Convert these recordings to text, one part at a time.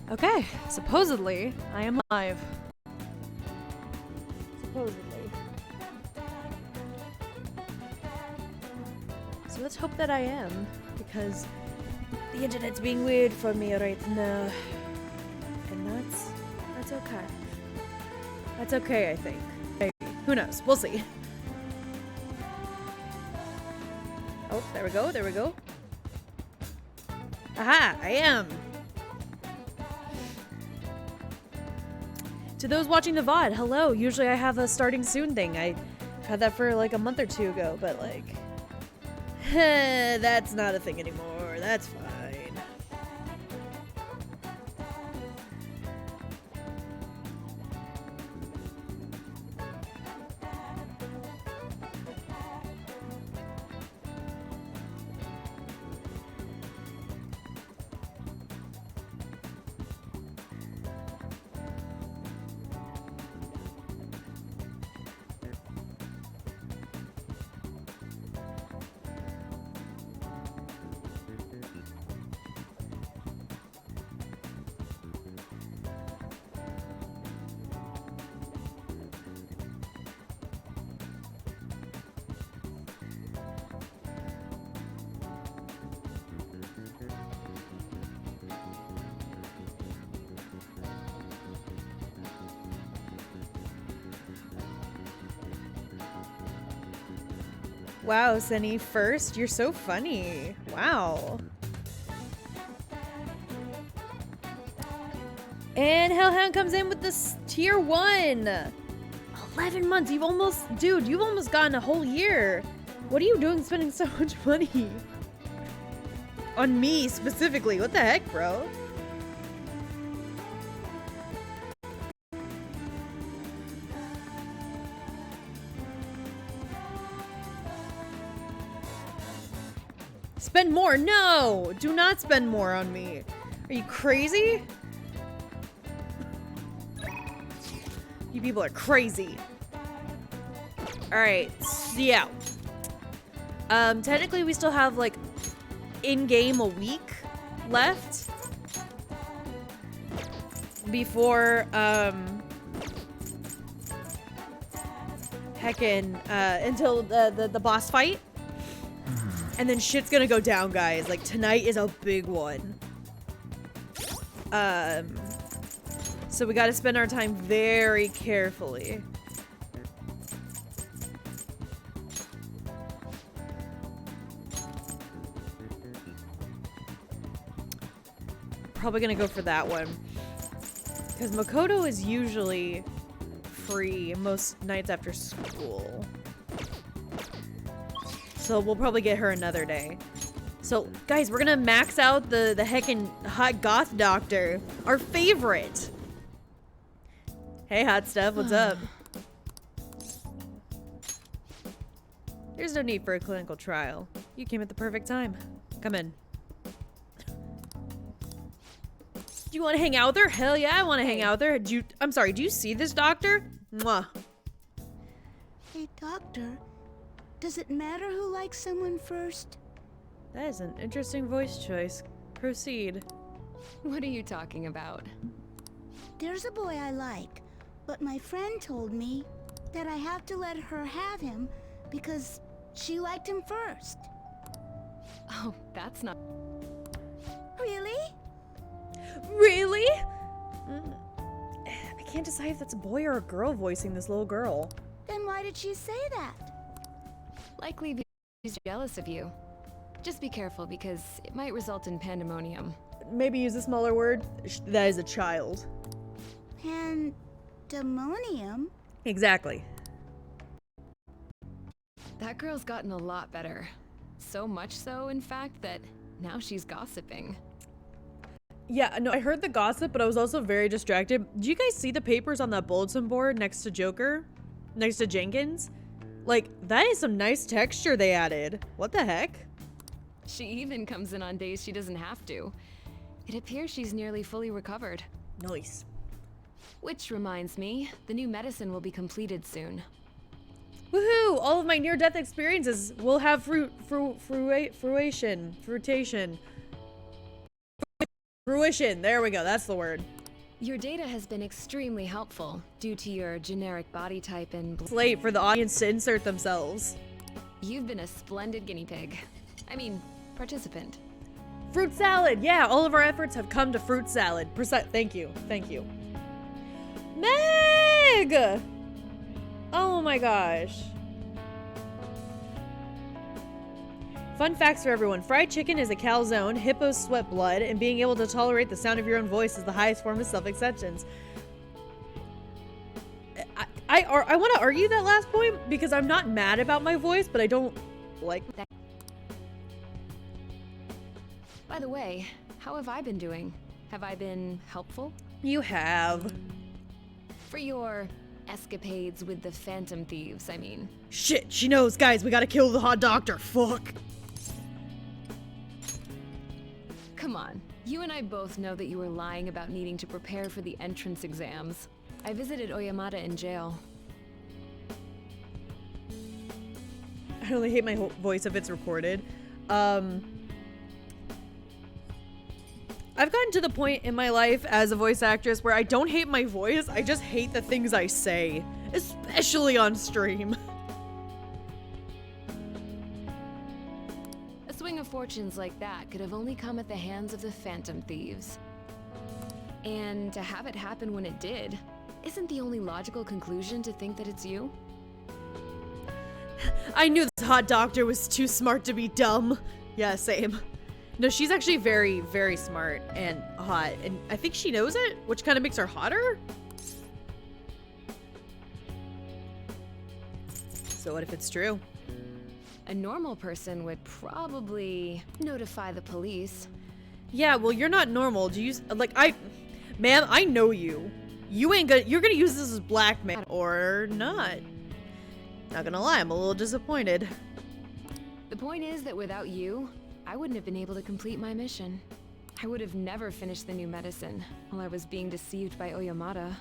Okay, supposedly, I am live. Supposedly. So let's hope that I am, because the internet's being weird for me right now. And that's okay. That's okay, I think. Maybe. Who knows? We'll see. Oh, there we go, there we go. Aha, I am! To those watching the VOD, hello. Usually I have a starting soon thing. I had that for like a month or two ago, but like... that's not a thing anymore. That's fine. Wow, Sunny, first? You're so funny. Wow. And Hellhound comes in with this tier 1. 11 months. You've almost... Dude, you've almost gotten a whole year. What are you doing spending so much money? On me, specifically. What the heck, bro? Spend more. No! Do not spend more on me. Are you crazy? You people are crazy. Alright, so yeah. Technically we still have like in-game a week left before heckin' until the boss fight. And then shit's gonna go down, guys. Like, tonight is a big one. So we gotta spend our time very carefully. Probably gonna go for that one. Because Makoto is usually free most nights after school. So we'll probably get her another day. So, guys, we're gonna max out the heckin' hot goth doctor. Our favorite. Hey, hot stuff, what's up? There's no need for a clinical trial. You came at the perfect time. Come in. Do you want to hang out with her? Hell yeah, I want to hang out with her. I'm sorry, do you see this doctor? Mwah. Hey, doctor. Does it matter who likes someone first? That is an interesting voice choice. Proceed. What are you talking about? There's a boy I like, but my friend told me that I have to let her have him because she liked him first. Oh, that's not... Really? Really? I can't decide if that's a boy or a girl voicing this little girl. Then why did she say that? Likely she's jealous of you. Just be careful because it might result in pandemonium. Maybe use a smaller word. That is a child. Pandemonium? Exactly. That girl's gotten a lot better. So much so, in fact, that now she's gossiping. Yeah, no, I heard the gossip, but I was also very distracted. Do you guys see the papers on that bulletin board next to Joker? Next to Jenkins? Like, that is some nice texture they added. What the heck? She even comes in on days she doesn't have to. It appears she's nearly fully recovered. Nice. Which reminds me, the new medicine will be completed soon. Woohoo! All of my near-death experiences will have fruition. Fruition. There we go. That's the word. Your data has been extremely helpful due to your generic body type and... It's late for the audience to insert themselves. You've been a splendid guinea pig. I mean, participant. Fruit salad. Yeah, all of our efforts have come to fruit salad. Thank you. Thank you. Meg! Oh my gosh. Fun facts for everyone. Fried chicken is a calzone, hippos sweat blood, and being able to tolerate the sound of your own voice is the highest form of self-acceptance. I want to argue that last point because I'm not mad about my voice, but I don't like that. By the way, how have I been doing? Have I been helpful? You have. For your escapades with the Phantom Thieves, I mean. Shit, she knows. Guys, we gotta kill the hot doctor. Fuck. Come on. You and I both know that you were lying about needing to prepare for the entrance exams. I visited Oyamata in jail. I only hate my voice if it's recorded. I've gotten to the point in my life as a voice actress where I don't hate my voice, I just hate the things I say, especially on stream. A swing of fortunes like that could have only come at the hands of the Phantom Thieves. And to have it happen when it did, isn't the only logical conclusion to think that it's you? I knew this hot doctor was too smart to be dumb. Yeah, same. No, she's actually very, very smart and hot, and I think she knows it, which kind of makes her hotter. So what if it's true? A normal person would probably notify the police. Yeah, well, you're not normal. Do you, ma'am, I know you. You're gonna use this as blackmail or not. Not gonna lie, I'm a little disappointed. The point is that without you, I wouldn't have been able to complete my mission. I would have never finished the new medicine while I was being deceived by Oyamata.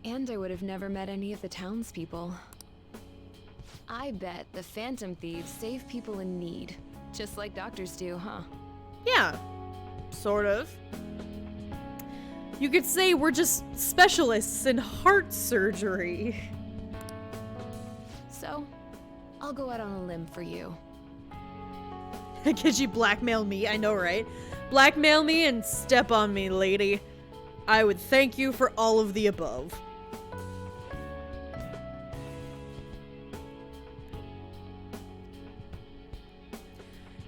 And I would have never met any of the townspeople. I bet the Phantom Thieves save people in need, just like doctors do, huh? Yeah, sort of. You could say we're just specialists in heart surgery. So, I'll go out on a limb for you. Could you blackmail me? I know, right? Blackmail me and step on me, lady. I would thank you for all of the above.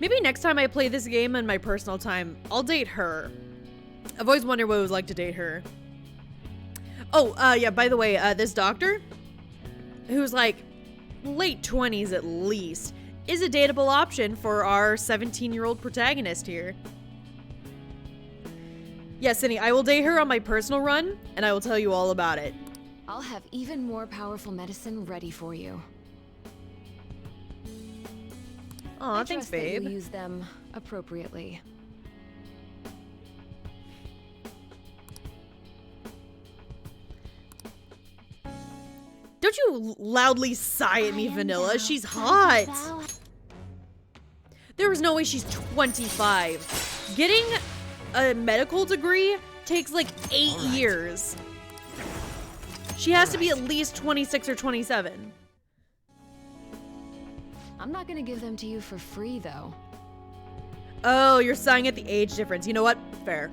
Maybe next time I play this game in my personal time, I'll date her. I've always wondered what it was like to date her. Oh, yeah, by the way, this doctor, who's like late 20s at least, is a dateable option for our 17-year-old protagonist here. Yes, Cindy, I will date her on my personal run, and I will tell you all about it. I'll have even more powerful medicine ready for you. Aw, thanks, babe. That you use them appropriately. Don't you loudly sigh at me, Vanilla. She's hot. There was no way she's 25. Getting a medical degree takes like 8 years. She has to be at least 26 or 27. I'm not gonna give them to you for free, though. Oh, you're sighing at the age difference. You know what? Fair.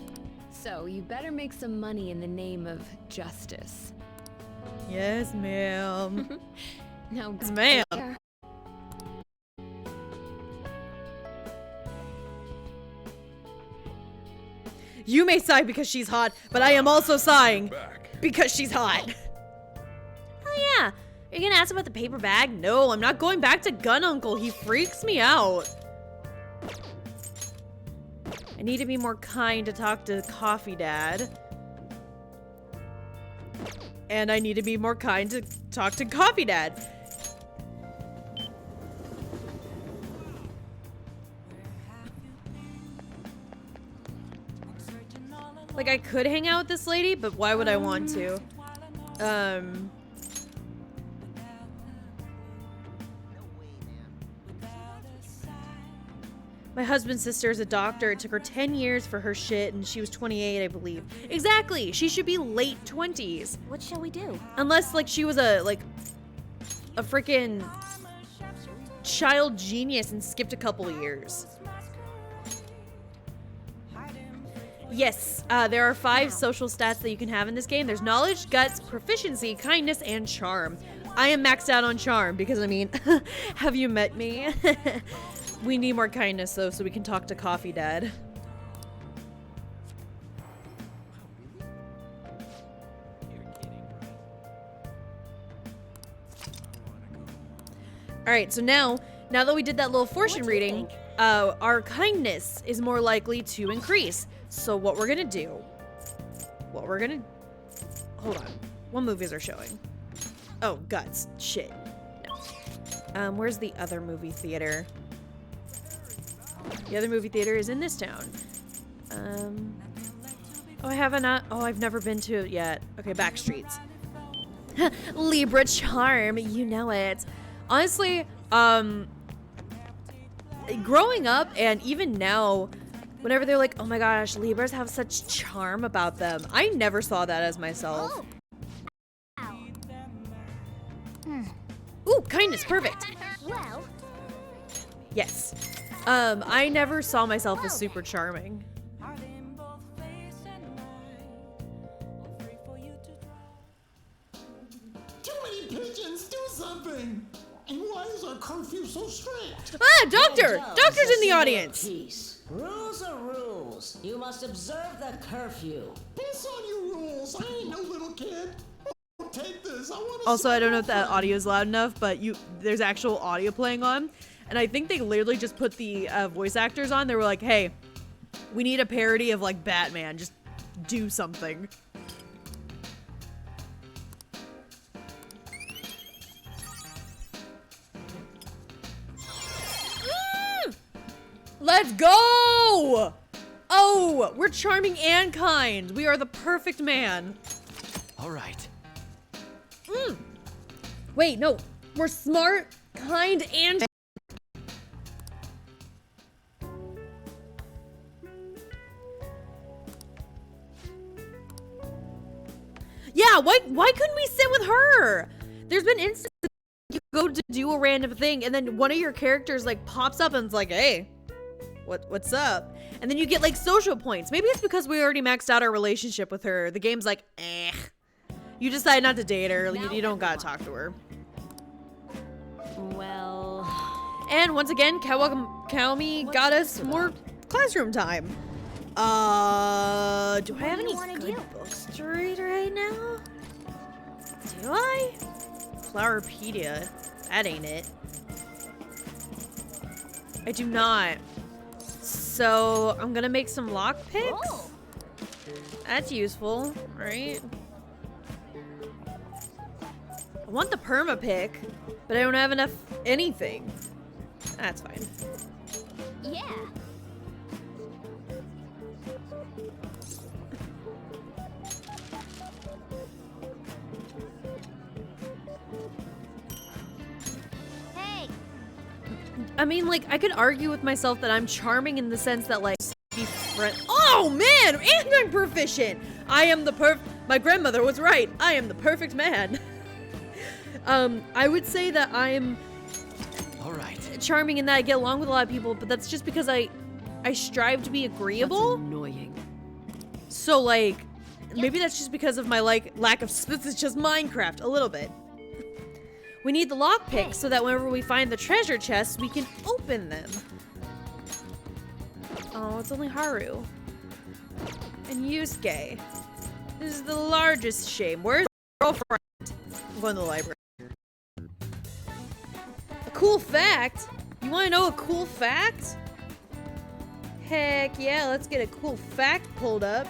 So, you better make some money in the name of justice. Yes, ma'am. Now, Yes, ma'am. You may sigh because she's hot, but I am also sighing because she's hot. Oh yeah, are you gonna ask about the paper bag? No, I'm not going back to Gun Uncle. He freaks me out. I need to be more kind to talk to Coffee Dad. And I need to be more kind to talk to Coffee Dad. Like, I could hang out with this lady, but why would I want to? My husband's sister is a doctor. It took her 10 years for her shit, and she was 28, I believe. Exactly. She should be late 20s. What shall we do? Unless, like, she was a freaking child genius and skipped a couple of years. Yes, there are 5 social stats that you can have in this game. There's knowledge, guts, proficiency, kindness, and charm. I am maxed out on charm because, I mean, have you met me? We need more kindness, though, so we can talk to Coffee Dad. Alright, so now that we did that little fortune reading, our kindness is more likely to increase. So what we're gonna do, hold on, what movies are showing? Oh, guts, shit, no. Where's the other movie theater? The other movie theater is in this town. I've never been to it yet. Okay, back streets. Libra charm, you know it. Honestly, growing up and even now, whenever they're like, oh my gosh, Libras have such charm about them, I never saw that as myself. Oh. Ooh, kindness, perfect. Well. Yes. I never saw myself as super charming. Too many pigeons, do something! And why is our curfew so strict? Ah, doctor! Doctor's in the audience! Peace. Rules are rules. You must observe the curfew. Piss on your rules. I ain't no little kid. Oh, take this. Also, I don't know if that audio is loud enough, but there's actual audio playing on. And I think they literally just put the voice actors on. They were like, hey, we need a parody of, like, Batman. Just do something. Let's go! Oh, we're charming and kind. We are the perfect man. All right. Wait, no. We're smart, kind, and... Yeah, why couldn't we sit with her? There's been instances you go to do a random thing and then one of your characters like pops up and it's like, hey, what's up? And then you get like social points. Maybe it's because we already maxed out our relationship with her. The game's like, eh. You decide not to date her. You don't gotta talk to her. Well... And once again, Kaomi got us more classroom time. Do I have any good books to read right now? Do I? Flowerpedia. That ain't it. I do not. So, I'm gonna make some lockpicks. Oh. That's useful, right? I want the perma pick, but I don't have enough anything. That's fine. Yeah. Hey. I mean, like, I could argue with myself that I'm charming in the sense that, like, be friend. Oh man, and I'm proficient. I am the my grandmother was right. I am the perfect man. I would say that I'm All right. charming in that I get along with a lot of people, but that's just because I strive to be agreeable. That's annoying. So like, maybe that's just because of my like lack of. This is just Minecraft a little bit. We need the lockpick so that whenever we find the treasure chests, we can open them. Oh, it's only Haru and Yusuke. This is the largest shame. Where's my girlfriend? I'm going to the library. A cool fact? You want to know a cool fact? Heck yeah, let's get a cool fact pulled up.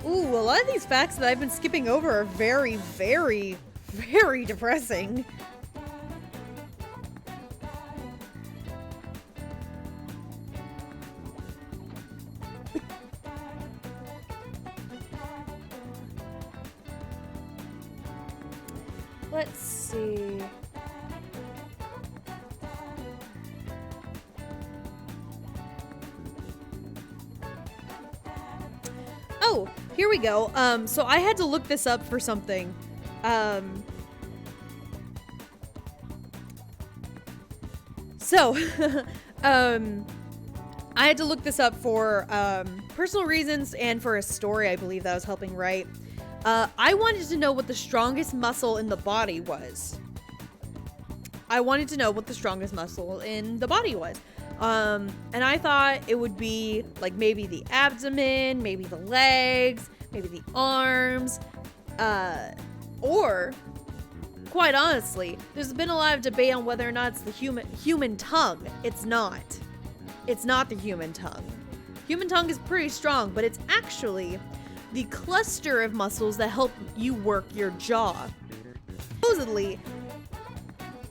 Ooh, a lot of these facts that I've been skipping over are very, very, very depressing. Let's see. Oh, here we go. So I had to look this up for something. So, I had to look this up for personal reasons and for a story I believe that I was helping write. I wanted to know what the strongest muscle in the body was. And I thought it would be like maybe the abdomen, maybe the legs, maybe the arms, or quite honestly, there's been a lot of debate on whether or not it's the human tongue. It's not. It's not the human tongue. Human tongue is pretty strong, but it's actually the cluster of muscles that help you work your jaw. Supposedly,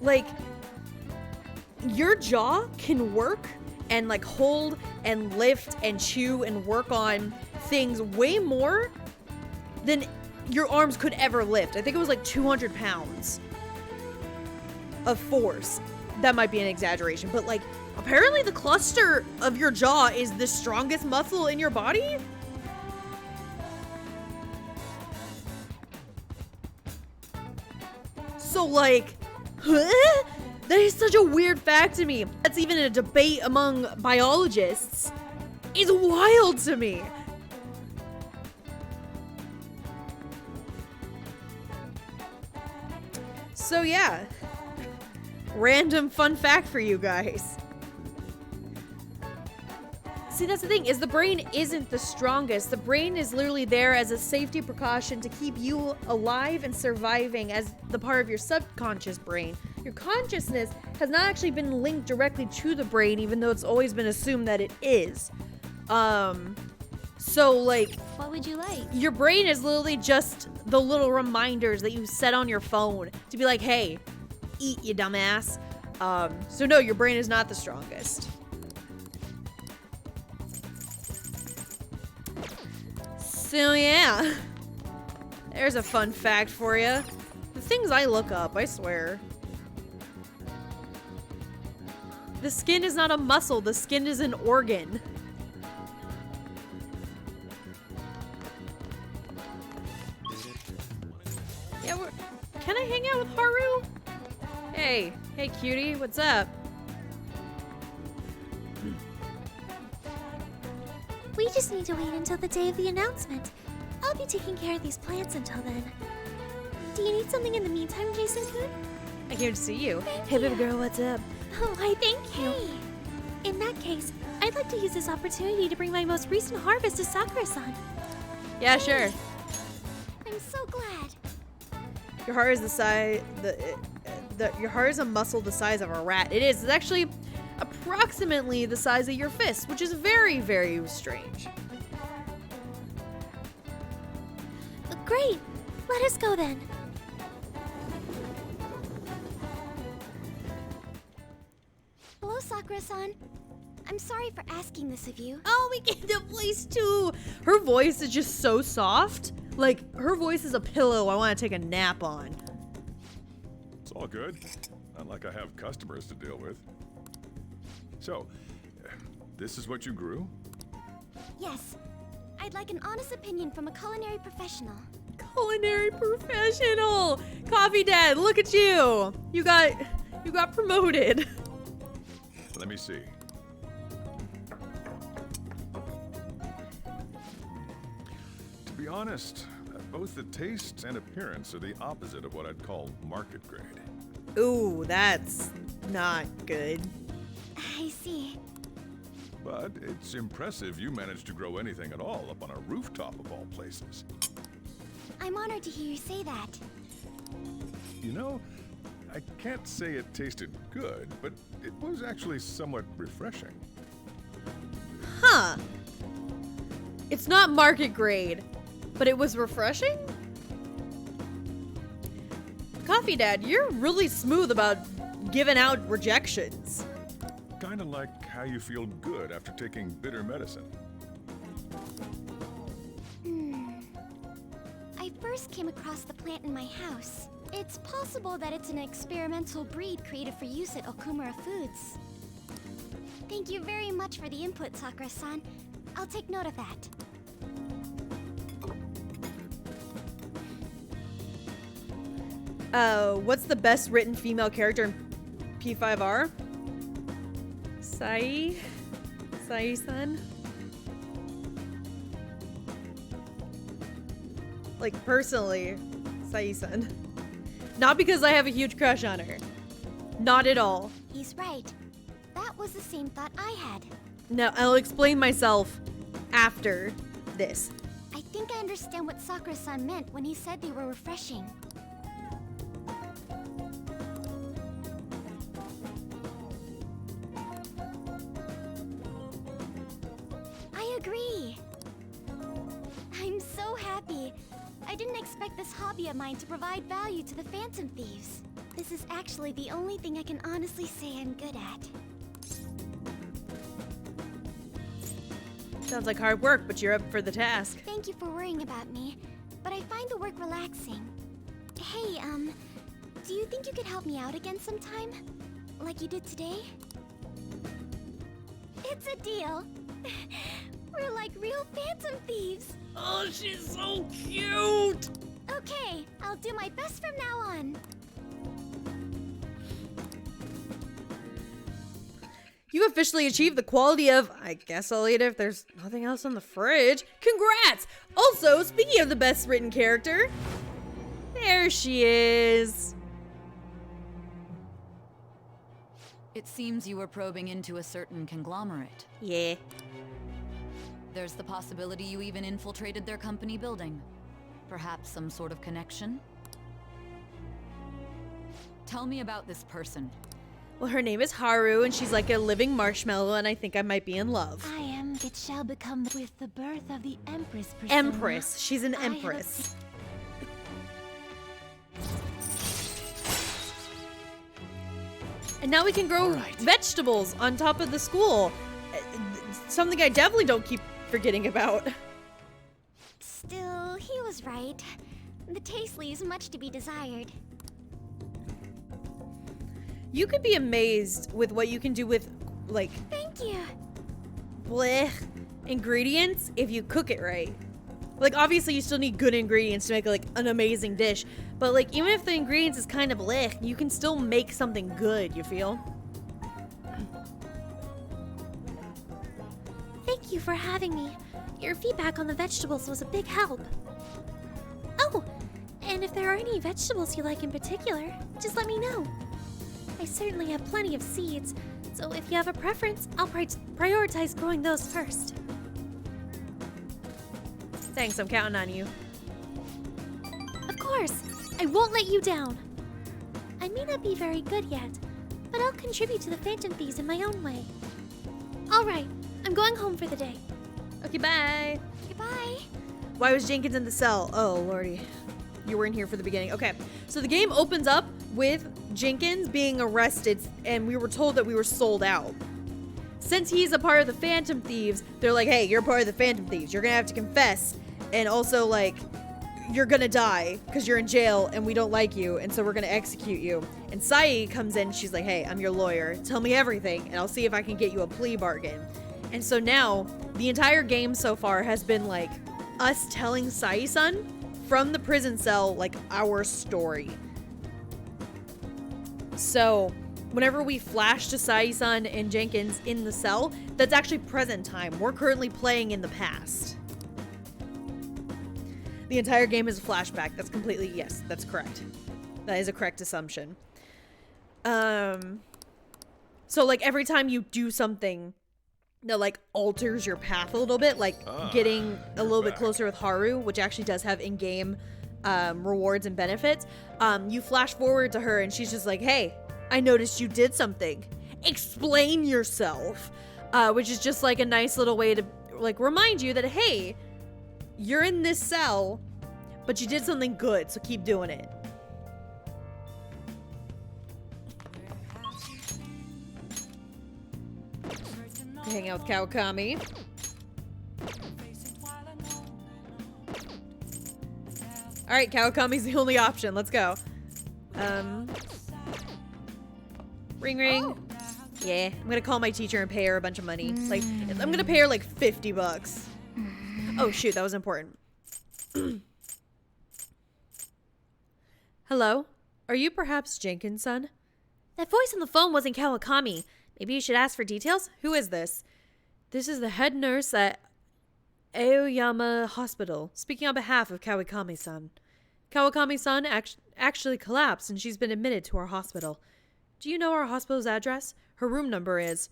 like, your jaw can work and like hold and lift and chew and work on things way more than your arms could ever lift. I think it was like 200 pounds of force. That might be an exaggeration, but like apparently the cluster of your jaw is the strongest muscle in your body. So like, huh? That is such a weird fact to me. That's even a debate among biologists. It's wild to me. So yeah, random fun fact for you guys. See, that's the thing, is the brain isn't the strongest. The brain is literally there as a safety precaution to keep you alive and surviving as the part of your subconscious brain. Your consciousness has not actually been linked directly to the brain, even though it's always been assumed that it is. So like, What would you like? your brain is literally just the little reminders that you set on your phone to be like, hey, eat, you dumbass. So no, your brain is not the strongest. So yeah, there's a fun fact for you. The things I look up, I swear. The skin is not a muscle, the skin is an organ. Yeah, can I hang out with Haru? Hey cutie, what's up? We just need to wait until the day of the announcement. I'll be taking care of these plants until then. Do you need something in the meantime, Jason-kun? I came to see you. Thank Hey, baby you. girl, what's up? Oh, I thank you. In that case, I'd like to use this opportunity to bring my most recent harvest to Sakura-san. Yeah, sure. I'm so glad. Your heart is the size. Your heart is a muscle the size of a rat. It is. It's actually approximately the size of your fist, which is very, very strange. Great. Let us go then. Hello, Sakura-san. I'm sorry for asking this of you. Oh, we get the voice too. Her voice is just so soft. Like, her voice is a pillow I want to take a nap on. It's all good. Not like I have customers to deal with. So, this is what you grew? Yes. I'd like an honest opinion from a culinary professional. Culinary professional. Coffee Dad, look at you. You got promoted. Let me see. To be honest, both the taste and appearance are the opposite of what I'd call market grade. Ooh, that's not good. I see. But it's impressive you managed to grow anything at all up on a rooftop of all places. I'm honored to hear you say that. You know, I can't say it tasted good, but it was actually somewhat refreshing. Huh. It's not market grade, but it was refreshing? Coffee Dad, you're really smooth about giving out rejections. Kinda like how you feel good after taking bitter medicine. I first came across the plant in my house. It's possible that it's an experimental breed created for use at Okumura Foods. Thank you very much for the input, Sakura-san. I'll take note of that. What's the best written female character in P5R? Sai-san? Like, personally, Sai-san. Not because I have a huge crush on her. Not at all. He's right. That was the same thought I had. No, I'll explain myself after this. I think I understand what Sakura-san meant when he said they were refreshing. I agree. I'm so happy. I didn't expect this hobby of mine to provide value to the Phantom Thieves. This is actually the only thing I can honestly say I'm good at. Sounds like hard work, but you're up for the task. Thank you for worrying about me, but I find the work relaxing. Hey, do you think you could help me out again sometime? Like you did today? It's a deal. We're like real Phantom Thieves. Oh, she's so cute! Okay, I'll do my best from now on. You officially achieved the quality of, I guess I'll eat it if there's nothing else on the fridge. Congrats! Also, speaking of the best written character, there she is. It seems you were probing into a certain conglomerate. Yeah. There's the possibility you even infiltrated their company building. Perhaps some sort of connection? Tell me about this person. Well, her name is Haru, and she's like a living marshmallow, and I think I might be in love. I am, it shall become with the birth of the Empress persona. Empress. She's an empress. And now we can grow vegetables on top of the school. Something I definitely don't keep forgetting about. Still, he was right. The taste leaves much to be desired. You could be amazed with what you can do with, like, Thank you. blech ingredients if you cook it right. Like, obviously you still need good ingredients to make, like, an amazing dish. But, like, even if the ingredients is kind of blech, you can still make something good, you feel? Thank you for having me. Your feedback on the vegetables was a big help. Oh, and if there are any vegetables you like in particular, just let me know. I certainly have plenty of seeds, so if you have a preference, I'll prioritize growing those first. Thanks, I'm counting on you. Of course, I won't let you down. I may not be very good yet, but I'll contribute to the Phantom Thieves in my own way. Alright, I'm going home for the day. Okay, bye. Goodbye. Why was Jenkins in the cell? Oh, lordy. You weren't here for the beginning. Okay, so the game opens up with Jenkins being arrested, and we were told that we were sold out. Since he's a part of the Phantom Thieves, they're like, hey, you're part of the Phantom Thieves. You're gonna have to confess. And also, like, you're gonna die because you're in jail and we don't like you, and so we're gonna execute you. And Sai comes in, she's like, hey, I'm your lawyer. Tell me everything, and I'll see if I can get you a plea bargain. And so now, the entire game so far has been, like, us telling Sai-san from the prison cell, like, our story. So, whenever we flash to Sai-san and Jenkins in the cell, that's actually present time. We're currently playing in the past. The entire game is a flashback. That's completely, yes, that's correct. That is a correct assumption. So, like, every time you do something that, like, alters your path a little bit, like getting a little bit closer with Haru, which actually does have in-game rewards and benefits, you flash forward to her and she's just like, hey, I noticed you did something. Explain yourself. Which is just like a nice little way to, like, remind you that, hey, you're in this cell, but you did something good, so keep doing it. Hang out with Kawakami. Alright, Kawakami's the only option. Let's go. Ring ring. Yeah, I'm gonna call my teacher and pay her a bunch of money. Like, I'm gonna pay her like 50 bucks. Oh shoot, that was important. Hello? Are you perhaps Jenkins' son? That voice on the phone wasn't Kawakami. Maybe you should ask for details? Who is this? This is the head nurse at Aoyama Hospital, speaking on behalf of Kawakami-san. Kawakami-san actually collapsed and she's been admitted to our hospital. Do you know our hospital's address? Her room number is...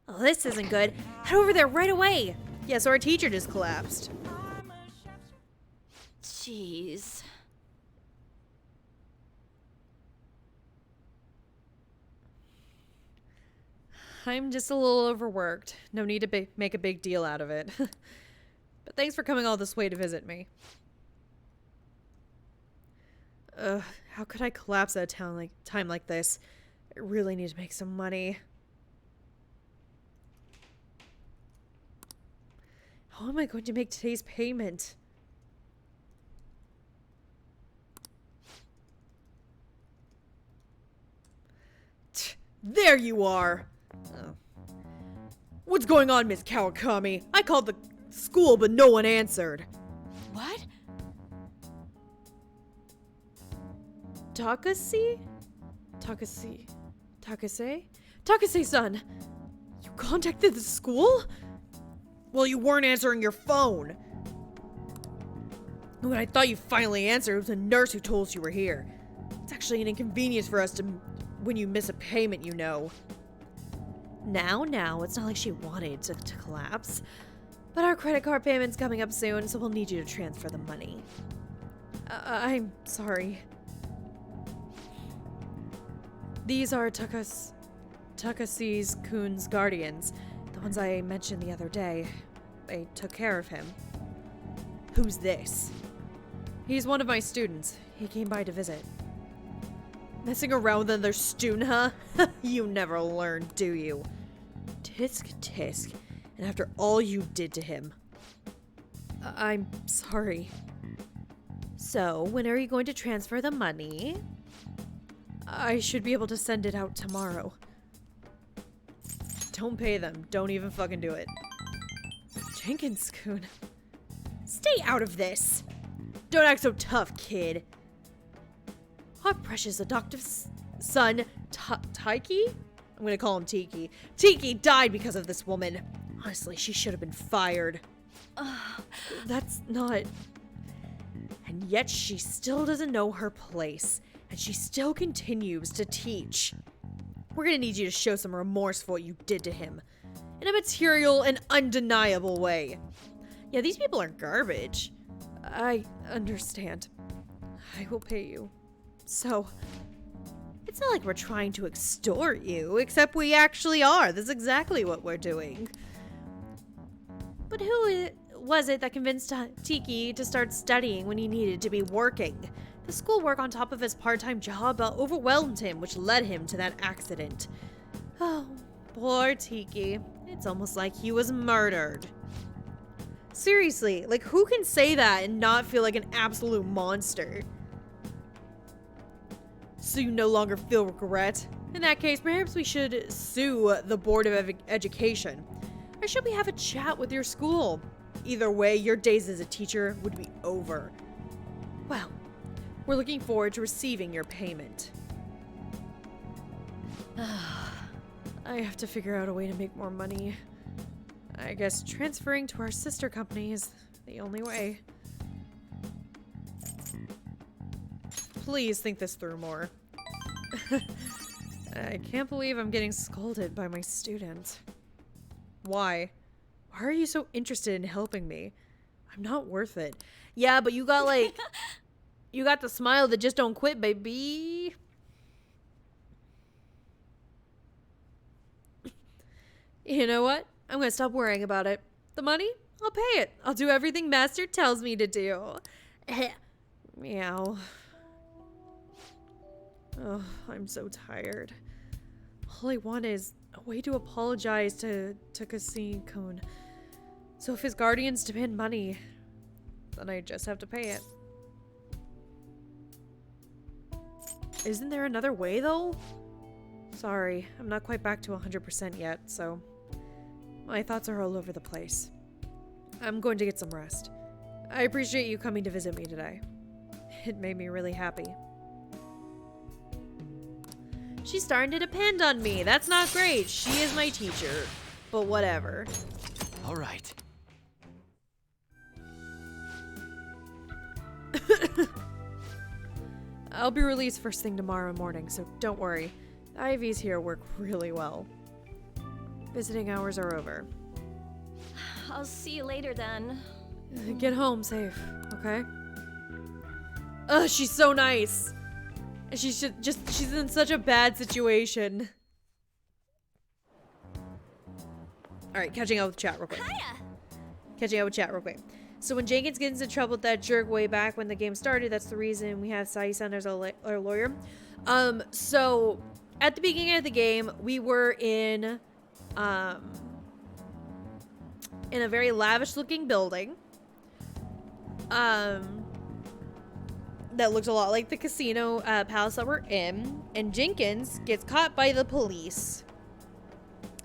Oh, this isn't good. Head over there right away! Yeah, so our teacher just collapsed. Jeez. I'm just a little overworked. No need to make a big deal out of it. But thanks for coming all this way to visit me. How could I collapse at a time like this? I really need to make some money. How am I going to make today's payment? There you are! Oh. What's going on, Miss Kawakami? I called the school, but no one answered. What? Takase? Takase-san! You contacted the school? Well, you weren't answering your phone. When I thought you finally answered, it was a nurse who told us you were here. It's actually an inconvenience for us when you miss a payment, you know. Now, it's not like she wanted to collapse. But our credit card payment's coming up soon, so we'll need you to transfer the money. I'm sorry. These are Takase's-kun's guardians. The ones I mentioned the other day. They took care of him. Who's this? He's one of my students. He came by to visit. Messing around with another student, huh? You never learn, do you? Tisk tisk. And after all you did to him. I'm sorry. So, when are you going to transfer the money? I should be able to send it out tomorrow. Don't pay them. Don't even fucking do it. Jenkins-kun. Stay out of this. Don't act so tough, kid. Our precious adoptive son, Taiki? I'm gonna call him Tiki. Tiki died because of this woman. Honestly, she should have been fired. That's not... And yet she still doesn't know her place. And she still continues to teach. We're gonna need you to show some remorse for what you did to him. In a material and undeniable way. Yeah, these people are garbage. I understand. I will pay you. So, it's not like we're trying to extort you, except we actually are. That's exactly what we're doing. But who was it that convinced Tiki to start studying when he needed to be working? The schoolwork on top of his part-time job overwhelmed him, which led him to that accident. Oh, poor Tiki. It's almost like he was murdered. Seriously, like who can say that and not feel like an absolute monster? So you no longer feel regret? In that case, perhaps we should sue the Board of Education. Or should we have a chat with your school? Either way, your days as a teacher would be over. Well, we're looking forward to receiving your payment. I have to figure out a way to make more money. I guess transferring to our sister company is the only way. Please think this through more. I can't believe I'm getting scolded by my student. Why? Why are you so interested in helping me? I'm not worth it. Yeah, but you got like... you got the smile that just don't quit, baby. You know what? I'm gonna stop worrying about it. The money? I'll pay it. I'll do everything Master tells me to do. Meow. Oh, I'm so tired. All I want is a way to apologize to Takase-kun. So if his guardians demand money, then I just have to pay it. Isn't there another way, though? Sorry, I'm not quite back to 100% yet, so my thoughts are all over the place. I'm going to get some rest. I appreciate you coming to visit me today. It made me really happy. She's starting to depend on me. That's not great. She is my teacher. But whatever. All right. I'll be released first thing tomorrow morning, so don't worry. The IVs here work really well. Visiting hours are over. I'll see you later then. Get home safe, okay? Ugh, she's so nice. And she's in such a bad situation. Alright, catching up with chat real quick. Catching up with chat real quick. So when Jenkins gets into trouble with that jerk way back when the game started, that's the reason we have Sai-san as our lawyer. So at the beginning of the game, we were in a very lavish looking building. That looked a lot like the casino palace that we're in. And Jenkins gets caught by the police.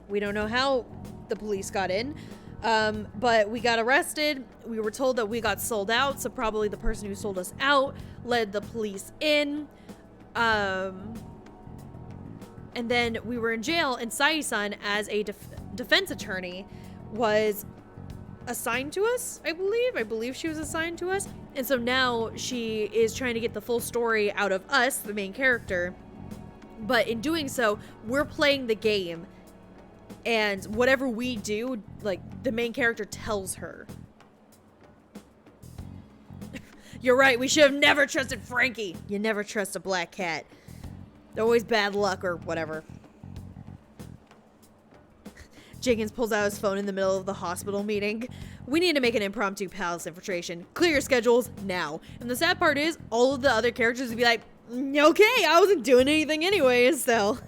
We don't know how the police got in. But we got arrested. We were told that we got sold out, so probably the person who sold us out led the police in. And then we were in jail, and Sai-san, as a defense attorney, was assigned to us, I believe. I believe she was assigned to us. And so now she is trying to get the full story out of us, the main character. But in doing so, we're playing the game. And whatever we do, like, the main character tells her. You're right, we should have never trusted Frankie. You never trust a black cat. They're always bad luck or whatever. Jenkins pulls out his phone in the middle of the hospital meeting. We need to make an impromptu palace infiltration. Clear your schedules now. And the sad part is, all of the other characters would be like, okay, I wasn't doing anything anyways, so...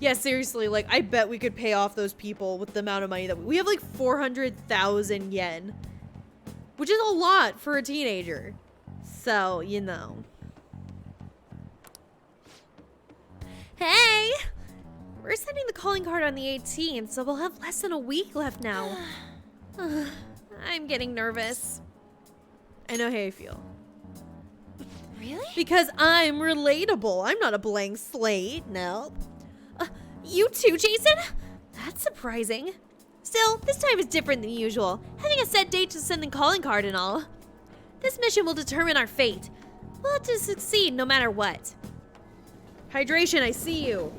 Yeah, seriously, like, I bet we could pay off those people with the amount of money that we have, like, 400,000 yen. Which is a lot for a teenager. So, you know. Hey! We're sending the calling card on the 18th, so we'll have less than a week left now. I'm getting nervous. I know how you feel. Really? Because I'm relatable. I'm not a blank slate, no. You too, Jason? That's surprising. Still, this time is different than usual, having a set date to send the calling card and all. This mission will determine our fate. We'll have to succeed no matter what. Hydration, I see you.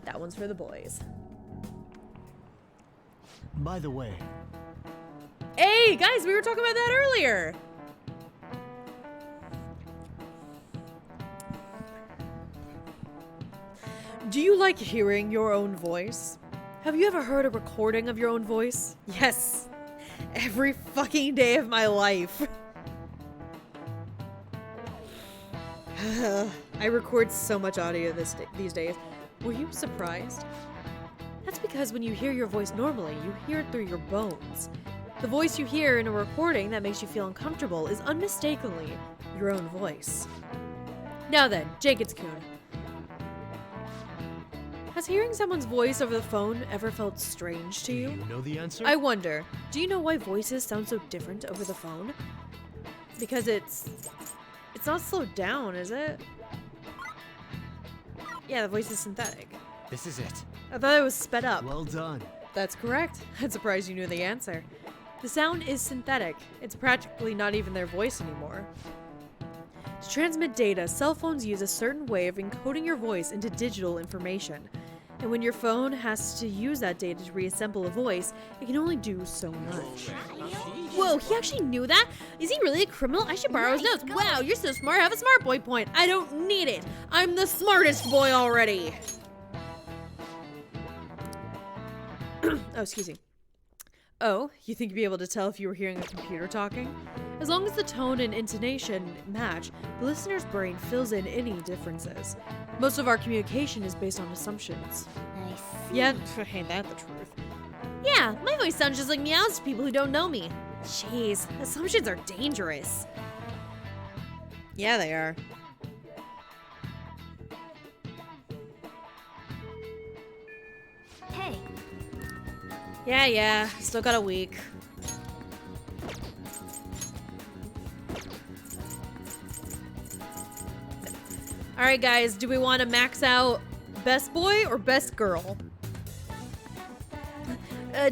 That one's for the boys. By the way. Hey, guys, we were talking about that earlier. Do you like hearing your own voice? Have you ever heard a recording of your own voice? Yes. Every fucking day of my life. I record so much audio these days. Were you surprised? That's because when you hear your voice normally, you hear it through your bones. The voice you hear in a recording that makes you feel uncomfortable is unmistakably your own voice. Now then, Jenkins-kun. Has hearing someone's voice over the phone ever felt strange to you? Do you know the answer? I wonder, do you know why voices sound so different over the phone? Because it's not slowed down, is it? Yeah, the voice is synthetic. This is it. I thought it was sped up. Well done. That's correct. I'm surprised you knew the answer. The sound is synthetic. It's practically not even their voice anymore. To transmit data, cell phones use a certain way of encoding your voice into digital information. And when your phone has to use that data to reassemble a voice, it can only do so much. Whoa, he actually knew that? Is he really a criminal? I should borrow his notes. Wow, you're so smart. Have a smart boy point. I don't need it. I'm the smartest boy already. Oh, excuse me. Oh, you think you'd be able to tell if you were hearing a computer talking? As long as the tone and intonation match, the listener's brain fills in any differences. Most of our communication is based on assumptions. I see. Yeah, ain't that the truth? Yeah, my voice sounds just like meows to people who don't know me. Jeez, assumptions are dangerous. Yeah, they are. Hey, Yeah, still got a week. Alright guys, do we want to max out best boy or best girl?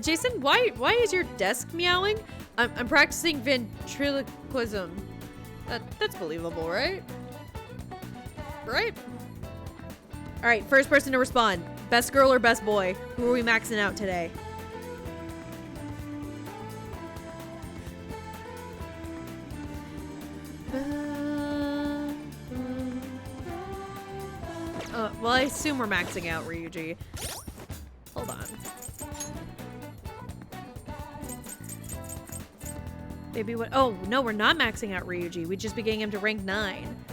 Jason, why is your desk meowing? I'm practicing ventriloquism. That's believable, right? Right? Alright, first person to respond. Best girl or best boy? Who are we maxing out today? Well, I assume we're maxing out Ryuji. Hold on. Maybe what? Oh, no, we're not maxing out Ryuji. We'd just be getting him to rank 9.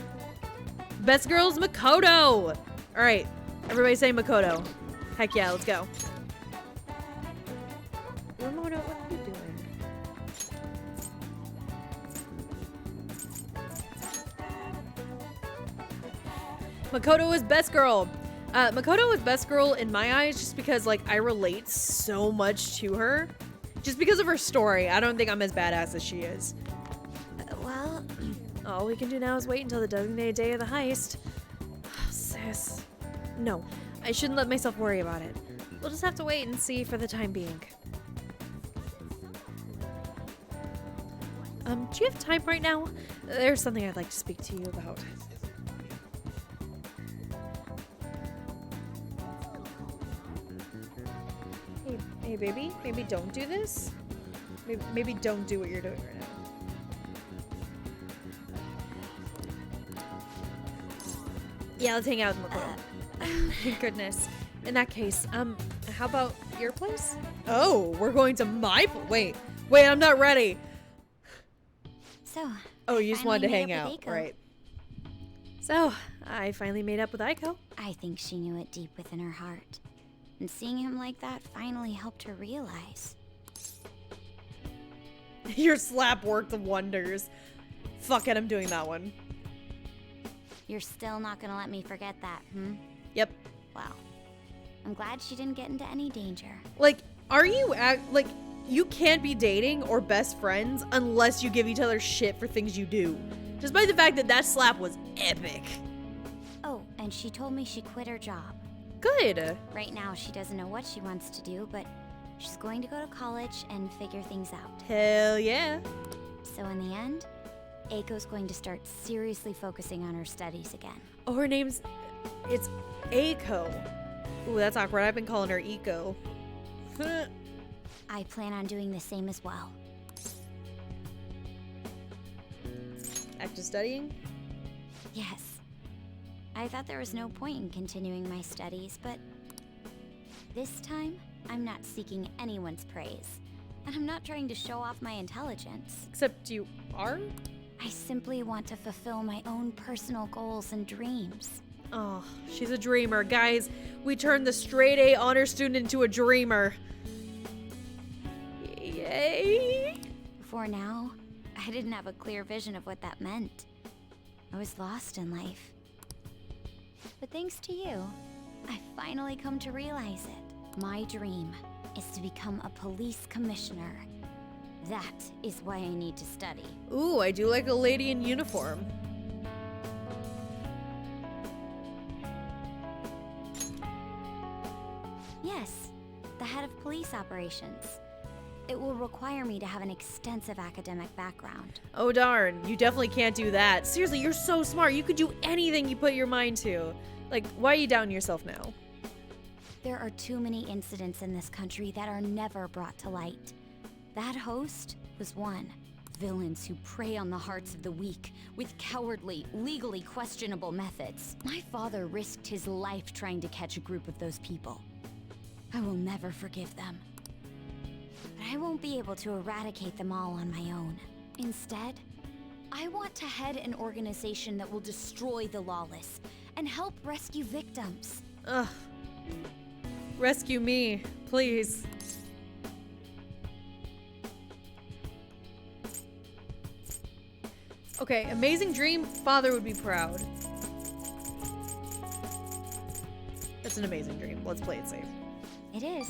Best girl's Makoto! Alright, everybody say Makoto. Heck yeah, let's go. Makoto, what are you doing? Makoto is best girl. Makoto is best girl in my eyes just because, like, I relate so much to her. Just because of her story. I don't think I'm as badass as she is. Well, all we can do now is wait until the designated day of the heist. Sis. No, I shouldn't let myself worry about it. We'll just have to wait and see for the time being. Do you have time right now? There's something I'd like to speak to you about. Hey, baby, maybe don't do this. Maybe don't do what you're doing right now. Yeah, let's hang out with Makoto. Thank goodness. In that case, how about your place? Oh, we're going to my place. Wait, I'm not ready. So. Oh, you just wanted to hang out, right? So, I finally made up with Aiko. I think she knew it deep within her heart. And seeing him like that finally helped her realize. Your slap worked wonders. Fuck it, I'm doing that one. You're still not gonna let me forget that, hmm? Yep. Well, I'm glad she didn't get into any danger. Like, are you like, you can't be dating or best friends unless you give each other shit for things you do. Despite the fact that that slap was epic. Oh, and she told me she quit her job. Good. Right now, she doesn't know what she wants to do, but she's going to go to college and figure things out. Hell yeah. So in the end, Aiko's going to start seriously focusing on her studies again. Oh, her name's... It's Aiko. Ooh, that's awkward. I've been calling her Eco. I plan on doing the same as well. Active studying? Yes. I thought there was no point in continuing my studies, but this time, I'm not seeking anyone's praise. And I'm not trying to show off my intelligence. Except you are? I simply want to fulfill my own personal goals and dreams. Oh, she's a dreamer. Guys, we turned the straight A honor student into a dreamer. Yay! Before now, I didn't have a clear vision of what that meant. I was lost in life. But thanks to you, I finally come to realize it. My dream is to become a police commissioner. That is why I need to study. Ooh, I do like a lady in uniform. Yes, the head of police operations. It will require me to have an extensive academic background. Oh darn, you definitely can't do that. Seriously, you're so smart. You could do anything you put your mind to. Like, why are you doubting yourself now? There are too many incidents in this country that are never brought to light. That host was one. Villains who prey on the hearts of the weak with cowardly, legally questionable methods. My father risked his life trying to catch a group of those people. I will never forgive them. But I won't be able to eradicate them all on my own. Instead, I want to head an organization that will destroy the lawless and help rescue victims. Ugh. Rescue me, please. Okay, amazing dream. Father would be proud. That's an amazing dream. Let's play it safe. It is.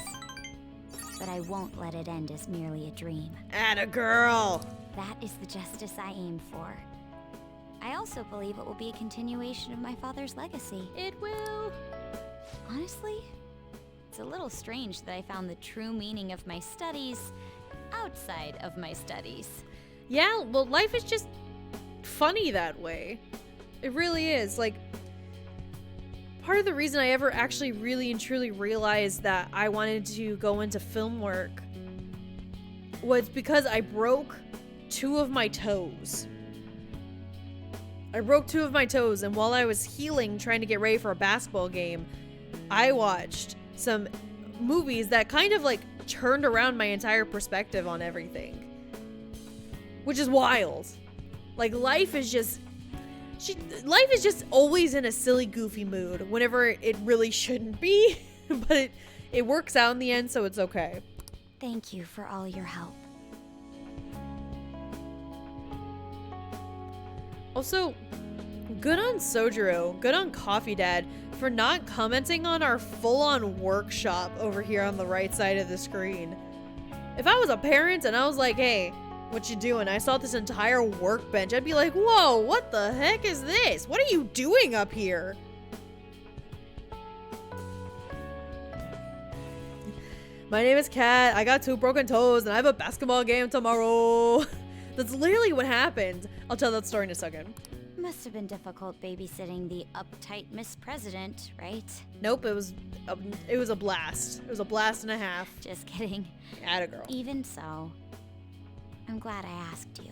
But I won't let it end as merely a dream. Atta girl. That is the justice I aim for. I also believe it will be a continuation of my father's legacy. It will. Honestly, it's a little strange that I found the true meaning of my studies outside of my studies. Yeah, well, life is just funny that way. It really is. Like, part of the reason I ever actually really and truly realized that I wanted to go into film work was because I broke 2 of my toes. I broke 2 of my toes, and while I was healing, trying to get ready for a basketball game, I watched some movies that kind of like turned around my entire perspective on everything. Which is wild. Like, life is just always in a silly, goofy mood whenever it really shouldn't be. But it works out in the end, so it's okay. Thank you for all your help. Also, good on Sojiro, good on Coffee Dad for not commenting on our full-on workshop over here on the right side of the screen. If I was a parent and I was like, hey, what you doing? I saw this entire workbench, I'd be like, whoa, what the heck is this? What are you doing up here? My name is Kat, I got 2 broken toes, and I have a basketball game tomorrow. That's literally what happened. I'll tell that story in a second. Must have been difficult babysitting the uptight Miss President, right? Nope, it was a blast. It was a blast and a half. Just kidding. Atta girl. Even so, I'm glad I asked you.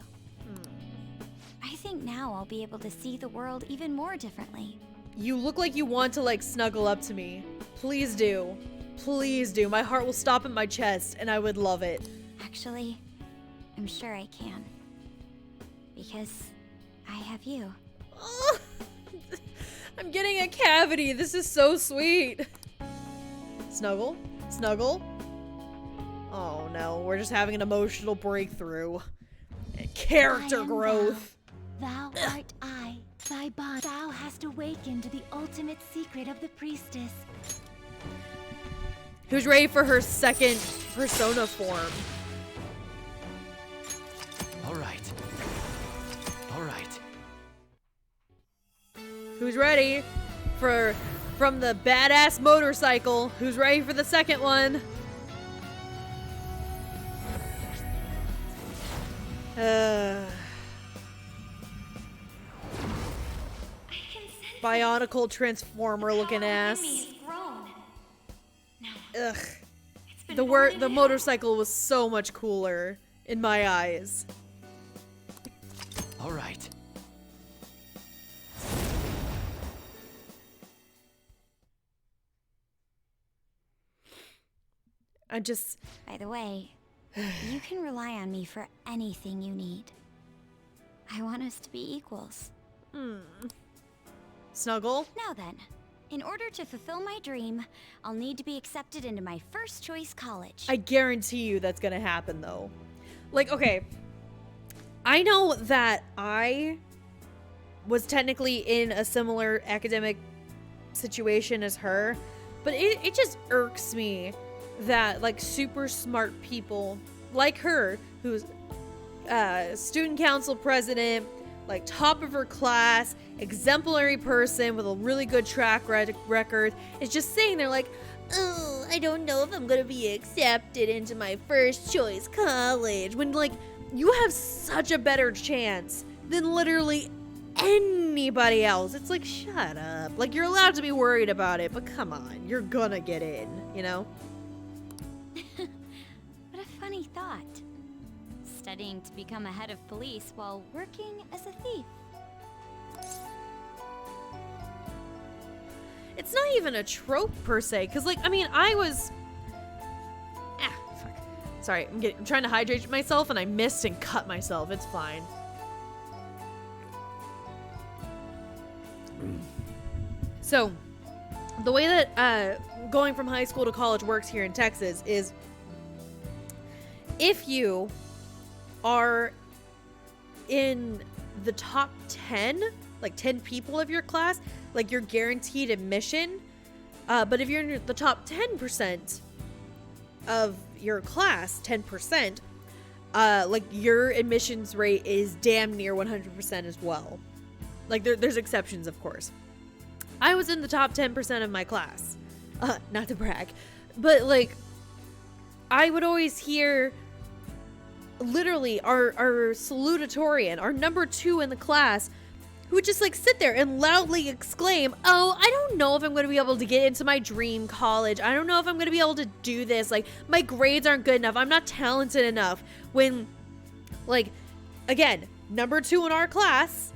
I think now I'll be able to see the world even more differently. You look like you want to like snuggle up to me. Please do. Please do. My heart will stop in my chest and I would love it. Actually, I'm sure I can. Because I have you. Oh, I'm getting a cavity. This is so sweet. Snuggle? Snuggle? Oh no, we're just having an emotional breakthrough. Character growth. Thou art I, thy bond. Thou hast awakened the ultimate secret of the priestess. Who's ready for her second persona form? All right. All right. Who's ready from the badass motorcycle? Who's ready for the second one? Bionicle transformer looking ass. Ugh. The motorcycle was so much cooler in my eyes. All right. By the way, you can rely on me for anything you need. I want us to be equals. Snuggle? Now then, in order to fulfill my dream, I'll need to be accepted into my first choice college. I guarantee you that's gonna happen though. Like, okay, I know that I was technically in a similar academic situation as her, but it just irks me that like super smart people like her, who's student council president, like top of her class, exemplary person with a really good track record, is just saying they're like, oh, I don't know if I'm gonna be accepted into my first choice college, when like you have such a better chance than literally anybody else. It's like, shut up. Like, you're allowed to be worried about it, but come on, you're gonna get in, you know? What a funny thought. Studying to become a head of police while working as a thief. It's not even a trope per se, because like, I mean, I was... fuck. Sorry, I'm trying to hydrate myself and I missed and cut myself. It's fine. So, the way that going from high school to college works here in Texas is if you are in the top 10, like 10 people of your class, like you're guaranteed admission. But if you're in the top 10% of your class, 10%, like your admissions rate is damn near 100% as well. Like there's exceptions, of course. I was in the top 10% of my class. Not to brag, but like I would always hear literally our salutatorian, our number 2 in the class, who would just like sit there and loudly exclaim, "Oh, I don't know if I'm going to be able to get into my dream college. I don't know if I'm going to be able to do this. Like my grades aren't good enough. I'm not talented enough." When, like, again, number 2 in our class,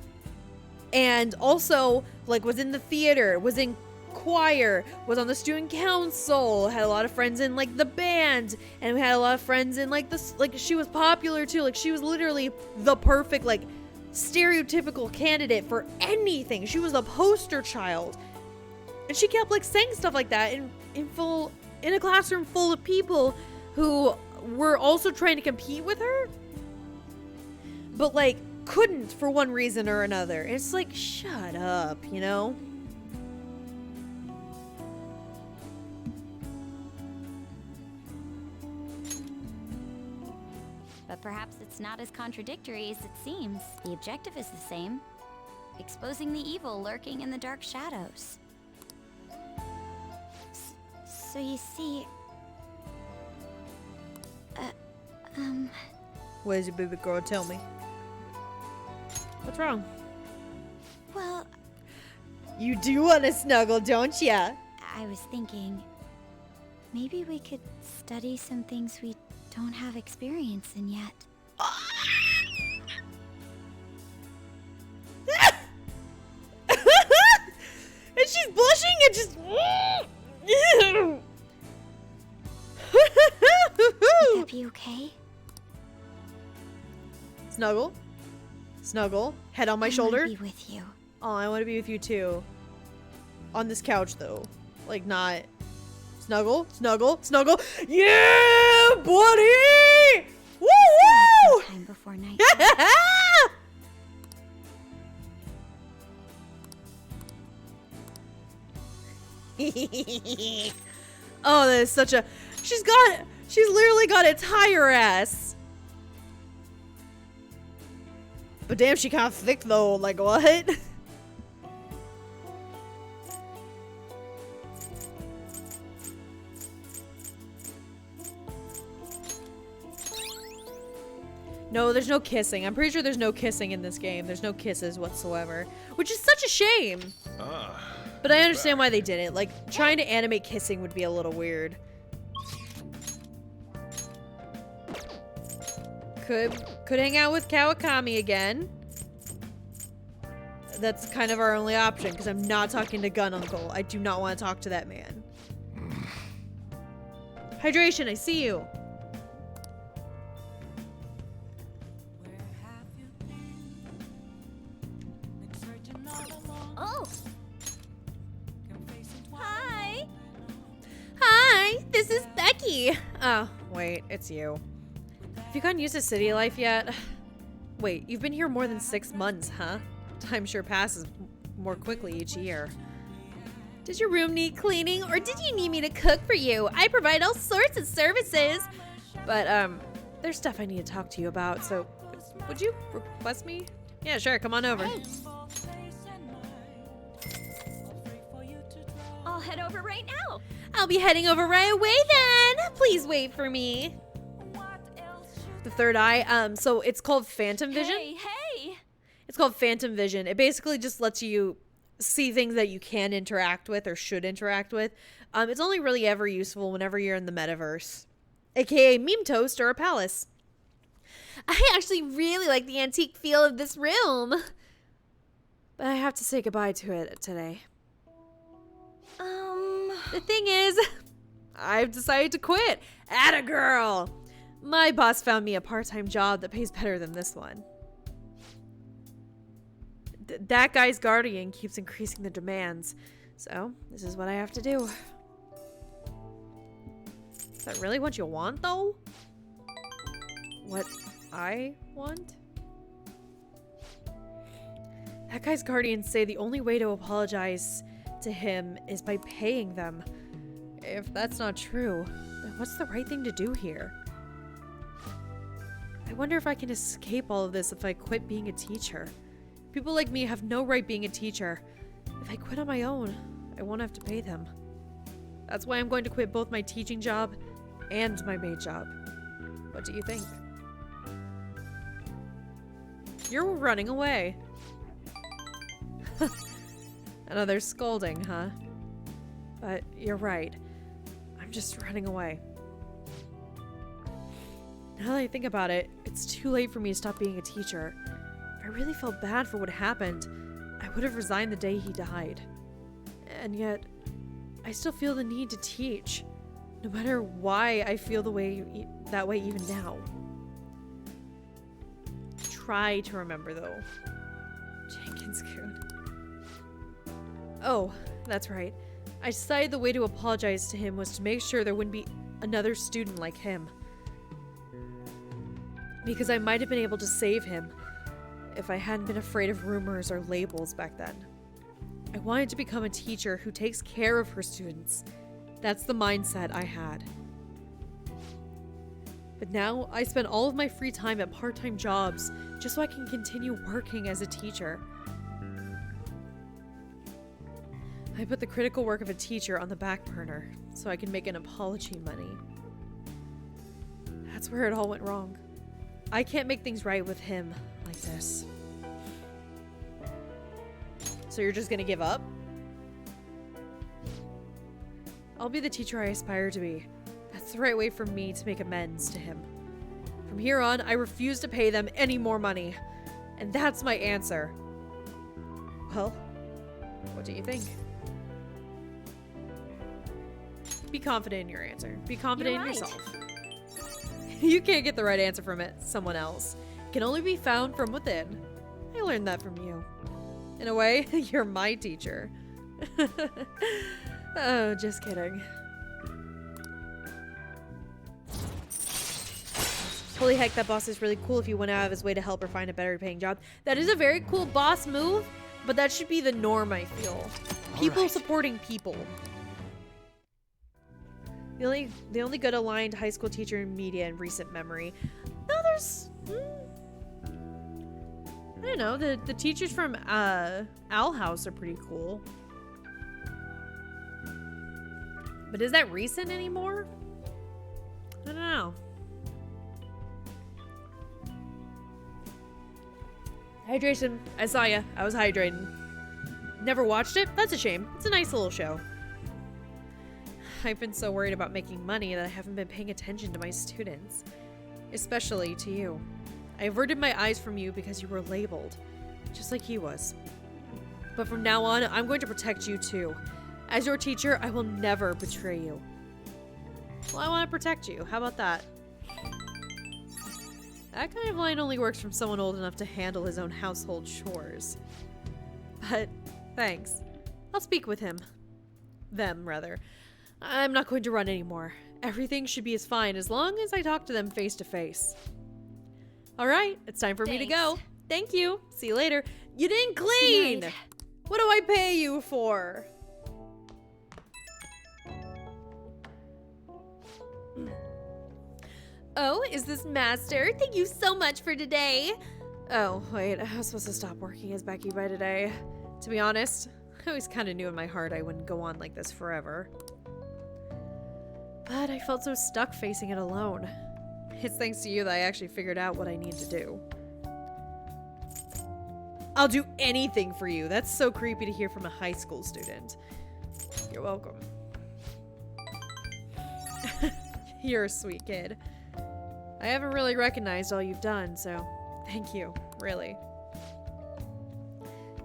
and also like was in the theater, was in choir, was on the student council, had a lot of friends in like the band, and we had a lot of friends in like this, like she was popular too. Like she was literally the perfect like stereotypical candidate for anything. She was a poster child, and she kept like saying stuff like that in a classroom full of people who were also trying to compete with her, but like couldn't for one reason or another. It's like, shut up, you know? But perhaps it's not as contradictory as it seems. The objective is the same. Exposing the evil lurking in the dark shadows. So you see... What is it, baby girl? Tell me. What's wrong? Well... You do want to snuggle, don't ya? I was thinking... maybe we could study some things we don't have experience in yet. And she's blushing and just... Would that be okay? Snuggle. Snuggle. Head on my shoulder. I want to be with you. Oh, I want to be with you too. On this couch though. Like not... Snuggle. Snuggle. Snuggle. Yeah, buddy! Woo woo! Time before night. Oh, that is such a... She's literally got a tire ass. But damn, she kind of thick though. Like, what? No, there's no kissing. I'm pretty sure there's no kissing in this game. There's no kisses whatsoever. Which is such a shame. But I understand why they did it. Like, trying to animate kissing would be a little weird. Could hang out with Kawakami again. That's kind of our only option, because I'm not talking to Gun Uncle. I do not want to talk to that man. Hydration, I see you. Oh. Hi. Hi, this is Becky. Oh, wait, it's you. Have you gotten used to city life yet? Wait, you've been here more than 6 months, huh? Time sure passes more quickly each year. Does your room need cleaning, or did you need me to cook for you? I provide all sorts of services. But, there's stuff I need to talk to you about, so would you request me? Yeah, sure, come on over. I'll head over right now. I'll be heading over right away then. Please wait for me. The third eye, so it's called Phantom Vision. Hey! It's called Phantom Vision. It basically just lets you see things that you can interact with or should interact with. It's only really ever useful whenever you're in the metaverse, aka Meme Toast or a palace. I actually really like the antique feel of this room. But I have to say goodbye to it today. The thing is, I've decided to quit. Atta girl! My boss found me a part-time job that pays better than this one. That guy's guardian keeps increasing the demands, so this is what I have to do. Is that really what you want, though? What I want? That guy's guardians say the only way to apologize to him is by paying them. If that's not true, then what's the right thing to do here? I wonder if I can escape all of this if I quit being a teacher. People like me have no right being a teacher. If I quit on my own, I won't have to pay them. That's why I'm going to quit both my teaching job and my maid job. What do you think? You're running away. Another scolding, huh? But you're right. I'm just running away. Now that I think about it, it's too late for me to stop being a teacher. If I really felt bad for what happened, I would have resigned the day he died. And yet, I still feel the need to teach, no matter why I feel that way even now. Try to remember, though. Jenkins Coon. Oh, that's right. I decided the way to apologize to him was to make sure there wouldn't be another student like him. Because I might have been able to save him if I hadn't been afraid of rumors or labels back then. I wanted to become a teacher who takes care of her students. That's the mindset I had. But now I spend all of my free time at part-time jobs just so I can continue working as a teacher. I put the critical work of a teacher on the back burner so I can make an apology money. That's where it all went wrong. I can't make things right with him like this. So you're just gonna give up? I'll be the teacher I aspire to be. That's the right way for me to make amends to him. From here on, I refuse to pay them any more money. And that's my answer. Well, what do you think? Be confident in your answer. Be confident in yourself. You can't get the right answer from someone else. It can only be found from within. I learned that from you. In a way, you're my teacher. Oh, just kidding. Holy heck, that boss is really cool if he went out of his way to help her find a better paying job. That is a very cool boss move, but that should be the norm, I feel. People supporting people. The only good aligned high school teacher in media in recent memory. No, there's... I don't know. The teachers from Owl House are pretty cool. But is that recent anymore? I don't know. Hydration. I saw ya. I was hydrating. Never watched it? That's a shame. It's a nice little show. I've been so worried about making money that I haven't been paying attention to my students. Especially to you. I averted my eyes from you because you were labeled. Just like he was. But from now on, I'm going to protect you too. As your teacher, I will never betray you. Well, I want to protect you. How about that? That kind of line only works from someone old enough to handle his own household chores. But, thanks. I'll speak with him. Them, rather. I'm not going to run anymore. Everything should be as fine as long as I talk to them face to face. Alright, it's time for me to go. Thank you. See you later. You didn't clean! What do I pay you for? Oh, is this Master? Thank you so much for today. Oh, wait, I was supposed to stop working as Becky by today. To be honest, I always kind of knew in my heart I wouldn't go on like this forever. But I felt so stuck facing it alone. It's thanks to you that I actually figured out what I need to do. I'll do anything for you. That's so creepy to hear from a high school student. You're welcome. You're a sweet kid. I haven't really recognized all you've done, so thank you, really.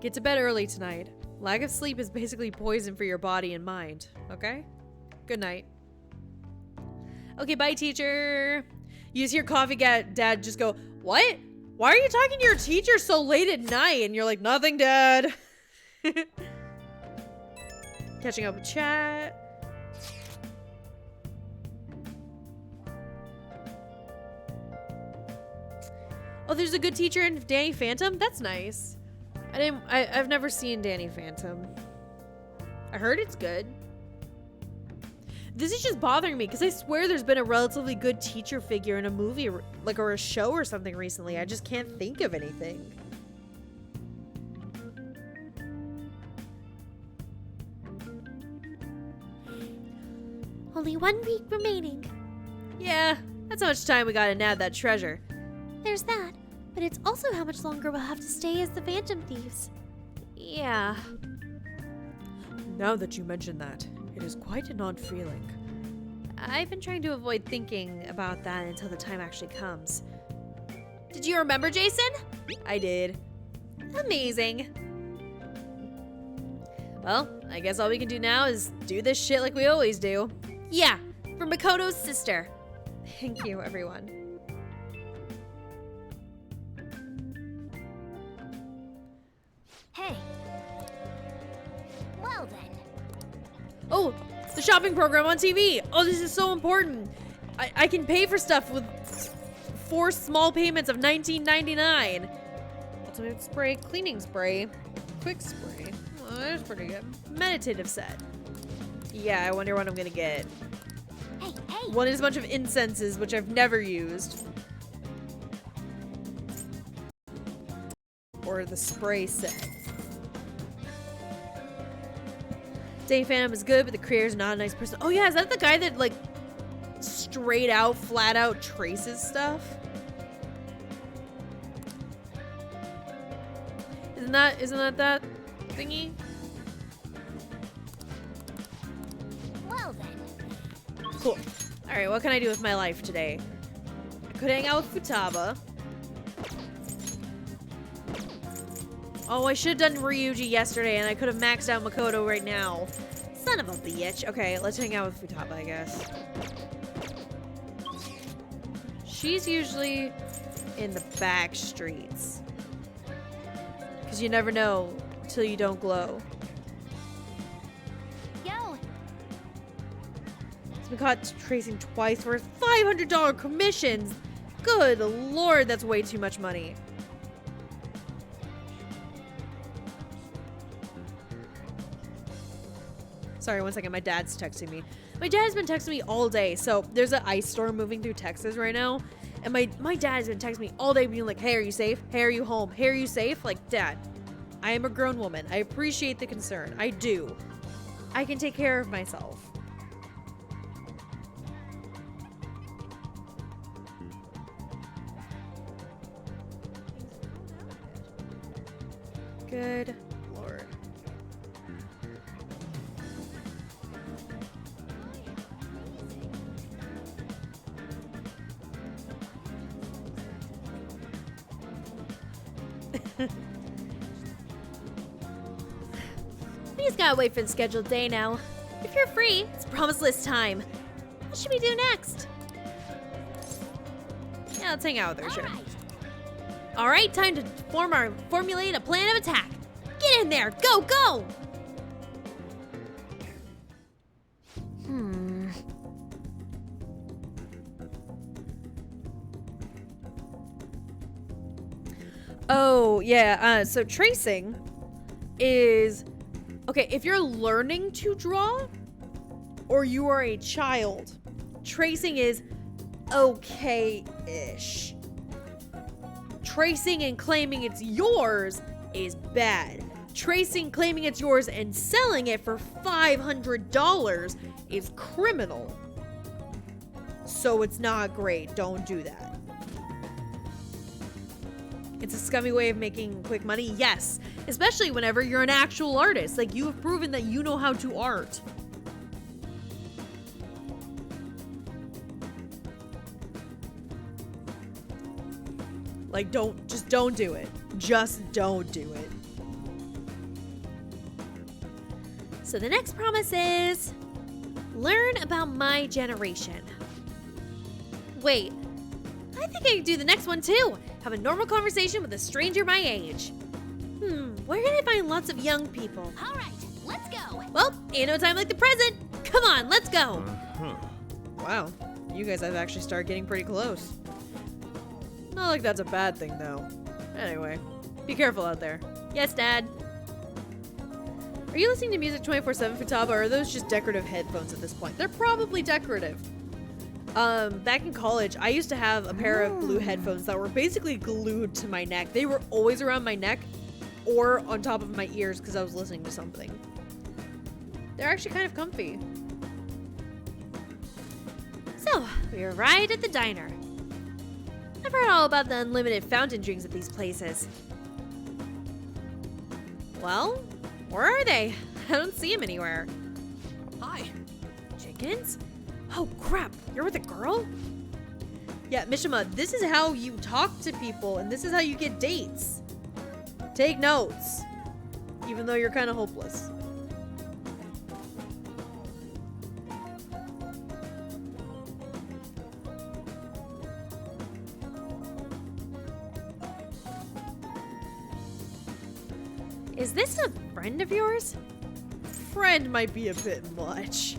Get to bed early tonight. Lack of sleep is basically poison for your body and mind, okay? Good night. Okay, bye, teacher. You just hear Coffee Dad just go, what? Why are you talking to your teacher so late at night? And you're like, nothing, Dad. Catching up with chat. Oh, there's a good teacher in Danny Phantom? That's nice. I've never seen Danny Phantom. I heard it's good. This is just bothering me because I swear there's been a relatively good teacher figure in a movie like or a show or something recently. I just can't think of anything. Only 1 week remaining. Yeah, that's how much time we got to nab that treasure. There's that, but it's also how much longer we'll have to stay as the Phantom Thieves. Yeah. Now that you mention that, it is quite an odd feeling. I've been trying to avoid thinking about that until the time actually comes. Did you remember, Jason? I did. Amazing. Well, I guess all we can do now is do this shit like we always do. Yeah, for Makoto's sister. Thank you, everyone. Hey. Well then. Oh, the shopping program on TV. Oh, this is so important. I can pay for stuff with 4 small payments of $19.99. Ultimate spray, cleaning spray, quick spray. Oh, that's pretty good. Meditative set. Yeah, I wonder what I'm gonna get. Hey, hey. One is a bunch of incenses, which I've never used. Or the spray set. Danny Phantom is good, but the creator's not a nice person. Oh yeah, is that the guy that like straight out, flat out traces stuff? Isn't that thingy? Well then. Cool. Alright, what can I do with my life today? I could hang out with Futaba. Oh, I should have done Ryuji yesterday and I could have maxed out Makoto right now. Son of a bitch. Okay, let's hang out with Futaba, I guess. She's usually in the back streets. Because you never know till you don't glow. Yo. It's been caught tracing twice for $500 commissions. Good lord, that's way too much money. Sorry, one second. My dad's texting me. My dad's been texting me all day. So there's an ice storm moving through Texas right now. And my dad's been texting me all day being like, hey, are you safe? Hey, are you home? Hey, are you safe? Like, Dad, I am a grown woman. I appreciate the concern. I do. I can take care of myself. Good lord. We just gotta wait for the scheduled day now. If you're free, it's promised list time. What should we do next? Yeah, let's hang out with her, sure. All right, time to formulate a plan of attack. Get in there, go, go! Oh, yeah, so tracing is, okay, if you're learning to draw or you are a child, tracing is okay-ish. Tracing and claiming it's yours is bad. Tracing, claiming it's yours, and selling it for $500 is criminal. So it's not great. Don't do that. It's a scummy way of making quick money, yes. Especially whenever you're an actual artist. Like, you have proven that you know how to art. Like, just don't do it. Just don't do it. So the next promise is, learn about my generation. Wait, I think I can do the next one too. Have a normal conversation with a stranger my age. Where can I find lots of young people? All right, let's go. Well, ain't no time like the present. Come on, let's go. Wow, you guys have actually started getting pretty close. Not like that's a bad thing though. Anyway, be careful out there. Yes, Dad. Are you listening to music 24/7, Futaba, or are those just decorative headphones at this point? They're probably decorative. Back in college, I used to have a pair of blue headphones that were basically glued to my neck. They were always around my neck or on top of my ears because I was listening to something. They're actually kind of comfy. So, we arrived at the diner. I've heard all about the unlimited fountain drinks at these places. Well, where are they? I don't see them anywhere. Hi. Chickens? Oh crap, you're with a girl? Yeah, Mishima, this is how you talk to people and this is how you get dates. Take notes. Even though you're kind of hopeless. Is this a friend of yours? Friend might be a bit much.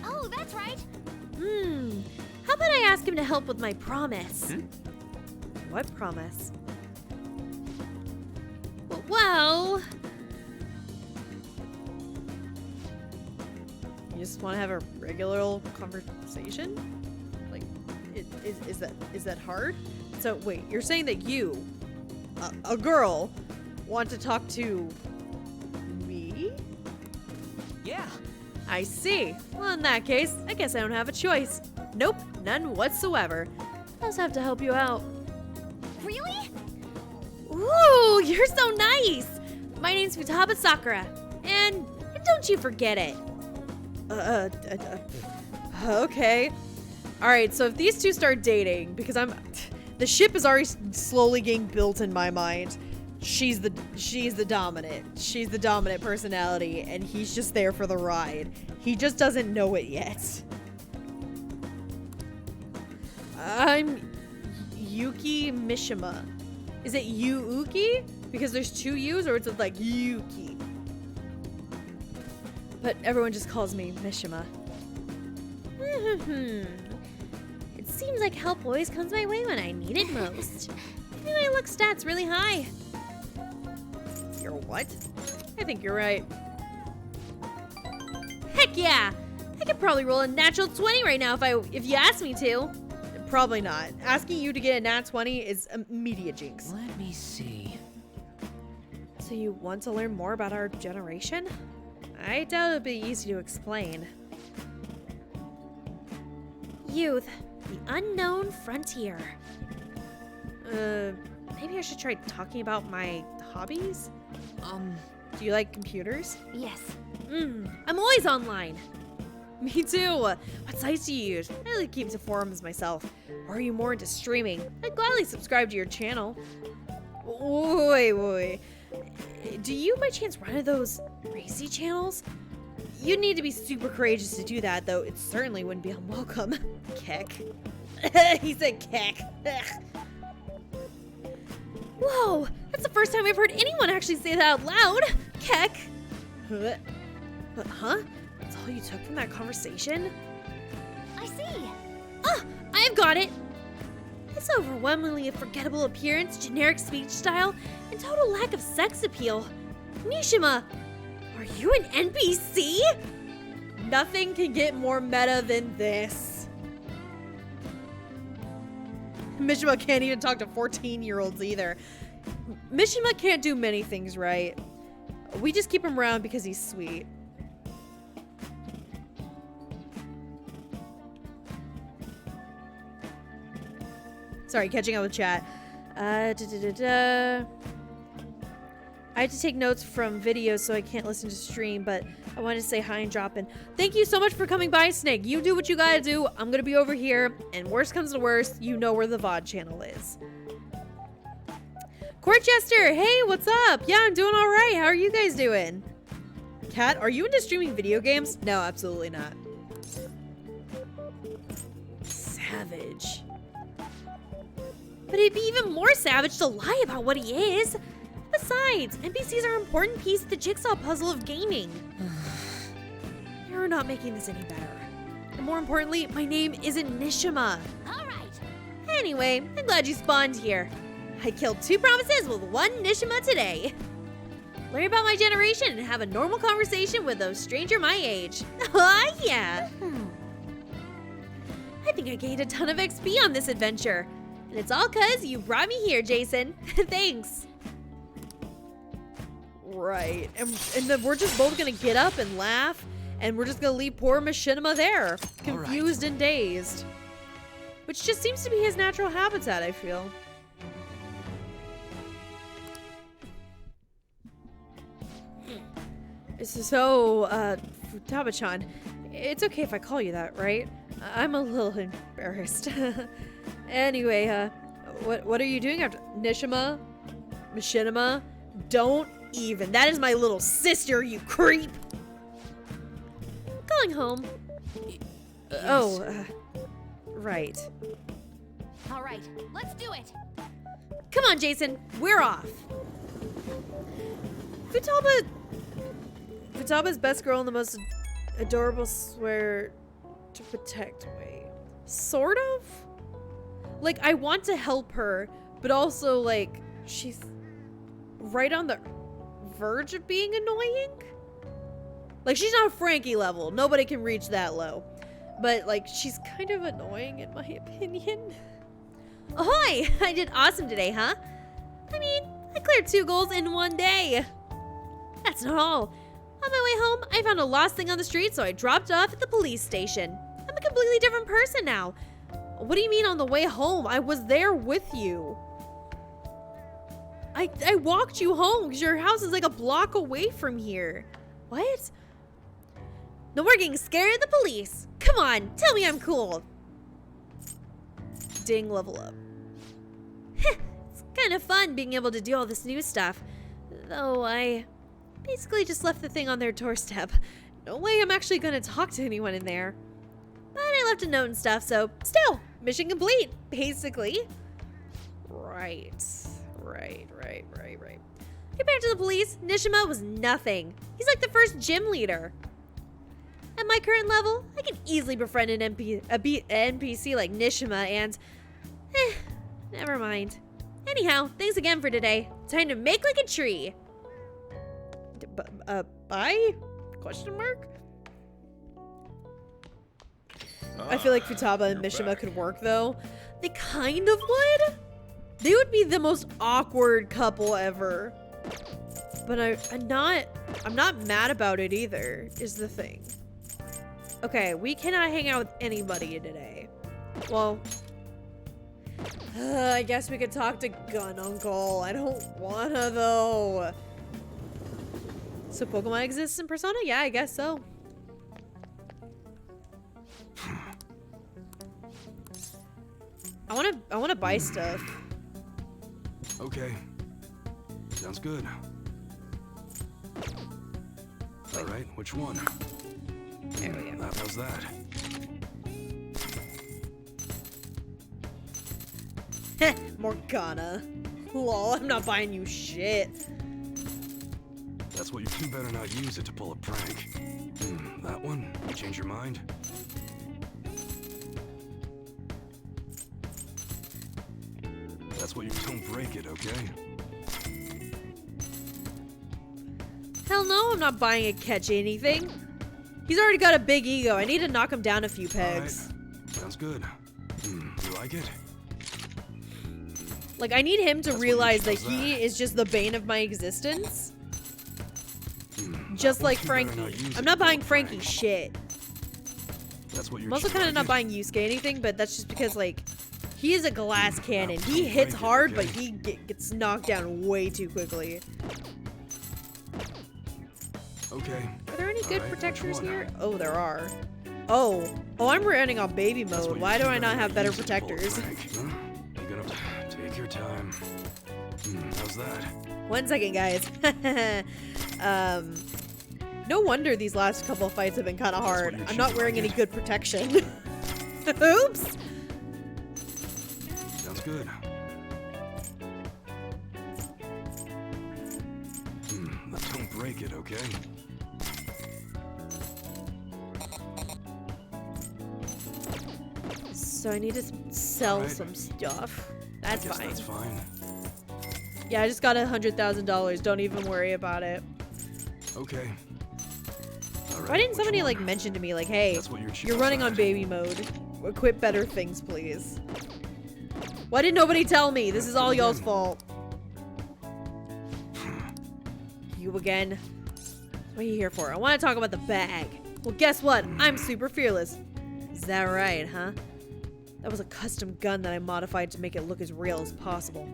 Oh, that's right. How about I ask him to help with my promise? What promise? Well, You just want to have a regular old conversation? Like, is that hard? So wait, you're saying that you, a girl, want to talk to me? Yeah. I see. Well, in that case, I guess I don't have a choice. Nope, none whatsoever. I'll just have to help you out. really? Ooh, you're so nice. My name's Futaba Sakura, and don't you forget it. Okay. All right, so if these two start dating, because the ship is already slowly getting built in my mind. She's the dominant. She's the dominant personality, and he's just there for the ride. He just doesn't know it yet. I'm Yuki Mishima. Is it Yuuki? Because there's two U's, or is it like Yuki? But everyone just calls me Mishima. It seems like help always comes my way when I need it most. Maybe my luck stat's really high. You're what? I think you're right. Heck yeah! I could probably roll a natural 20 right now if you asked me to. Probably not. Asking you to get a nat 20 is immediate jinx. Let me see. So you want to learn more about our generation? I doubt it'd be easy to explain. Youth, the unknown frontier. Maybe I should try talking about my hobbies? Do you like computers? Yes. I'm always online. Me too. What sites do you use? I like keep to forums myself. Or are you more into streaming? I'd gladly subscribe to your channel. Wait. Do you by chance run into those racy channels? You'd need to be super courageous to do that, though it certainly wouldn't be unwelcome. Keck. He said keck. Whoa, that's the first time I've heard anyone actually say that out loud. Keck. Huh? That's all you took from that conversation? I see. Ah, I've got it. His overwhelmingly forgettable appearance, generic speech style, and total lack of sex appeal. Mishima, are you an NPC? Nothing can get more meta than this. Mishima can't even talk to 14-year-olds either. Mishima can't do many things right. We just keep him around because he's sweet. Sorry, catching up with chat. I had to take notes from videos so I can't listen to stream, but I wanted to say hi and drop in. Thank you so much for coming by, Snake. You do what you gotta do. I'm gonna be over here, and worst comes to worst, you know where the VOD channel is. Courtchester, hey, what's up? Yeah, I'm doing all right. How are you guys doing? Kat, are you into streaming video games? No, absolutely not. Savage. But it'd be even more savage to lie about what he is. Besides, NPCs are an important piece of the jigsaw puzzle of gaming. You're not making this any better. And more importantly, my name isn't Nishima. All right. Anyway, I'm glad you spawned here. I killed 2 promises with 1 Nishima today. Learn about my generation and have a normal conversation with a stranger my age. Oh, yeah. I think I gained a ton of XP on this adventure. And it's all cause you brought me here, Jason. Thanks. Right. And then we're just both gonna get up and laugh, and we're just gonna leave poor Machinima there, confused and dazed. Which just seems to be his natural habitat, I feel. So, Futaba-chan, it's okay if I call you that, right? I'm a little embarrassed. Anyway, what are you doing after Nishima? Machinima? Don't even. That is my little sister, you creep! Going home. Right. All right, let's do it. Come on, Jason. We're off. Futaba's best girl and the most adorable swear to protect. Wait. Sort of? Like, I want to help her, but also, like, she's right on the verge of being annoying? Like, she's not Frankie level. Nobody can reach that low. But, like, she's kind of annoying in my opinion. Ahoy! I did awesome today, huh? I mean, I cleared 2 goals in 1 day. That's not all. On my way home, I found a lost thing on the street, so I dropped it off at the police station. I'm a completely different person now. What do you mean on the way home? I was there with you. I walked you home because your house is like a block away from here. What? No more getting scared of the police. Come on, tell me I'm cool. Ding, level up. It's kind of fun being able to do all this new stuff. Though I basically just left the thing on their doorstep. No way I'm actually gonna talk to anyone in there. But I left a note and stuff, so still, mission complete, basically. Right. Compared to the police, Nishima was nothing. He's like the first gym leader. At my current level, I can easily befriend an NPC like Nishima and... never mind. Anyhow, thanks again for today. Time to make like a tree. Bye? Question mark? I feel like Futaba and Mishima could work though. They kind of would. They would be the most awkward couple ever. But I'm not mad about it either, is the thing. Okay, we cannot hang out with anybody today. Well, I guess we could talk to Gun Uncle. I don't wanna though. So Pokemon exists in Persona? Yeah, I guess so. I wanna buy stuff. Okay. Sounds good. All right, which one? There we go. How's that? Heh, Morgana. Lol, I'm not buying you shit. That's what you better not use it to pull a prank. That one? You change your mind? That's what you don't break it, okay? Hell no, I'm not buying a catch anything. He's already got a big ego. I need to knock him down a few pegs. Right. Sounds good. You like it? Like, I need him to realize that he is just the bane of my existence. Just like Frankie. I'm not buying Frankie shit. That's what you're I'm also kind of not buying Yusuke anything, but that's just because, like, he is a glass cannon. He hits hard, but he gets knocked down way too quickly. Okay. Are there any good protectors here? Oh, there are. Oh, I'm running on baby mode. Why do I not have better protectors? You're gonna take your time. How's that? 1 second, guys. No wonder these last couple of fights have been kind of hard. I'm not wearing any good protection. Oops. Sounds good. Don't break it, okay? So I need to sell some stuff. That's fine. That's fine. Yeah, I just got $100,000. Don't even worry about it. Okay. All right, Why didn't which somebody one? like mention to me like, hey, That's what you're running on baby mode. Equip better things, please. Why did nobody tell me? This is all y'all's fault. You again? What are you here for? I want to talk about the bag. Well, guess what? I'm super fearless. Is that right, huh? That was a custom gun that I modified to make it look as real as possible.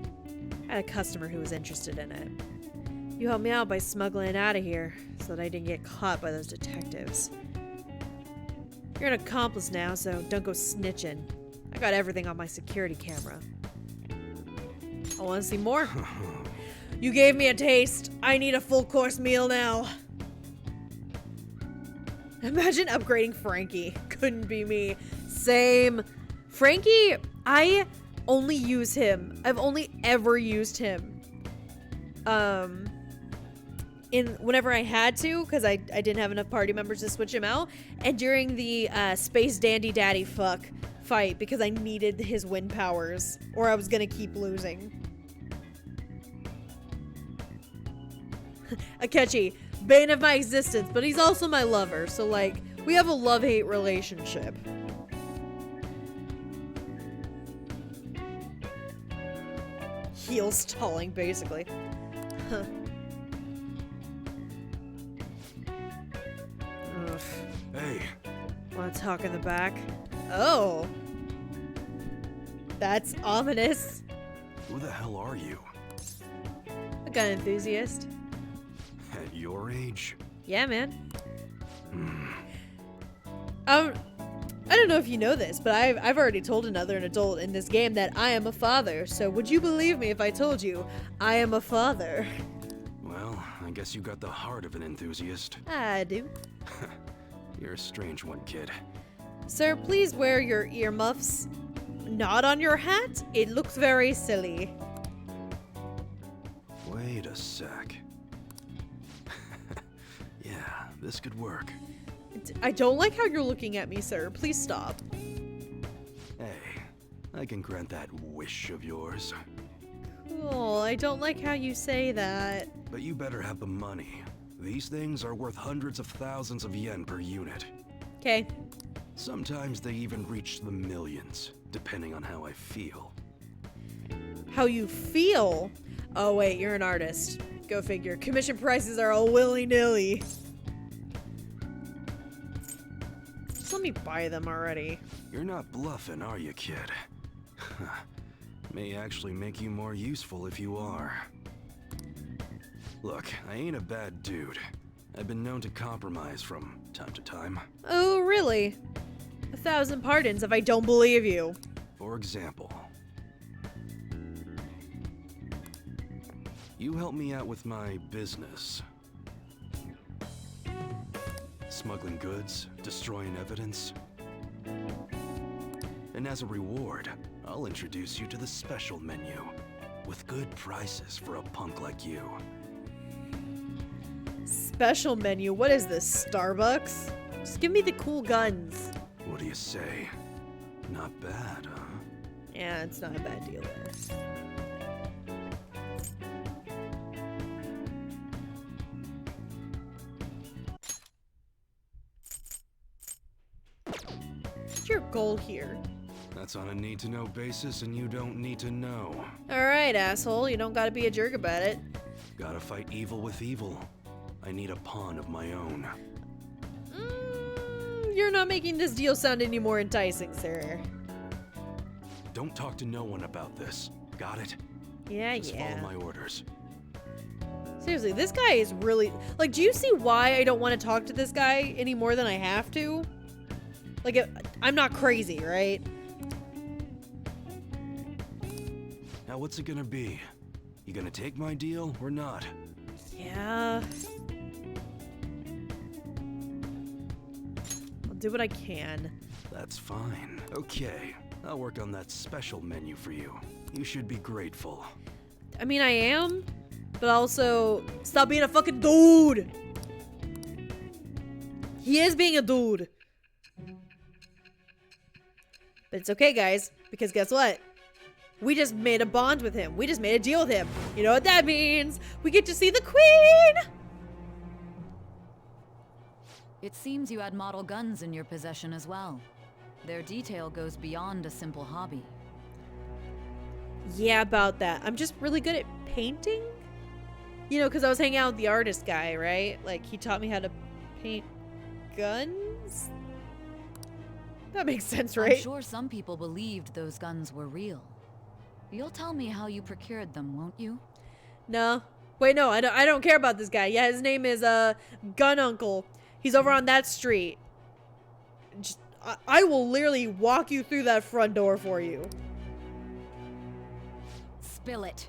I had a customer who was interested in it. You helped me out by smuggling it out of here so that I didn't get caught by those detectives. You're an accomplice now, so don't go snitching. I got everything on my security camera. I want to see more. You gave me a taste. I need a full course meal now. Imagine upgrading Frankie. Couldn't be me. Same. Frankie, I only use him. I've only ever used him. Whenever I had to, because I didn't have enough party members to switch him out, and during the Space Dandy Daddy fuck fight, because I needed his wind powers, or I was gonna keep losing. Akechi, bane of my existence, but he's also my lover, so like, we have a love-hate relationship. Heel stalling, basically. Huh. Hey. Want to talk in the back? Oh. That's ominous. Who the hell are you? A gun enthusiast. At your age? Yeah, man. I don't know if you know this, but I've already told another adult in this game that I am a father. So would you believe me if I told you I am a father? Well, I guess you got the heart of an enthusiast. I do. You're a strange one, kid. Sir, please wear your earmuffs. Not on your hat. It looks very silly. Wait a sec. Yeah, this could work. I don't like how you're looking at me, sir. Please stop. Hey, I can grant that wish of yours. Cool. I don't like how you say that. But you better have the money. These things are worth hundreds of thousands of yen per unit. Okay. Sometimes they even reach the millions, depending on how I feel. How you feel? Oh wait, you're an artist. Go figure. Commission prices are all willy-nilly. Just let me buy them already. You're not bluffing, are you, kid? May actually make you more useful if you are. Look, I ain't a bad dude. I've been known to compromise from time to time. Oh, really? 1,000 pardons if I don't believe you. For example, you helped me out with my business. Smuggling goods, destroying evidence. And as a reward, I'll introduce you to the special menu, with good prices for a punk like you. Special menu? What is this, Starbucks? Just give me the cool guns. What do you say? Not bad, huh? Yeah, it's not a bad deal there. What's your goal here? That's on a need-to-know basis, and you don't need to know. Alright, asshole. You don't gotta be a jerk about it. Gotta fight evil with evil. I need a pawn of my own. You're not making this deal sound any more enticing, sir. Don't talk to no one about this. Got it? Yeah, Just follow my orders. Seriously, this guy is really... Like, do you see why I don't want to talk to this guy any more than I have to? Like, I'm not crazy, right? Now what's it gonna be? You gonna take my deal or not? Yeah. I'll do what I can. That's fine. Okay, I'll work on that special menu for you. You should be grateful. I mean, I am, but also, stop being a fucking dude! He is being a dude. But it's okay, guys, because guess what? We just made a bond with him. We just made a deal with him. You know what that means? We get to see the queen! It seems you had model guns in your possession as well. Their detail goes beyond a simple hobby. Yeah, about that. I'm just really good at painting. You know, because I was hanging out with the artist guy, right? Like, he taught me how to paint guns? That makes sense, right? I'm sure some people believed those guns were real. You'll tell me how you procured them, won't you? No. Wait, no, I don't care about this guy. Yeah, his name is, Gun Uncle. He's over on that street. Just, I will literally walk you through that front door for you. Spill it.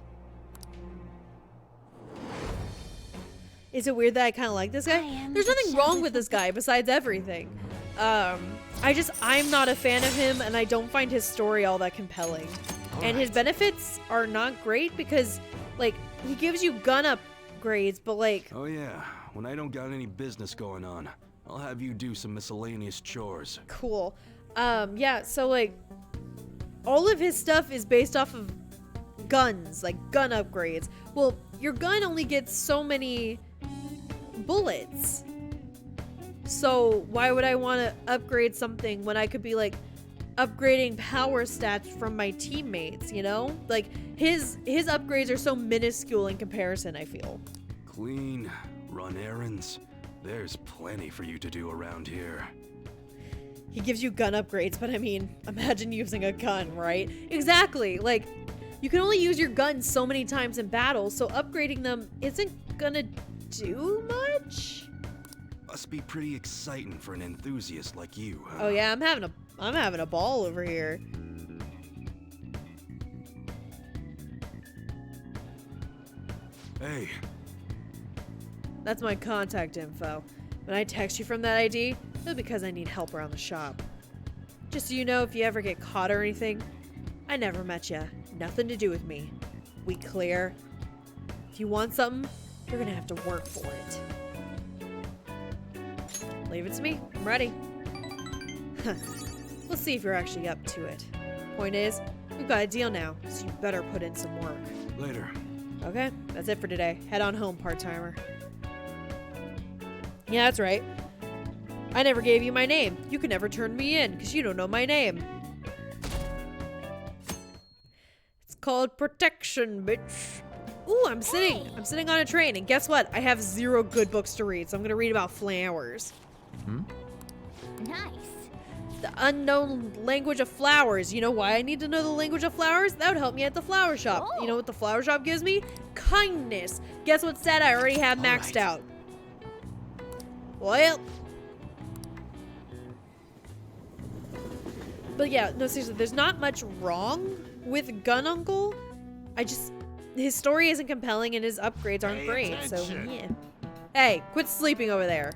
Is it weird that I kind of like this guy? There's nothing wrong with this guy besides everything. I'm not a fan of him, and I don't find his story all that compelling. And his benefits are not great because, like, he gives you gun upgrades, but like... Oh yeah, when I don't got any business going on, I'll have you do some miscellaneous chores. Cool. Yeah, so like, all of his stuff is based off of guns, like gun upgrades. Well, your gun only gets so many bullets. So why would I want to upgrade something when I could be like upgrading power stats from my teammates, you know? Like his upgrades are so minuscule in comparison, I feel. Clean, run errands. There's plenty for you to do around here. He gives you gun upgrades, but I mean, imagine using a gun, right? Exactly. Like, you can only use your gun so many times in battle, so upgrading them isn't gonna do much. Must be pretty exciting for an enthusiast like you, huh? Oh yeah, I'm having a ball over here. Hey. That's my contact info. When I text you from that ID, it's because I need help around the shop. Just so you know, if you ever get caught or anything, I never met you. Nothing to do with me. We clear? If you want something, you're gonna have to work for it. Leave it to me. I'm ready. Let's see if you're actually up to it. Point is, we've got a deal now, so you better put in some work. Later. Okay, that's it for today. Head on home, part-timer. Yeah, that's right. I never gave you my name. You can never turn me in, because you don't know my name. It's called protection, bitch. Ooh, I'm sitting on a train, and guess what? I have 0 good books to read, so I'm gonna read about flowers. Nice. The unknown language of flowers. You know why I need to know the language of flowers? That would help me at the flower shop. You know what the flower shop gives me? Kindness. Guess what stat I already have maxed out? Well. But yeah, no, seriously, there's not much wrong with Gun Uncle. His story isn't compelling and his upgrades aren't great, so yeah. Hey, quit sleeping over there.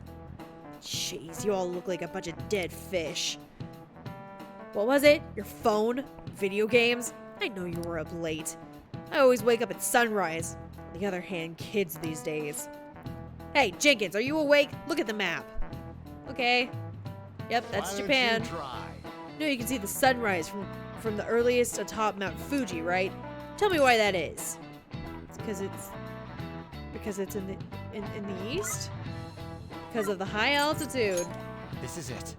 Jeez, you all look like a bunch of dead fish. What was it? Your phone? Video games? I know you were up late. I always wake up at sunrise. On the other hand, kids these days. Hey, Jenkins, are you awake? Look at the map. Okay. Yep, that's Japan. You know you can see the sunrise from the earliest atop Mount Fuji, right? Tell me why that is. It's because it's in the east? Because of the high altitude. This is it.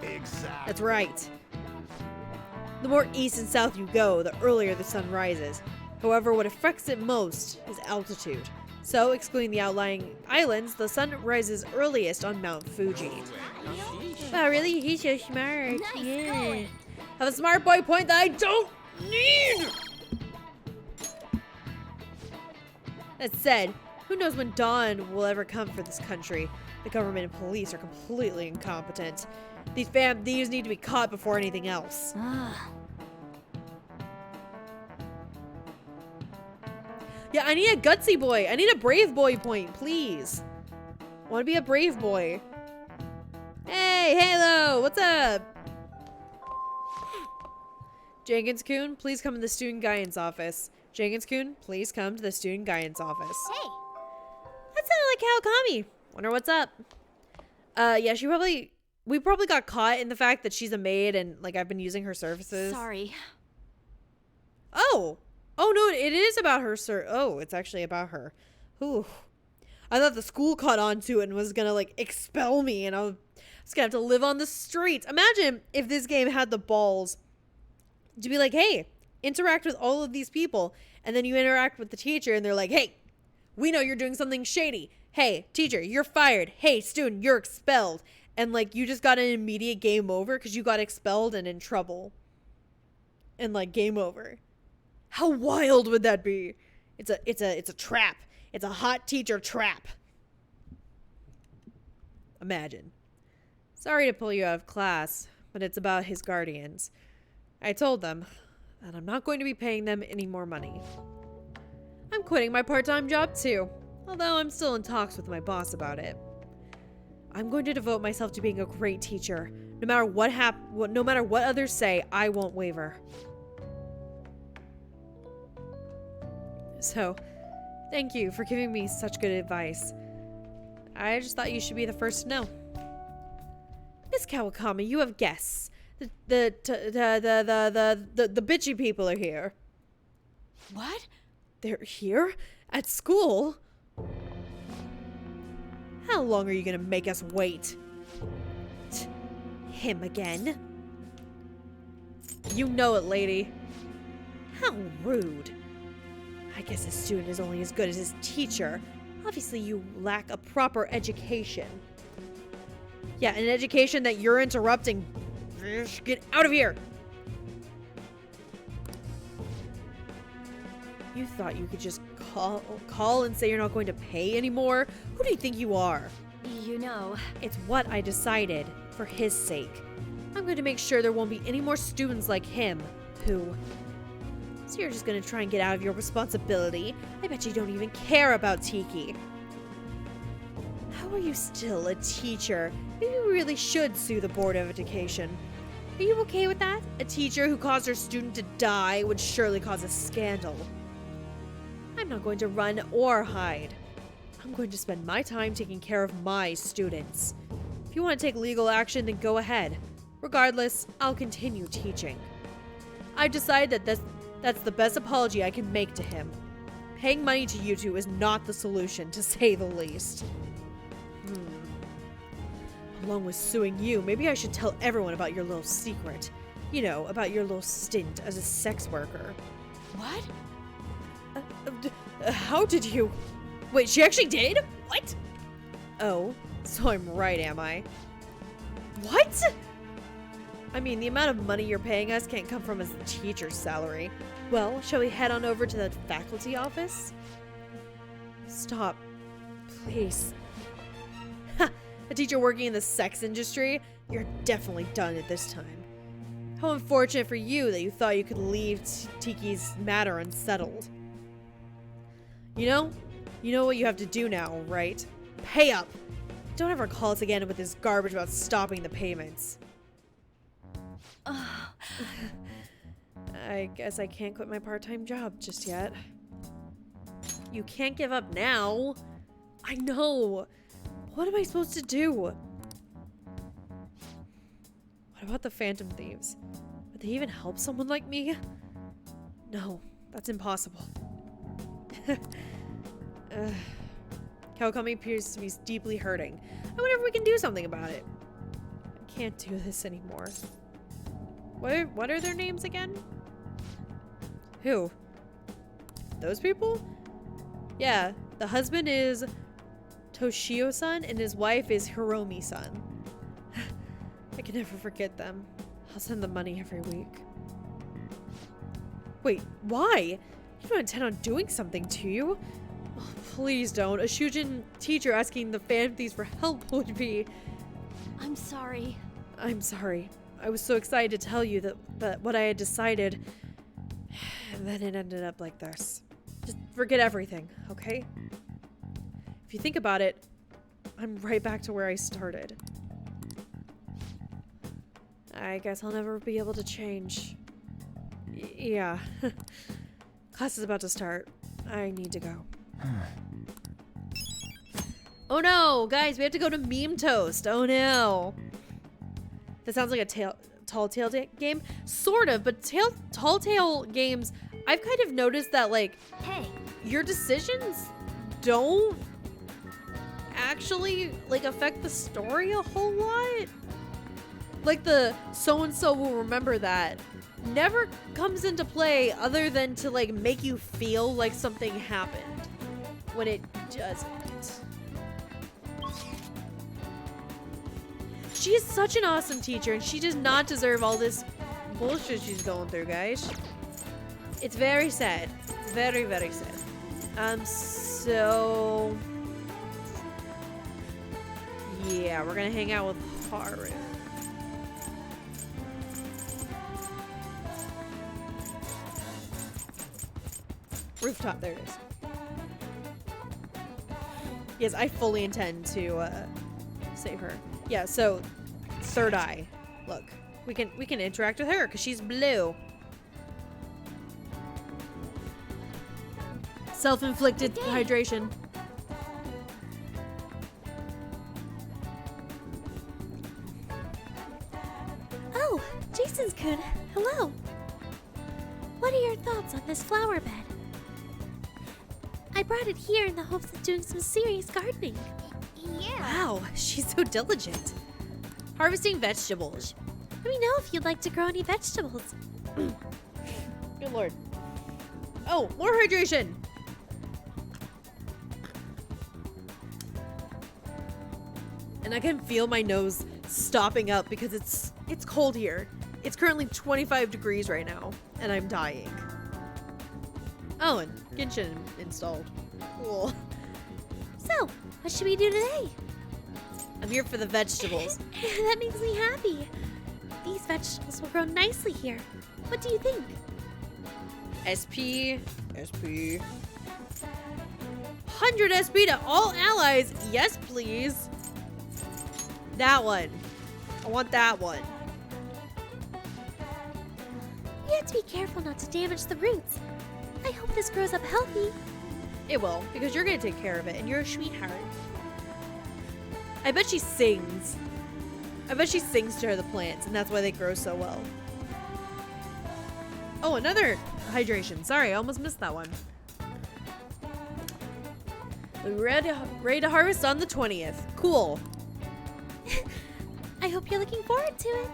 Exactly. That's right. The more east and south you go, the earlier the sun rises. However, what affects it most is altitude. So, excluding the outlying islands, the sun rises earliest on Mount Fuji. Wow, really? He's so smart. Nice Yeah. going. Have a smart boy point that I don't need! That said, who knows when dawn will ever come for this country? The government and police are completely incompetent. These thieves need to be caught before anything else. Yeah, I need a gutsy boy. I need a brave boy point, please. I want to be a brave boy. Hey, Halo, what's up? Jenkins-kun, please come to the student guidance office. Jenkins-kun, please come to the student guidance office. Hey. That sounded like Kawakami. Wonder what's up. Yeah, we probably got caught in the fact that she's a maid and, like, I've been using her services. Sorry. Oh! Oh no, it is about her, sir. Oh, it's actually about her. Ooh. I thought the school caught on to it and was gonna, like, expel me and I was gonna have to live on the streets. Imagine if this game had the balls to be like, hey, interact with all of these people. And then you interact with the teacher and they're like, hey, we know you're doing something shady. Hey, teacher, you're fired. Hey, student, you're expelled. And, like, you just got an immediate game over because you got expelled and in trouble. And, like, game over. How wild would that be? It's a trap. It's a hot teacher trap. Imagine. Sorry to pull you out of class, but it's about his guardians. I told them that I'm not going to be paying them any more money. I'm quitting my part-time job too, although I'm still in talks with my boss about it. I'm going to devote myself to being a great teacher. No matter what others say, I won't waver. So, thank you for giving me such good advice. I just thought you should be the first to know. Miss Kawakami, you have guests. The bitchy people are here. What? They're here? At school? How long are you gonna make us wait? Him again? You know it, lady. How rude. I guess a student is only as good as his teacher. Obviously, you lack a proper education. Yeah, an education that you're interrupting. Get out of here! You thought you could just call and say you're not going to pay anymore? Who do you think you are? You know, it's what I decided, for his sake. I'm going to make sure there won't be any more students like him, who... So you're just going to try and get out of your responsibility? I bet you don't even care about Tiki. How are you still a teacher? Maybe you really should sue the Board of Education. Are you okay with that? A teacher who caused her student to die would surely cause a scandal. I'm not going to run or hide. I'm going to spend my time taking care of my students. If you want to take legal action, then go ahead. Regardless, I'll continue teaching. I've decided that that's the best apology I can make to him. Paying money to you two is not the solution, to say the least. Along with suing you, maybe I should tell everyone about your little secret. You know, about your little stint as a sex worker. What? How did you... Wait, she actually did? What? Oh, so I'm right, am I? What? I mean, the amount of money you're paying us can't come from a teacher's salary. Well, shall we head on over to the faculty office? Stop. Please. Ha! A teacher working in the sex industry? You're definitely done at this time. How unfortunate for you that you thought you could leave Tiki's matter unsettled. You know what you have to do now, right? Pay up! Don't ever call us again with this garbage about stopping the payments. I guess I can't quit my part-time job just yet. You can't give up now. I know. What am I supposed to do? What about the Phantom Thieves? Would they even help someone like me? No, that's impossible. Kawakami appears to be deeply hurting. I wonder if we can do something about it. I can't do this anymore. What are their names again? Who? Those people? Yeah, the husband is Toshio-san and his wife is Hiromi-san. I can never forget them. I'll send them money every week. Wait, why? You don't intend on doing something, do you? Oh, please don't. A Shujin teacher asking the Phantom Thieves for help would be... I'm sorry. I'm sorry. I was so excited to tell you that what I had decided, and then it ended up like this. Just forget everything, okay? If you think about it, I'm right back to where I started. I guess I'll never be able to change. Yeah. Class is about to start. I need to go. Oh no, guys, we have to go to Meme Toast. Oh no. That sounds like a Tall Tale game. Sort of, but Tall Tale games I've kind of noticed that, like, Hey. your decisions don't actually, like, affect the story a whole lot. Like, the so-and-so will remember that never comes into play other than to, like, make you feel like something happened when it doesn't. She is such an awesome teacher, and she does not deserve all this bullshit she's going through, guys. It's very sad. Very, very sad. So... yeah, we're gonna hang out with Haru. Rooftop, there it is. Yes, I fully intend to save her. Yeah, so third eye. Look, we can interact with her because she's blue. Self-inflicted hydration. Oh, Jason's-kun, hello. What are your thoughts on this flower bed? I brought it here in the hopes of doing some serious gardening. Yeah. Wow, she's so diligent. Harvesting vegetables. Let me know if you'd like to grow any vegetables. Good lord. Oh, more hydration. And I can feel my nose stopping up because it's cold here. It's currently 25 degrees right now, and I'm dying. Oh, and Genshin installed. Cool. So, what should we do today? I'm here for the vegetables. That makes me happy. These vegetables will grow nicely here. What do you think? SP. 100 SP to all allies. Yes, please. That one. I want that one. You have to be careful not to damage the roots. I hope this grows up healthy. It will, because you're gonna take care of it, and you're a sweetheart. I bet she sings. I bet she sings to her the plants, and that's why they grow so well. Oh, another hydration. Sorry, I almost missed that one. We're ready to harvest on the 20th. Cool. I hope you're looking forward to it.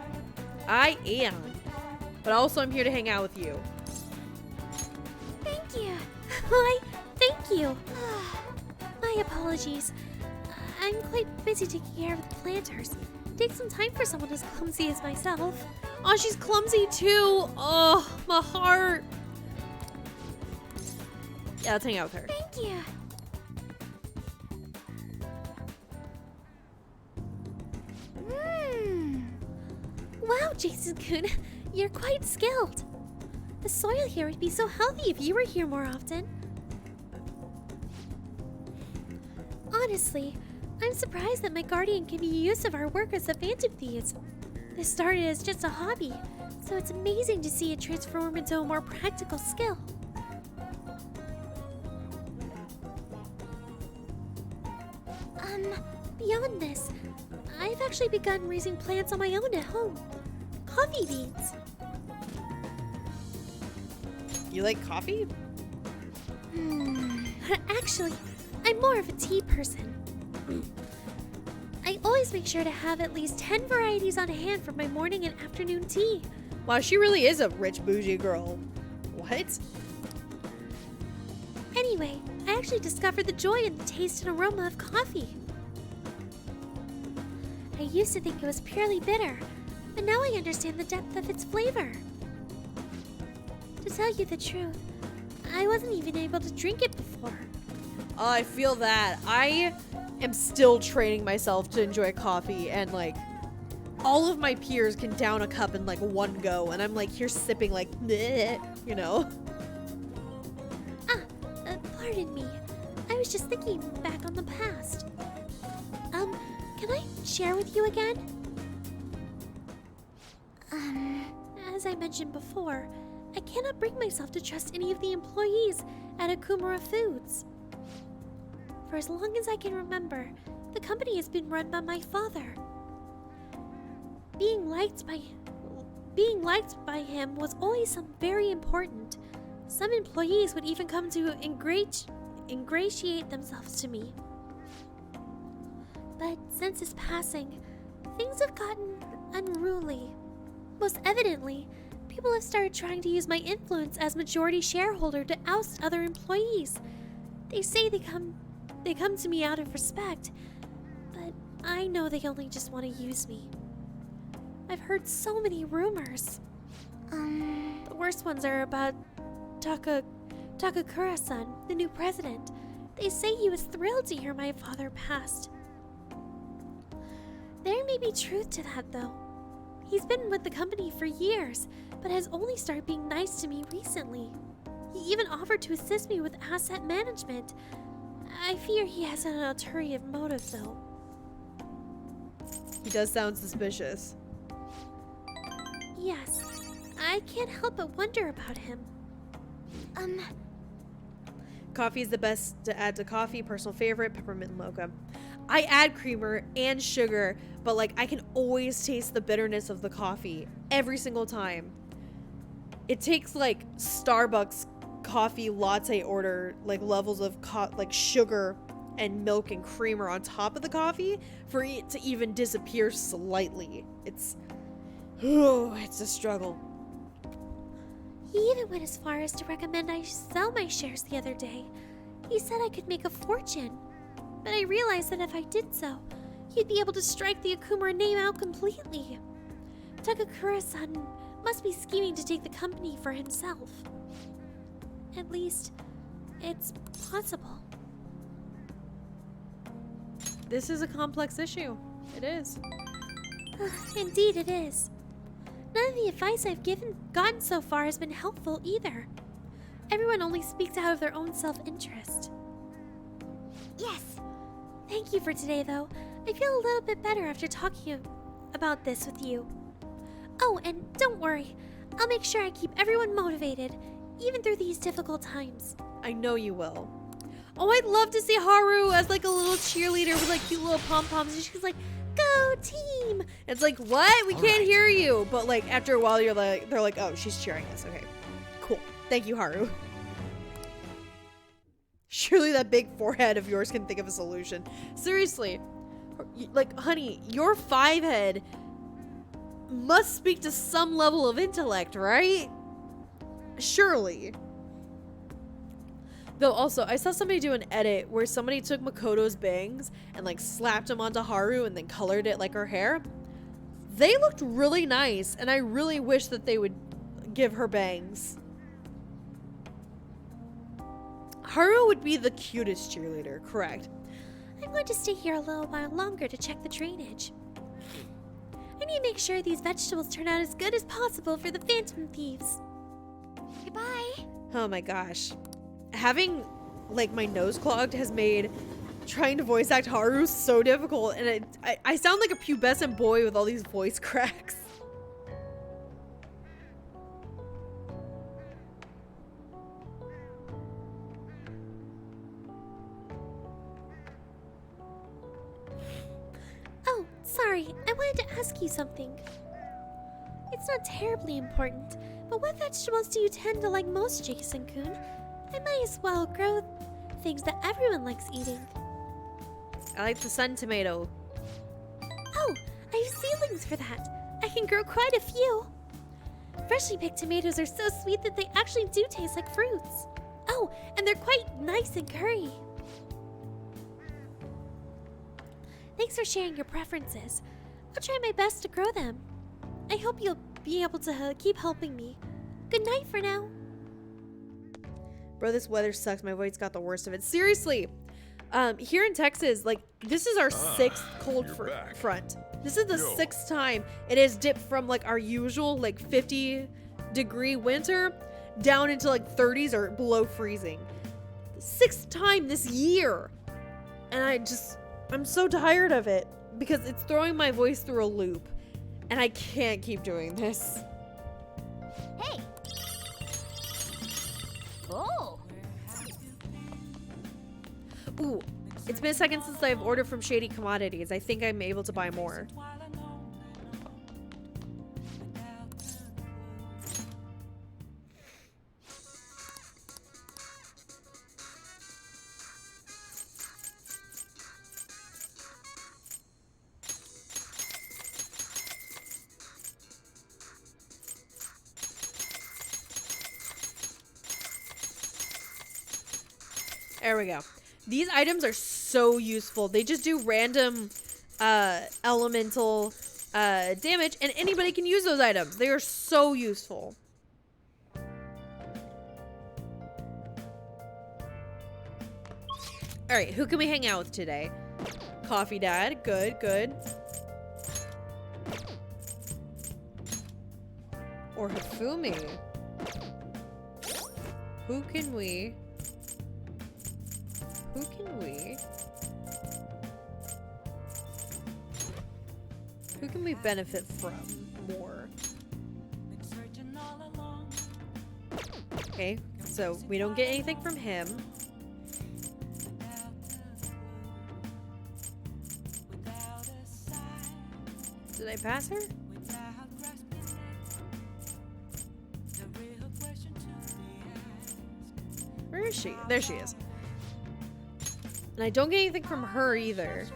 I am. But also I'm here to hang out with you. Thank you. Why, thank you. My apologies. I'm quite busy taking care of the planters. It takes some time for someone as clumsy as myself. Oh, she's clumsy too. Oh, my heart. Yeah, let's hang out with her. Thank you. Wow, Jason-kun, you're quite skilled. The soil here would be so healthy if you were here more often. Honestly, I'm surprised that my guardian can be used of our work as the Phantom Thieves. This started as just a hobby, so it's amazing to see it transform into a more practical skill. Beyond this, I've actually begun raising plants on my own at home. Coffee beans. You like coffee? Actually, I'm more of a tea person. I always make sure to have at least 10 varieties on hand for my morning and afternoon tea. Wow, she really is a rich bougie girl. What? Anyway, I actually discovered the joy in the taste and aroma of coffee. I used to think it was purely bitter, but now I understand the depth of its flavor. To tell you the truth, I wasn't even able to drink it before. Oh, I feel that. I am still training myself to enjoy coffee, and like all of my peers can down a cup in like one go, and I'm like here sipping like bleh, you know. Pardon me. I was just thinking back on the past. Can I share with you again? As I mentioned before, I cannot bring myself to trust any of the employees at Akumura Foods. For as long as I can remember, the company has been run by my father. Being liked by him was always very important, Some employees would even come to ingratiate themselves to me. But since his passing, things have gotten unruly. Most evidently, people have started trying to use my influence as majority shareholder to oust other employees. They say they come to me out of respect, but I know they only just want to use me. I've heard so many rumors. The worst ones are about Takakura-san, the new president. They say he was thrilled to hear my father passed. There may be truth to that, though. He's been with the company for years, but has only started being nice to me recently. He even offered to assist me with asset management. I fear he has an ulterior motive, though. He does sound suspicious. Yes, I can't help but wonder about him. Coffee is the best to add to coffee. Personal favorite, peppermint mocha. I add creamer and sugar, but like I can always taste the bitterness of the coffee every single time. It takes like Starbucks coffee latte order like levels of like sugar and milk and creamer on top of the coffee for it to even disappear slightly. It's a struggle. He even went as far as to recommend I sell my shares the other day. He said I could make a fortune. But I realized that if I did so, he'd be able to strike the Akumura name out completely. Takakura-san must be scheming to take the company for himself. At least, it's possible. This is a complex issue. It is. Indeed it is. None of the advice I've gotten so far has been helpful either. Everyone only speaks out of their own self-interest. Yes. Thank you for today, though. I feel a little bit better after talking about this with you. Oh, and don't worry. I'll make sure I keep everyone motivated, even through these difficult times. I know you will. Oh, I'd love to see Haru as like a little cheerleader with like cute little pom-poms, and she's like, "Go team!" It's like, what? We can't hear you. But like after a while, they're like, oh, she's cheering us. Okay, cool. Thank you, Haru. Surely that big forehead of yours can think of a solution. Seriously, like, honey, your 5-head must speak to some level of intellect, right? Surely. Though also, I saw somebody do an edit where somebody took Makoto's bangs and like slapped them onto Haru and then colored it like her hair. They looked really nice, and I really wish that they would give her bangs. Haru would be the cutest cheerleader, correct? I'm going to stay here a little while longer to check the drainage. I need to make sure these vegetables turn out as good as possible for the Phantom Thieves. Goodbye. Oh my gosh. Having like my nose clogged has made trying to voice act Haru so difficult, and I sound like a pubescent boy with all these voice cracks. Oh, sorry. I wanted to ask you something. It's not terribly important, but what vegetables do you tend to like most, Jason-kun? I might as well grow things that everyone likes eating. I like the sun tomato. Oh, I have seedlings for that. I can grow quite a few. Freshly picked tomatoes are so sweet that they actually do taste like fruits. Oh, and they're quite nice and curry. Thanks for sharing your preferences. I'll try my best to grow them. I hope you'll be able to keep helping me. Good night for now. Bro, this weather sucks. My voice got the worst of it. Seriously. Here in Texas, like, this is our 6th cold front. This is the 6th time it has dipped from, like, our usual, like, 50-degree winter down into, like, 30s or below freezing. The 6th time this year. And I'm so tired of it because it's throwing my voice through a loop. And I can't keep doing this. Hey! Oh! Ooh, it's been a second since I've ordered from Shady Commodities. I think I'm able to buy more. There we go. These items are so useful. They just do random elemental damage, and anybody can use those items. They are so useful. All right, who can we hang out with today? Coffee Dad. Good, good. Or Hifumi. Who can we benefit from more? Okay, so we don't get anything from him. Did I pass her? Where is she? There she is. And I don't get anything from her either.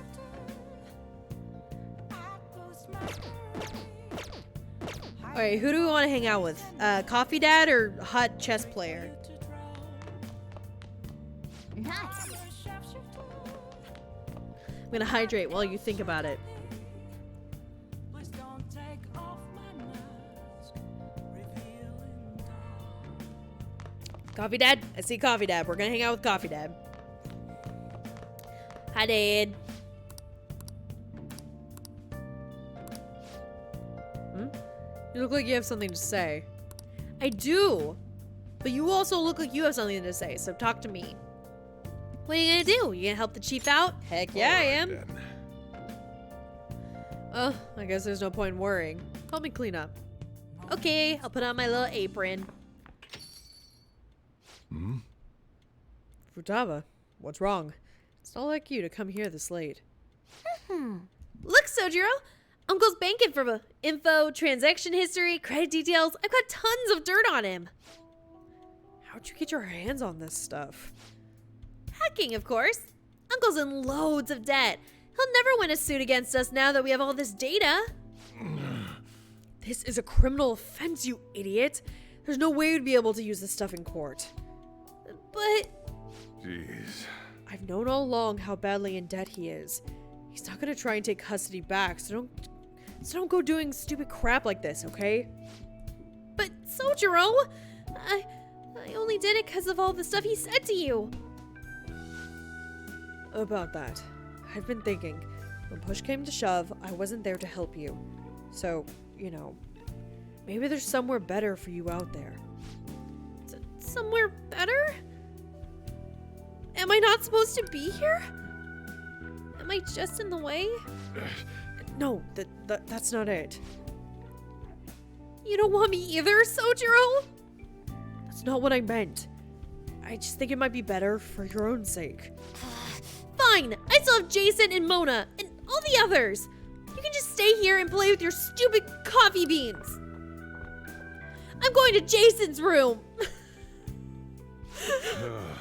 Alright, who do we want to hang out with? Coffee Dad or Hot Chess Player? Nice. I'm gonna hydrate while you think about it. Coffee Dad? I see Coffee Dad. We're gonna hang out with Coffee Dad. Hi, Dad. You look like you have something to say. I do. But you also look like you have something to say, so talk to me. What are you gonna do? You gonna help the chief out? Heck yeah, I am. Then. Oh, I guess there's no point in worrying. Help me clean up. Okay, I'll put on my little apron. Futaba, what's wrong? It's not like you to come here this late. Look, Sojiro! Uncle's bank info, transaction history, credit details. I've got tons of dirt on him. How'd you get your hands on this stuff? Hacking, of course. Uncle's in loads of debt. He'll never win a suit against us now that we have all this data. This is a criminal offense, you idiot. There's no way we'd be able to use this stuff in court. But... Jeez. I've known all along how badly in debt he is. He's not gonna try and take custody back, so don't go doing stupid crap like this, okay? But Sojiro, I only did it because of all the stuff he said to you. About that, I've been thinking, when push came to shove, I wasn't there to help you. So, you know, maybe there's somewhere better for you out there. Somewhere better? Am I not supposed to be here? Am I just in the way? No, that's not it. You don't want me either, Sojiro? That's not what I meant. I just think it might be better for your own sake. Fine! I still have Jason and Mona and all the others. You can just stay here and play with your stupid coffee beans. I'm going to Jason's room.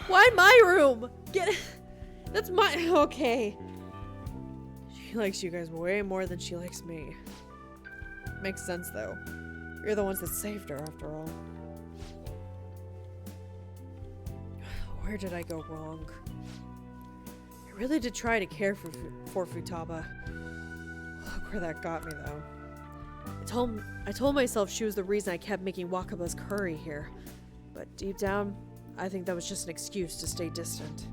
Why my room? That's my... Okay. She likes you guys way more than she likes me. Makes sense, though. You're the ones that saved her, after all. Where did I go wrong? I really did try to care for Futaba. Look where that got me, though. I told myself she was the reason I kept making Wakaba's curry here. But deep down, I think that was just an excuse to stay distant.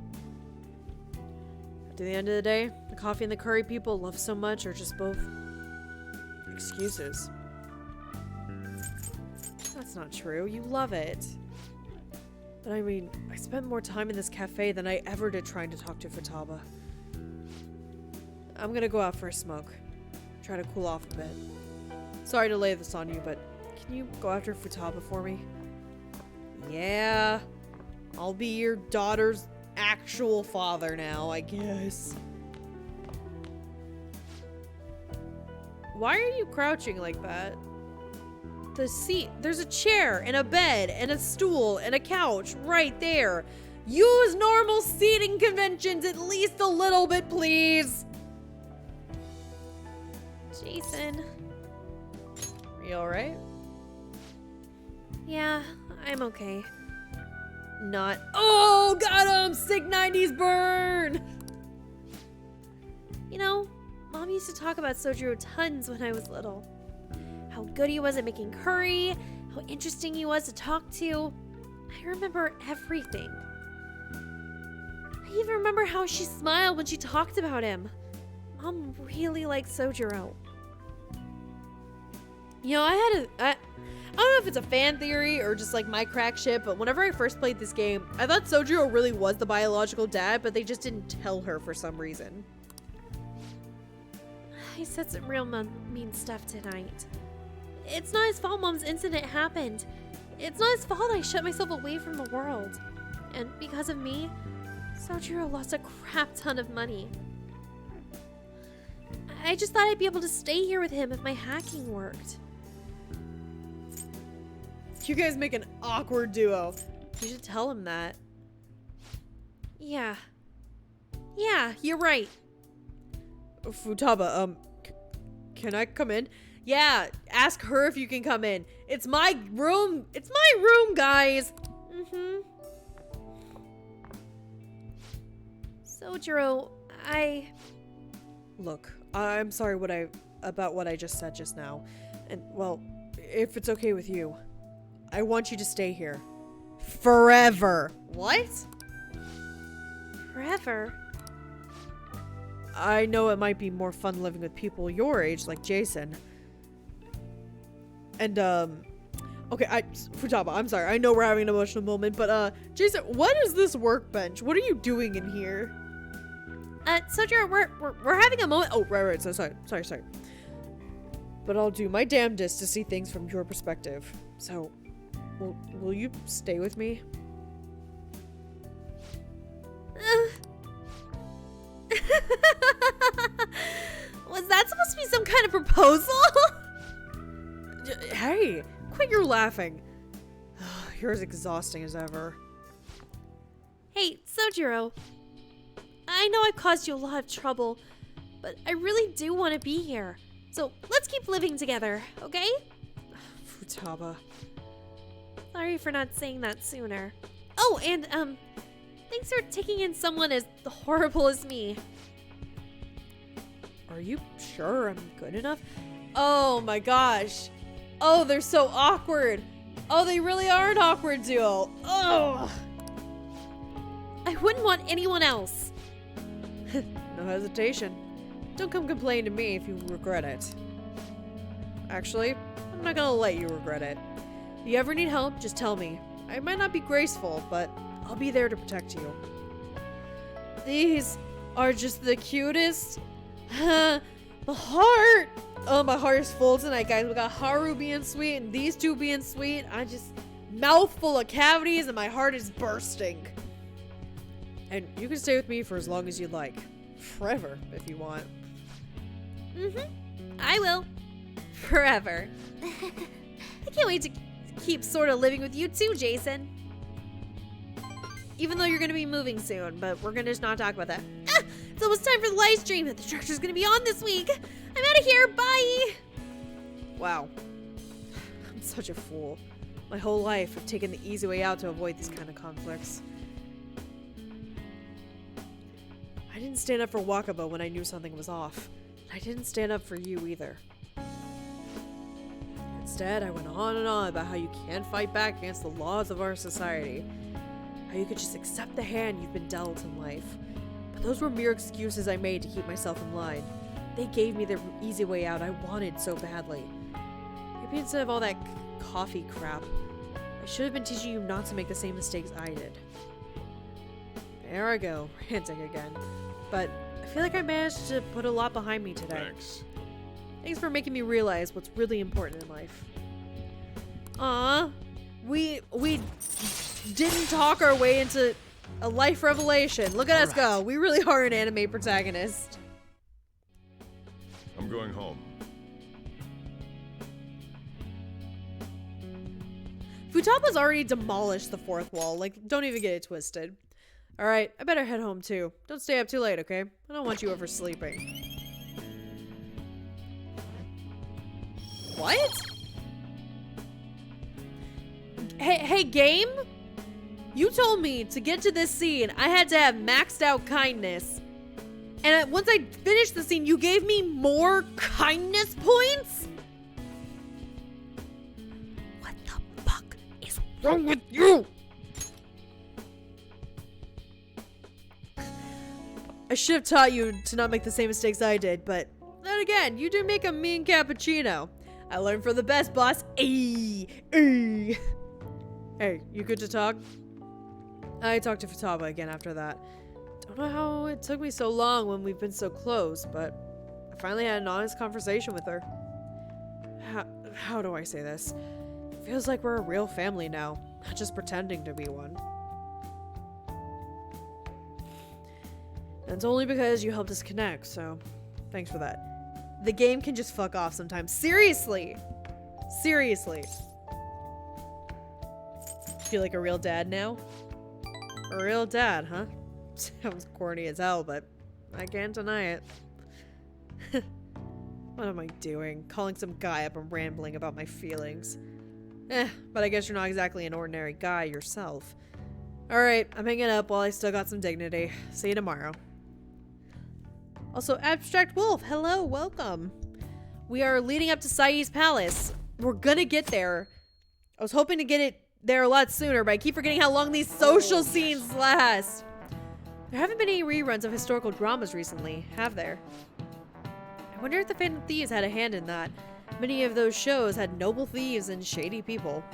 At the end of the day, the coffee and the curry people love so much are just both excuses. That's not true. You love it. But I mean, I spent more time in this cafe than I ever did trying to talk to Futaba. I'm gonna go out for a smoke. Try to cool off a bit. Sorry to lay this on you, but can you go after Futaba for me? Yeah. I'll be your daughter's actual father now, I guess. Why are you crouching like that? The seat, there's a chair and a bed and a stool and a couch right there. Use normal seating conventions at least a little bit, please. Jason. Are you alright? Yeah, I'm okay. not. Oh, got him! Sick 90s burn! You know, Mom used to talk about Sojiro tons when I was little. How good he was at making curry, how interesting he was to talk to. I remember everything. I even remember how she smiled when she talked about him. Mom really liked Sojiro. You know, I don't know if it's a fan theory or just like my crack shit, but whenever I first played this game, I thought Sojiro really was the biological dad, but they just didn't tell her for some reason. He said some real mean stuff tonight. It's not his fault Mom's incident happened. It's not his fault I shut myself away from the world. And because of me, Sojiro lost a crap ton of money. I just thought I'd be able to stay here with him if my hacking worked. You guys make an awkward duo. You should tell him that. Yeah. Yeah, you're right. Futaba, can I come in? Yeah, ask her if you can come in. It's my room. It's my room, guys. Sojiro, Look, I'm sorry about what I just said just now. And, well, if it's okay with you, I want you to stay here. Forever. What? Forever? I know it might be more fun living with people your age, like Jason. And, okay, Futaba, I'm sorry. I know we're having an emotional moment, but, Jason, what is this workbench? What are you doing in here? Sojiro, we're having a moment. Oh, right. So sorry. But I'll do my damnedest to see things from your perspective. So, will you stay with me? Was that supposed to be some kind of proposal? Hey, quit your laughing. You're as exhausting as ever. Hey, Sojiro. I know I've caused you a lot of trouble, but I really do want to be here. So let's keep living together, okay? Futaba. Sorry for not saying that sooner. Oh, and thanks for taking in someone as horrible as me. Are you sure I'm good enough? Oh my gosh. Oh, they're so awkward. Oh, they really are an awkward duo. Oh. I wouldn't want anyone else. No hesitation. Don't come complain to me if you regret it. Actually, I'm not gonna let you regret it. If you ever need help, just tell me. I might not be graceful, but I'll be there to protect you. These are just the cutest. My heart. Oh, my heart is full tonight, guys. We got Haru being sweet and these two being sweet. I just mouthful of cavities and my heart is bursting. And you can stay with me for as long as you'd like. Forever, if you want. I will. Forever. I can't wait to keep sort of living with you too, Jason. Even though you're gonna be moving soon, but we're gonna just not talk about that. It's almost time for the live stream that the director's gonna be on this week. I'm out of here, bye! Wow. I'm such a fool. My whole life, I've taken the easy way out to avoid these kind of conflicts. I didn't stand up for Wakaba when I knew something was off. I didn't stand up for you either. Instead, I went on and on about how you can't fight back against the laws of our society. How you could just accept the hand you've been dealt in life. But those were mere excuses I made to keep myself in line. They gave me the easy way out I wanted so badly. Maybe instead of all that coffee crap, I should have been teaching you not to make the same mistakes I did. There I go, ranting again. But I feel like I managed to put a lot behind me today. Thanks for making me realize what's really important in life. We didn't talk our way into a life revelation. Look at us go. We really are an anime protagonist. I'm going home. Futaba's already demolished the fourth wall. Like, don't even get it twisted. Alright, I better head home too. Don't stay up too late, okay? I don't want you oversleeping. What? Hey, game? You told me to get to this scene, I had to have maxed out kindness. And once I finished the scene, you gave me more kindness points? What the fuck is wrong with you? I should have taught you to not make the same mistakes I did, but then again, you do make a mean cappuccino. I learned from the best, boss. Hey, you good to talk? I talked to Futaba again after that. Don't know how it took me so long when we've been so close, but I finally had an honest conversation with her. How do I say this? It feels like we're a real family now, not just pretending to be one. And it's only because you helped us connect, so thanks for that. The game can just fuck off sometimes. Seriously! Seriously. Feel like a real dad now? A real dad, huh? Sounds corny as hell, but I can't deny it. What am I doing? Calling some guy up and rambling about my feelings. But I guess you're not exactly an ordinary guy yourself. Alright, I'm hanging up while I still got some dignity. See you tomorrow. Also, Abstract Wolf, hello, welcome. We are leading up to Sai's palace. We're gonna get there. I was hoping to get it there a lot sooner, but I keep forgetting how long these social scenes last. There haven't been any reruns of historical dramas recently, have there? I wonder if the Phantom Thieves had a hand in that. Many of those shows had noble thieves and shady people.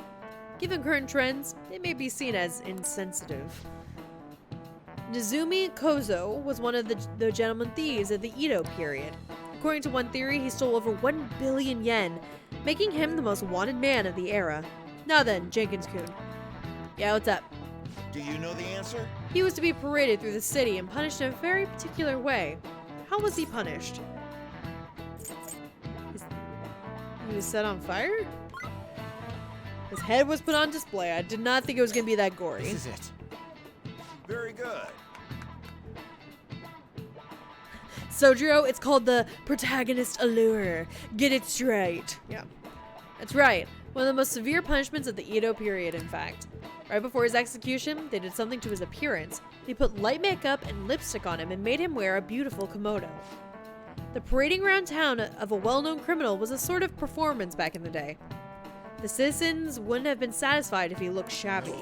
Given current trends, they may be seen as insensitive. Nizumi Kozo was one of the gentleman thieves of the Edo period. According to one theory, he stole over 1 billion yen, making him the most wanted man of the era. Now then, Jenkins-kun. Yeah, what's up? Do you know the answer? He was to be paraded through the city and punished in a very particular way. How was he punished? He was set on fire? His head was put on display. I did not think it was going to be that gory. This is it. Very good. Sojiro, it's called the protagonist allure. Get it straight. Yeah, that's right. One of the most severe punishments of the Edo period, in fact. Right before his execution, they did something to his appearance. They put light makeup and lipstick on him and made him wear a beautiful kimono. The parading around town of a well-known criminal was a sort of performance back in the day. The citizens wouldn't have been satisfied if he looked shabby.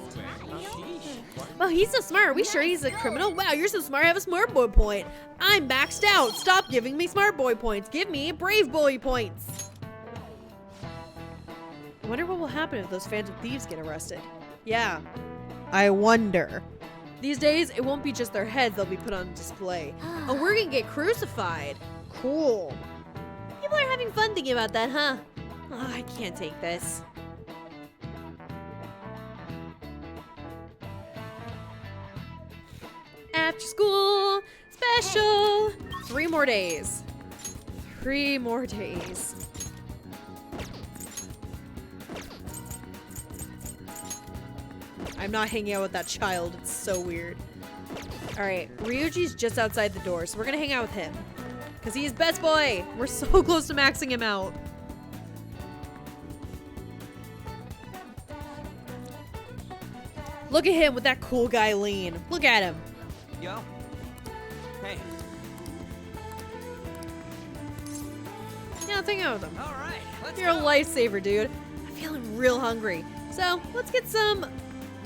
Wow, he's so smart. Are we sure he's a criminal? Wow, you're so smart. I have a smart boy point. I'm maxed out. Stop giving me smart boy points. Give me brave boy points. I wonder what will happen if those Phantom Thieves get arrested. Yeah, I wonder. These days, it won't be just their heads they'll be put on display. Oh, we're gonna get crucified. Cool. People are having fun thinking about that, huh? Oh, I can't take this. After school special. 3 more days. 3 more days. I'm not hanging out with that child. It's so weird. Alright, Ryuji's just outside the door, so we're gonna hang out with him. Because he's best boy! We're so close to maxing him out. Look at him with that cool guy lean. Look at him. Yo. Hey. Yeah, let's hang out with him. All right, let's You're a lifesaver, dude. I'm feeling real hungry. So, let's get some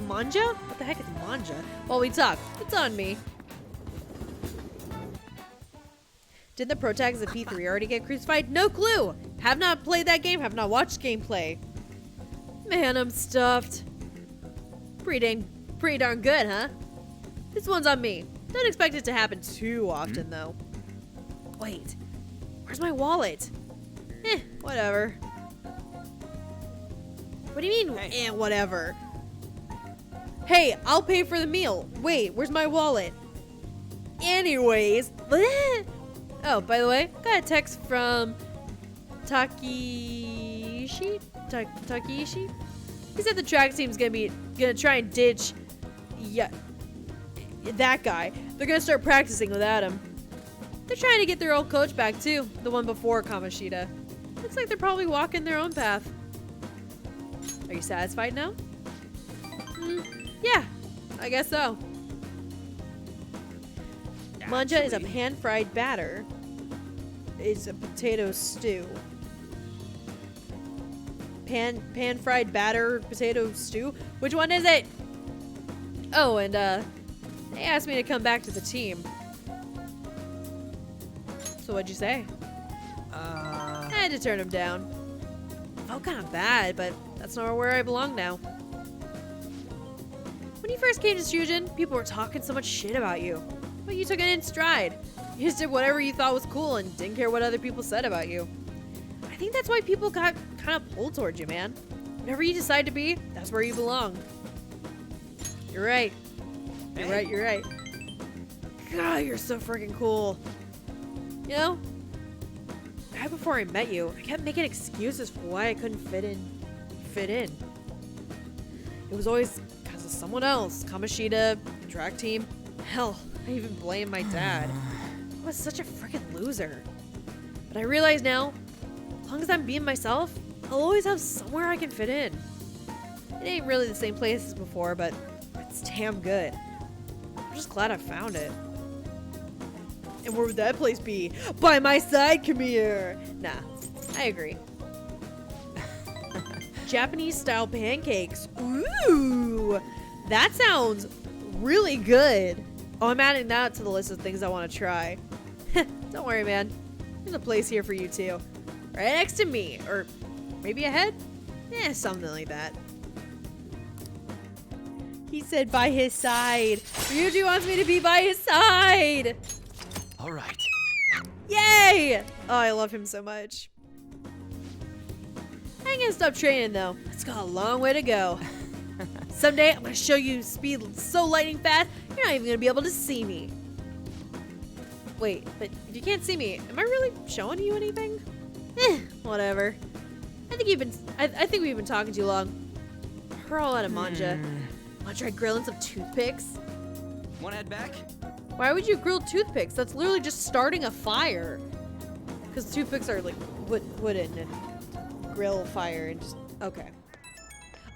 manja? What the heck is manja? While we talk, it's on me. Did the protagonist of P3 already get crucified? No clue! Have not played that game, have not watched gameplay. Man, I'm stuffed. Pretty darn good, huh? This one's on me. Don't expect it to happen too often, though. Wait, where's my wallet? Whatever. What do you mean, whatever? Hey, I'll pay for the meal. Wait, where's my wallet? Anyways. Oh, by the way, got a text from Takishi? Takishi? He said the track team's gonna try and ditch that guy. They're gonna start practicing without him. They're trying to get their old coach back too, the one before Kamoshida. Looks like they're probably walking their own path. Are you satisfied now? Yeah, I guess so. Manja is a pan-fried batter. It's a potato stew. Pan-fried batter potato stew? Which one is it? Oh, and they asked me to come back to the team. So what'd you say? I had to turn him down. Felt kind of bad, but that's not where I belong now. When you first came to Shujin, people were talking so much shit about you. But you took it in stride. You just did whatever you thought was cool and didn't care what other people said about you. I think that's why people got kind of pulled towards you, man. Whatever you decide to be, that's where you belong. You're right. You're right, you're right. God, you're so freaking cool. You know, right before I met you, I kept making excuses for why I couldn't fit in. It was always because of someone else. Kamashita, the track team. Hell, I even blamed my dad. I was such a freaking loser. But I realize now, as long as I'm being myself, I'll always have somewhere I can fit in. It ain't really the same place as before, but it's damn good. I'm just glad I found it. And where would that place be? By my side, come here. Nah, I agree. Japanese style pancakes. Ooh, that sounds really good. Oh, I'm adding that to the list of things I want to try. Don't worry, man. There's a place here for you too. Right next to me. Or maybe ahead? Something like that. He said by his side. Ryuji wants me to be by his side. All right. Yay! Oh, I love him so much. I ain't gonna stop training though. It's got a long way to go. Someday I'm gonna show you speed so lightning fast, you're not even gonna be able to see me. Wait, but if you can't see me, am I really showing you anything? Whatever. I think we've been talking too long. We're all out of manja. Wanna try grilling some toothpicks? Wanna head back? Why would you grill toothpicks? That's literally just starting a fire. Because toothpicks are like wooden and grill fire and just, okay.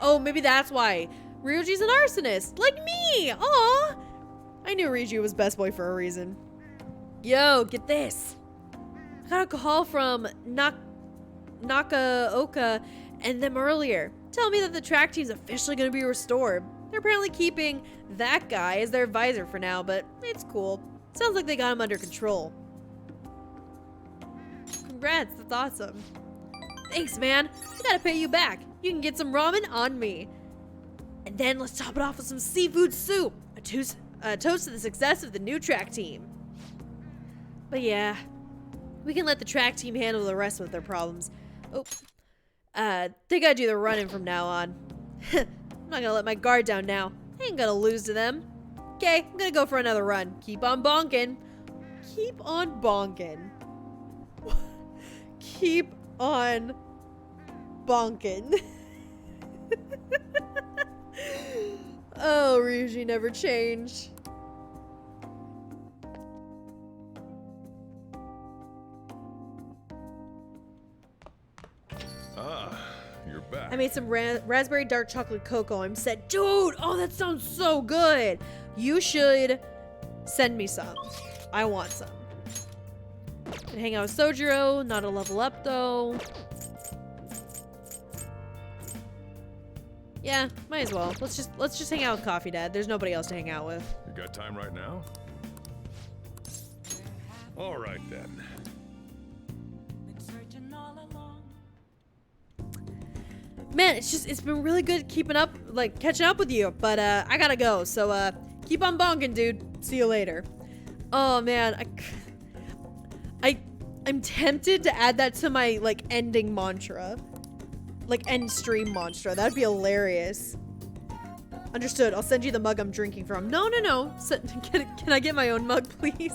Oh, maybe that's why. Ryuji's an arsonist, like me. Aw. I knew Ryuji was best boy for a reason. Yo, get this. I got a call from Nakaoka and them earlier. Tell me that the track team's officially going to be restored. They're apparently keeping that guy as their advisor for now, but it's cool. Sounds like they got him under control. Congrats, that's awesome. Thanks, man. I gotta pay you back. You can get some ramen on me. And then let's top it off with some seafood soup. A toast to the success of the new track team. But yeah, we can let the track team handle the rest of their problems. Oh, they gotta do the running from now on. I'm not gonna let my guard down now. I ain't gonna lose to them. Okay, I'm gonna go for another run. Keep on bonking. Keep on bonking. Keep on bonking. Oh, Ryuji never changed. You're back. I made some raspberry dark chocolate cocoa. I'm set. Dude, oh, that sounds so good. You should send me some. I want some. And hang out with Sojiro. Not a level up, though. Yeah, might as well. Let's just hang out with Coffee Dad. There's nobody else to hang out with. You got time right now? All right, then. Man, it's been really good keeping up, like, catching up with you, but, I gotta go, so, keep on bonking, dude. See you later. Oh, man, I'm tempted to add that to my, like, ending mantra. Like, end stream mantra. That'd be hilarious. Understood. I'll send you the mug I'm drinking from. No. Can I get my own mug, please?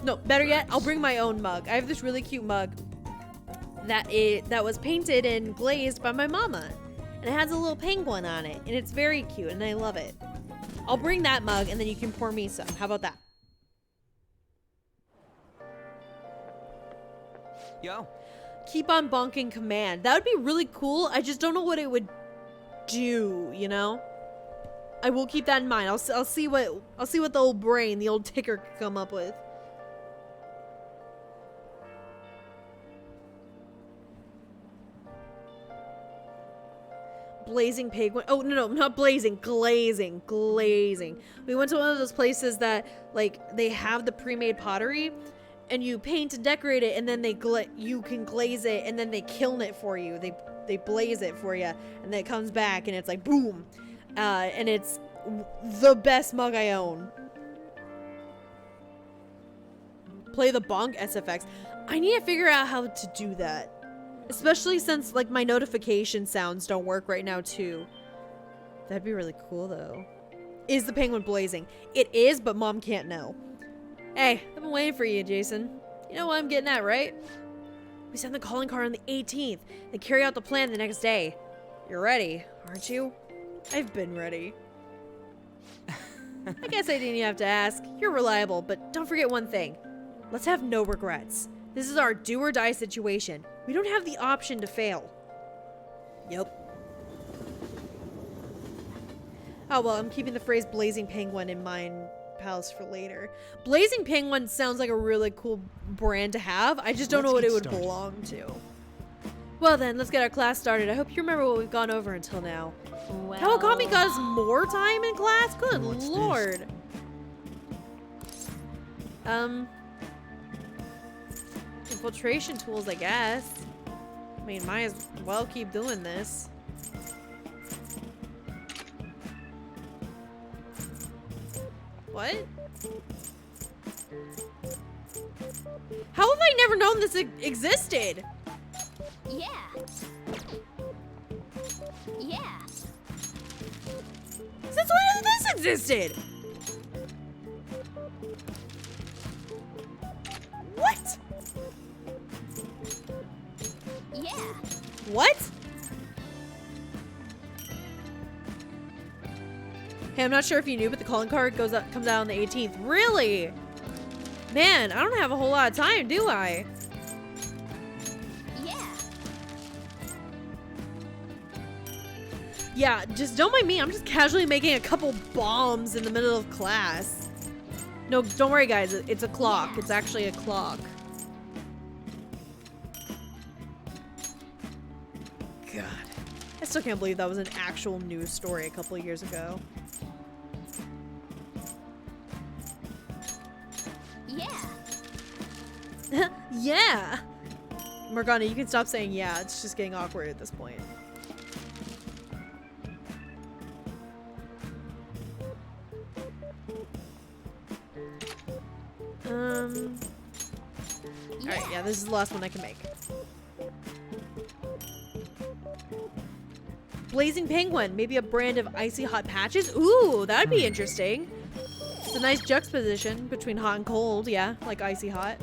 No, better yet, I'll bring my own mug. I have this really cute mug that was painted and glazed by my mama. And it has a little penguin on it. And it's very cute, and I love it. I'll bring that mug, and then you can pour me some. How about that? Yo. Keep on bonking command. That would be really cool. I just don't know what it would do, you know? I will keep that in mind. I'll see what the old brain, the old ticker can come up with. Blazing Penguin. Oh, no, not blazing. Glazing. We went to one of those places that, like, they have the pre-made pottery, and you paint and decorate it, and then you can glaze it, and then they kiln it for you. They blaze it for you, and then it comes back, and it's like, boom. And it's the best mug I own. Play the bonk SFX. I need to figure out how to do that. Especially since, like, my notification sounds don't work right now, too. That'd be really cool, though. Is the penguin blazing? It is, but Mom can't know. Hey, I've been waiting for you, Jason. You know what I'm getting at, right? We send the calling card on the 18th and carry out the plan the next day. You're ready, aren't you? I've been ready. I guess I didn't even have to ask. You're reliable, but don't forget one thing. Let's have no regrets. This is our do or die situation. We don't have the option to fail. Yep. Oh, well, I'm keeping the phrase Blazing Penguin in mind, pals, for later. Blazing Penguin sounds like a really cool brand to have. I just don't know what it would belong to. Well then, let's get our class started. I hope you remember what we've gone over until now. Well, Kawakami got us more time in class? Good lord. Infiltration tools, I guess. I mean, might as well keep doing this. What? How have I never known this existed? Yeah. Since when has this existed? What? Yeah. What? Hey, I'm not sure if you knew, but the calling card comes out on the 18th. Really? Man, I don't have a whole lot of time, do I? Yeah, just don't mind me. I'm just casually making a couple bombs in the middle of class. No, don't worry, guys. It's a clock. It's actually a clock. God. I still can't believe that was an actual news story a couple of years ago. Yeah. Yeah. Morgana, you can stop saying yeah. It's just getting awkward at this point. Alright, yeah, this is the last one I can make. Blazing Penguin, maybe a brand of icy hot patches? Ooh, that'd be interesting. It's a nice juxtaposition between hot and cold, yeah, like icy hot.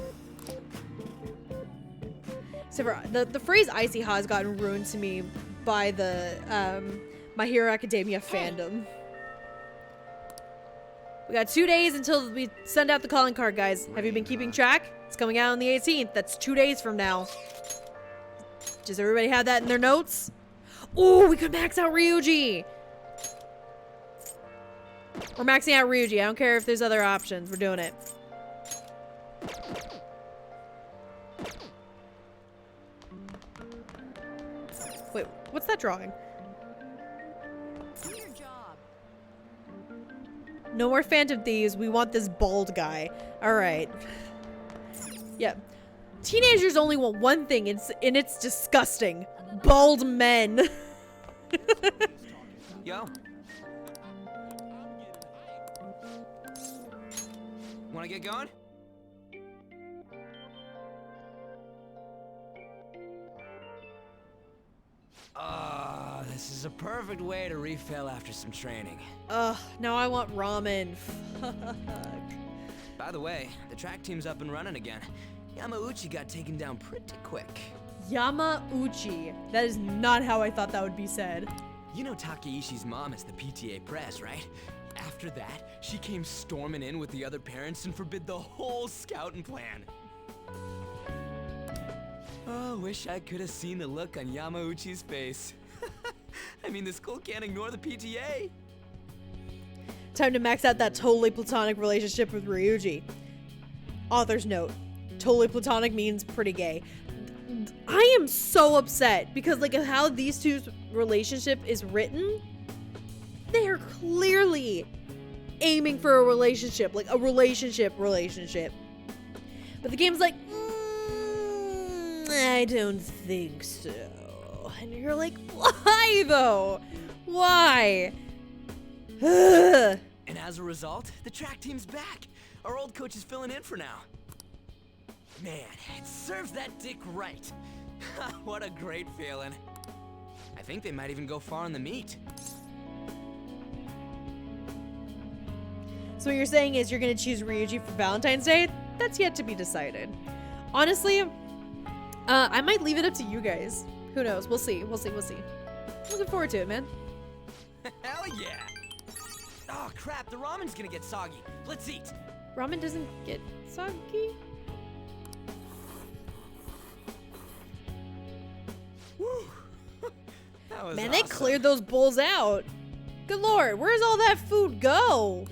Except for the phrase icy hot has gotten ruined to me by the My Hero Academia fandom. We got 2 days until we send out the calling card, guys. Have you been keeping track? It's coming out on the 18th. That's 2 days from now. Does everybody have that in their notes? Ooh, we could max out Ryuji. We're maxing out Ryuji. I don't care if there's other options. We're doing it. Wait, what's that drawing? No more Phantom Thieves. We want this bald guy. Alright. Yeah. Teenagers only want one thing, and it's disgusting. Bald men. Yo. Wanna get going? This is a perfect way to refill after some training. Ugh, now I want ramen. Fuck. By the way, the track team's up and running again. Yamauchi got taken down pretty quick. Yamauchi. That is not how I thought that would be said. You know Takeishi's mom is the PTA press, right? After that, she came storming in with the other parents and forbid the whole scouting plan. Oh, wish I could have seen the look on Yamauchi's face. I mean, the school can't ignore the PTA. Time to max out that totally platonic relationship with Ryuji. Author's note. Totally platonic means pretty gay. I am so upset because like of how these two's relationship is written. They are clearly aiming for a relationship. Like a relationship. But the game's like, I don't think so. And you're like, why though? Why? And as a result, the track team's back. Our old coach is filling in for now. Man, it serves that dick right. What a great feeling. I think they might even go far in the meet. So what you're saying is you're gonna choose Ryuji for Valentine's Day? That's yet to be decided. Honestly, I might leave it up to you guys. Who knows? We'll see. Looking forward to it, man. Hell yeah! Oh crap, the ramen's gonna get soggy. Let's eat. Ramen doesn't get soggy? Woo! That was Man, awesome. they cleared those bowls out. Good lord, where's all that food go?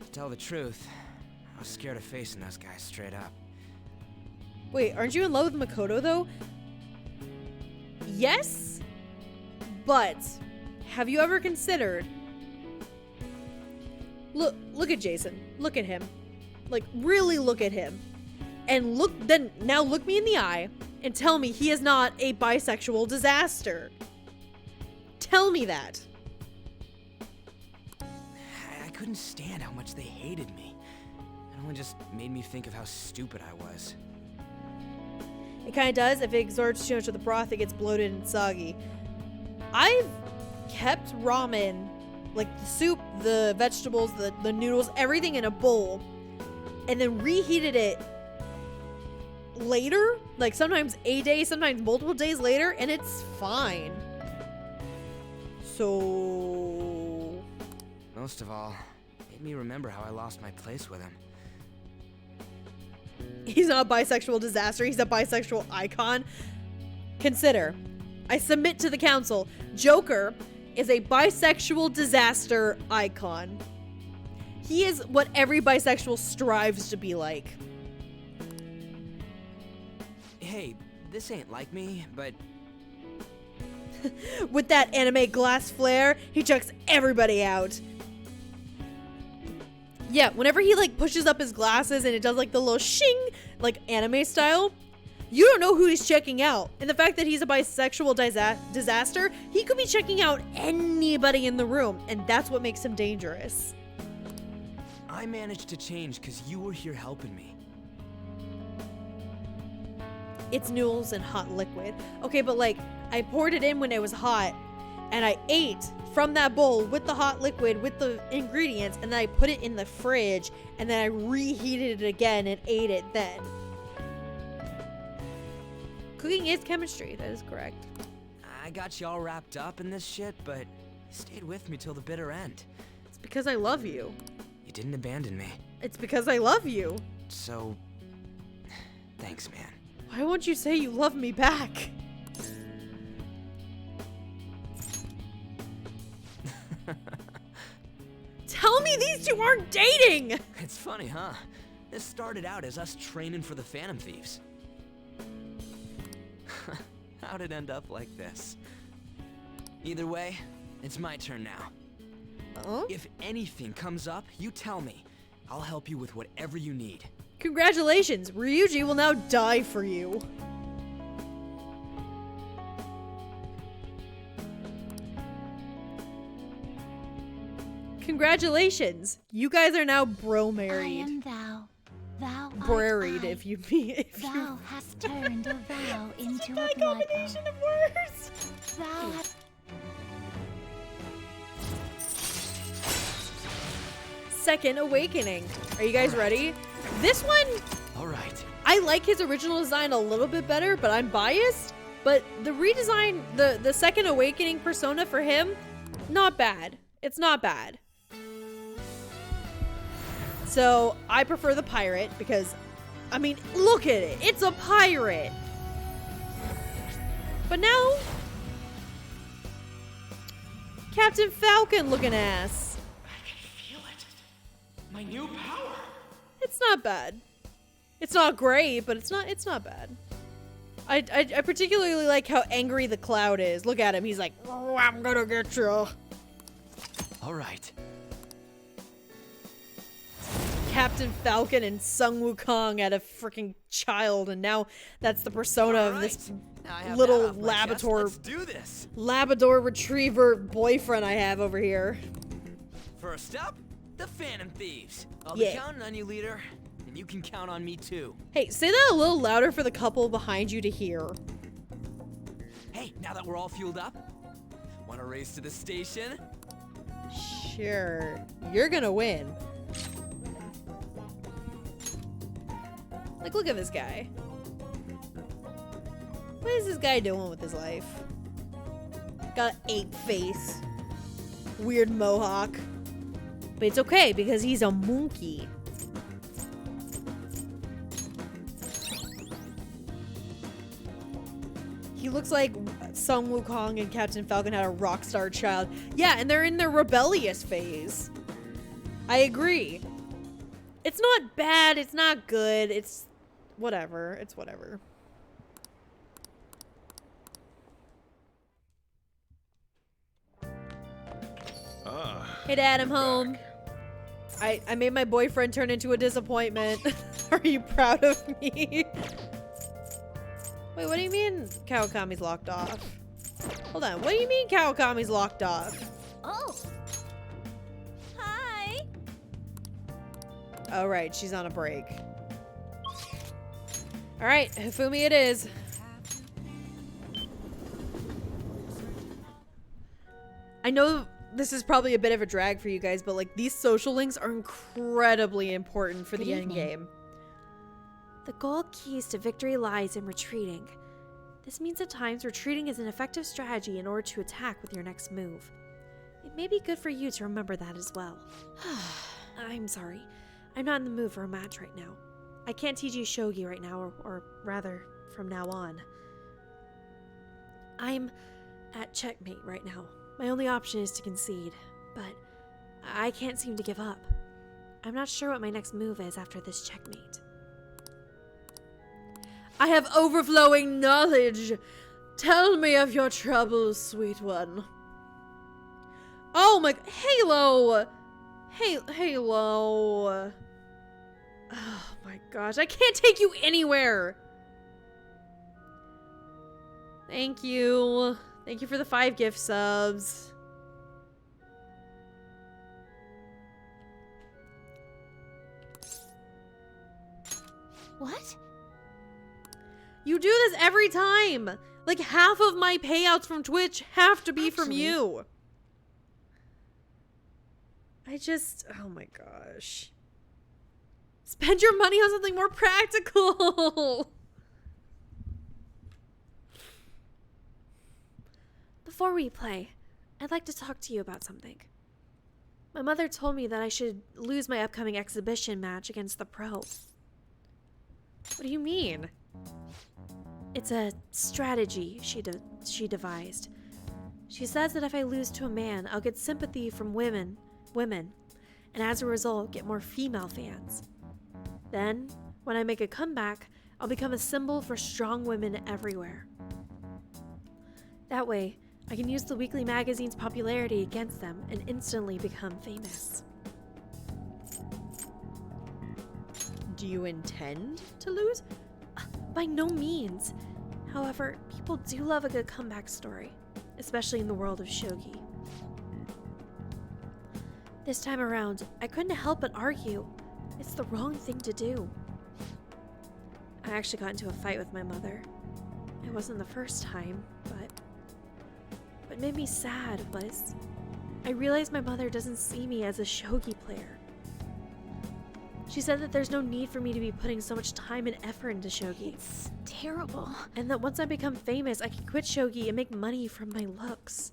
To tell the truth, I was scared of facing those guys straight up. Wait, aren't you in love with Makoto though? Yes, but have you ever considered? Look at Jason. Look at him. Like really look at him. And now look me in the eye and tell me he is not a bisexual disaster. Tell me that. I couldn't stand how much they hated me. It only just made me think of how stupid I was. It kind of does. If it absorbs too much of the broth, it gets bloated and soggy. I've kept ramen, like the soup, the vegetables, the noodles, everything in a bowl, and then reheated it later, like sometimes a day, sometimes multiple days later, and it's fine. So... Most of all, it made me remember how I lost my place with him. He's not a bisexual disaster, he's a bisexual icon. Consider, I submit to the council, Joker is a bisexual disaster icon. He is what every bisexual strives to be like. Hey, this ain't like me, but... With that anime glass flare, he chucks everybody out. Yeah, whenever he like pushes up his glasses and it does like the little shing, like anime style, you don't know who he's checking out. And the fact that he's a bisexual disaster, he could be checking out anybody in the room, and that's what makes him dangerous. I managed to change because you were here helping me. It's noodles and hot liquid. Okay, but like, I poured it in when it was hot, and I ate from that bowl with the hot liquid, with the ingredients, and then I put it in the fridge, and then I reheated it again and ate it then. Cooking is chemistry, that is correct. I got you all wrapped up in this shit, but you stayed with me till the bitter end. It's because I love you. You didn't abandon me. It's because I love you. So, thanks, man. Why won't you say you love me back? Tell me these two aren't dating! It's funny, huh? This started out as us training for the Phantom Thieves. How'd it end up like this? Either way, it's my turn now. If anything comes up, you tell me. I'll help you with whatever you need. Congratulations, Ryuji will now die for you. Congratulations, you guys are now bro married. I am thou. Thou Braried, if you mean. Thou hast turned a vow into a combination of words. Thou hast... Second Awakening. Are you guys ready? This one, all right. I like his original design a little bit better, but I'm biased. But the redesign, the Second Awakening persona for him, not bad. It's not bad. So I prefer the pirate because, I mean, look at it. It's a pirate. But now, Captain Falcon looking ass. I can feel it. My new power. It's not bad. It's not great, but it's not bad. I particularly like how angry the Cloud is. Look at him. He's like, oh, I'm gonna get you. All right. Captain Falcon and Sung Wukong had a freaking child, and now that's the persona of this Now I have little that off my chest. Labrador Let's do this. Labrador Retriever boyfriend I have over here. First up, the Phantom Thieves. I'll Yeah. be counting on you, leader, and you can count on me too. Hey, say that a little louder for the couple behind you to hear. Hey, now that we're all fueled up, want to race to the station? Sure. You're gonna win. Like, look at this guy. What is this guy doing with his life? Got an ape face. Weird mohawk. But it's okay because he's a monkey. He looks like Sung Wukong and Captain Falcon had a rock star child. Yeah, and they're in their rebellious phase. I agree. It's not bad, it's not good, it's whatever. It's whatever. Hey Dad, I'm home. I made my boyfriend turn into a disappointment. Are you proud of me? Wait, what do you mean Kawakami's locked off? Hold on, what do you mean Kawakami's locked off? Oh. Hi. Oh right, she's on a break. Alright, Hifumi it is. I know this is probably a bit of a drag for you guys, but like these social links are incredibly important for the end game. The gold keys to victory lies in retreating. This means at times retreating is an effective strategy in order to attack with your next move. It may be good for you to remember that as well. I'm sorry. I'm not in the mood for a match right now. I can't teach you shogi right now, or rather, from now on. I'm at checkmate right now. My only option is to concede, but I can't seem to give up. I'm not sure what my next move is after this checkmate. I have overflowing knowledge. Tell me of your troubles, sweet one. Oh my, Halo! Halo. Oh my gosh, I can't take you anywhere. Thank you. Thank you for the 5 gift subs. What? You do this every time. Like half of my payouts from Twitch have to be from you. Oh my gosh. Spend your money on something more practical. Before we play, I'd like to talk to you about something. My mother told me that I should lose my upcoming exhibition match against the pro. What do you mean? It's a strategy she devised. She says that if I lose to a man, I'll get sympathy from women, and as a result, get more female fans. Then, when I make a comeback, I'll become a symbol for strong women everywhere. That way, I can use the weekly magazine's popularity against them and instantly become famous. Do you intend to lose? By no means. However, people do love a good comeback story, especially in the world of shogi. This time around, I couldn't help but argue. It's the wrong thing to do. I actually got into a fight with my mother. It wasn't the first time, but what made me sad was I realized my mother doesn't see me as a shogi player. She said that there's no need for me to be putting so much time and effort into shogi. It's terrible. And that once I become famous, I can quit shogi and make money from my looks.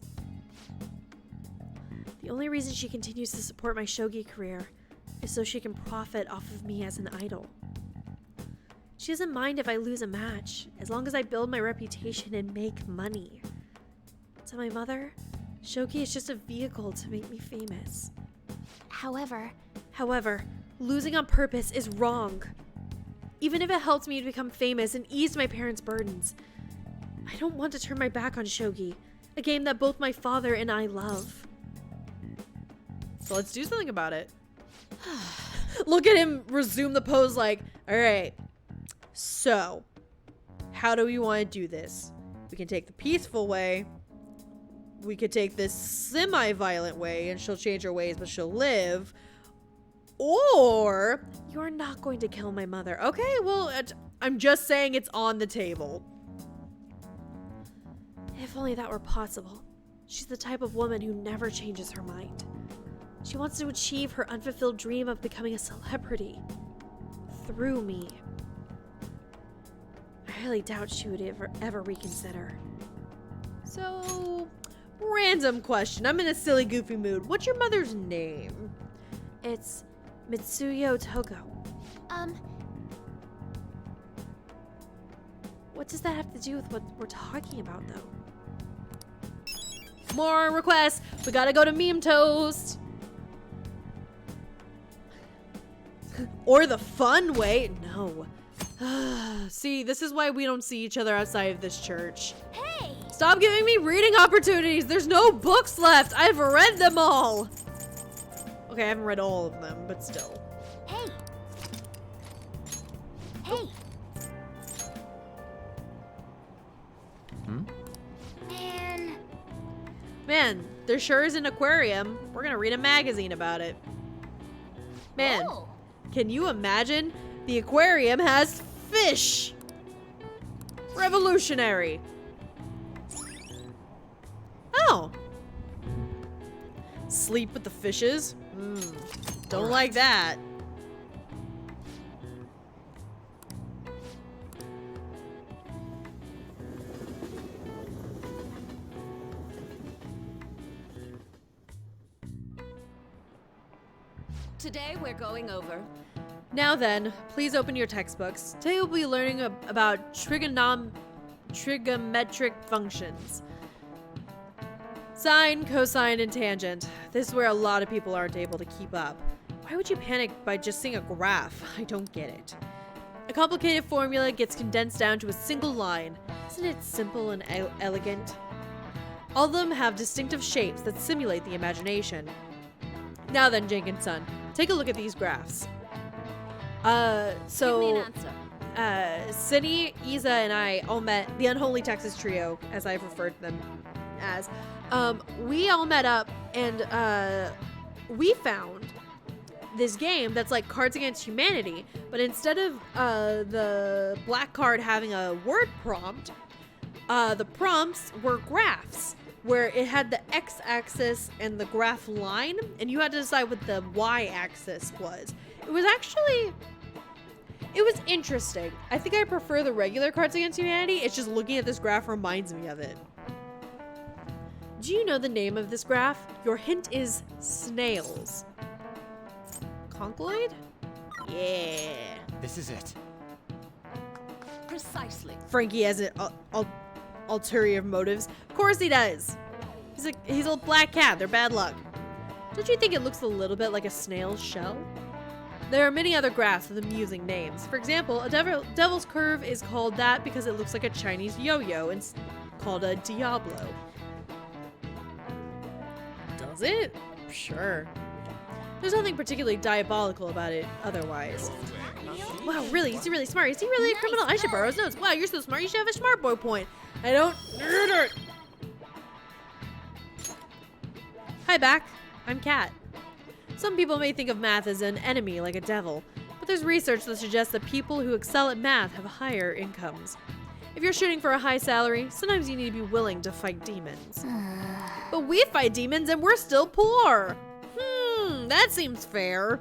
The only reason she continues to support my shogi career is so she can profit off of me as an idol. She doesn't mind if I lose a match, as long as I build my reputation and make money. To my mother, Shogi is just a vehicle to make me famous. However, Losing on purpose is wrong. Even if it helps me to become famous and ease my parents' burdens, I don't want to turn my back on Shogi, a game that both my father and I love. So let's do something about it. Look at him resume the pose like, alright, so how do we want to do this? We can take the peaceful way. We could take this semi-violent way and she'll change her ways, but she'll live. Or you're not going to kill my mother. Okay, well, I'm just saying it's on the table. If only that were possible. She's the type of woman who never changes her mind. She wants to achieve her unfulfilled dream of becoming a celebrity. Through me. I highly doubt she would ever reconsider. So, random question. I'm in a silly, goofy mood. What's your mother's name? It's Mitsuyo Toko. What does that have to do with what we're talking about, though? More requests. We gotta go to Meme Toast. Or the fun way. No. See, this is why we don't see each other outside of this church. Hey! Stop giving me reading opportunities. There's no books left. I've read them all. Okay, I haven't read all of them, but still. Hey! Hey! Man, there sure is an aquarium. We're gonna read a magazine about it. Man, can you imagine? The aquarium has fish! Revolutionary! Oh! Sleep with the fishes? Don't like that. Today we're going over. Now then, please open your textbooks. Today we'll be learning about trigonometric functions. Sine, cosine, and tangent. This is where a lot of people aren't able to keep up. Why would you panic by just seeing a graph? I don't get it. A complicated formula gets condensed down to a single line. Isn't it simple and elegant? All of them have distinctive shapes that simulate the imagination. Now then, Jenkinson, take a look at these graphs. Give me an answer. Cindy, Isa, and I all met, the Unholy Texas Trio, as I've referred to them as. We all met up and we found this game that's like Cards Against Humanity, but instead of the black card having a word prompt, the prompts were graphs, where it had the x-axis and the graph line, and you had to decide what the y-axis was. It was interesting. I think I prefer the regular Cards Against Humanity. It's just looking at this graph reminds me of it. Do you know the name of this graph? Your hint is snails. Conchoid? Yeah. This is it. Precisely. Frankie has an ulterior motives. Of course he does. He's a black cat. They're bad luck. Don't you think it looks a little bit like a snail's shell? There are many other graphs with amusing names. For example, a devil's curve is called that because it looks like a Chinese yo-yo and called a Diablo. Does it? Sure. There's nothing particularly diabolical about it otherwise. Wow, really? Is he really smart? Is he really a criminal? I should borrow his notes. Wow, you're so smart. You should have a smart boy point. I don't. Hi, Back. I'm Kat. Some people may think of math as an enemy, like a devil, but there's research that suggests that people who excel at math have higher incomes. If you're shooting for a high salary, sometimes you need to be willing to fight demons. But we fight demons and we're still poor. That seems fair.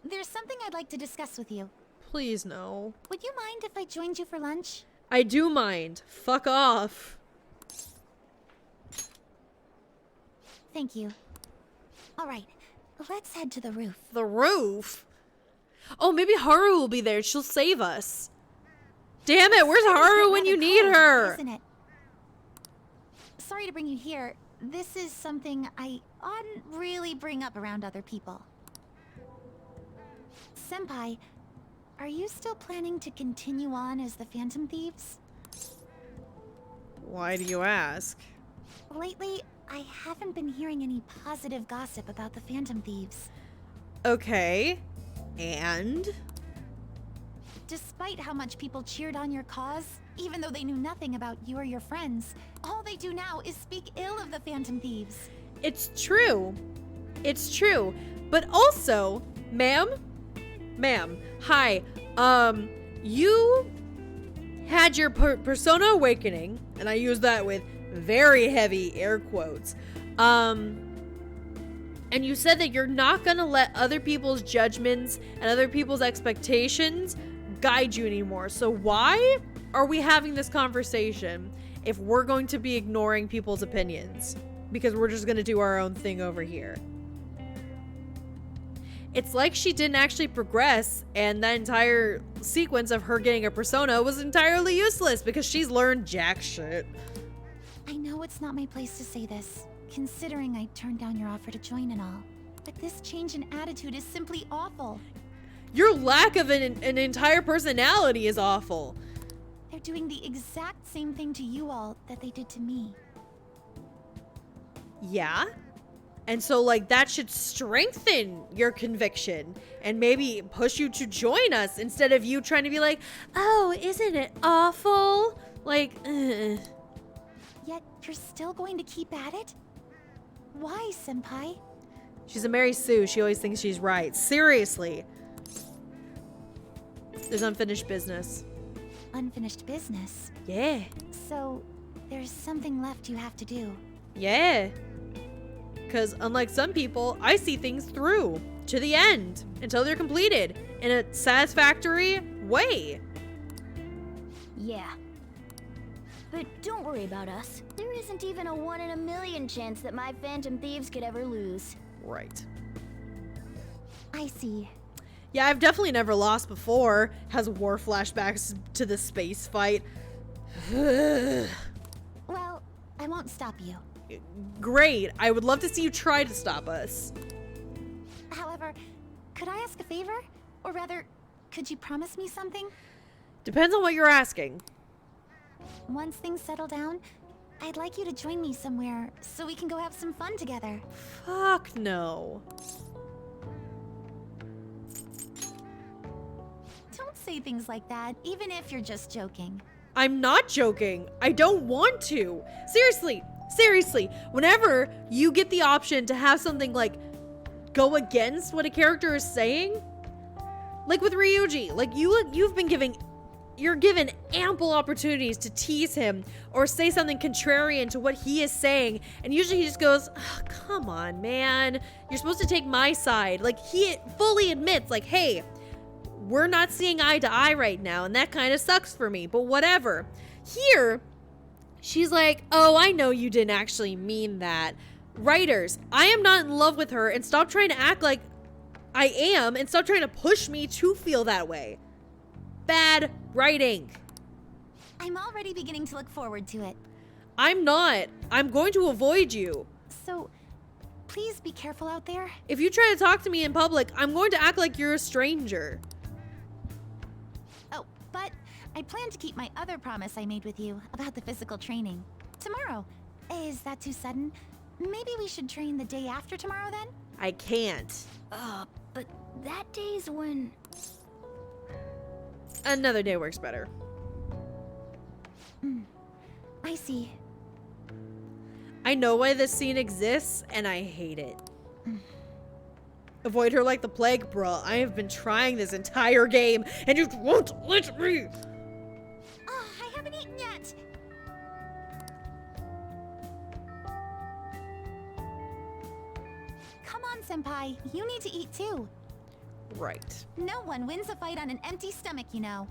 There's something I'd like to discuss with you. Please no. Would you mind if I joined you for lunch? I do mind. Fuck off. Thank you. All right, let's head to the roof. The roof? Oh, maybe Haru will be there. She'll save us. Damn it, where's Haru when you need her? Isn't it? Sorry to bring you here. This is something I oughtn't really bring up around other people. Senpai, are you still planning to continue on as the Phantom Thieves? Why do you ask? Lately, I haven't been hearing any positive gossip about the Phantom Thieves. Okay. And? Despite how much people cheered on your cause, even though they knew nothing about you or your friends, all they do now is speak ill of the Phantom Thieves. It's true. It's true. But also, ma'am, hi. You had your persona awakening, and I use that with very heavy air quotes. And you said that you're not gonna let other people's judgments and other people's expectations guide you anymore. So why are we having this conversation if we're going to be ignoring people's opinions? Because we're just gonna do our own thing over here. It's like she didn't actually progress, and that entire sequence of her getting a persona was entirely useless because she's learned jack shit. I know it's not my place to say this, considering I turned down your offer to join and all. But this change in attitude is simply awful. Your lack of an entire personality is awful. They're doing the exact same thing to you all that they did to me. Yeah? And so, like, that should strengthen your conviction and maybe push you to join us instead of you trying to be like, oh, isn't it awful? Like, ugh. Yet you're still going to keep at it? Why, Senpai? She's a Mary Sue. She always thinks she's right. Seriously. There's unfinished business. Unfinished business? Yeah. So, there's something left you have to do. Yeah. Because unlike some people, I see things through to the end until they're completed in a satisfactory way. Yeah. But don't worry about us. There isn't even a 1 in a million chance that my Phantom Thieves could ever lose. Right. I see. Yeah, I've definitely never lost before. Has war flashbacks to the space fight. Well, I won't stop you. Great. I would love to see you try to stop us. However, could I ask a favor? Or rather, could you promise me something? Depends on what you're asking. Once things settle down, I'd like you to join me somewhere so we can go have some fun together. Fuck no. Don't say things like that, even if you're just joking. I'm not joking. I don't want to. Seriously, whenever you get the option to have something like go against what a character is saying, like with Ryuji, like you're given ample opportunities to tease him or say something contrarian to what he is saying, and usually he just goes, oh, come on, man. You're supposed to take my side. Like, he fully admits, like, hey, we're not seeing eye to eye right now, and that kind of sucks for me, but whatever. Here, she's like, oh, I know you didn't actually mean that. Writers, I am not in love with her, and stop trying to act like I am, and stop trying to push me to feel that way. Bad writing. I'm already beginning to look forward to it. I'm not. I'm going to avoid you. So, please be careful out there. If you try to talk to me in public, I'm going to act like you're a stranger. Oh, but I plan to keep my other promise I made with you about the physical training. Tomorrow. Is that too sudden? Maybe we should train the day after tomorrow then? I can't. But that day's when... Another day works better. I see. I know why this scene exists, and I hate it. Avoid her like the plague, bruh. I have been trying this entire game, and you won't let me! Oh, I haven't eaten yet! Come on, Senpai. You need to eat too. Right. No one wins a fight on an empty stomach, you know.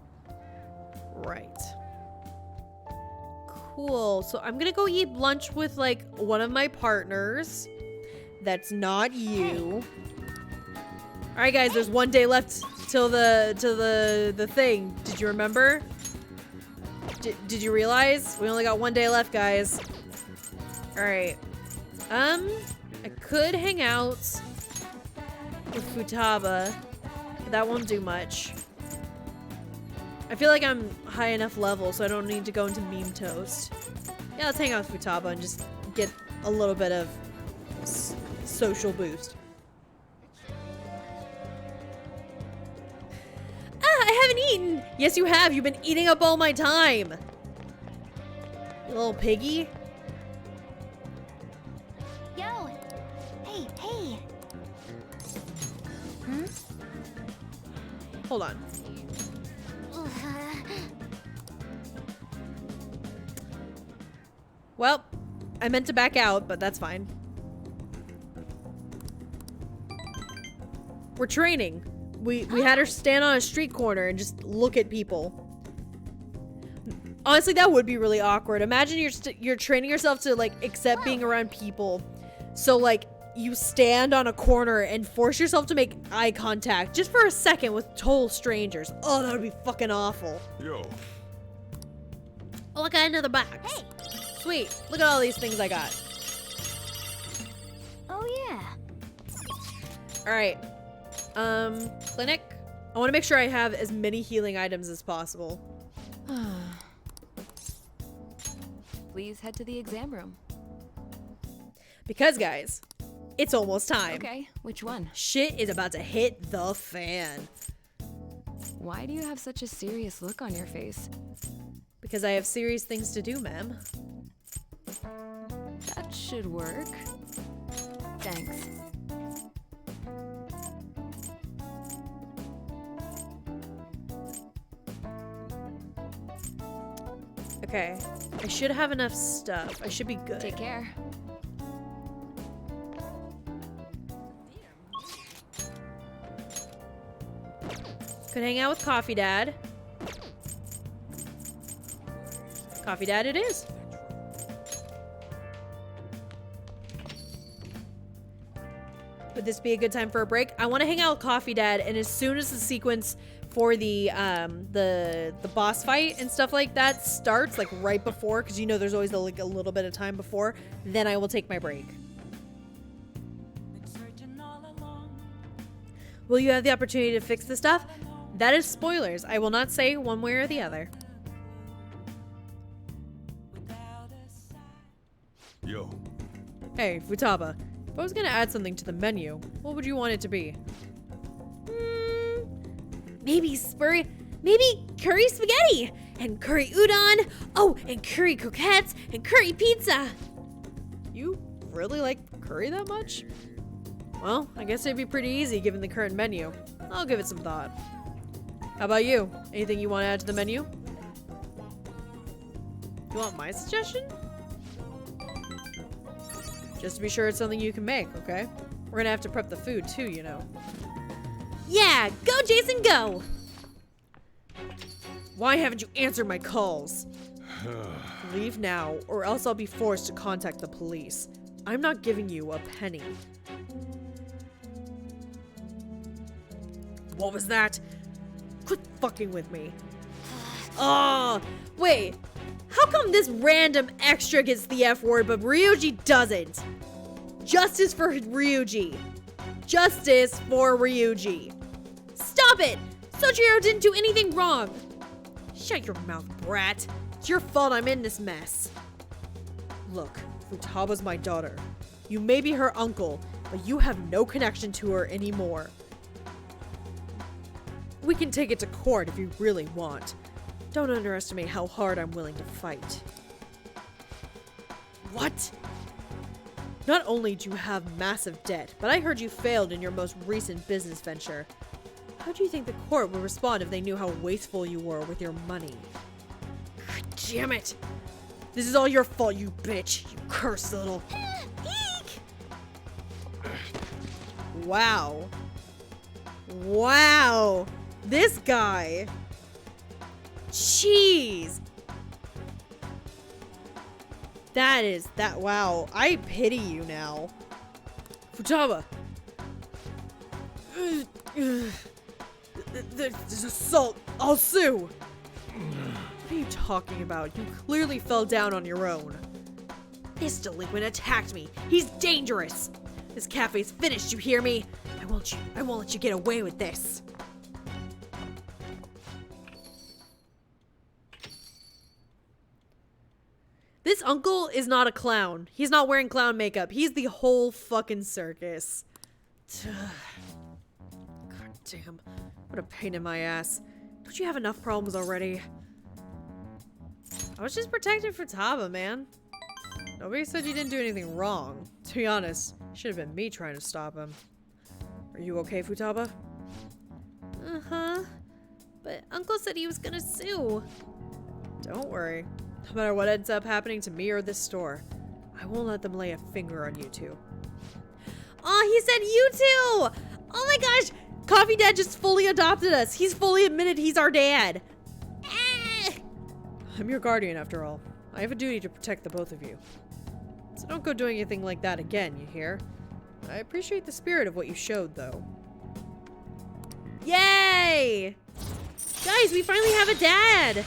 Right. Cool. So I'm gonna go eat lunch with, like, one of my partners. That's not you. Alright guys, there's 1 day left till the thing. Did you remember? Did you realize? We only got 1 day left, guys. Alright. I could hang out with Futaba, but that won't do much. I feel like I'm high enough level, so I don't need to go into meme toast. Yeah, let's hang out with Futaba and just get a little bit of social boost. I haven't eaten! Yes, you have! You've been eating up all my time! You little piggy. Yo! Hey, hey! Hmm? Hold on. Well, I meant to back out, but that's fine. We're training. We had her stand on a street corner and just look at people. Honestly, that would be really awkward. Imagine you're training yourself to like accept being around people. So like you stand on a corner and force yourself to make eye contact just for a second with total strangers. Oh, that would be fucking awful. Yo. Oh, I got another box. Hey. Sweet. Look at all these things I got. Oh yeah. All right. Clinic. I want to make sure I have as many healing items as possible. Please head to the exam room. Because, guys, it's almost time. Okay, which one? Shit is about to hit the fan. Why do you have such a serious look on your face? Because I have serious things to do, ma'am. That should work. Thanks. Okay, I should have enough stuff. I should be good. Take care. Could hang out with Coffee Dad. Coffee Dad it is. Would this be a good time for a break? I want to hang out with Coffee Dad, and as soon as the sequence for the boss fight and stuff like that starts, like right before, because you know there's always like a little bit of time before, then I will take my break. Will you have the opportunity to fix the stuff? That is spoilers. I will not say one way or the other. Yo. Hey, Futaba. If I was gonna add something to the menu, what would you want it to be? Maybe curry spaghetti and curry udon. Oh, and curry croquettes and curry pizza. You really like curry that much? Well, I guess it'd be pretty easy given the current menu. I'll give it some thought. How about you? Anything you want to add to the menu? You want my suggestion? Just to be sure it's something you can make, okay? We're gonna have to prep the food too, you know. Yeah, go Jason, go! Why haven't you answered my calls? Leave now, or else I'll be forced to contact the police. I'm not giving you a penny. What was that? Quit fucking with me. Oh, wait. How come this random extra gets the F word, but Ryuji doesn't? Justice for Ryuji. Justice for Ryuji. Stop it! Sojiro didn't do anything wrong. Shut your mouth, brat. It's your fault I'm in this mess. Look, Futaba's my daughter. You may be her uncle, but you have no connection to her anymore. We can take it to court if you really want. Don't underestimate how hard I'm willing to fight. What? Not only do you have massive debt, but I heard you failed in your most recent business venture. How do you think the court would respond if they knew how wasteful you were with your money? God damn it! This is all your fault, you bitch! You cursed little... Wow. Wow! This guy! Jeez! Wow. I pity you now. Futaba! This assault. I'll sue. What are you talking about? You clearly fell down on your own. This delinquent attacked me. He's dangerous. This cafe's finished, you hear me? I won't let you get away with this. This uncle is not a clown. He's not wearing clown makeup. He's the whole fucking circus. God damn. What a pain in my ass. Don't you have enough problems already? I was just protecting Futaba, man. Nobody said you didn't do anything wrong. To be honest, it should have been me trying to stop him. Are you okay, Futaba? Uh-huh. But Uncle said he was gonna sue. Don't worry. No matter what ends up happening to me or this store, I won't let them lay a finger on you two. Oh, he said you two! Oh my gosh! Coffee Dad just fully adopted us. He's fully admitted he's our dad. I'm your guardian after all. I have a duty to protect the both of you. So don't go doing anything like that again, you hear? I appreciate the spirit of what you showed, though. Yay! Guys, we finally have a dad!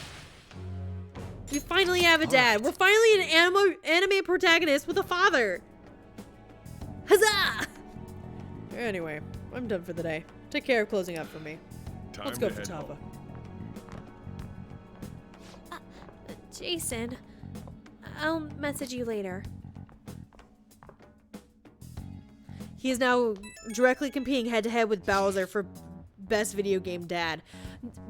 We finally have a dad. We're finally an anime protagonist with a father. Huzzah! Anyway, I'm done for the day. Take care of closing up for me. Let's go, Futaba. Jason, I'll message you later. He is now directly competing head-to-head with Bowser for best video game dad.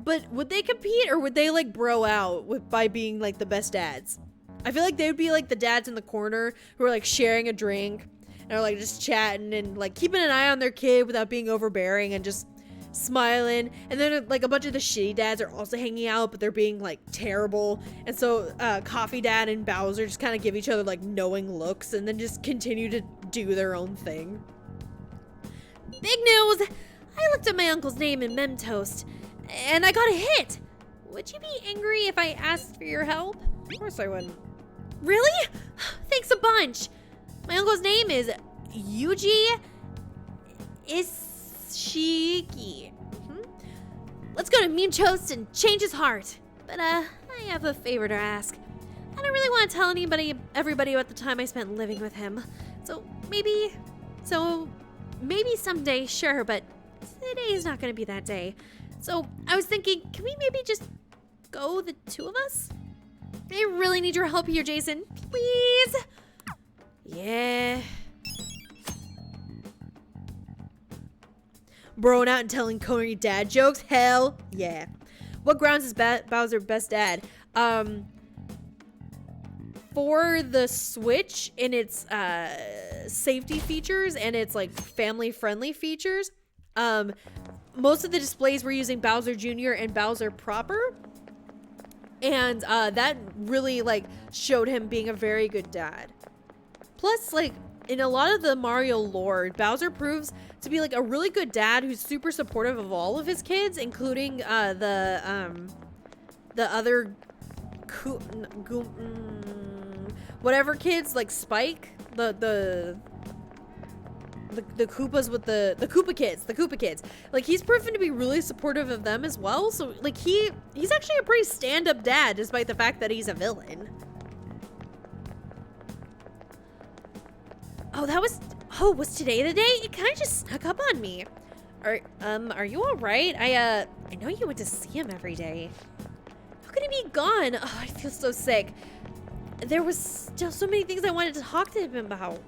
But would they compete, or would they like bro out by being like the best dads? I feel like they would be like the dads in the corner who are like sharing a drink and are like just chatting and like keeping an eye on their kid without being overbearing and just smiling. And then like a bunch of the shitty dads are also hanging out, but they're being like terrible. And so Coffee Dad and Bowser just kind of give each other like knowing looks and then just continue to do their own thing. Big news! I looked at my uncle's name in Memtoast and I got a hit. Would you be angry if I asked for your help? Of course I wouldn't. Really? Thanks a bunch. My uncle's name is Yuji Ishiki. Let's go to Memtoast and change his heart. But I have a favor to ask. I don't really want to tell everybody about the time I spent living with him. So maybe someday, sure, but today is not going to be that day. So I was thinking, can we maybe just go, the two of us? I really need your help here, Jason. Please? Yeah. Broing out and telling corny dad jokes? Hell yeah. What grounds is Bowser best dad? For the Switch in its safety features and its like family friendly features, most of the displays were using Bowser Jr. and Bowser proper, and that really like showed him being a very good dad. Plus, like in a lot of the Mario lore, Bowser proves to be like a really good dad who's super supportive of all of his kids, including the other whatever kids, like Spike, the Koopas with the Koopa kids. Like he's proven to be really supportive of them as well. So like he's actually a pretty stand-up dad, despite the fact that he's a villain. Was today the day? It kind of just snuck up on me. Are you all right? I know you went to see him every day. How could he be gone? Oh, I feel so sick. There was still so many things I wanted to talk to him about.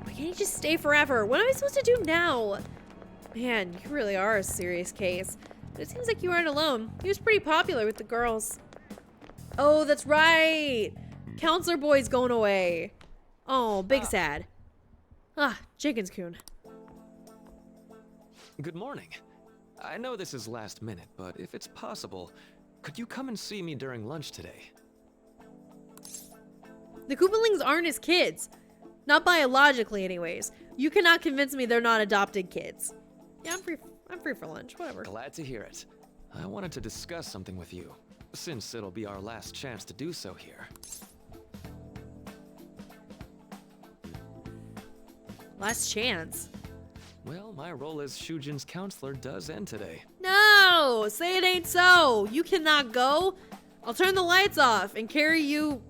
Why can't he just stay forever? What am I supposed to do now? Man, you really are a serious case. But it seems like you aren't alone. He was pretty popular with the girls. Oh, that's right. Counselor Boy's going away. Oh, big sad. Jenkins-kun. Good morning. I know this is last minute, but if it's possible, could you come and see me during lunch today? The Koopalings aren't his kids. Not biologically, anyways. You cannot convince me they're not adopted kids. Yeah, I'm free for lunch, whatever. Glad to hear it. I wanted to discuss something with you, since it'll be our last chance to do so here. Last chance? well, my role as Shujin's counselor does end today. No! Say it ain't so! You cannot go! I'll turn the lights off and carry you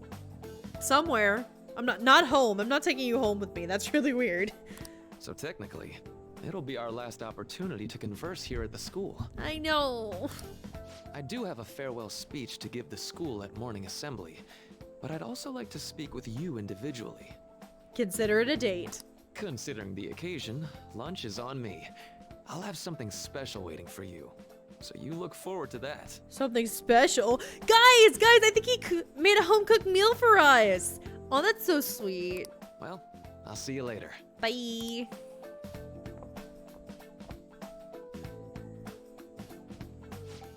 somewhere. I'm not home. I'm not taking you home with me. That's really weird. So technically, it'll be our last opportunity to converse here at the school. I know. I do have a farewell speech to give the school at morning assembly, but I'd also like to speak with you individually. Consider it a date. Considering the occasion, lunch is on me. I'll have something special waiting for you, so you look forward to that. Something special? Guys, I think he made a home-cooked meal for us. Oh, that's so sweet. Well, I'll see you later. Bye.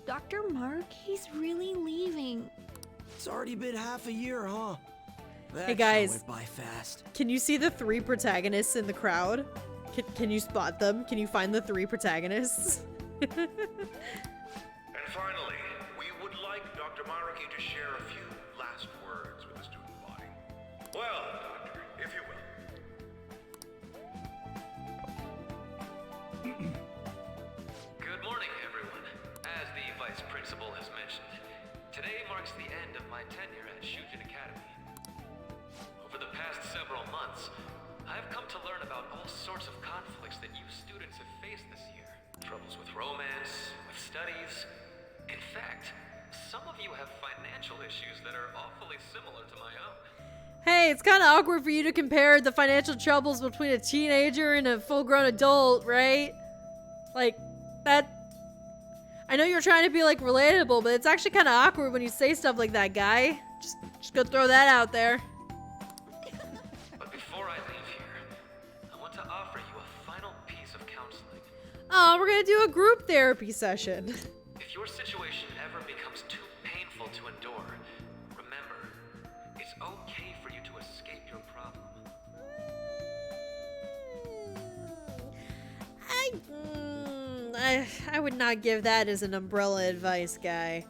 Dr. Mark, he's really leaving. It's already been half a year, huh? That Hey guys, sure went by fast. Can you see the 3 protagonists in the crowd? Can you spot them? Can you find the 3 protagonists? And finally, we would like Dr. Maruki to share a few last words with the student body. Well, Doctor, if you will. Good morning, everyone. As the Vice Principal has mentioned, today marks the end of my tenure at Shujin Academy. Over the past several months, I've come to learn about all sorts of conflicts that you students have faced this year. Troubles with romance, with studies. In fact, some of you have financial issues that are awfully similar to my own. Hey, it's kind of awkward for you to compare the financial troubles between a teenager and a full-grown adult, right? Like, that... I know you're trying to be, like, relatable, but it's actually kind of awkward when you say stuff like that, guy. Just go throw that out there. But before I leave here, I want to offer you a final piece of counseling. Oh, we're gonna do a group therapy session. If your situation ever becomes too painful to endure, remember, it's okay for you to escape your problem. I would not give that as an umbrella advice, guy.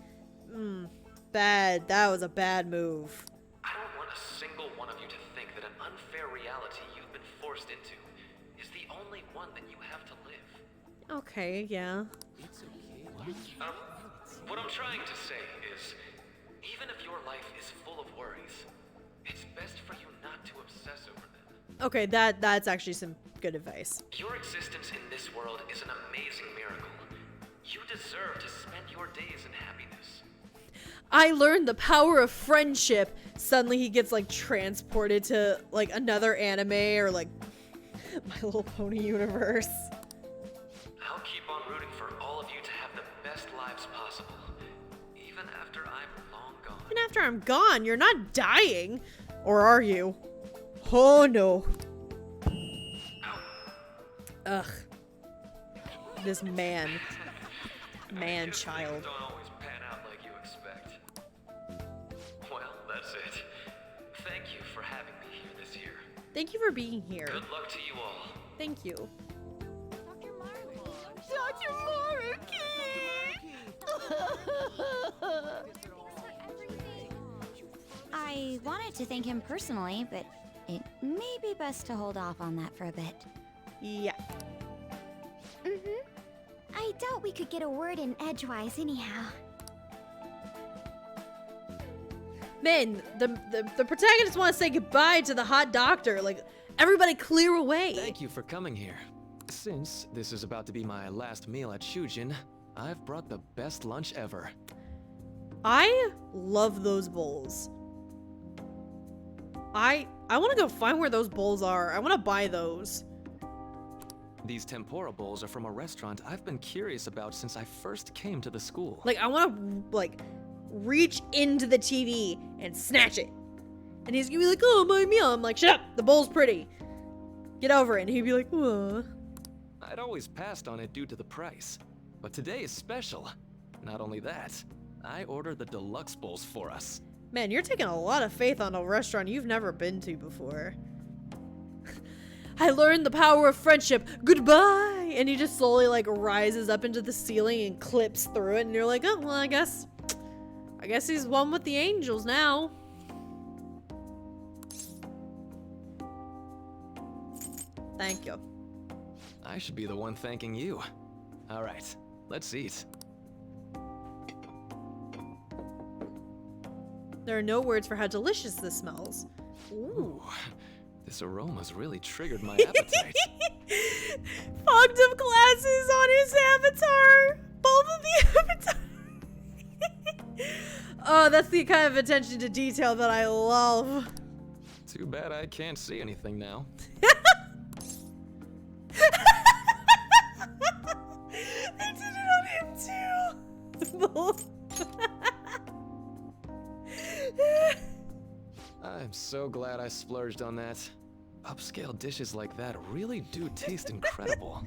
Bad. That was a bad move. I don't want a single one of you to think that an unfair reality you've been forced into is the only one that you have to live. Okay, yeah. What I'm trying to say is, even if your life is full of worries, it's best for you not to obsess over them. Okay, that's actually some good advice. Your existence in this world is an amazing miracle. You deserve to spend your days in happiness. I learned the power of friendship. Suddenly he gets like transported to like another anime or like My Little Pony universe. I'll keep on rooting for all of you to have the best lives possible, even after I'm long gone. Even after I'm gone, you're not dying. Or are you? Oh no. Ugh. This man-child. Don't always pan out like you expect. Well, that's it. Thank you for having me here this year. Thank you for being here. Good luck to you all. Thank you. Dr. I wanted to thank him personally, but it may be best to hold off on that for a bit. Yeah. I doubt we could get a word in edgewise anyhow. Man, the protagonists want to say goodbye to the hot doctor. Like, everybody clear away. Thank you for coming here. Since this is about to be my last meal at Shujin, I've brought the best lunch ever. I love those bowls. I want to go find where those bowls are. I want to buy those. These tempura bowls are from a restaurant I've been curious about since I first came to the school. Like, I want to, like, reach into the TV and snatch it. And he's gonna be like, oh, my meal. I'm like, shut up. The bowl's pretty. Get over it. And he'd be like, whoa. I'd always passed on it due to the price. But today is special. Not only that, I ordered the deluxe bowls for us. Man, you're taking a lot of faith on a restaurant you've never been to before. I learned the power of friendship. Goodbye! And he just slowly like rises up into the ceiling and clips through it, and you're like, oh, well, I guess he's one with the angels now. Thank you. I should be the one thanking you. All right, let's eat. There are no words for how delicious this smells. Ooh, this aroma's really triggered my appetite. Fogged up glasses on his avatar. Both of the avatars. Oh, that's the kind of attention to detail that I love. Too bad I can't see anything now. They did it on him too. I'm so glad I splurged on that. Upscale dishes like that really do taste incredible.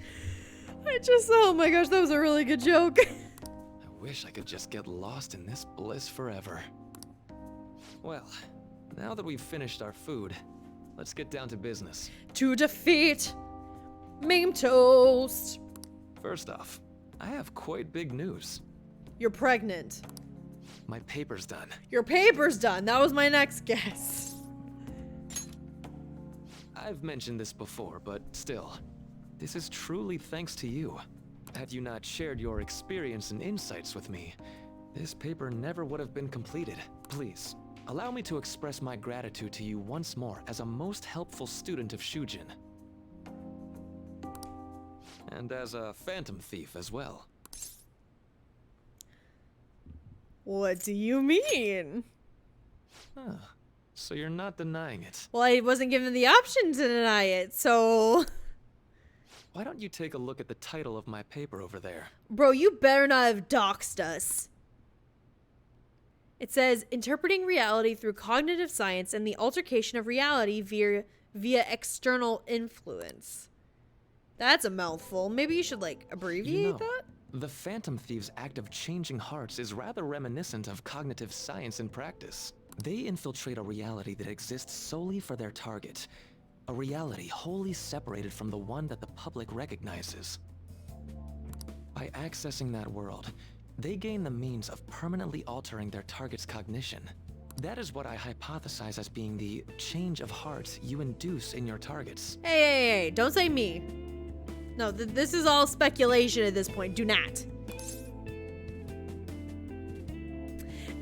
Oh my gosh, that was a really good joke. I wish I could just get lost in this bliss forever. Well, now that we've finished our food, let's get down to business. To defeat Meme Toast. First off, I have quite big news. You're pregnant. My paper's done. Your paper's done. That was my next guess. I've mentioned this before, but still, this is truly thanks to you. Had you not shared your experience and insights with me, this paper never would have been completed. Please, allow me to express my gratitude to you once more as a most helpful student of Shujin. And as a phantom thief as well. What do you mean? Huh. So you're not denying it. Well, I wasn't given the option to deny it, so... Why don't you take a look at the title of my paper over there? Bro, you better not have doxed us. It says, Interpreting Reality Through Cognitive Science and the Altercation of Reality via External Influence. That's a mouthful. Maybe you should, like, abbreviate that? The Phantom Thieves' act of changing hearts is rather reminiscent of cognitive science in practice. They infiltrate a reality that exists solely for their target. A reality wholly separated from the one that the public recognizes. By accessing that world, they gain the means of permanently altering their target's cognition. That is what I hypothesize as being the change of heart you induce in your targets. Hey, don't say me. No, this is all speculation at this point. Do not.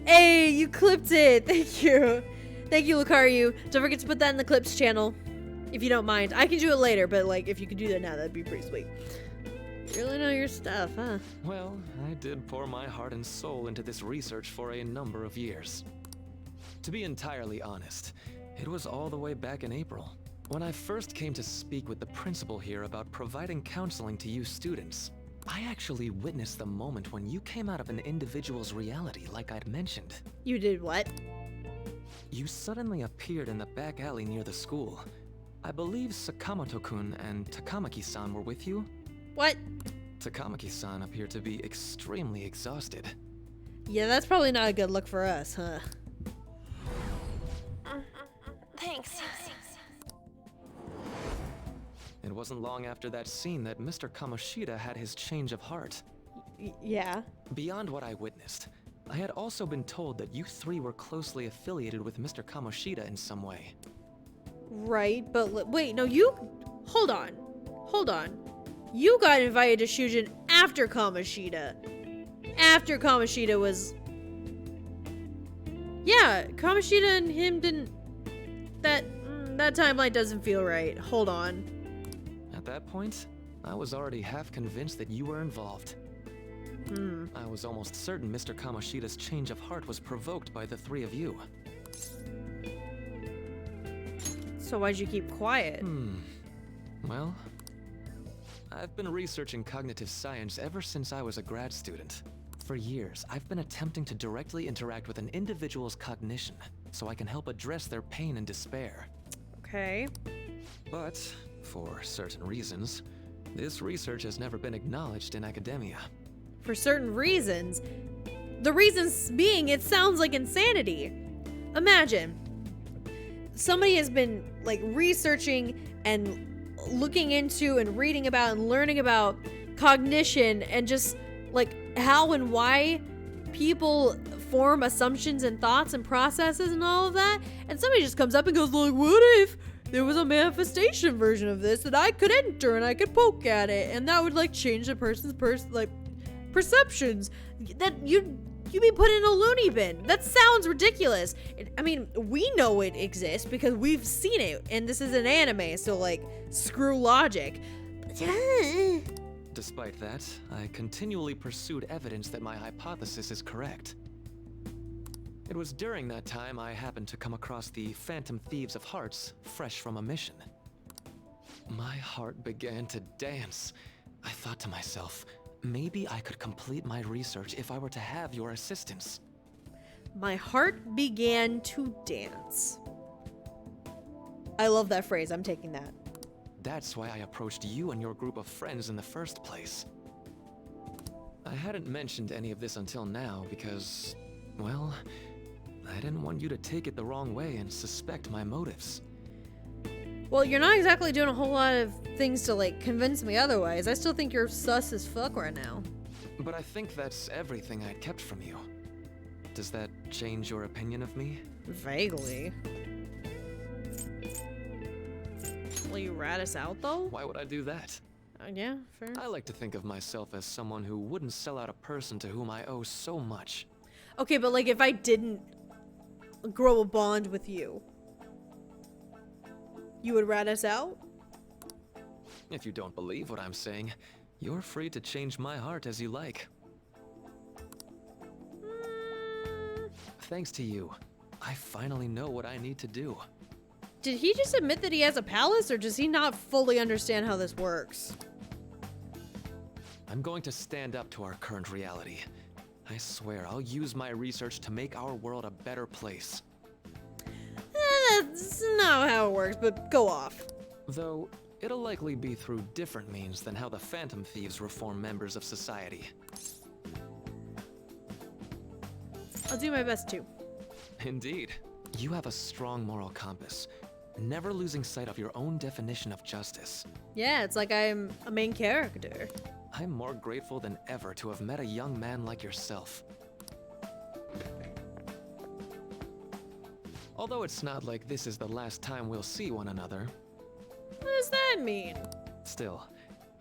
Hey, you clipped it. Thank you. Thank you, Lucario. Don't forget to put that in the clips channel. If you don't mind. I can do it later, but like if you could do that now, that'd be pretty sweet. You really know your stuff, huh? Well, I did pour my heart and soul into this research for a number of years. To be entirely honest, it was all the way back in April, when I first came to speak with the principal here about providing counseling to you students. I actually witnessed the moment when you came out of an individual's reality like I'd mentioned. You did what? You suddenly appeared in the back alley near the school. I believe Sakamoto-kun and Takamaki-san were with you? What? Takamaki-san appeared to be extremely exhausted. Yeah, that's probably not a good look for us, huh? Thanks. It wasn't long after that scene that Mr. Kamoshida had his change of heart. Yeah. Beyond what I witnessed, I had also been told that you three were closely affiliated with Mr. Kamoshida in some way. Right, but wait, no, you... Hold on. Hold on. You got invited to Shujin after Kamoshida. After Kamoshida was... Yeah, Kamoshida and him didn't... That timeline doesn't feel right. Hold on. At that point, I was already half convinced that you were involved. I was almost certain Mr. Kamoshida's change of heart was provoked by the three of you. So why'd you keep quiet? Well, I've been researching cognitive science ever since I was a grad student. For years, I've been attempting to directly interact with an individual's cognition so I can help address their pain and despair. Okay. But, for certain reasons, this research has never been acknowledged in academia. For certain reasons? The reasons being, it sounds like insanity. Imagine, somebody has been like researching and looking into and reading about and learning about cognition and just like how and why people form assumptions and thoughts and processes and all of that, and somebody just comes up and goes like, what if there was a manifestation version of this that I could enter and I could poke at it, and that would like change the person's perceptions. That you'd be put in a loony bin. That sounds ridiculous. I mean, we know it exists because we've seen it, and this is an anime, so like, screw logic. Despite that, I continually pursued evidence that my hypothesis is correct. It was during that time I happened to come across the Phantom Thieves of Hearts, fresh from a mission. My heart began to dance. I thought to myself, maybe I could complete my research if I were to have your assistance. My heart began to dance. I love that phrase. I'm taking that. That's why I approached you and your group of friends in the first place. I hadn't mentioned any of this until now because, well, I didn't want you to take it the wrong way and suspect my motives. Well, you're not exactly doing a whole lot of things to, like, convince me otherwise. I still think you're sus as fuck right now. But I think that's everything I'd kept from you. Does that change your opinion of me? Vaguely. Will you rat us out, though? Why would I do that? Yeah, fair. I like to think of myself as someone who wouldn't sell out a person to whom I owe so much. Okay, but, like, if I didn't grow a bond with you, you would rat us out? If you don't believe what I'm saying, you're free to change my heart as you like. Thanks to you, I finally know what I need to do. Did he just admit that he has a palace, or does he not fully understand how this works? I'm going to stand up to our current reality. I swear I'll use my research to make our world a better place. That's not how it works, but go off. Though, it'll likely be through different means than how the Phantom Thieves reform members of society. I'll do my best too. Indeed. You have a strong moral compass, never losing sight of your own definition of justice. Yeah, it's like I'm a main character. I'm more grateful than ever to have met a young man like yourself. Although it's not like this is the last time we'll see one another. What does that mean? Still,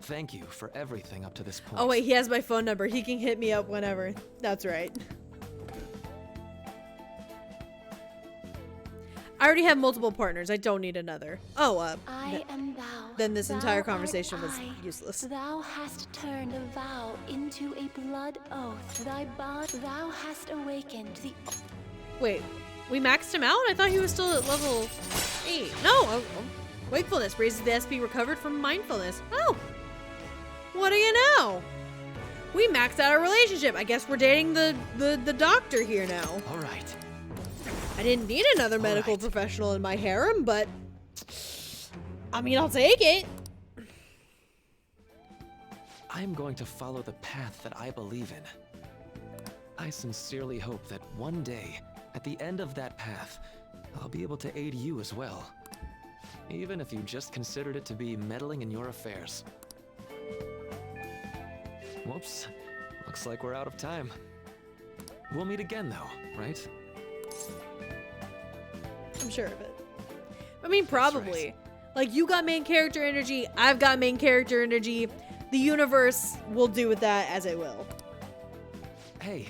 thank you for everything up to this point. Oh wait, he has my phone number. He can hit me up whenever. That's right. I already have multiple partners. I don't need another. Oh, I am thou. Then this entire Thou conversation art was I. useless. Thou hast turned a vow into a blood oath. Thy bond thou hast awakened the. Wait, we maxed him out? I thought he was still at level 8. No, wakefulness raises the SP recovered from mindfulness. Oh, what do you know? We maxed out our relationship. I guess we're dating the doctor here now. All right. I didn't need another medical professional in my harem, but I mean, I'll take it. I'm going to follow the path that I believe in. I sincerely hope that one day, at the end of that path, I'll be able to aid you as well. Even if you just considered it to be meddling in your affairs. Whoops. Looks like we're out of time. We'll meet again though, right? I'm sure of it. I mean, probably. Right. Like, you got main character energy, I've got main character energy. The universe will do with that as it will. Hey.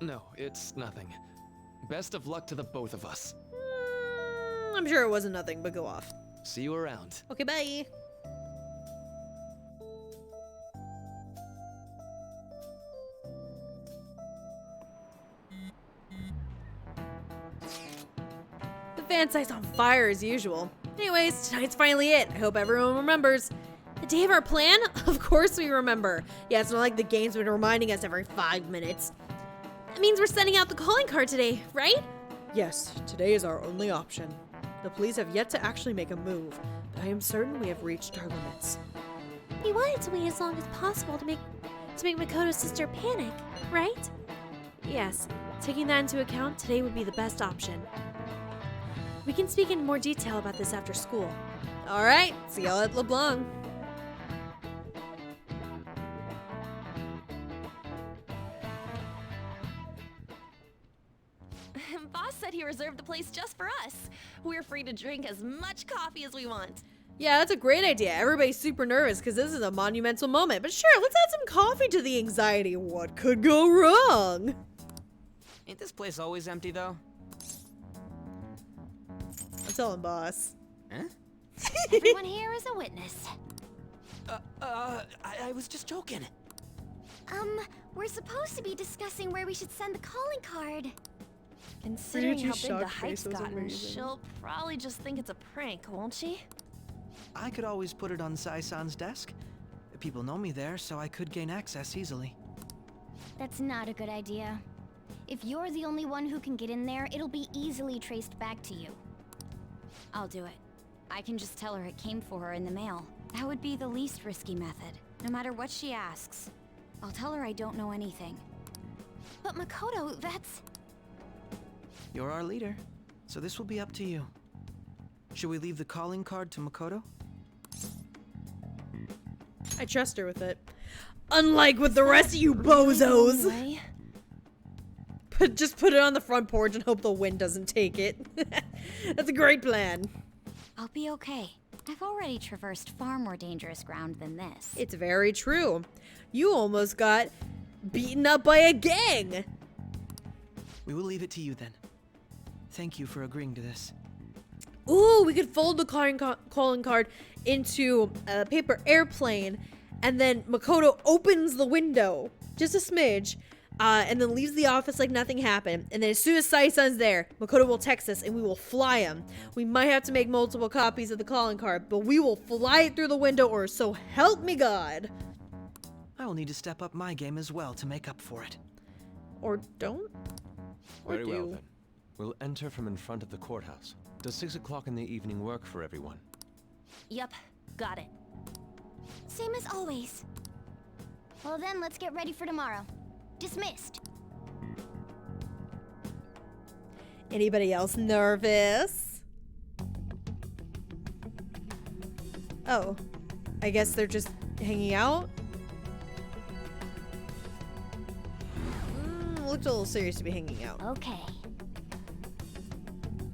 No, it's nothing. Best of luck to the both of us. I'm sure it wasn't nothing, but go off. See you around. Okay, bye. Fan site's on fire as usual. Anyways, tonight's finally it. I hope everyone remembers. The day of our plan? Of course we remember. Yeah, it's not like the game's been reminding us every 5 minutes. That means we're sending out the calling card today, right? Yes, today is our only option. The police have yet to actually make a move, but I am certain we have reached our limits. We wanted to wait as long as possible to make Makoto's sister panic, right? Yes, taking that into account, today would be the best option. We can speak in more detail about this after school. All right, see y'all at LeBlanc. Boss said he reserved the place just for us. We're free to drink as much coffee as we want. Yeah, that's a great idea. Everybody's super nervous because this is a monumental moment. But sure, let's add some coffee to the anxiety. What could go wrong? Ain't this place always empty, though? I'm telling boss. Huh? Everyone here is a witness. I was just joking. We're supposed to be discussing where we should send the calling card. Considering how big the shocked hype's face was gotten, amazing. she'll probably just think it's a prank, won't she? I could always put it on Sai-san's desk. People know me there, so I could gain access easily. That's not a good idea. If you're the only one who can get in there, it'll be easily traced back to you. I'll do it. I can just tell her it came for her in the mail. That would be the least risky method, no matter what she asks. I'll tell her I don't know anything. But Makoto, that's... You're our leader, so this will be up to you. Should we leave the calling card to Makoto? I trust her with it. Unlike with the rest of you bozos. Just put it on the front porch and hope the wind doesn't take it. That's a great plan. I'll be okay. I've already traversed far more dangerous ground than this. It's very true. You almost got beaten up by a gang. We will leave it to you then. Thank you for agreeing to this. Ooh, we could fold the calling card into a paper airplane, and then Makoto opens the window, just a smidge, and then leaves the office like nothing happened. And then as soon as Sai-san's there, Makoto will text us and we will fly him. We might have to make multiple copies of the calling card, but we will fly it through the window, or so help me God. I will need to step up my game as well to make up for it. Or don't. Or Very do. well then. We'll enter from in front of the courthouse. Does 6 o'clock in the evening work for everyone? Yep, got it. Same as always. Well then, let's get ready for tomorrow. Dismissed. Anybody else nervous? Oh, I guess they're just hanging out? Looked a little serious to be hanging out. Okay.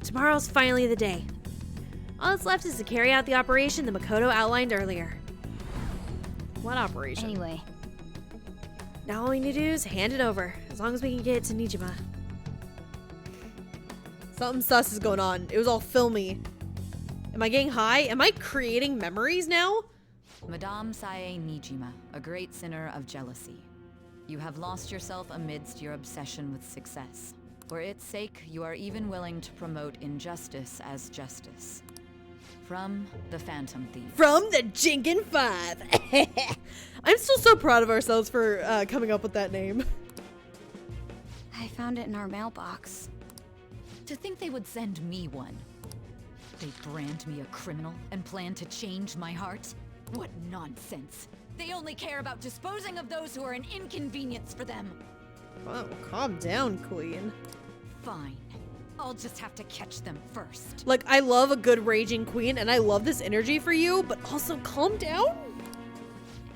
Tomorrow's finally the day. All that's left is to carry out the operation that Makoto outlined earlier. What operation? Anyway. Now all we need to do is hand it over, as long as we can get it to Nijima. Something sus is going on. It was all filmy. Am I getting high? Am I creating memories now? Madame Sae Nijima, a great sinner of jealousy. You have lost yourself amidst your obsession with success. For its sake, you are even willing to promote injustice as justice. From the Phantom Thief. From the Jinkin 5. I'm still so proud of ourselves for coming up with that name. I found it in our mailbox. To think they would send me one. They brand me a criminal and plan to change my heart? What nonsense. They only care about disposing of those who are an inconvenience for them. Oh, calm down, Queen. Fine. I'll just have to catch them first. Like, I love a good raging queen, and I love this energy for you, but also calm down.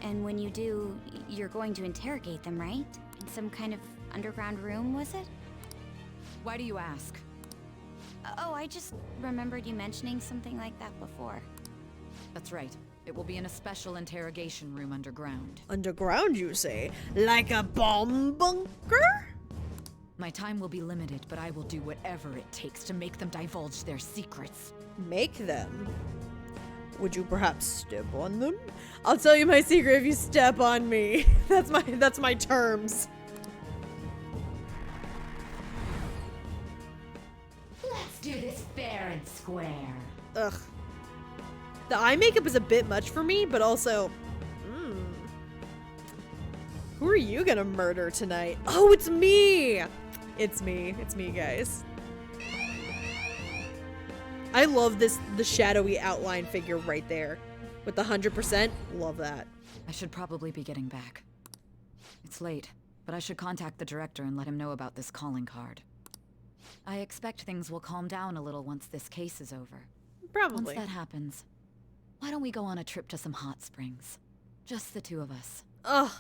And when you do, you're going to interrogate them, right? In some kind of underground room, was it? Why do you ask? Oh, I just remembered you mentioning something like that before. That's right. It will be in a special interrogation room underground. Underground, you say? Like a bomb bunker? My time will be limited, but I will do whatever it takes to make them divulge their secrets. Make them? Would you perhaps step on them? I'll tell you my secret if you step on me. That's my terms. Let's do this fair and square. Ugh. The eye makeup is a bit much for me, but also... Who are you gonna murder tonight? Oh, it's me! It's me, guys. I love the shadowy outline figure right there. With the 100%, love that. I should probably be getting back. It's late, but I should contact the director and let him know about this calling card. I expect things will calm down a little once this case is over. Probably. Once that happens, why don't we go on a trip to some hot springs? Just the two of us. Ugh.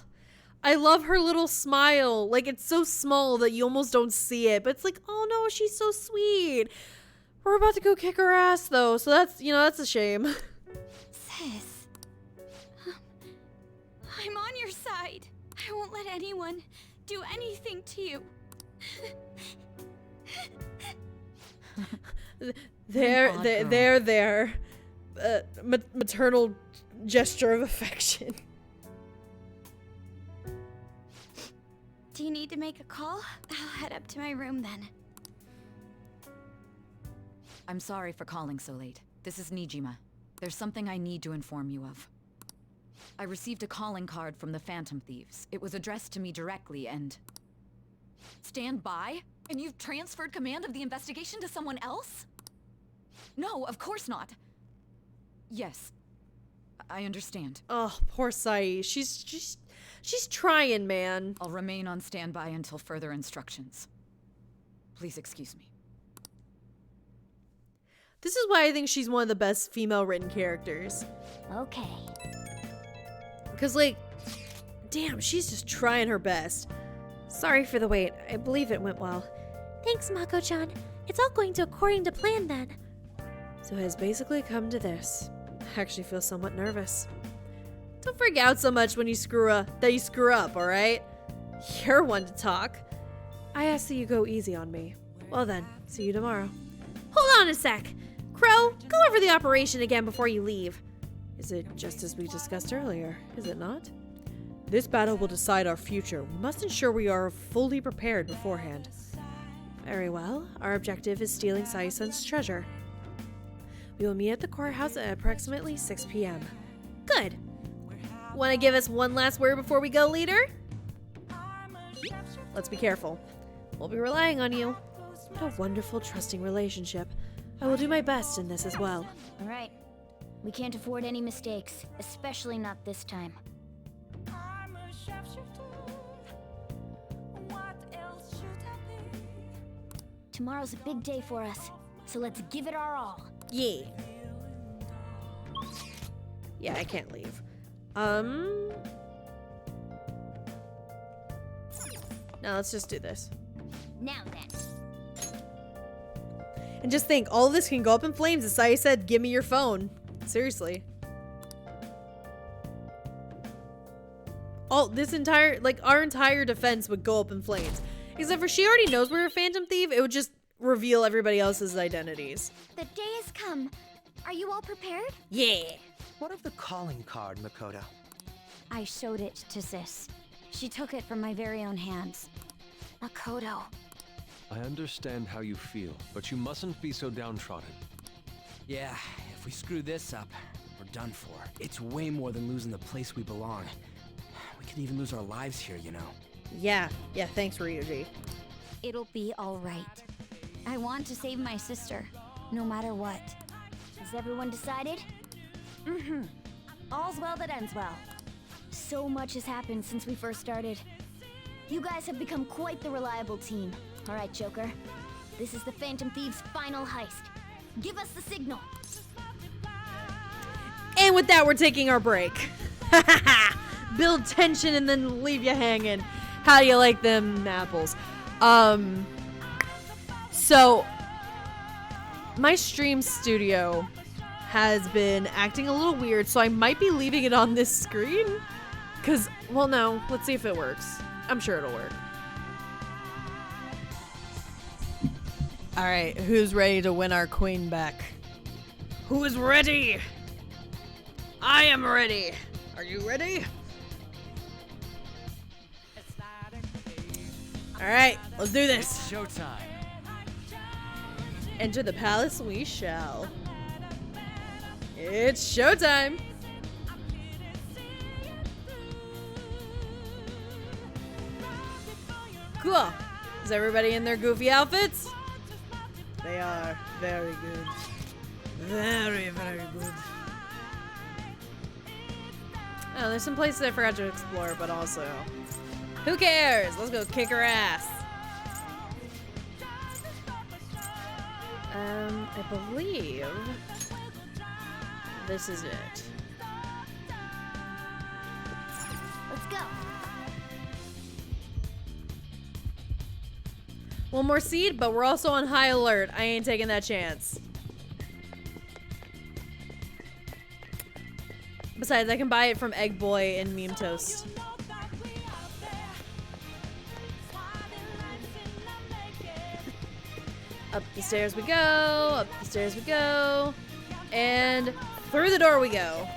I love her little smile. Like, it's so small that you almost don't see it. But it's like, oh no, she's so sweet. We're about to go kick her ass, though. So that's, you know, that's a shame. Sis. I'm on your side. I won't let anyone do anything to you. There. Maternal gesture of affection. Do you need to make a call? I'll head up to my room then. I'm sorry for calling so late. This is Nijima. There's something I need to inform you of. I received a calling card from the Phantom Thieves. It was addressed to me directly and... Stand by? And you've transferred command of the investigation to someone else? No, of course not. Yes. I understand. Oh, poor Sai. She's trying, man. I'll remain on standby until further instructions. Please excuse me. This is why I think she's one of the best female written characters. Okay. Because, like, damn, she's just trying her best. Sorry for the wait. I believe it went well. Thanks, Mako-chan. It's all going to according to plan then. So it has basically come to this. I actually feel somewhat nervous. Don't freak out so much when you screw up, alright? You're one to talk. I ask that you go easy on me. Well then, see you tomorrow. Hold on a sec. Crow, go over the operation again before you leave. Is it just as we discussed earlier, is it not? This battle will decide our future. We must ensure we are fully prepared beforehand. Very well. Our objective is stealing Sayu-san's treasure. We will meet at the courthouse at approximately 6 p.m. Good. Want to give us one last word before we go, leader? Let's be careful. We'll be relying on you. What a wonderful, trusting relationship. I will do my best in this as well. All right. We can't afford any mistakes, especially not this time. Tomorrow's a big day for us, so let's give it our all. Yeah. Yeah, I can't leave. Now let's just do this. Now then. And just think, all of this can go up in flames as Sai said, give me your phone. Seriously. This entire, like, our entire defense would go up in flames. Except for she already knows we're a Phantom Thief, it would just reveal everybody else's identities. The day has come. Are you all prepared? Yeah. What of the calling card, Makoto? I showed it to Sis. She took it from my very own hands. Makoto. I understand how you feel, but you mustn't be so downtrodden. Yeah, if we screw this up, we're done for. It's way more than losing the place we belong. We could even lose our lives here, you know. Yeah, thanks, Ryuji. It'll be all right. I want to save my sister, no matter what. Has everyone decided? Mm-hmm. All's well that ends well. So much has happened since we first started. You guys have become quite the reliable team. All right, Joker. This is the Phantom Thieves' final heist. Give us the signal. And with that, we're taking our break. Build tension and then leave you hanging. How do you like them apples? So my stream studio has been acting a little weird, so I might be leaving it on this screen. Cause, well, no, let's see if it works. I'm sure it'll work. All right, who's ready to win our queen back? Who is ready? I am ready. Are you ready? All right, let's do this. It's showtime. Enter the palace we shall. It's showtime. Cool. Is everybody in their goofy outfits? They are very good. Very, very good. Oh, there's some places I forgot to explore, but also... Who cares? Let's go kick her ass. I believe... this is it. Let's go. One more seed, but we're also on high alert. I ain't taking that chance. Besides, I can buy it from Egg Boy and Meme Toast. Up the stairs we go, up the stairs we go, and through the door we go.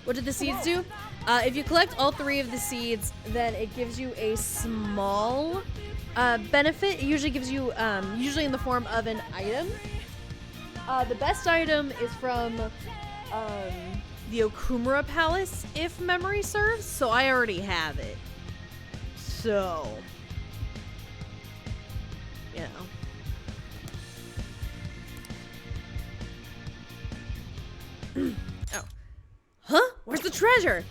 What did the seeds do? If you collect all 3 of the seeds, then it gives you a small benefit. It usually gives you, usually in the form of an item. The best item is from the Okumura Palace, if memory serves, so I already have it. So, you know. Oh. Huh? Where's the treasure?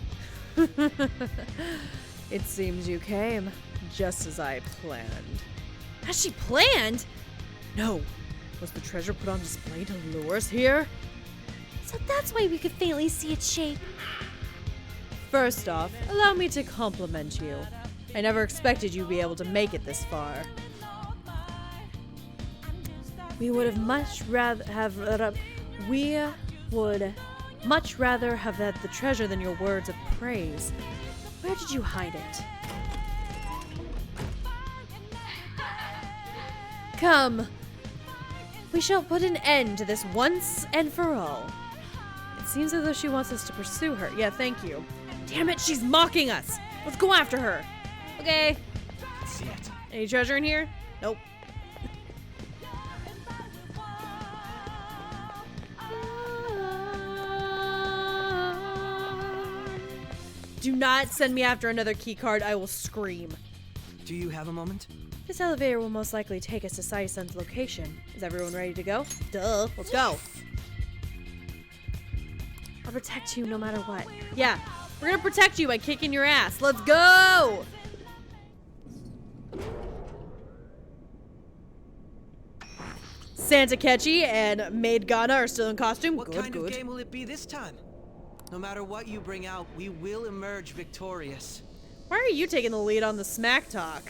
It seems you came just as I planned. Has she planned? No. Was the treasure put on display to lure us here? So that's why we could faintly see its shape. First off, allow me to compliment you. I never expected you'd be able to make it this far. We would much rather have had the treasure than your words of praise. Where did you hide it? Come. We shall put an end to this once and for all. It seems as though she wants us to pursue her. Yeah, thank you. Damn it, she's mocking us. Let's go after her. Okay. See it. Any treasure in here? Nope. Do not send me after another key card. I will scream. Do you have a moment? This elevator will most likely take us to Sai-san's location. Is everyone ready to go? Duh. Let's go. I'll protect you no matter what. Yeah, we're gonna protect you by kicking your ass. Let's go! Santa Ketchy and Maid Ghana are still in costume. What Good, kind good. of game will it be this time? No matter what you bring out, we will emerge victorious. Why are you taking the lead on the smack talk?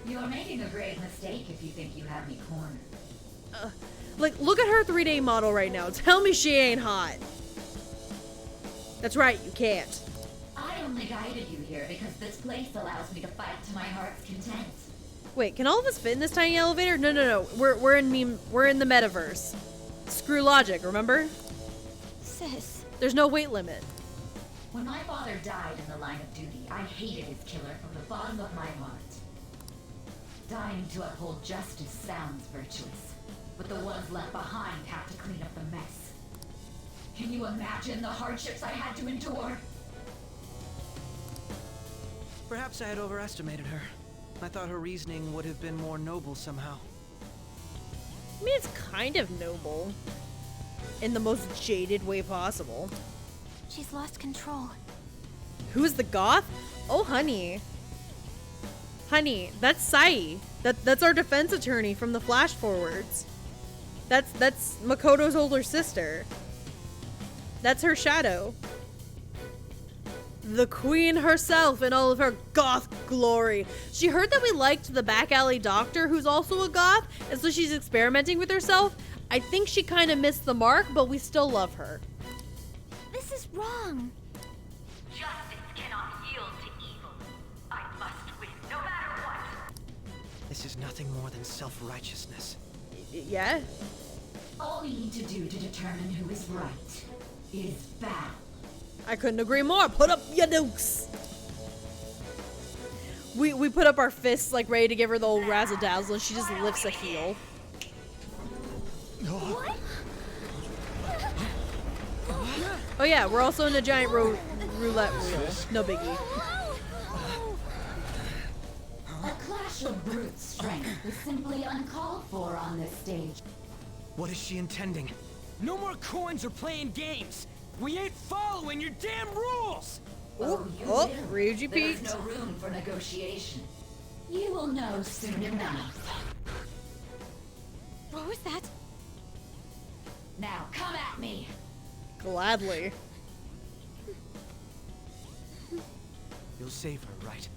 You're making a grave mistake if you think you have me cornered. Like, look at her 3D model right now. Tell me she ain't hot. That's right, you can't. I only guided you here because this place allows me to fight to my heart's content. Wait, can all of us fit in this tiny elevator? No. We're in the metaverse. Screw logic, remember? Sis. There's no weight limit. When my father died in the line of duty, I hated his killer from the bottom of my heart. Dying to uphold justice sounds virtuous, but the ones left behind have to clean up the mess. Can you imagine the hardships I had to endure? Perhaps I had overestimated her. I thought her reasoning would have been more noble somehow. I mean, it's kind of noble. In the most jaded way possible. She's lost control. Who's the goth? Oh, honey. Honey, that's Sai. That's our defense attorney from the flash forwards. That's Makoto's older sister. That's her shadow. The queen herself in all of her goth glory. She heard that we liked the back alley doctor who's also a goth, and so she's experimenting with herself. I think she kind of missed the mark, but we still love her. This is wrong. Justice cannot yield to evil. I must win, no matter what. This is nothing more than self-righteousness. Yeah? All we need to do to determine who is right is battle. I couldn't agree more. Put up your dukes. We put up our fists like ready to give her the old razzle-dazzle, and she just lifts a heel. What? Oh yeah, we're also in a giant roulette wheel. No biggie. A clash of brute strength is simply uncalled for on this stage. What is she intending? No more coins or playing games. We ain't following your damn rules. Oh, Ryuji peeked. There's no room for negotiation. You will know soon enough. What was that? Now come at me. Gladly. You'll save her, right?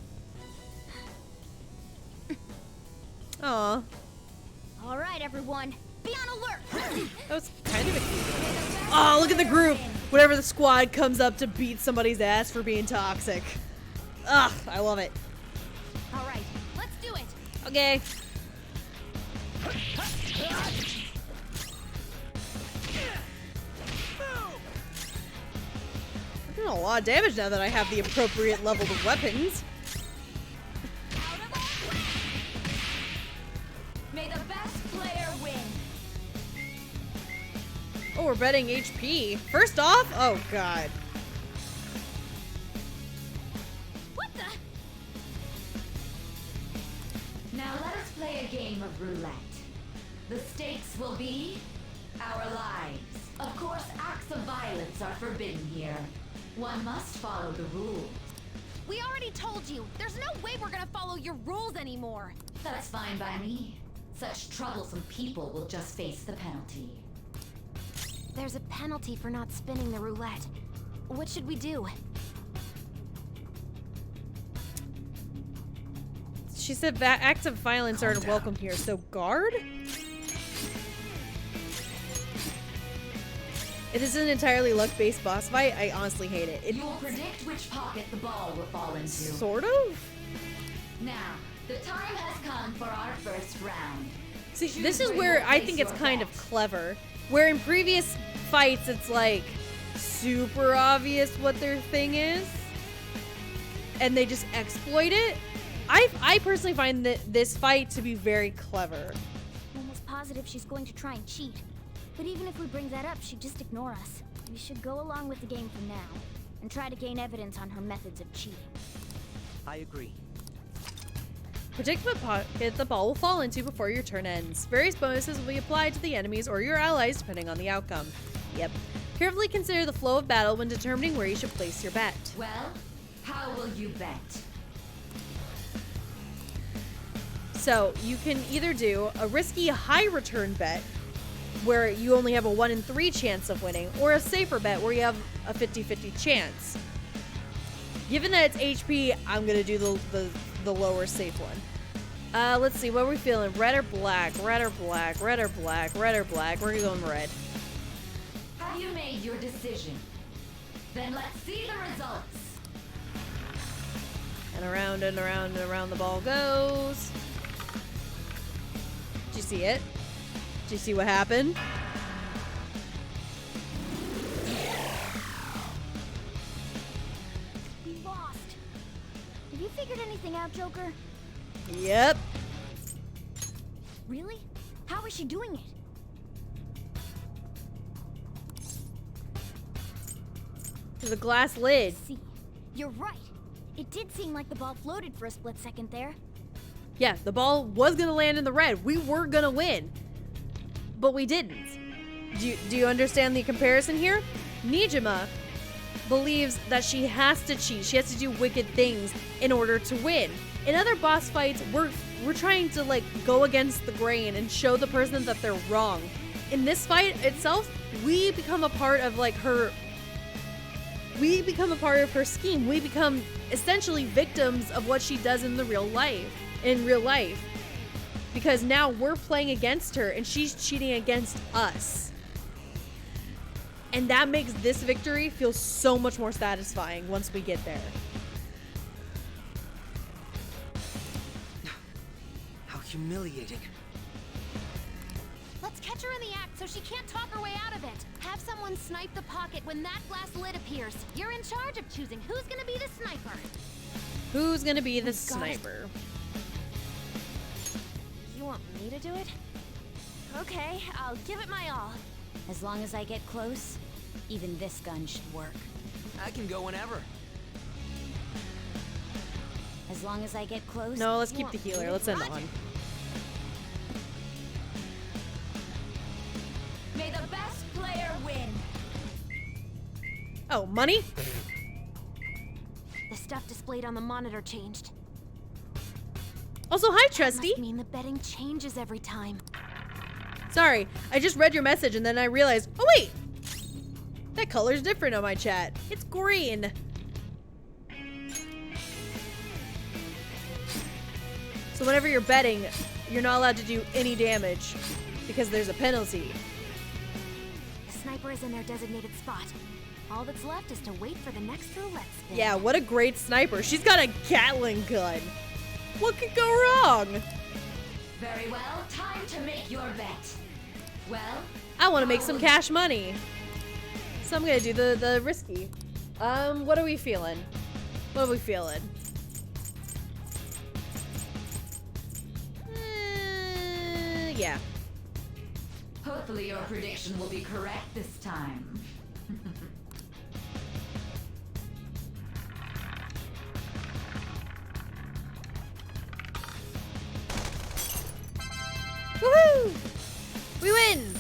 Aw. All right, everyone, be on alert. That was kind of a cute one. Oh, look at the group. Whenever the squad comes up to beat somebody's ass for being toxic. Ugh, I love it. All right, let's do it. Okay. I'm doing a lot of damage now that I have the appropriate level of weapons. May the best player win. Oh, we're betting HP. First off, oh god. What the? Now let us play a game of roulette. The stakes will be our lives. Of course, acts of violence are forbidden here. One must follow the rules. We already told you. There's no way we're gonna follow your rules anymore. That's fine by me. Such troublesome people will just face the penalty. There's a penalty for not spinning the roulette. What should we do? She said that acts of violence aren't welcome here, so guard? If this is an entirely luck-based boss fight, I honestly hate it. You will predict which pocket the ball will fall into. Sort of? Now, the time has come for our first round. See, this is where I think it's kind of clever. Where in previous fights, it's like super obvious what their thing is. And they just exploit it. I personally find that this fight to be very clever. I'm almost positive she's going to try and cheat. But even if we bring that up, she'd just ignore us. We should go along with the game for now, and try to gain evidence on her methods of cheating. I agree. Predict what pocket the ball will fall into before your turn ends. Various bonuses will be applied to the enemies or your allies depending on the outcome. Yep. Carefully consider the flow of battle when determining where you should place your bet. Well, how will you bet? So, you can either do a risky high return bet, where you only have a 1 in 3 chance of winning, or a safer bet where you have a 50-50 chance. Given that it's HP, I'm gonna do the lower safe one. Let's see, what are we feeling? Red or black? Red or black? Red or black? Red or black? We're going red. Have you made your decision? Then let's see the results. And around and around and around the ball goes. Did you see it? Did you see what happened? We lost. Have you figured anything out, Joker? Yep. Really? How is she doing it? There's a glass lid. See, you're right. It did seem like the ball floated for a split second there. Yeah, the ball was gonna land in the red. We were gonna win. But we didn't. Do you understand the comparison here? Nijima believes that she has to cheat. She has to do wicked things in order to win. In other boss fights, we're trying to like go against the grain and show the person that they're wrong. In this fight itself, we become a part of like her. We become a part of her scheme. We become essentially victims of what she does in real life. Because now we're playing against her and she's cheating against us. And that makes this victory feel so much more satisfying once we get there. How humiliating. Let's catch her in the act so she can't talk her way out of it. Have someone snipe the pocket when that glass lid appears. You're in charge of choosing who's gonna be the sniper. Who's gonna be the sniper? You want me to do it? Okay, I'll give it my all. As long as I get close, even this gun should work. I can go whenever. As long as I get close. No, let's keep the healer. Let's end on. May the best player win. Oh, money? The stuff displayed on the monitor changed. Also, hi, Trusty. That must mean the betting changes every time. Sorry, I just read your message and then I realized, oh wait, that color's different on my chat. It's green. So whenever you're betting, you're not allowed to do any damage because there's a penalty. The sniper is in their designated spot. All that's left is to wait for the next roulette spin. Yeah, what a great sniper. She's got a Gatling gun. What could go wrong? Very well, time to make your bet. Well, I want to make some cash money. So I'm gonna do the risky. What are we feeling? What are we feeling? Yeah. hopefully your prediction will be correct this time. Woohoo! We win!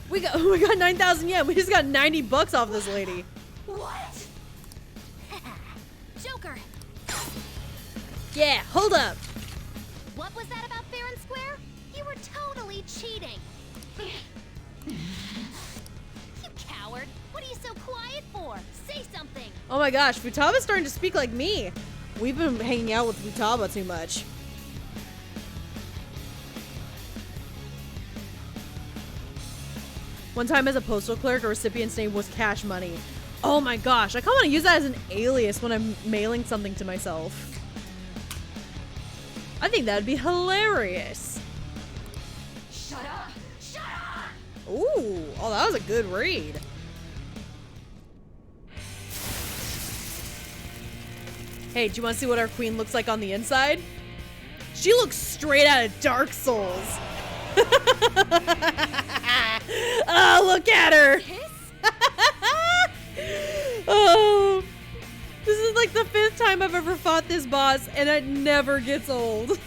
We got 9,000 yen. We just got 90 bucks off this lady. What? Joker! Yeah, hold up. What was that about fair and square? You were totally cheating. You coward. What are you so quiet for? Say something. Oh my gosh, Futaba's starting to speak like me. We've been hanging out with Futaba too much. One time as a postal clerk, a recipient's name was Cash Money. Oh my gosh, I kind of want to use that as an alias when I'm mailing something to myself. I think that would be hilarious. Shut up! Shut up! Ooh, oh, that was a good read. Hey, do you want to see what our queen looks like on the inside? She looks straight out of Dark Souls. Oh, look at her. Oh, this is like the 5th time I've ever fought this boss, and it never gets old.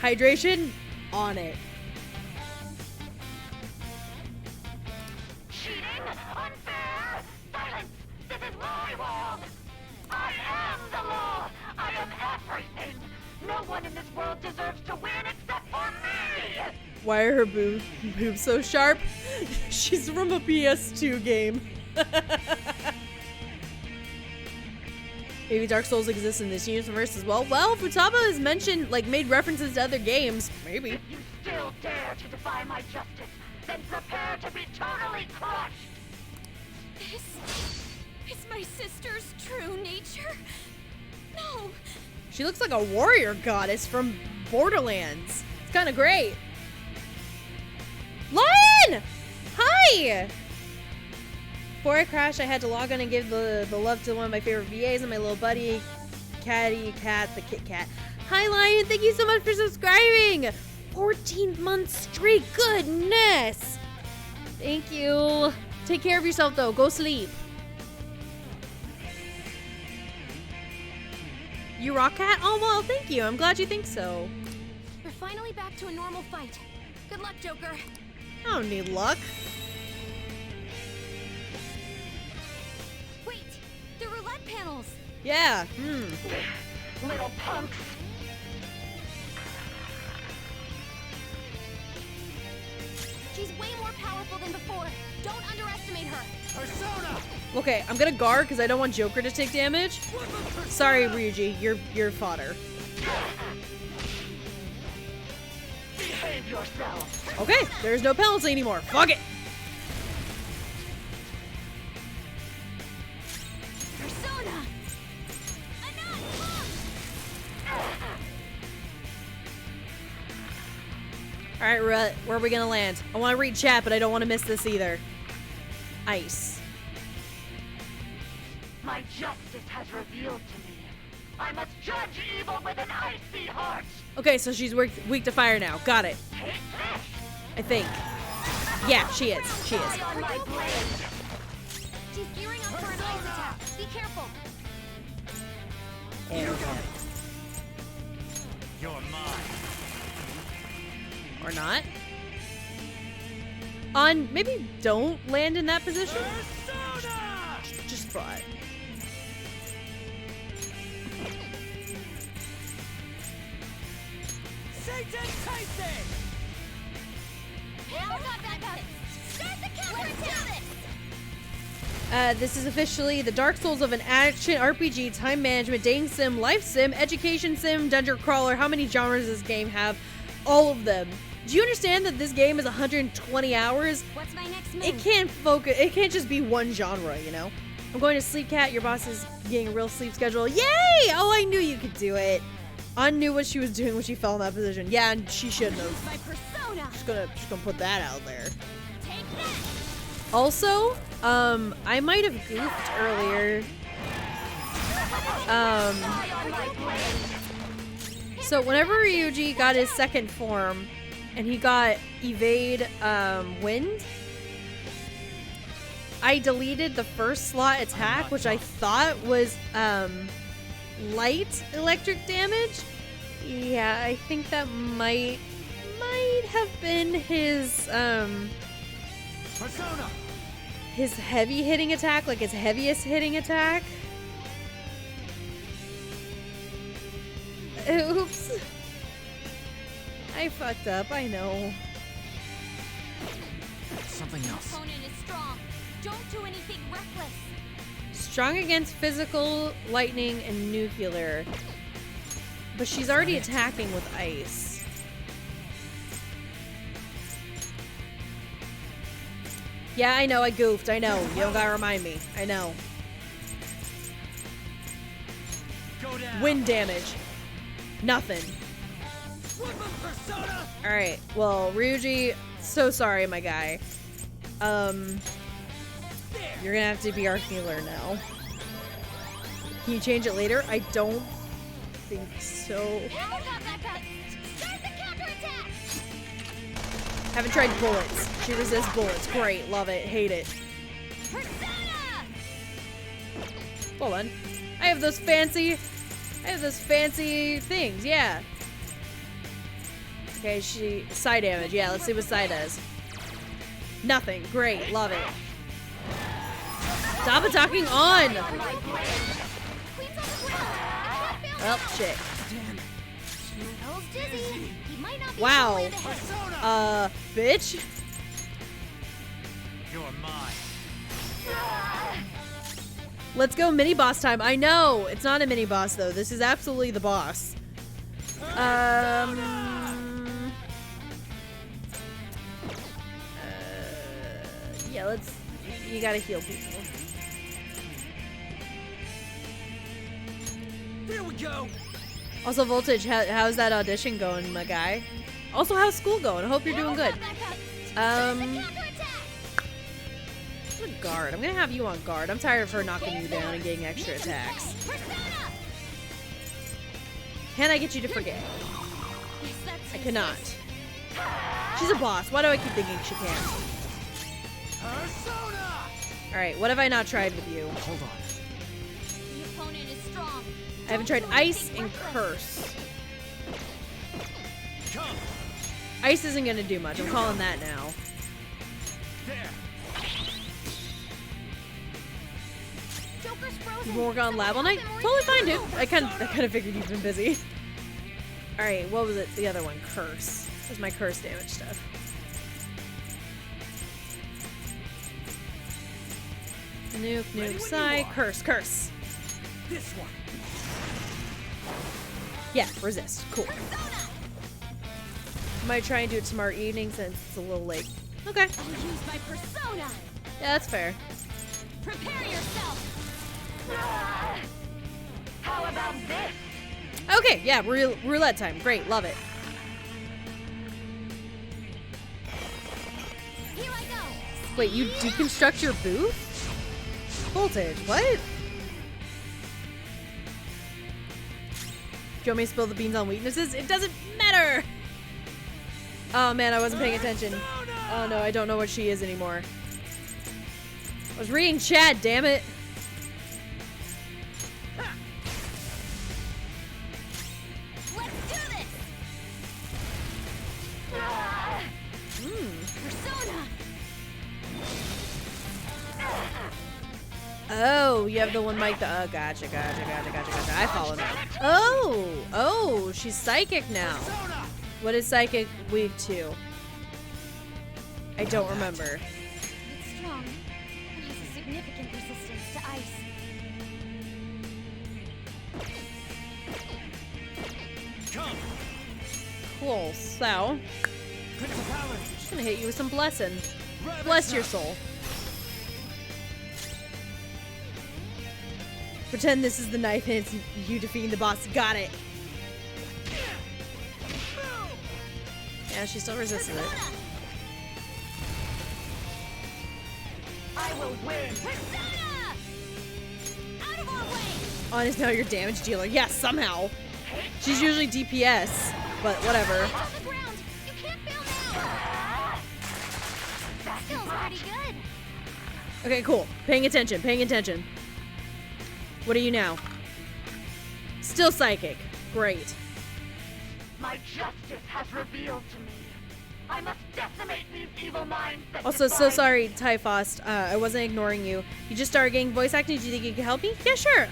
Hydration on it. Cheating? Unfair? Silence! This is my world! I am the law! I am everything! No one in this world deserves to win except for me! Why are her boobs so sharp? She's from a PS2 game. Maybe Dark Souls exists in this universe as well. Well, Futaba has mentioned, like, made references to other games. Maybe. If you still dare to defy my justice, then prepare to be totally crushed! This is my sister's true nature? No! She looks like a warrior goddess from Borderlands. It's kind of great. Lion! Hi! Before I crashed, I had to log on and give the love to one of my favorite VAs and my little buddy, Catty Cat, the Kit Kat. Hi, Lion. Thank you so much for subscribing. 14 months straight. Goodness. Thank you. Take care of yourself, though. Go sleep. You rock, Cat? Oh, well, thank you. I'm glad you think so. We're finally back to a normal fight. Good luck, Joker. I don't need luck. Wait, the roulette panels. Yeah. Little punks. She's way more powerful than before. Don't underestimate her. Persona! Okay, I'm gonna guard because I don't want Joker to take damage. Sorry, Ryuji, you're fodder. Behave yourself. Okay, there's no penalty anymore. Fuck it. Persona! Alright, where are we gonna land? I want to read chat, but I don't want to miss this either. Ice. My justice has revealed to me. I must judge evil with an icy heart. Okay, so she's weak to fire now. Got it. I think. Yeah, she is. She is. On my blade. She's gearing up for an ice attack. Be careful. You're mine. Or not. Maybe don't land in that position. Just try. Satan Tyson! Hell got that gun! Start the counterattack! This is officially the Dark Souls of an action RPG, time management, dating sim, life sim, education sim, dungeon crawler. How many genres does this game have? All of them. Do you understand that this game is 120 hours? What's my next move? It can't focus. It can't just be one genre, you know? I'm going to sleep, Cat. Your boss is getting a real sleep schedule. Yay! Oh, I knew you could do it. I knew what she was doing when she fell in that position. Yeah, and she shouldn't have. My persona. Just gonna put that out there. Also, I might have goofed earlier. So whenever Ryuji got his second form, and he got evade, wind, I deleted the first slot attack, which I thought was, light electric damage. Yeah, I think that might have been his Persona. His heavy hitting attack, like his heaviest hitting attack. Oops. I fucked up, I know. Something else. Opponent is strong. Don't do anything reckless. Strong against physical, lightning, and nuclear. But she's already attacking with ice. Yeah, I know, I goofed. I know. You don't gotta remind me. I know. Wind damage. Nothing. Alright, well, Ryuji, so sorry, my guy. You're gonna have to be our healer now. Can you change it later? I don't think so. Haven't tried bullets. She resists bullets. Great, love it, hate it. Hold on. I have those fancy things, yeah. Okay, psi damage. Yeah, let's see what psi does. Nothing. Great, love it. Stop attacking on! Oh, shit. Wow. Bitch. You're mine. Let's go mini boss time. I know. It's not a mini boss though. This is absolutely the boss. Yeah, you gotta heal people. There we go. Also, Voltage, how's that audition going, my guy? Also, how's school going? I hope you're doing good. Guard. I'm gonna have you on guard. I'm tired of her knocking you down and getting extra attacks. Can I get you to forget? I cannot. She's a boss. Why do I keep thinking she can? Alright, what have I not tried with you? Hold on. The opponent is strong. I haven't tried Ice and Curse. Ice isn't gonna do much. I'm calling that now. You've been working on lab all night? Totally fine, dude. I kind of figured you've been busy. Alright, what was it? The other one, Curse. That's my curse damage stuff. Nuke, psi, curse. This one. Yeah, resist. Cool. Might try and do it tomorrow evening since it's a little late. Okay. I'll use my persona. Yeah, that's fair. Prepare yourself. How about this? Okay, yeah, roulette time. Great, love it. Here I go. Wait, you deconstruct your booth? Voltage, what? Do you want me to spill the beans on weaknesses? It doesn't matter! Oh man, I wasn't paying attention. Oh no, I don't know what she is anymore. I was reading chat, damn it. Let's do this. Persona. Oh, you have the one mic. Oh, gotcha. I follow now. Oh, she's psychic now. What is psychic weak to? I don't remember. It's strong. It is a significant Cool. So, just gonna hit you with some blessing. Bless your soul. Pretend this is the knife and it's you defeating the boss. Got it. Yeah, she still resisted it. I will win. On is now your damage dealer. Yes, somehow. She's usually DPS, but whatever. Okay, cool. Paying attention, paying attention. What are you now? Still psychic. Great. My justice has revealed to me. I must decimate these evil minds that Also, so sorry, Typhost. I wasn't ignoring you. You just started getting voice acting. Do you think you can help me? Yeah, sure.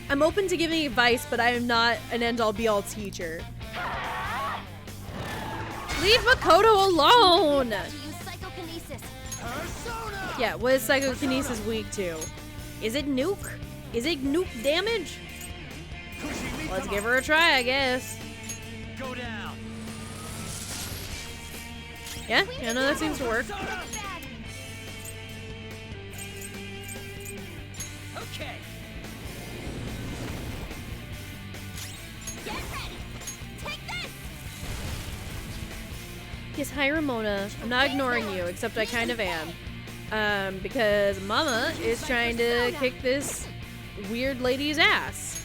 I'm open to giving advice, but I am not an end-all be-all teacher. Leave Makoto alone! Yeah, what is psychokinesis weak to? Is it nuke? Is it nuke damage? Let's give her a try, I guess. Go down. Yeah, no, that seems to work. Okay. Get ready. Take this. Yes, hi Ramona. I'm not ignoring you, except I kind of am. Because Mama is trying to kick this weird lady's ass.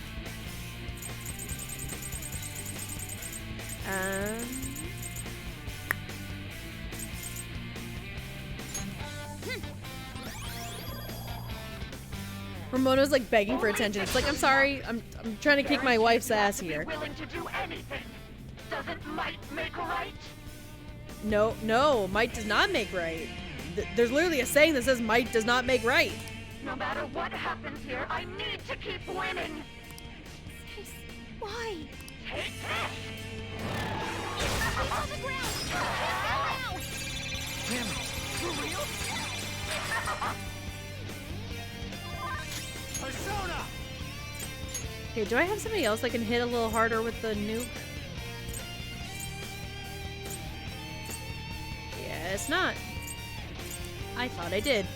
Ramona's like begging for attention. It's like, I'm sorry, I'm trying to kick my wife's ass here. Willing to do anything. Doesn't might make right? No, might does not make right. There's literally a saying that says might does not make right. No matter what happens here, I need to keep winning. Why? Take this. On the ground. Damn it. For real? Persona! Okay, do I have somebody else that can hit a little harder with the nuke? Guess not. I thought I did.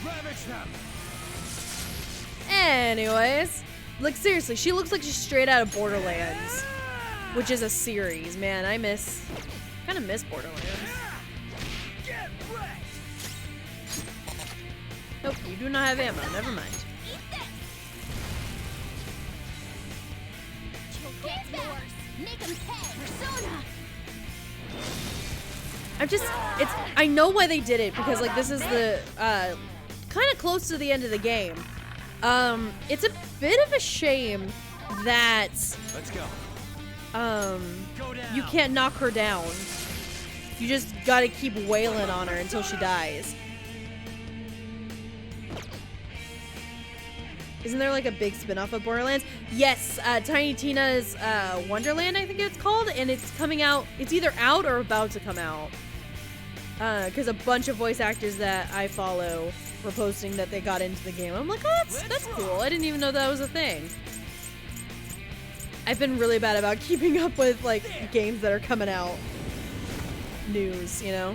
Ravage them! Anyways, like seriously, she looks like she's straight out of Borderlands, which is a series. Man, I kind of miss Borderlands. Get wrecked! Nope, you do not have ammo. Never mind. Get yours. Make him pay. Persona. I know why they did it, because like this is the kind of close to the end of the game. It's a bit of a shame that Let's go. You can't knock her down. You just gotta keep wailing on her until she dies. Isn't there like a big spin-off of Borderlands? Yes, Tiny Tina's Wonderland, I think it's called, and it's coming out. It's either out or about to come out. Because a bunch of voice actors that I follow were posting that they got into the game. I'm like, oh, that's cool. I didn't even know that was a thing. I've been really bad about keeping up with like games that are coming out. News, you know?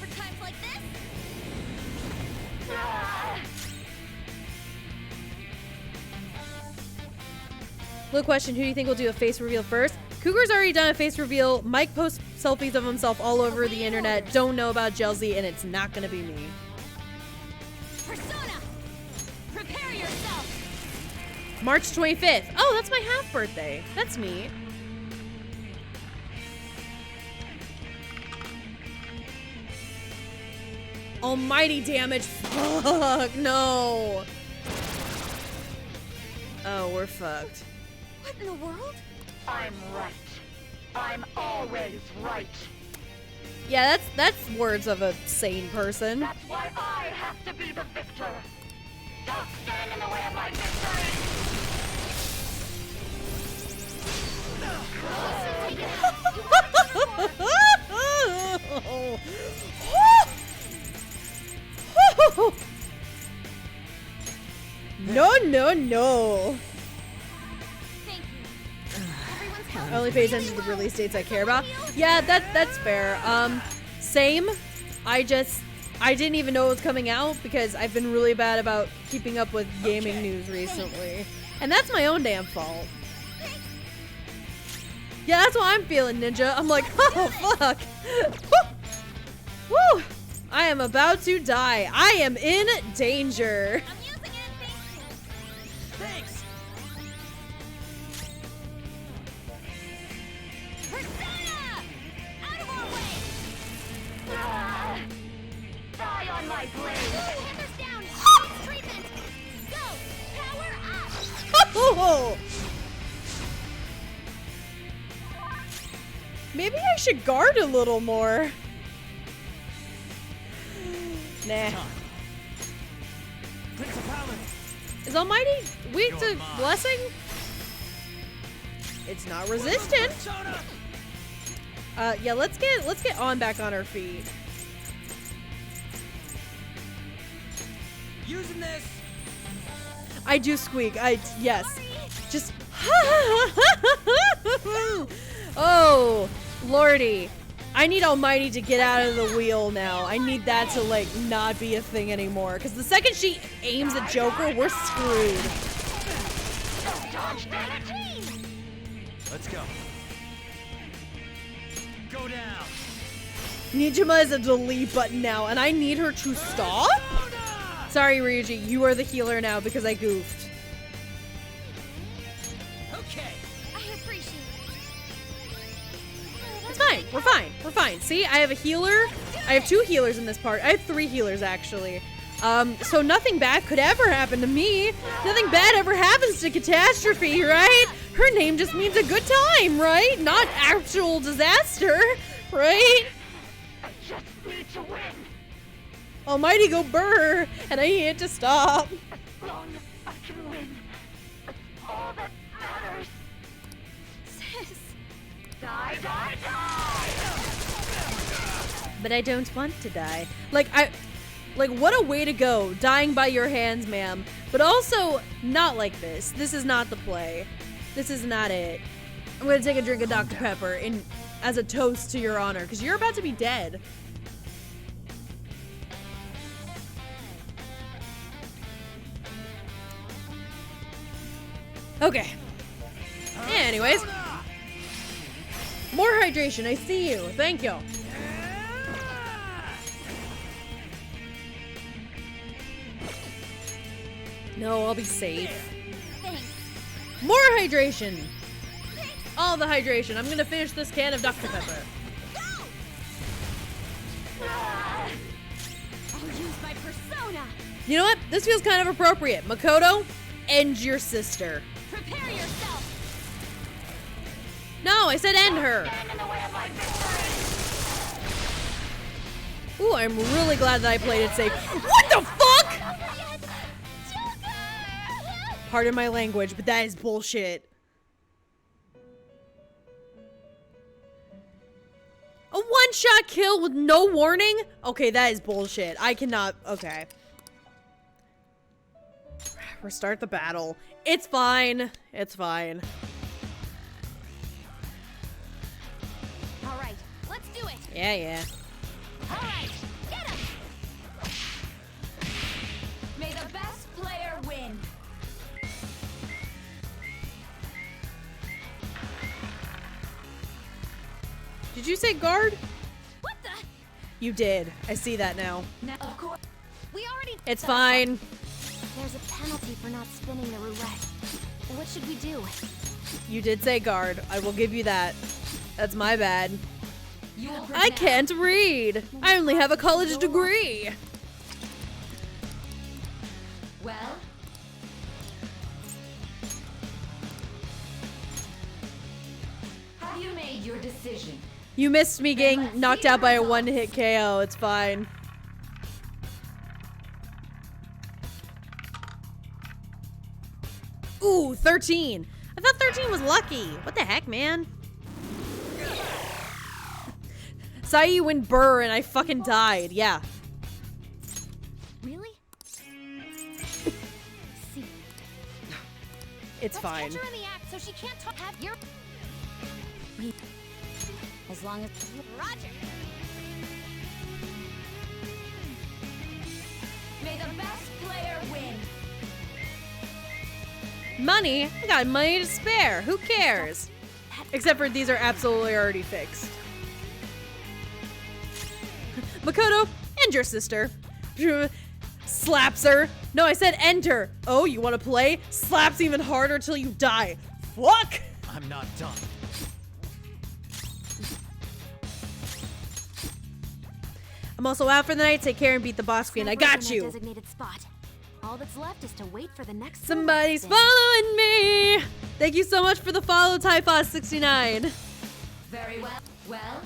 For times like this? Little question, who do you think will do a face reveal first? Cougar's already done a face reveal. Mike posts selfies of himself all over the internet. Don't know about Jelzy, and it's not gonna be me. Persona! Prepare yourself! March 25th. Oh, that's my half birthday. That's neat. Almighty damage. Fuck, no. Oh, we're fucked. What in the world? I'm right. I'm always right. Yeah, that's words of a sane person. That's why I have to be the victor. Don't stand in the way of my victory. no, no. I only pay attention to the release dates I care about. Yeah, that's fair. Same. I didn't even know it was coming out because I've been really bad about keeping up with gaming news recently. And that's my own damn fault. Yeah, that's why I'm feeling, Ninja. I'm like, oh, fuck. Woo! I am about to die. I am in danger. Thanks. Die on my blade! Hit us down! Needs treatment! Go! Power up! Oh! Maybe I should guard a little more. Nah. Is Almighty weak to blessing? It's not resistant. Yeah, let's get on back on our feet. Using this. I do squeak. Yes. Just oh, Lordy. I need Almighty to get out of the wheel now. I need that to like not be a thing anymore. Because the second she aims at Joker, we're screwed. Let's go. Go down. Nijima is a delete button now, and I need her to stop? Sorry, Ryuji, you are the healer now because I goofed. Okay. I appreciate it. It's fine. We're fine. We're fine. See, I have a healer. I have 2 healers in this part. I have 3 healers, actually. So nothing bad could ever happen to me. Nothing bad ever happens to Catastrophe, right? Her name just means a good time, right? Not actual disaster, right? I just need to win. Almighty go burr, and I need it to stop. As long as I can win, that's all that matters. Sis. Die, die, die! But I don't want to die. Like, what a way to go, dying by your hands, ma'am. But also, not like this. This is not the play. This is not it. I'm gonna take a drink of Dr. Pepper as a toast to your honor, because you're about to be dead. Okay. Anyways. More hydration, I see you. Thank you. No, I'll be safe. Thanks. More hydration. All the hydration. I'm gonna finish this can of Dr. Pepper. I'll use my persona. You know what? This feels kind of appropriate. Makoto, end your sister. Prepare yourself. No, I said end her. Ooh, I'm really glad that I played it safe. What the fuck? Pardon my language, but that is bullshit. A one-shot kill with no warning? Okay, that is bullshit. I cannot... Okay. Restart the battle. It's fine. It's fine. All right, let's do it. Yeah, yeah. All right, get him. May the best player win. Did you say guard? What the? You did. I see that now. Now, of course. We already. It's fine. There's a penalty for not spinning the roulette. What should we do? You did say guard. I will give you that. That's my bad. I can't read. I only have a college degree. Well? Have you made your decision? You missed me getting knocked out by a one-hit KO. It's fine. Ooh, 13. I thought 13 was lucky. What the heck, man? Sai went burr and I fucking died. Yeah. Really? See. It's fine. Catch her in the act so she can't talk. Have your. As long as Roger. May the best player win. Money? I got money to spare. Who cares? Except for these are absolutely already fixed. Makoto, and your sister. Slaps her. No, I said enter. Oh, you want to play? Slaps even harder till you die. Fuck! I'm not done. I'm also out for the night. Take care and beat the boss queen. I got you. Designated spot. All that's left is to wait for the next. Somebody's following me. Thank you so much for the follow, Typhos69. Very well. Well?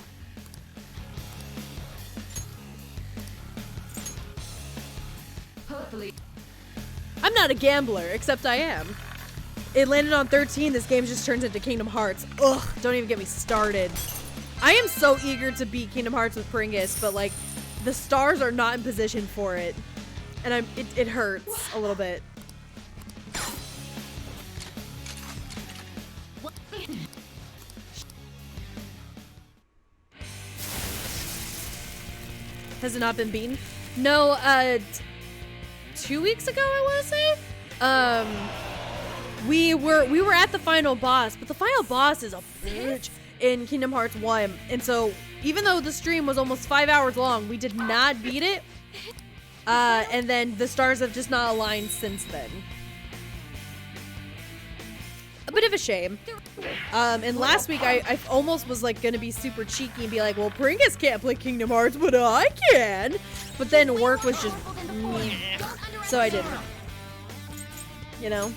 Hopefully. I'm not a gambler, except I am. It landed on 13. This game just turns into Kingdom Hearts. Ugh, don't even get me started. I am so eager to beat Kingdom Hearts with Pringus, but like, the stars are not in position for it. And it hurts a little bit. Has it not been beaten? No, 2 weeks ago, I want to say. We were at the final boss, but the final boss is a bitch in Kingdom Hearts 1. And so, even though the stream was almost 5 hours long, we did not beat it. And then the stars have just not aligned since then. A bit of a shame. And last week I almost was like gonna be super cheeky and be like, well, Pringus can't play Kingdom Hearts, but I can. But then work was just meh. So I didn't. You know?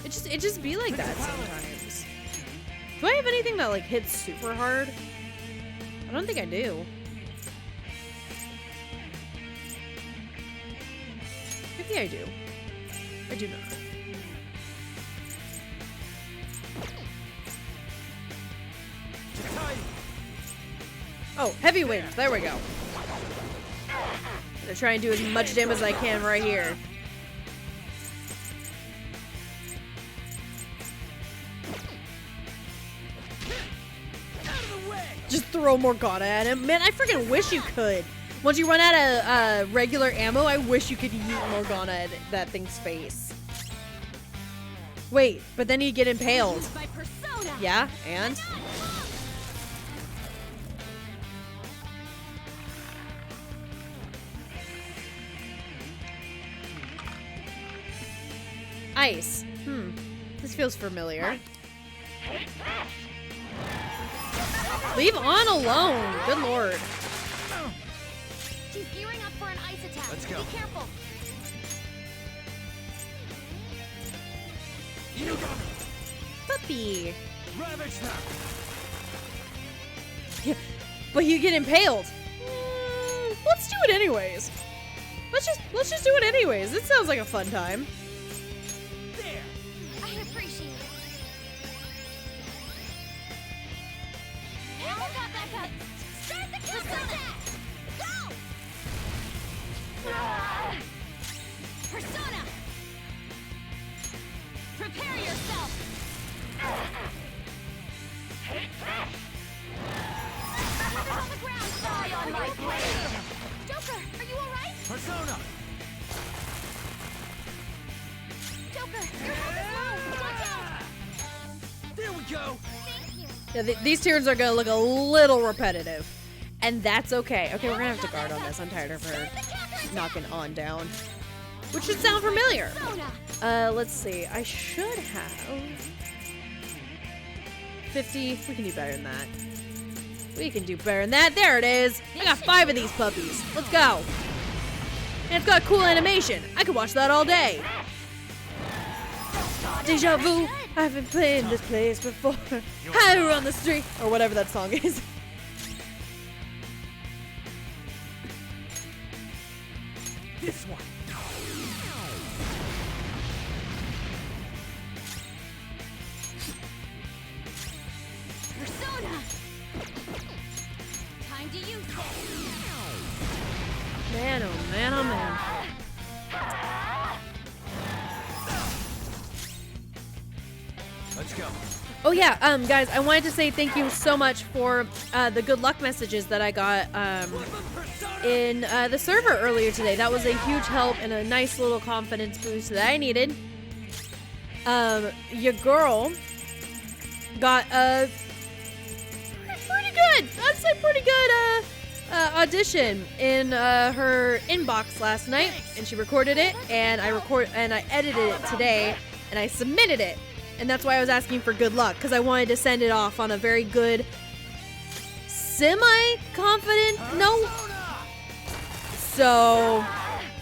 It just be like that sometimes. Do I have anything that like hits super hard? I don't think I do. Maybe I do. I do not. Oh, heavy wind. There we go. Gonna try and do as much damage as I can right here. Just throw Morgana at him. Man, I freaking wish you could. Once you run out of regular ammo, I wish you could yeet Morgana at that thing's face. Wait, but then you get impaled. Yeah, and? Ice. This feels familiar. Leave On alone. Good lord. She's gearing up for an ice attack. Let's go. Be careful. Puppy. Ravage them. Yeah, but you get impaled. Let's do it anyways. Let's just do it anyways. It sounds like a fun time. There. I appreciate it. Now we got back up. Start the counter attack. Go. Persona. Prepare yourself. On the ground. Die on my blade. Joker, are you alright? Persona. Joker, your health is low. Watch out. There we go. Thank you. Yeah, these turns are gonna look a little repetitive. And that's okay. Okay, we're gonna have to guard on this. I'm tired of her knocking On down. Which should sound familiar. Let's see. I should have 50. We can do better than that. We can do better than that. There it is. I got 5 of these puppies. Let's go. And it's got cool animation. I could watch that all day. Deja vu. I've been playing this place before. Higher on the street. Or whatever that song is. This one. Persona. Time to use this. Man, oh man, oh man. Oh yeah, guys, I wanted to say thank you so much for the good luck messages that I got in the server earlier today. That was a huge help and a nice little confidence boost that I needed. Your girl got a pretty good, I'd say pretty good audition in her inbox last night, and she recorded it, and I edited it today, and I submitted it. And that's why I was asking for good luck, because I wanted to send it off on a very good, semi-confident note. So,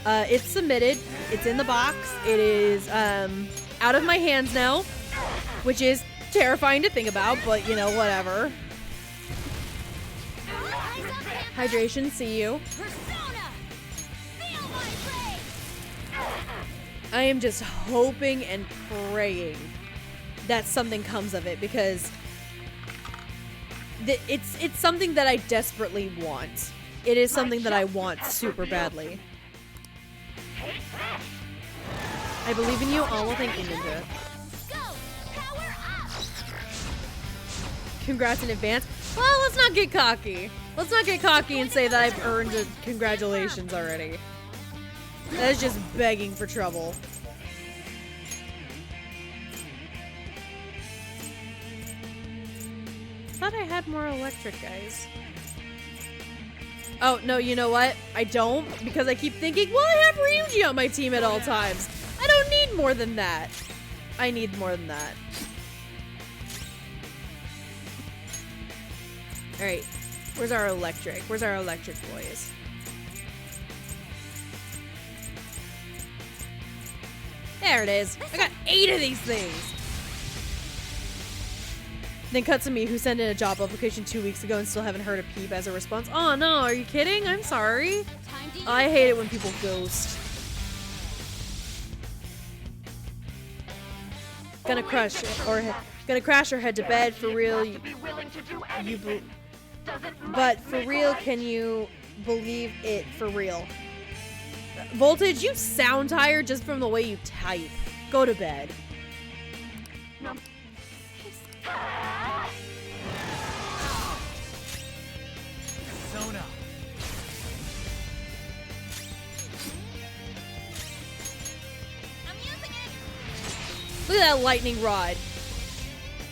it's submitted. It's in the box. It is out of my hands now, which is terrifying to think about, but you know, whatever. Hydration, see you. I am just hoping and praying that something comes of it, because it's something that I desperately want. It is something that I want super badly. I believe in you. Oh, well, thank you, Ninja. Congrats in advance. Well, let's not get cocky. Let's not get cocky and say that I've earned a congratulations already. That is just begging for trouble. Thought I had more electric guys. Oh, no, you know what? I don't, because I keep thinking, well, I have Ryuji on my team at all times. I don't need more than that. I need more than that. Alright, where's our electric? Where's our electric boys? There it is. I got 8 of these things. Then Katsumi, who sent in a job application 2 weeks ago and still haven't heard a peep as a response. Oh no, are you kidding? I'm sorry. I hate it when people ghost. Gonna crash or head to bed for real. But for real, can you believe it for real? Voltage, you sound tired just from the way you type. Go to bed. No. Persona. Look at that lightning rod.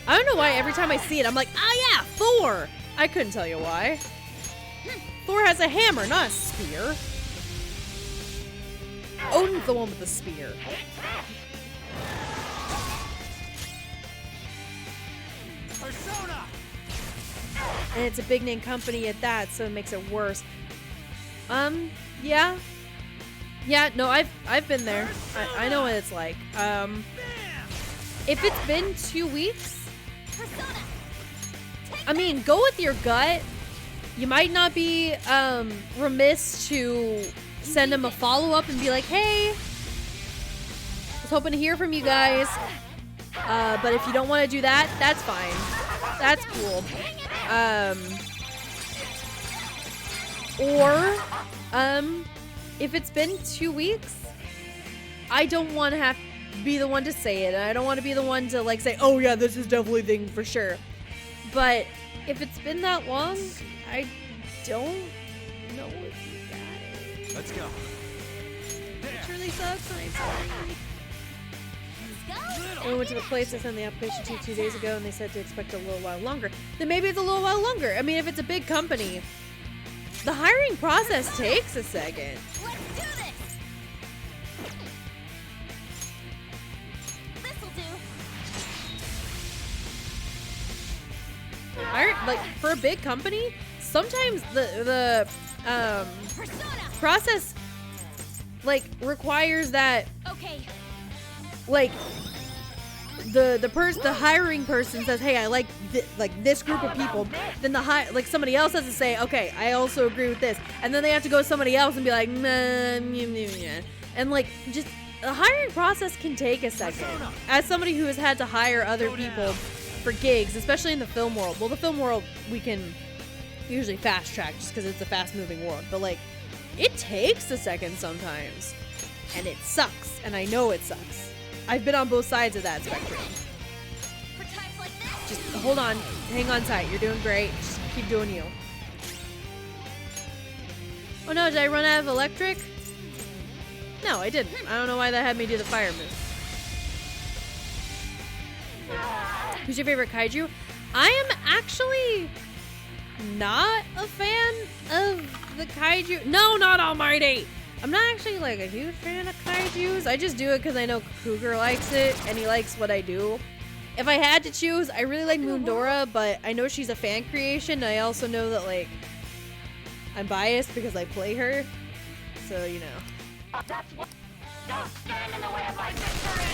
I don't know why every time I see it, I'm like, oh yeah, Thor! I couldn't tell you why. Thor has a hammer, not a spear. Odin's the one with the spear. Persona. And it's a big name company at that, so it makes it worse. Yeah. Yeah, no, I've been there. I know what it's like. If it's been 2 weeks, I mean, go with your gut. You might not be remiss to send them a follow-up and be like, hey, I was hoping to hear from you guys. But if you don't want to do that, that's fine. That's cool. If it's been 2 weeks, I don't want to have to be the one to say it. And I don't want to be the one to like say, oh yeah, this is definitely a thing for sure. But if it's been that long, I don't know if you got it. Let's go. Which really sucks. I'm sorry. And we went to the place I sent the application to 2 days ago, and they said to expect a little while longer. Then maybe it's a little while longer. I mean, if it's a big company, the hiring process takes a second. Let's do this. This'll do. Like for a big company, sometimes the process like requires that. Okay. Like the hiring person says, hey, I like this group of people. Then somebody else has to say, okay, I also agree with this. And then they have to go to somebody else and be like, nah, and like just the hiring process can take a second. As somebody who has had to hire other people for gigs, especially in the film world. Well, the film world we can usually fast track just because it's a fast moving world. But like, it takes a second sometimes, and it sucks. And I know it sucks. I've been on both sides of that spectrum. For times like this. Just hold on. Hang on tight. You're doing great. Just keep doing you. Oh no, did I run out of electric? No, I didn't. I don't know why that had me do the fire move. Who's your favorite kaiju? I am actually not a fan of the kaiju. No, not Almighty! I'm not actually like a huge fan of kaijus. I just do it because I know Cougar likes it and he likes what I do. If I had to choose, I really like Moondora, but I know she's a fan creation. I also know that like I'm biased because I play her. So, you know. That's what. Don't stand in the way of my victory!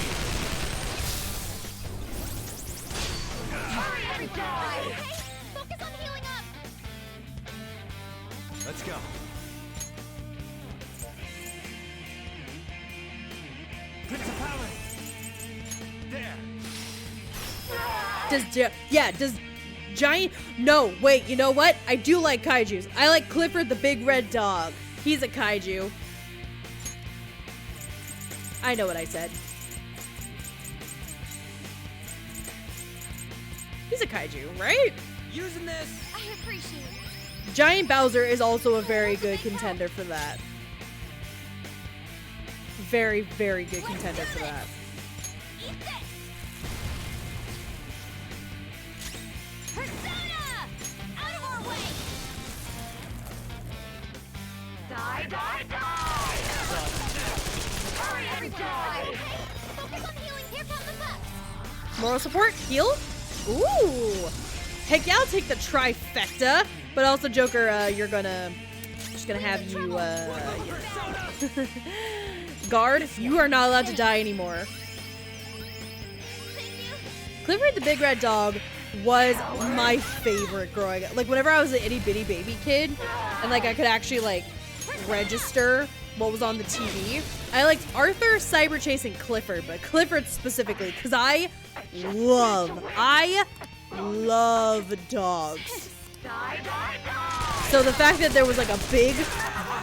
Hurry and die! Okay, focus on healing up. Let's go. Principality. There. Does Giant... No, wait, you know what? I do like kaijus. I like Clifford the big red dog. He's a kaiju. I know what I said. He's a kaiju, right? Using this. I appreciate it. Giant Bowser is also a very good contender for that. Very, very good contender for that. Eat this. Persona! Out of our way! Die, die, die! Hurry and die! Okay, focus on healing. Here comes the bus. Moral support, heal. Ooh. Heck yeah, I'll take the trifecta. But also, Joker, you're gonna... just gonna have you, guard, you are not allowed to die anymore. Clifford the Big Red Dog was my favorite growing up. Like, whenever I was an itty-bitty baby kid, and, like, I could actually, like, register what was on the TV, I liked Arthur, Cyber Chase, and Clifford, but Clifford specifically, because I love dogs. So the fact that there was, like, a big,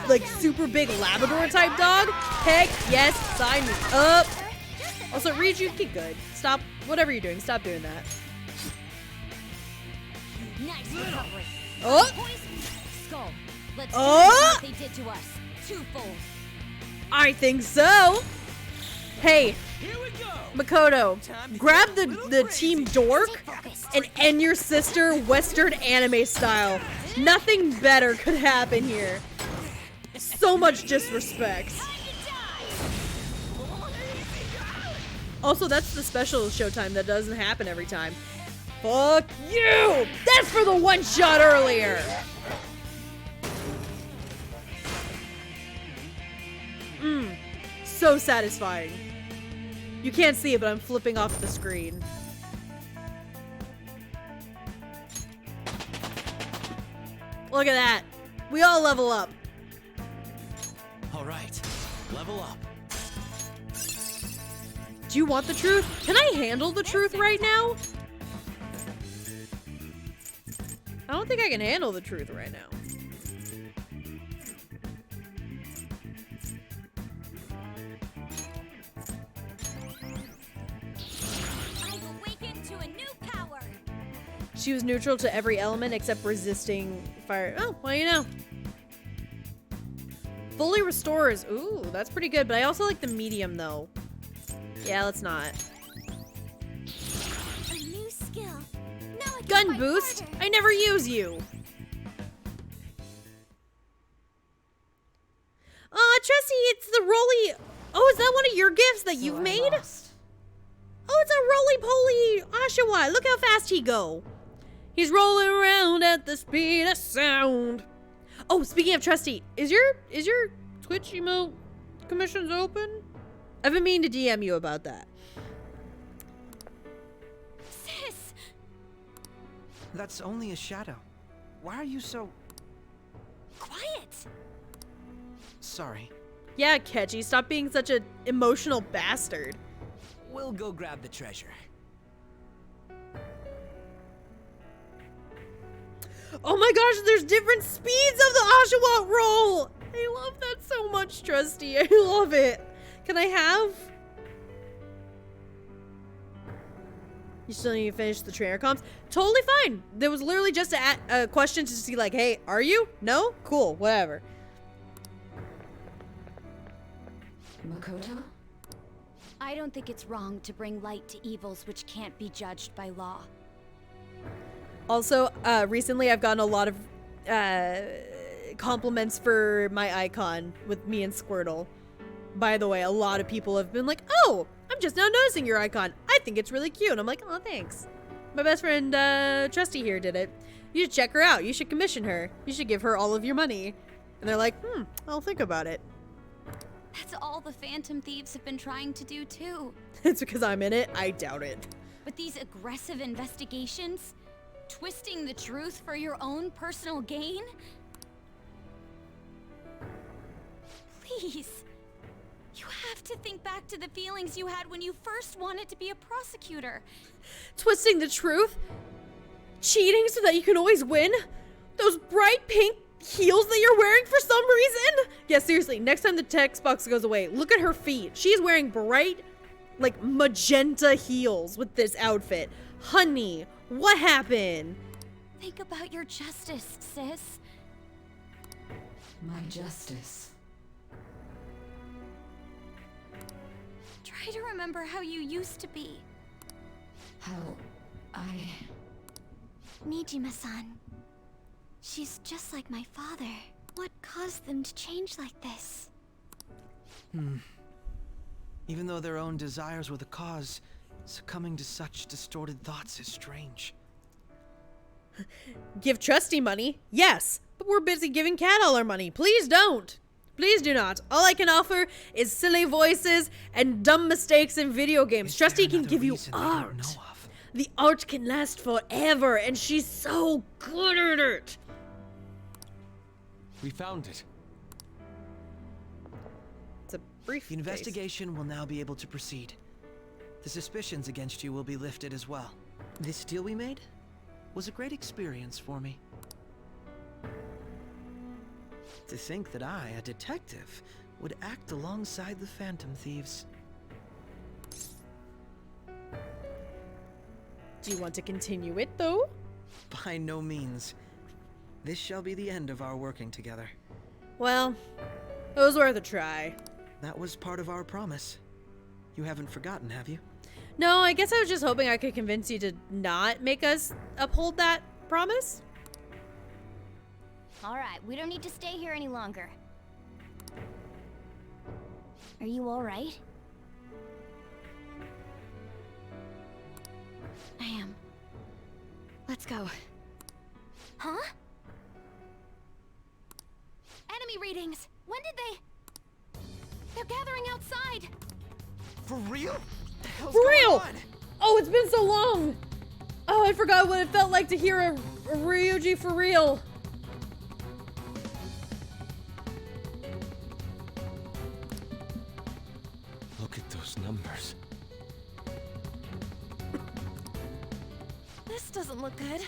like, super big Labrador type dog, heck yes, sign me up. Also, Reed, you get good. Stop, whatever you're doing, stop doing that. Nice recovery. Oh! Skull. Let's Oh! do what they did to us. Twofold. I think so. Hey, Makoto, grab the Team Dork and end your sister Western anime style. Nothing better could happen here. So much disrespect. Also, that's the special Showtime that doesn't happen every time. Fuck you! That's for the one shot earlier! So satisfying. You can't see it, but I'm flipping off the screen. Look at that. We all level up. All right, level up. Do you want the truth? Can I handle the truth right now? I don't think I can handle the truth right now. She was neutral to every element except resisting fire. Oh, well, you know. Fully restores. Ooh, that's pretty good. But I also like the medium, though. Yeah, let's not. A new skill. Now I can Gun fight boost? harder. I never use you. Trusty, it's the roly. Oh, is that one of your gifts that you've made? Oh, it's a roly-poly Oshawa. Look how fast he go. He's rolling around at the speed of sound. Oh, speaking of Trusty, is your Twitch emote commissions open? I've been meaning to DM you about that. Sis! That's only a shadow. Why are you so... Quiet! Sorry. Yeah, Ketchy, stop being such an emotional bastard. We'll go grab the treasure. Oh my gosh, there's different speeds of the Oshawott roll! I love that so much, Trusty. I love it. Can I have? You still need to finish the trainer comps? Totally fine. There was literally just a question to see like, hey, are you? No? Cool, whatever. Makoto? I don't think it's wrong to bring light to evils which can't be judged by law. Also, recently I've gotten a lot of compliments for my icon with me and Squirtle. By the way, a lot of people have been like, oh, I'm just now noticing your icon. I think it's really cute. And I'm like, oh, thanks. My best friend, Trusty here did it. You should check her out. You should commission her. You should give her all of your money. And they're like, I'll think about it. That's all the Phantom Thieves have been trying to do too. It's because I'm in it? I doubt it. But these aggressive investigations? Twisting the truth for your own personal gain? Please. You have to think back to the feelings you had when you first wanted to be a prosecutor. Twisting the truth? Cheating so that you can always win? Those bright pink heels that you're wearing for some reason? Yeah, seriously, next time the text box goes away, look at her feet. She's wearing bright, like, magenta heels with this outfit. Honey, what happened? Think about your justice, sis. My justice. Try to remember how you used to be. How I... Nijima-san. She's just like my father. What caused them to change like this? Even though their own desires were the cause, succumbing to such distorted thoughts is strange. Give Trusty money? Yes, but we're busy giving Cat all our money. Please don't. Please do not. All I can offer is silly voices and dumb mistakes in video games. Trusty can give you art. The art can last forever, and she's so good at it. We found it. It's a brief The investigation will now be able to proceed. The suspicions against you will be lifted as well. This deal we made was a great experience for me. To think that I, a detective, would act alongside the Phantom Thieves. Do you want to continue it, though? By no means. This shall be the end of our working together. Well, it was worth a try. That was part of our promise. You haven't forgotten, have you? No, I guess I was just hoping I could convince you to not make us uphold that promise. All right, we don't need to stay here any longer. Are you all right? I am. Let's go. Huh? Enemy readings! When did they... They're gathering outside! For real? For real! Oh, it's been so long! Oh, I forgot what it felt like to hear a Ryuji for real. Look at those numbers. This doesn't look good.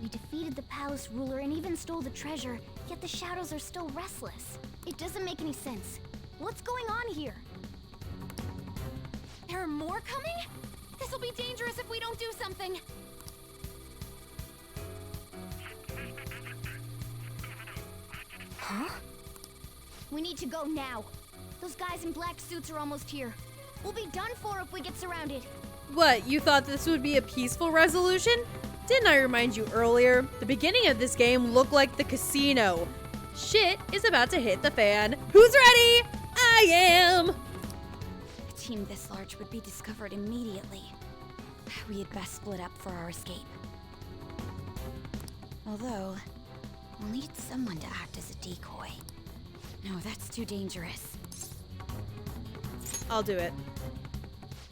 We defeated the palace ruler and even stole the treasure, yet the shadows are still restless. It doesn't make any sense. What's going on here? There are more coming? This'll be dangerous if we don't do something. Huh? We need to go now. Those guys in black suits are almost here. We'll be done for if we get surrounded. What, you thought this would be a peaceful resolution? Didn't I remind you earlier? The beginning of this game looked like the casino. Shit is about to hit the fan. Who's ready? I am! A team this large would be discovered immediately. We had best split up for our escape. Although, we'll need someone to act as a decoy. No, that's too dangerous. I'll do it.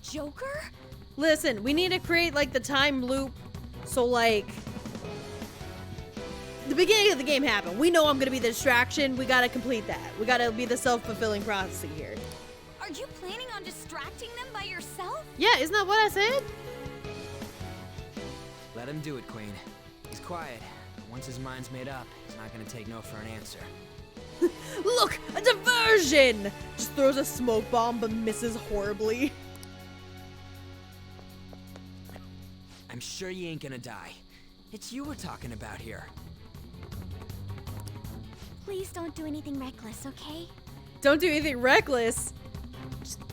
Joker? Listen, we need to create like the time loop. So like, the beginning of the game happened. We know I'm gonna be the distraction. We gotta complete that. We gotta be the self-fulfilling prophecy here. Are you planning on distracting them by yourself? Yeah, isn't that what I said? Let him do it, Queen. He's quiet. Once his mind's made up, he's not gonna take no for an answer. Look, a diversion! Just throws a smoke bomb but misses horribly. I'm sure you ain't gonna die. It's you we're talking about here. Please don't do anything reckless, okay? Don't do anything reckless.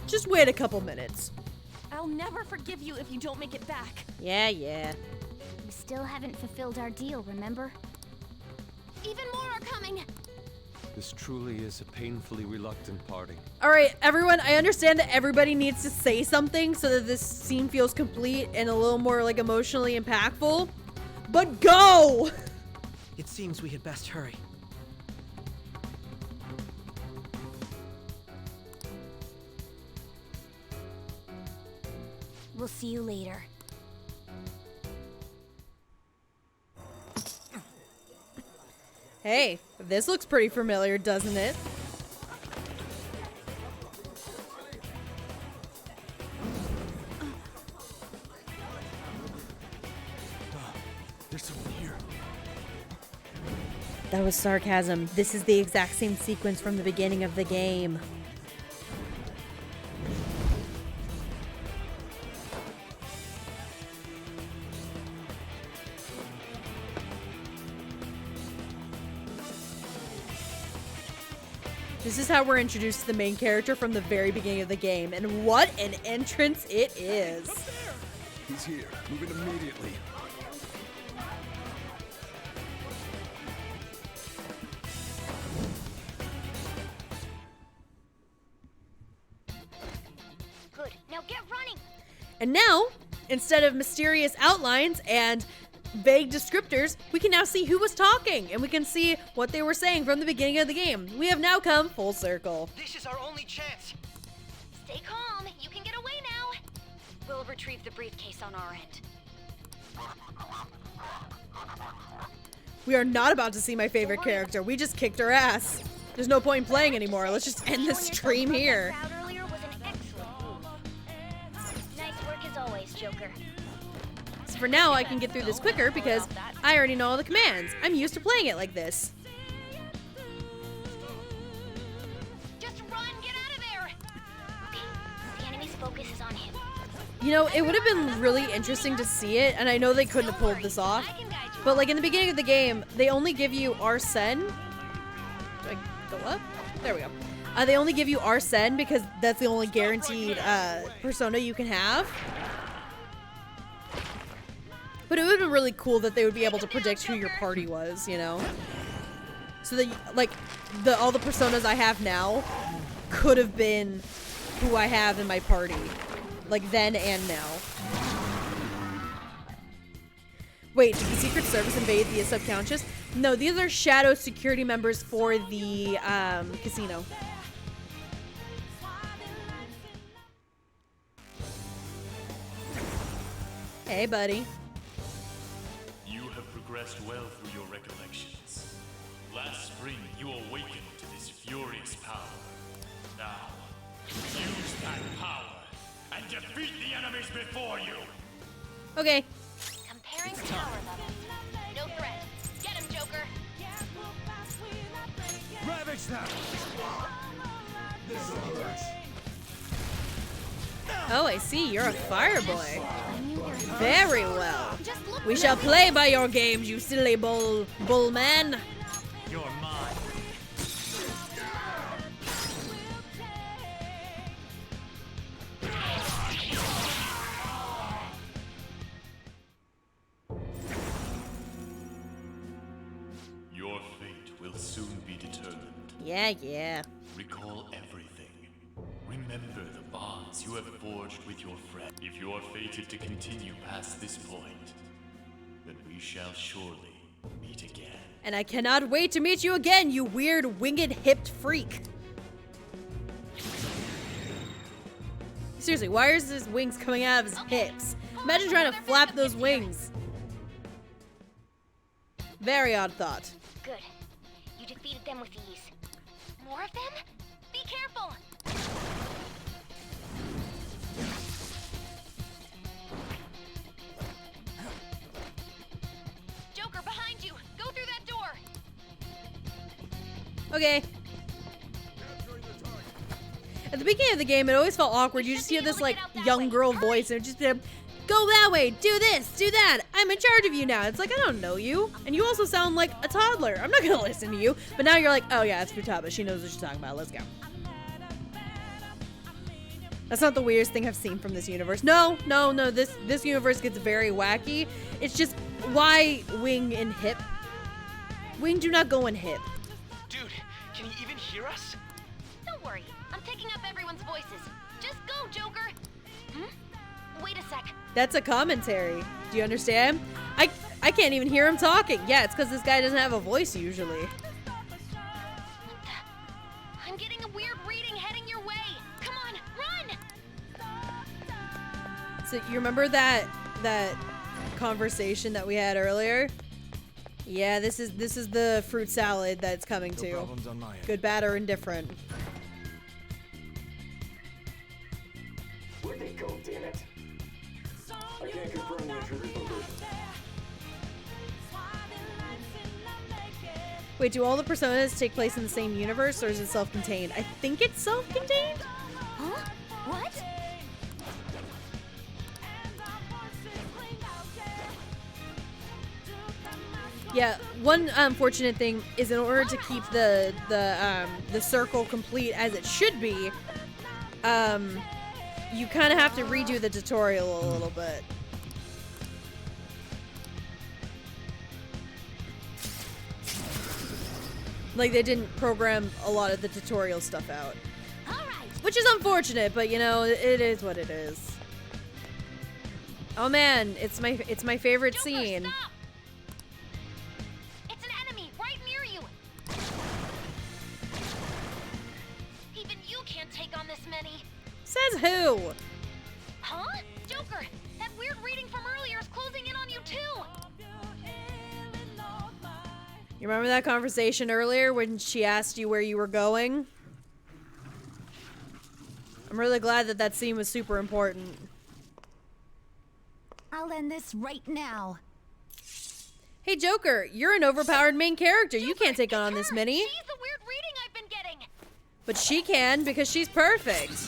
Just wait a couple minutes. I'll never forgive you if you don't make it back. Yeah, yeah. We still haven't fulfilled our deal, remember? Even more are coming. This truly is a painfully reluctant parting. All right, everyone, I understand that everybody needs to say something so that this scene feels complete and a little more like emotionally impactful. But go! It seems we had best hurry. We'll see you later. Hey, this looks pretty familiar, doesn't it? There's someone here. That was sarcasm. This is the exact same sequence from the beginning of the game. This is how we're introduced to the main character from the very beginning of the game, and what an entrance it is. He's here. Move it immediately. Good. Now get running. And now, instead of mysterious outlines and vague descriptors, we can now see who was talking, and we can see what they were saying from the beginning of the game. We have now come full circle. This is our only chance. Stay calm. You can get away now. We'll retrieve the briefcase on our end. We are not about to see my favorite character. We just kicked her ass. There's no point in playing anymore. Let's just end the stream here. Earlier was an excellent move. Nice work as always, Joker. So for now, I can get through this quicker because I already know all the commands. I'm used to playing it like this. Just run, get out of there. Okay, the enemy's focus is on him. You know, it would have been really interesting to see it, and I know they couldn't have pulled this off. But like in the beginning of the game, they only give you Arsene. Do I go up? There we go. They only give you Arsene because that's the only guaranteed persona you can have. But it would have been really cool that they would be able to predict who your party was, you know? So that, like, all the personas I have now could have been who I have in my party. Like, then and now. Wait, did the Secret Service invade the subconscious? No, these are shadow security members for the casino. Hey, buddy. You have progressed well through your recollections. Last spring, you awakened to this furious power. Now, use that power and defeat the enemies before you. Okay. Comparing power levels. No threat. Get him, Joker. Ravage them! This hurts. Oh, I see. You're a fire boy. Very well. We shall play by your games, you silly bullman. You're mine. Your fate will soon be determined. Yeah, yeah. Recall everything. Remember the bonds you have forged with your friend. If you are fated to continue past this point, then we shall surely meet again. And I cannot wait to meet you again, you weird winged hipped freak. Seriously, why is his wings coming out of his hips? Imagine trying to flap those wings. Very odd thought. Good. You defeated them with ease. More of them? Be careful! Joker, behind you! Go through that door! Okay. At the beginning of the game, it always felt awkward. You just hear this, like, young girl voice, and it would just be like, go that way, do this, do that. I'm in charge of you now. It's like, I don't know you. And you also sound like a toddler. I'm not gonna listen to you. But now you're like, oh yeah, it's Futaba. She knows what she's talking about. Let's go. That's not the weirdest thing I've seen from this universe. No. This universe gets very wacky. It's just, why Wing and Hip? Wing do not go in Hip. Dude, can you even hear us? Don't worry, I'm picking up everyone's voices. Just go, Joker. Wait a sec. That's a commentary. Do you understand? I can't even hear him talking. Yeah, it's because this guy doesn't have a voice usually. I'm getting a weird reading heading your way. Come on, run! So you remember that conversation that we had earlier? Yeah, this is the fruit salad that's coming to. Problems on my end. Good, bad, or indifferent. Where'd they go, damn it? I can't confirm the intruder's location. Wait, do all the personas take place in the same universe, or is it self-contained? I think it's self-contained? Huh? What? Yeah, one unfortunate thing is in order to keep the circle complete as it should be, you kind of have to redo the tutorial a little bit. Like, they didn't program a lot of the tutorial stuff out. Which is unfortunate, but you know, it is what it is. Oh man, it's my favorite Joker, scene. Stop! It's an enemy right near you. Even you can't take on this many. Says who? Huh? Joker, that weird reading from earlier is closing in on you too. You remember that conversation earlier when she asked you where you were going? I'm really glad that scene was super important. I'll end this right now. Hey Joker, you're an overpowered main character. You can't take on this mini. She's the weird reading I've been getting. But she can because she's perfect.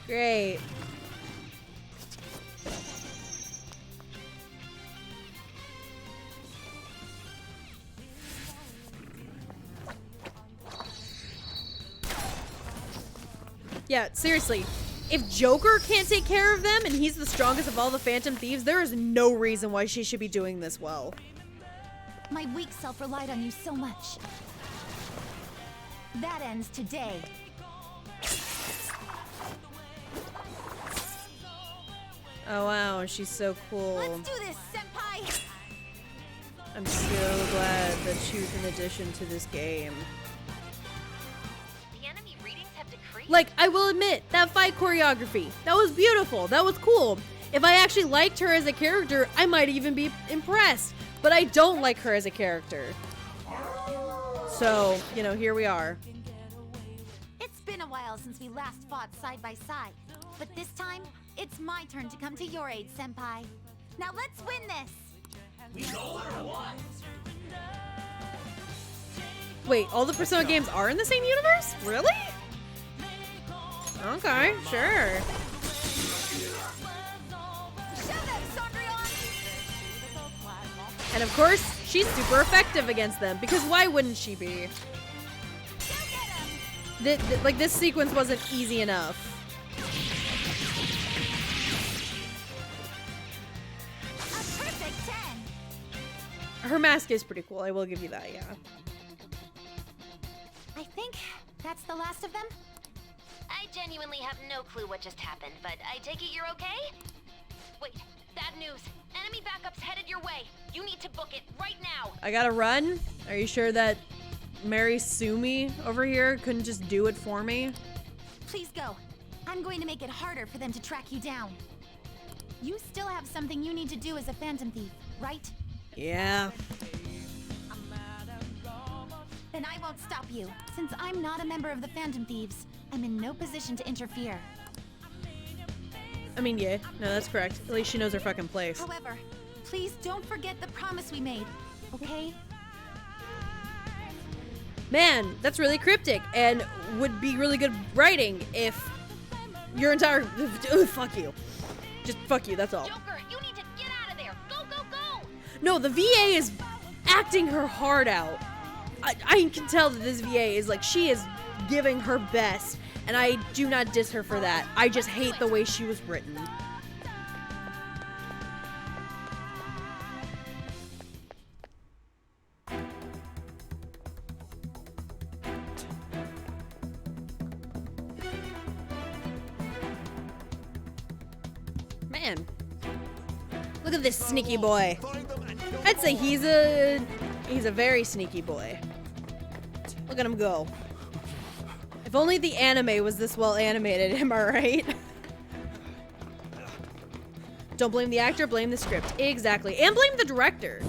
Great. Yeah, seriously. If Joker can't take care of them and he's the strongest of all the Phantom Thieves, there is no reason why she should be doing this well. My weak self relied on you so much. That ends today. Oh wow, she's so cool. Let's do this, Senpai! I'm so glad that she was an addition to this game. The enemy readings have decreased. Like, I will admit, that fight choreography, that was beautiful, that was cool. If I actually liked her as a character, I might even be impressed. But I don't like her as a character. So, you know, here we are. It's been a while since we last fought side by side. But this time, it's my turn to come to your aid, Senpai. Now let's win this! We go or what? Wait, all the Persona games are in the same universe? Really? Okay, sure. And of course, she's super effective against them, because why wouldn't she be? Like, this sequence wasn't easy enough. A perfect 10! Her mask is pretty cool, I will give you that, yeah. I think that's the last of them? I genuinely have no clue what just happened, but I take it you're okay? Wait, bad news. Enemy backup's headed your way. You need to book it right now. I gotta run? Are you sure that Mary Sumi over here couldn't just do it for me? Please go. I'm going to make it harder for them to track you down. You still have something you need to do as a Phantom Thief, right? Yeah. Then I won't stop you. Since I'm not a member of the Phantom Thieves, I'm in no position to interfere. I mean, yeah. No, that's correct. At least she knows her fucking place. However, please don't forget the promise we made, okay? Man, that's really cryptic and would be really good writing if your entire... fuck you. Just fuck you, that's all. Joker, you need to get out of there. Go, go, go! No, the VA is acting her heart out. I can tell that this VA is like, she is giving her best. And I do not diss her for that. I just hate the way she was written. Man. Look at this sneaky boy. I'd say he's a very sneaky boy. Look at him go. If only the anime was this well animated, am I right? Don't blame the actor, blame the script. Exactly. And blame the director.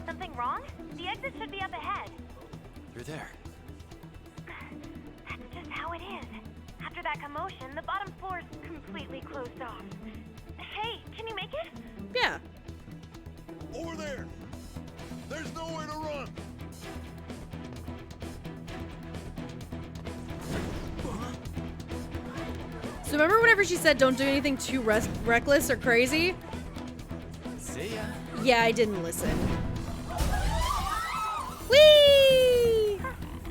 Something wrong? The exit should be up ahead. You're there. That's just how it is. After that commotion, the bottom floor is completely closed off. Hey, can you make it? Yeah. Over there! There's nowhere to run! So remember whenever she said don't do anything too reckless or crazy? See ya. Yeah, I didn't listen. Whee!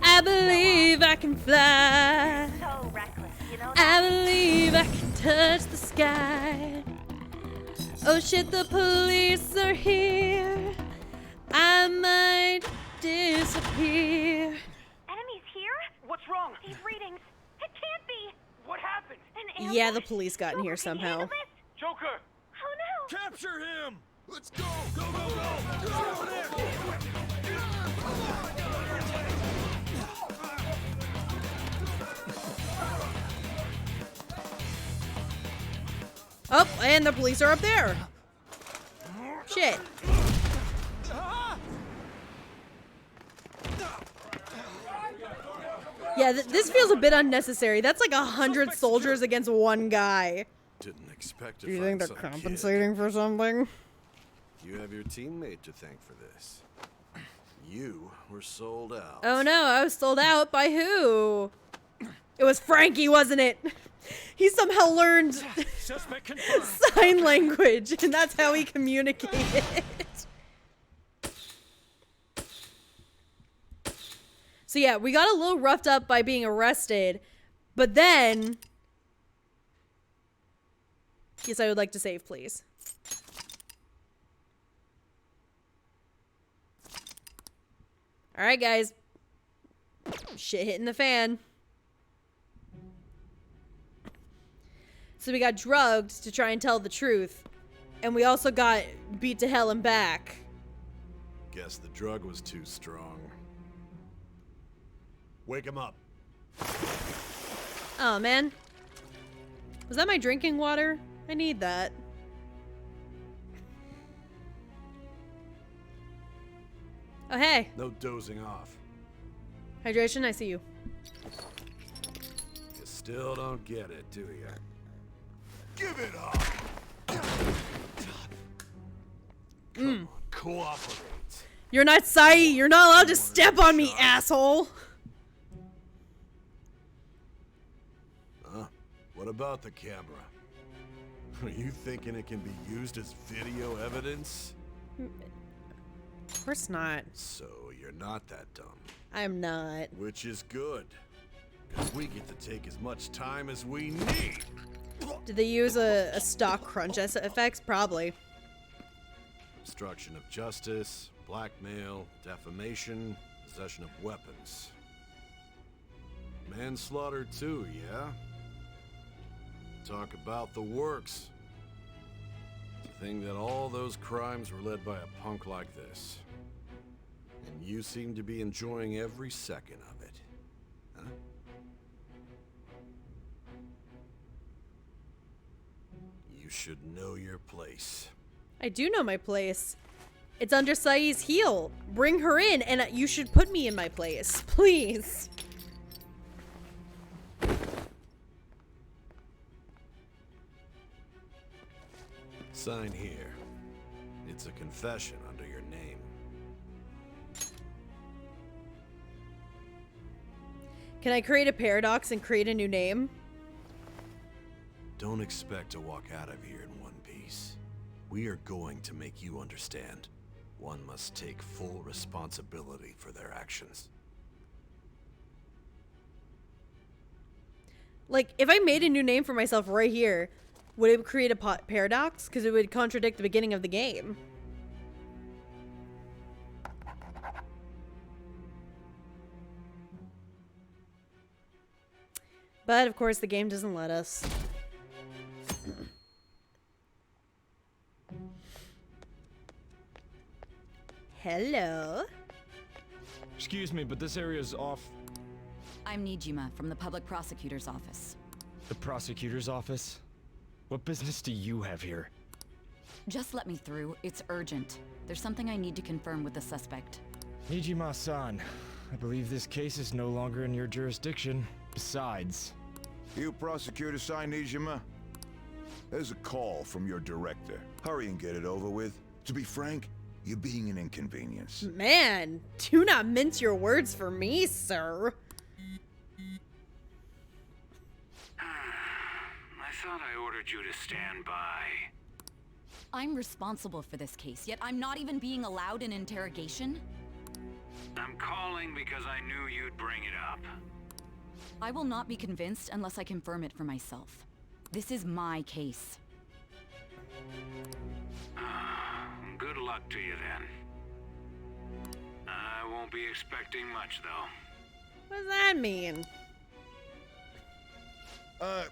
I believe I can fly. So reckless, you know I believe I can touch the sky. Oh shit, the police are here. I might disappear. Enemies here? What's wrong? These readings. It can't be. What happened? An Yeah, the police got in here somehow. Joker! Oh no! Capture him! Let's go! Go, go, go! Go over there! Oh, and the police are up there. Shit. Yeah, this feels a bit unnecessary. That's like 100 soldiers against one guy. Didn't expect to Do you find think they're some compensating for something? kid. You have your teammate to thank for this. You were sold out. Oh no, I was sold out by who? It was Frankie, wasn't it? He somehow learned sign language, and that's how he communicated. So yeah, we got a little roughed up by being arrested, but then... Yes, I would like to save, please. Alright, guys. Shit hitting the fan. So we got drugged to try and tell the truth. And we also got beat to hell and back. Guess the drug was too strong. Wake him up. Oh, man. Was that my drinking water? I need that. Oh, hey. No dozing off. Hydration, I see you. You still don't get it, do you? Give it up! Mm. Cooperate. You're not Sai. You're not allowed to step on me, asshole. Huh? What about the camera? Are you thinking it can be used as video evidence? Of course not. So you're not that dumb. I'm not. Which is good. Because we get to take as much time as we need. Did they use a stock crunch effects? Probably. Obstruction of justice, blackmail, defamation, possession of weapons. Manslaughter too, yeah? Talk about the works. To think that all those crimes were led by a punk like this. And you seem to be enjoying every second of it. Huh? You should know your place. I do know my place. It's under Sai's heel. Bring her in, and you should put me in my place, please. Sign here. It's a confession under your name. Can I create a paradox and create a new name? Don't expect to walk out of here in one piece. We are going to make you understand. One must take full responsibility for their actions. Like, if I made a new name for myself right here, would it create a paradox? Because it would contradict the beginning of the game. But, of course, the game doesn't let us. Hello? Excuse me, but this area's off. I'm Nijima from the public prosecutor's office. The prosecutor's office? What business do you have here? Just let me through. It's urgent. There's something I need to confirm with the suspect. Nijima-san, I believe this case is no longer in your jurisdiction. Besides... You prosecutor sign Nijima? There's a call from your director. Hurry and get it over with. To be frank, you're being an inconvenience. Man, do not mince your words for me, sir. I thought I ordered you to stand by. I'm responsible for this case, yet I'm not even being allowed an interrogation? I'm calling because I knew you'd bring it up. I will not be convinced unless I confirm it for myself. This is my case. Good luck to you then. I won't be expecting much though. What does that mean?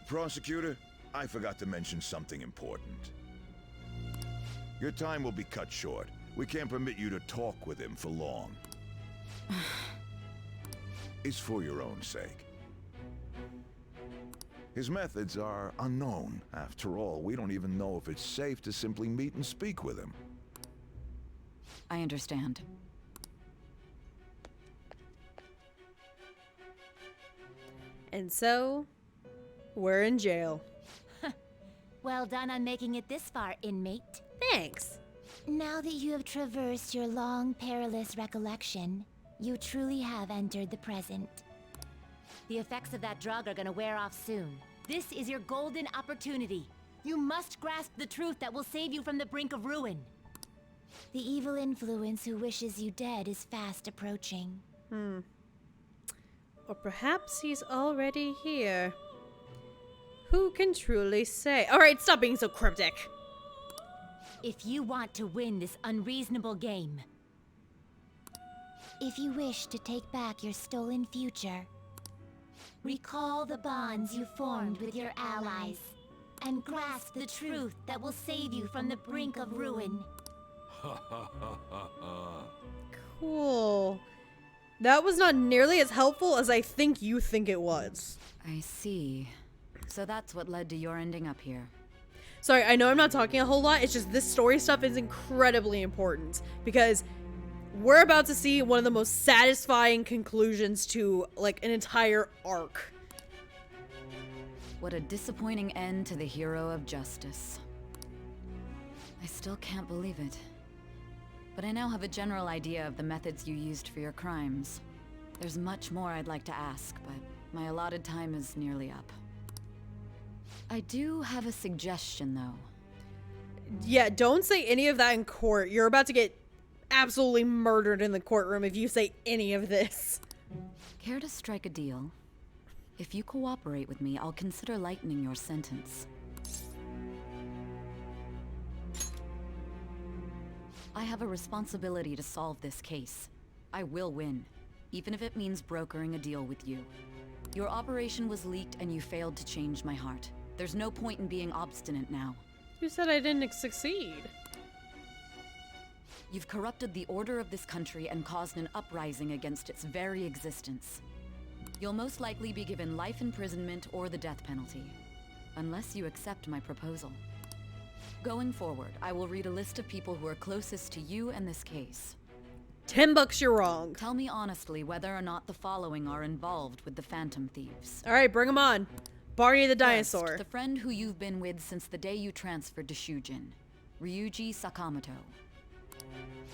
Prosecutor, I forgot to mention something important. Your time will be cut short. We can't permit you to talk with him for long. It's for your own sake. His methods are unknown. After all, we don't even know if it's safe to simply meet and speak with him. I understand. And so, we're in jail. Well done on making it this far, inmate. Thanks. Now that you have traversed your long, perilous recollection, you truly have entered the present. The effects of that drug are gonna wear off soon. This is your golden opportunity. You must grasp the truth that will save you from the brink of ruin. The evil influence who wishes you dead is fast approaching. Or perhaps he's already here. Who can truly say? Alright, stop being so cryptic. If you want to win this unreasonable game, if you wish to take back your stolen future, recall the bonds you formed with your allies, and grasp the truth that will save you from the brink of ruin. Cool. That was not nearly as helpful as I think you think it was. I see. So that's what led to your ending up here. Sorry, I know I'm not talking a whole lot. It's just this story stuff is incredibly important because we're about to see one of the most satisfying conclusions to, like, an entire arc. What a disappointing end to the hero of justice. I still can't believe it. But I now have a general idea of the methods you used for your crimes. There's much more I'd like to ask, but my allotted time is nearly up. I do have a suggestion, though. Yeah, don't say any of that in court. You're about to get absolutely murdered in the courtroom if you say any of this. Care to strike a deal? If you cooperate with me, I'll consider lightening your sentence. I have a responsibility to solve this case. I will win, even if it means brokering a deal with you. Your operation was leaked and you failed to change my heart. There's no point in being obstinate now. You said I didn't succeed. You've corrupted the order of this country and caused an uprising against its very existence. You'll most likely be given life imprisonment or the death penalty, unless you accept my proposal. Going forward, I will read a list of people who are closest to you and this case. $10 you're wrong. Tell me honestly whether or not the following are involved with the Phantom Thieves. Alright, bring them on. Barney the dinosaur. First, the friend who you've been with since the day you transferred to Shujin, Ryuji Sakamoto.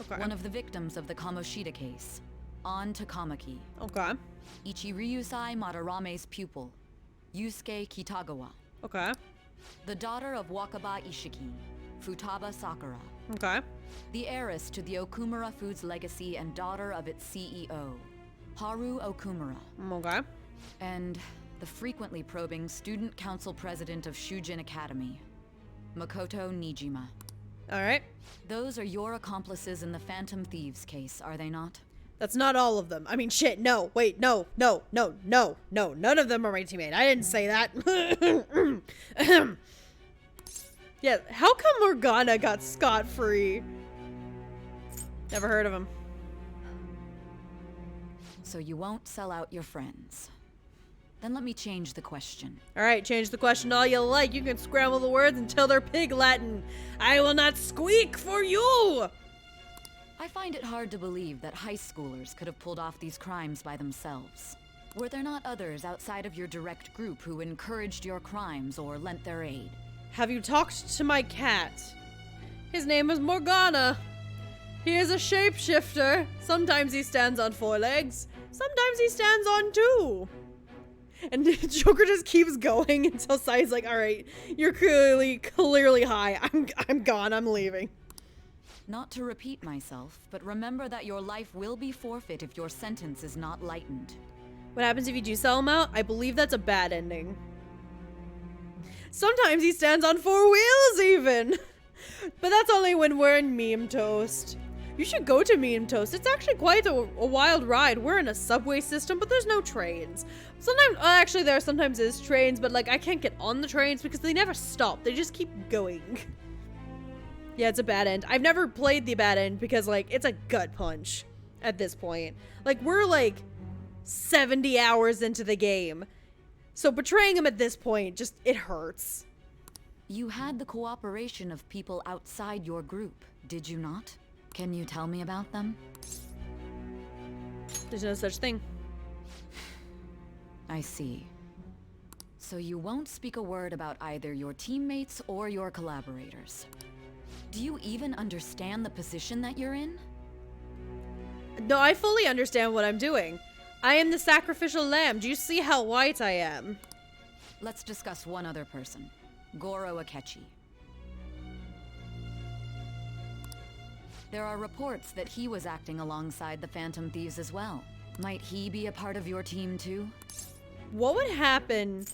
Okay. One of the victims of the Kamoshida case, On to Kamaki. Okay. Ichiryusai Madarame's pupil, Yusuke Kitagawa. Okay. The daughter of Wakaba Ishiki, Futaba Sakura. Okay. The heiress to the Okumura Foods legacy and daughter of its CEO, Haru Okumura. Okay. And the frequently probing student council president of Shujin Academy, Makoto Nijima. Alright. Those are your accomplices in the Phantom Thieves case, are they not? That's not all of them. I mean, shit, no. Wait, no. None of them are my teammate. I didn't say that. Yeah, how come Morgana got scot-free? Never heard of him. So you won't sell out your friends. Then let me change the question. Alright, change the question all you like. You can scramble the words until they're pig Latin. I will not squeak for you! I find it hard to believe that high schoolers could have pulled off these crimes by themselves. Were there not others outside of your direct group who encouraged your crimes or lent their aid? Have you talked to my cat? His name is Morgana. He is a shapeshifter. Sometimes he stands on 4 legs. Sometimes he stands on 2. And Joker just keeps going until Sai's like, alright, you're clearly high. I'm gone, I'm leaving. Not to repeat myself, but remember that your life will be forfeit if your sentence is not lightened. What happens if you do sell him out? I believe that's a bad ending. Sometimes he stands on 4 wheels even. But that's only when we're in Meme Toast. You should go to Meme Toast. It's actually quite a wild ride. We're in a subway system, but there's no trains. Sometimes, actually there sometimes is trains, but like I can't get on the trains because they never stop. They just keep going. Yeah, it's a bad end. I've never played the bad end because like it's a gut punch at this point. Like we're like 70 hours into the game. So betraying him at this point, just, it hurts. You had the cooperation of people outside your group, did you not? Can you tell me about them? There's no such thing. I see. So you won't speak a word about either your teammates or your collaborators. Do you even understand the position that you're in? No, I fully understand what I'm doing. I am the sacrificial lamb. Do you see how white I am? Let's discuss one other person. Goro Akechi. There are reports that he was acting alongside the Phantom Thieves as well. Might he be a part of your team too? What would happen?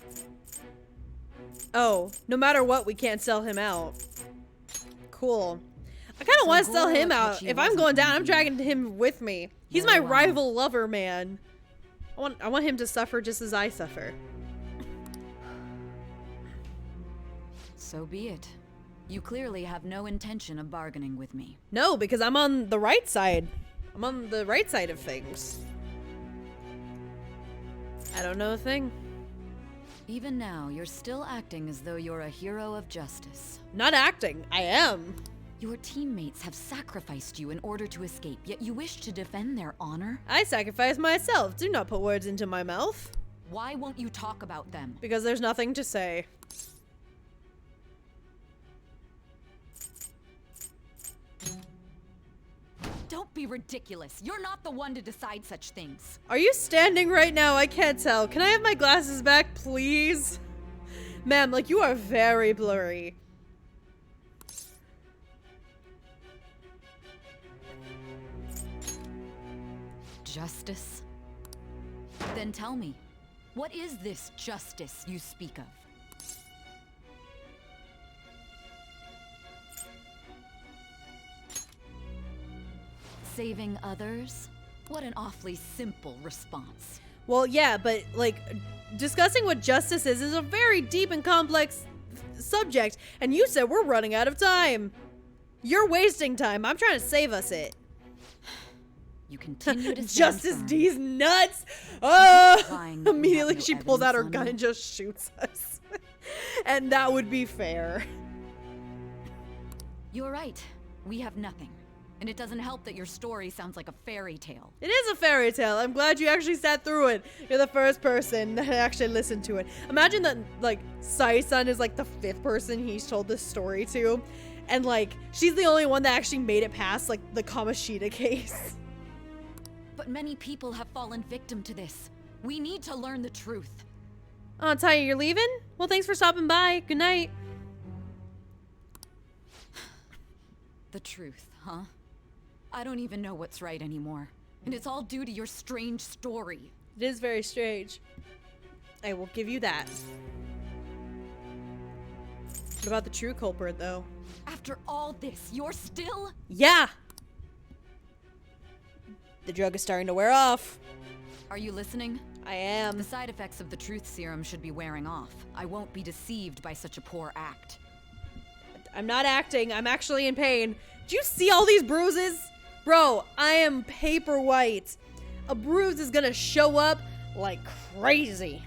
Oh, no matter what, we can't sell him out. Cool. I kind of want to sell him out. If I'm going down, I'm dragging him with me. He's my rival lover, man. I want him to suffer just as I suffer. So be it. You clearly have no intention of bargaining with me. No, because I'm on the right side. I'm on the right side of things. I don't know a thing. Even now, you're still acting as though you're a hero of justice. Not acting, I am. Your teammates have sacrificed you in order to escape, yet you wish to defend their honor? I sacrificed myself. Do not put words into my mouth. Why won't you talk about them? Because there's nothing to say. Don't be ridiculous. You're not the one to decide such things. Are you standing right now? I can't tell. Can I have my glasses back, please? Ma'am, like, you are very blurry. Justice? Then tell me, what is this justice you speak of? Saving others? What an awfully simple response. Well, yeah, but, like, discussing what justice is a very deep and complex subject, and you said we're running out of time. You're wasting time. I'm trying to save us it. You continue to Justice firm. D's nuts! Oh! No Immediately she pulls out her evidence gun on me? and just shoots us. And that would be fair. You're right. We have nothing. And it doesn't help that your story sounds like a fairy tale. It is a fairy tale. I'm glad you actually sat through it. You're the first person that actually listened to it. Imagine that, like, Sai-san is, like, the 5th person he's told this story to. And, like, she's the only one that actually made it past, like, the Kamoshida case. But many people have fallen victim to this. We need to learn the truth. Oh, Tanya, you're leaving? Well, thanks for stopping by. Good night. The truth, huh? I don't even know what's right anymore. And it's all due to your strange story. It is very strange. I will give you that. What about the true culprit, though? After all this, you're still... Yeah! The drug is starting to wear off. Are you listening? I am. The side effects of the truth serum should be wearing off. I won't be deceived by such a poor act. I'm not acting. I'm actually in pain. Do you see all these bruises? Bro, I am paper white. A bruise is gonna show up like crazy.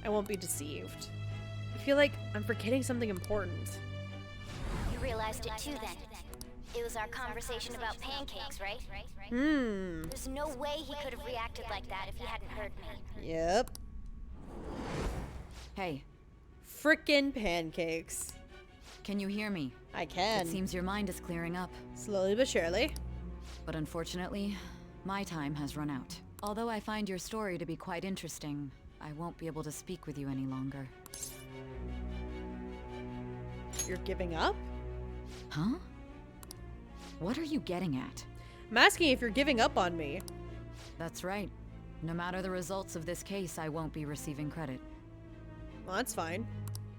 I won't be deceived. I feel like I'm forgetting something important. You realized it too then. It was our conversation about pancakes, right? There's no way he could have reacted like that if he hadn't heard me. Yep. Hey. Frickin' pancakes. Can you hear me? I can. It seems your mind is clearing up. Slowly but surely. But unfortunately, my time has run out. Although I find your story to be quite interesting, I won't be able to speak with you any longer. You're giving up? Huh? What are you getting at? I'm asking if you're giving up on me. That's right. No matter the results of this case, I won't be receiving credit. Well, that's fine.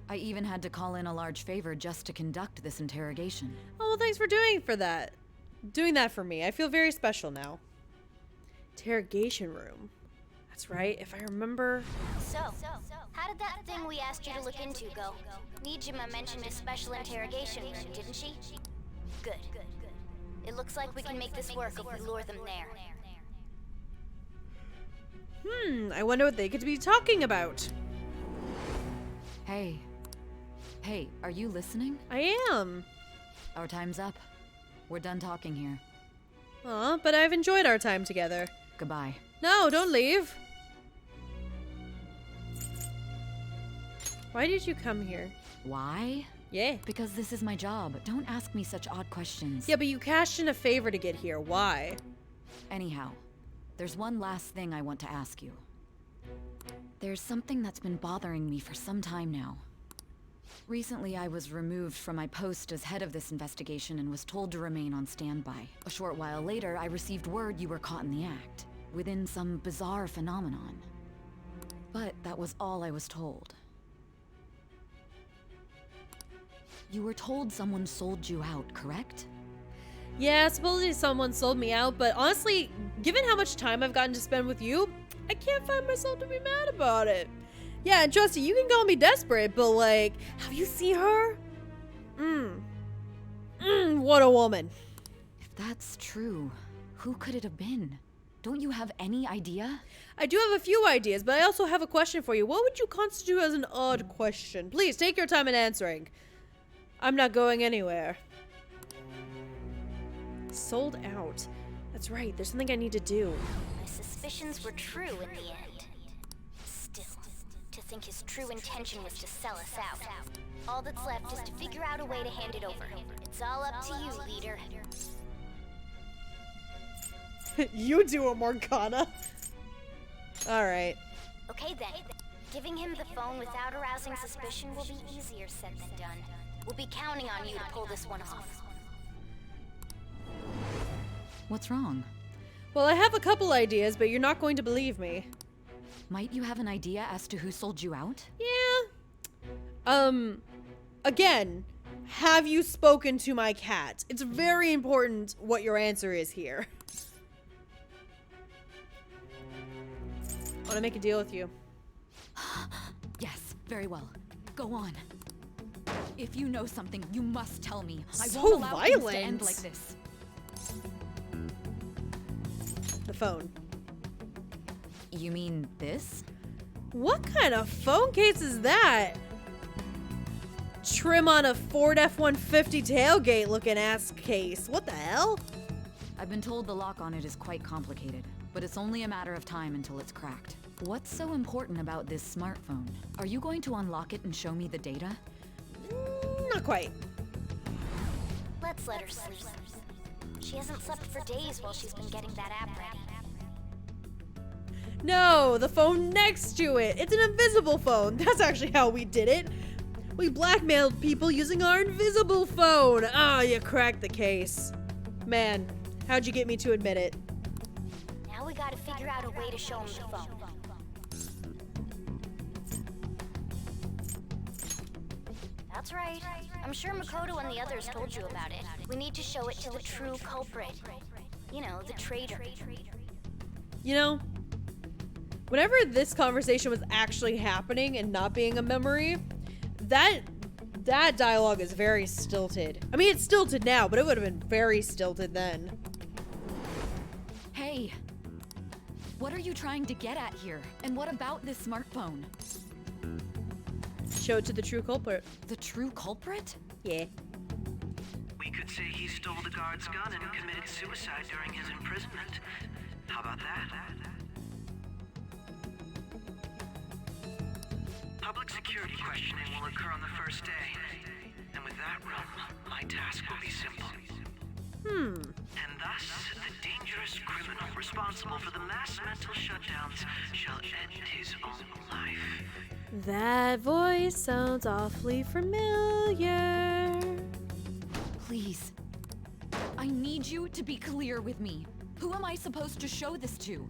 I even had to call in a large favor just to conduct this interrogation. Oh, well, thanks for doing that for me. I feel very special now. Interrogation room. That's right, if I remember. So, how did that thing we asked you to look into go? Nijima mentioned a special interrogation room, didn't she? Good. It looks like we can make this work if we lure them there. I wonder what they could be talking about. Hey, are you listening? I am. Our time's up. We're done talking here. Aw, but I've enjoyed our time together. Goodbye. No, don't leave. Why did you come here? Why? Yeah. Because this is my job. Don't ask me such odd questions. Yeah, but you cashed in a favor to get here. Why? Anyhow, there's one last thing I want to ask you. There's something that's been bothering me for some time now. Recently, I was removed from my post as head of this investigation and was told to remain on standby. A short while later, I received word you were caught in the act, within some bizarre phenomenon. But that was all I was told. You were told someone sold you out, correct? Yeah, supposedly someone sold me out, but honestly, given how much time I've gotten to spend with you, I can't find myself to be mad about it. Yeah, and trust me, you can call me desperate, but like, have you seen her? What a woman. If that's true, who could it have been? Don't you have any idea? I do have a few ideas, but I also have a question for you. What would you constitute as an odd question? Please, take your time in answering. I'm not going anywhere. Sold out. That's right, there's something I need to do. My suspicions were true in the end. Still, to think his true intention was to sell us out. All that's left is to figure out a way to hand it over. It's all up to you, leader. You do it, Morgana. Alright. Okay then. Giving him the phone without arousing suspicion will be easier said than done. We'll be counting on you to pull this one off. What's wrong? Well, I have a couple ideas, but you're not going to believe me. Might you have an idea as to who sold you out? Yeah. Again, have you spoken to my cat? It's very important what your answer is here. I want to make a deal with you. Yes, very well. Go on. If you know something, you must tell me. I So won't allow things violent. to end like this. The phone. You mean this? What kind of phone case is that? Trim on a Ford F-150 tailgate looking ass case. What the hell? I've been told the lock on it is quite complicated, but it's only a matter of time until it's cracked. What's so important about this smartphone? Are you going to unlock it and show me the data? Not quite. Let's let her sleep. She hasn't slept for days while she's been getting that app ready. No, the phone next to it. It's an invisible phone. That's actually how we did it. We blackmailed people using our invisible phone. Ah, you cracked the case. Man, how'd you get me to admit it? Now we gotta figure out a way to show him the phone. That's right. I'm sure Makoto and the others told you about it. We need to show it to the true culprit. You know, the traitor. You know, whenever this conversation was actually happening and not being a memory, that dialogue is very stilted. I mean, it's stilted now, but it would have been very stilted then. Hey, what are you trying to get at here? And what about this smartphone? Show it to the true culprit. The true culprit? Yeah. We could say he stole the guard's gun and committed suicide during his imprisonment. How about that? Public security questioning will occur on the first day. And with that run, my task will be simple. And thus, the dangerous criminal responsible for the mass mental shutdowns shall end his own life. That voice sounds awfully familiar. Please. I need you to be clear with me. Who am I supposed to show this to?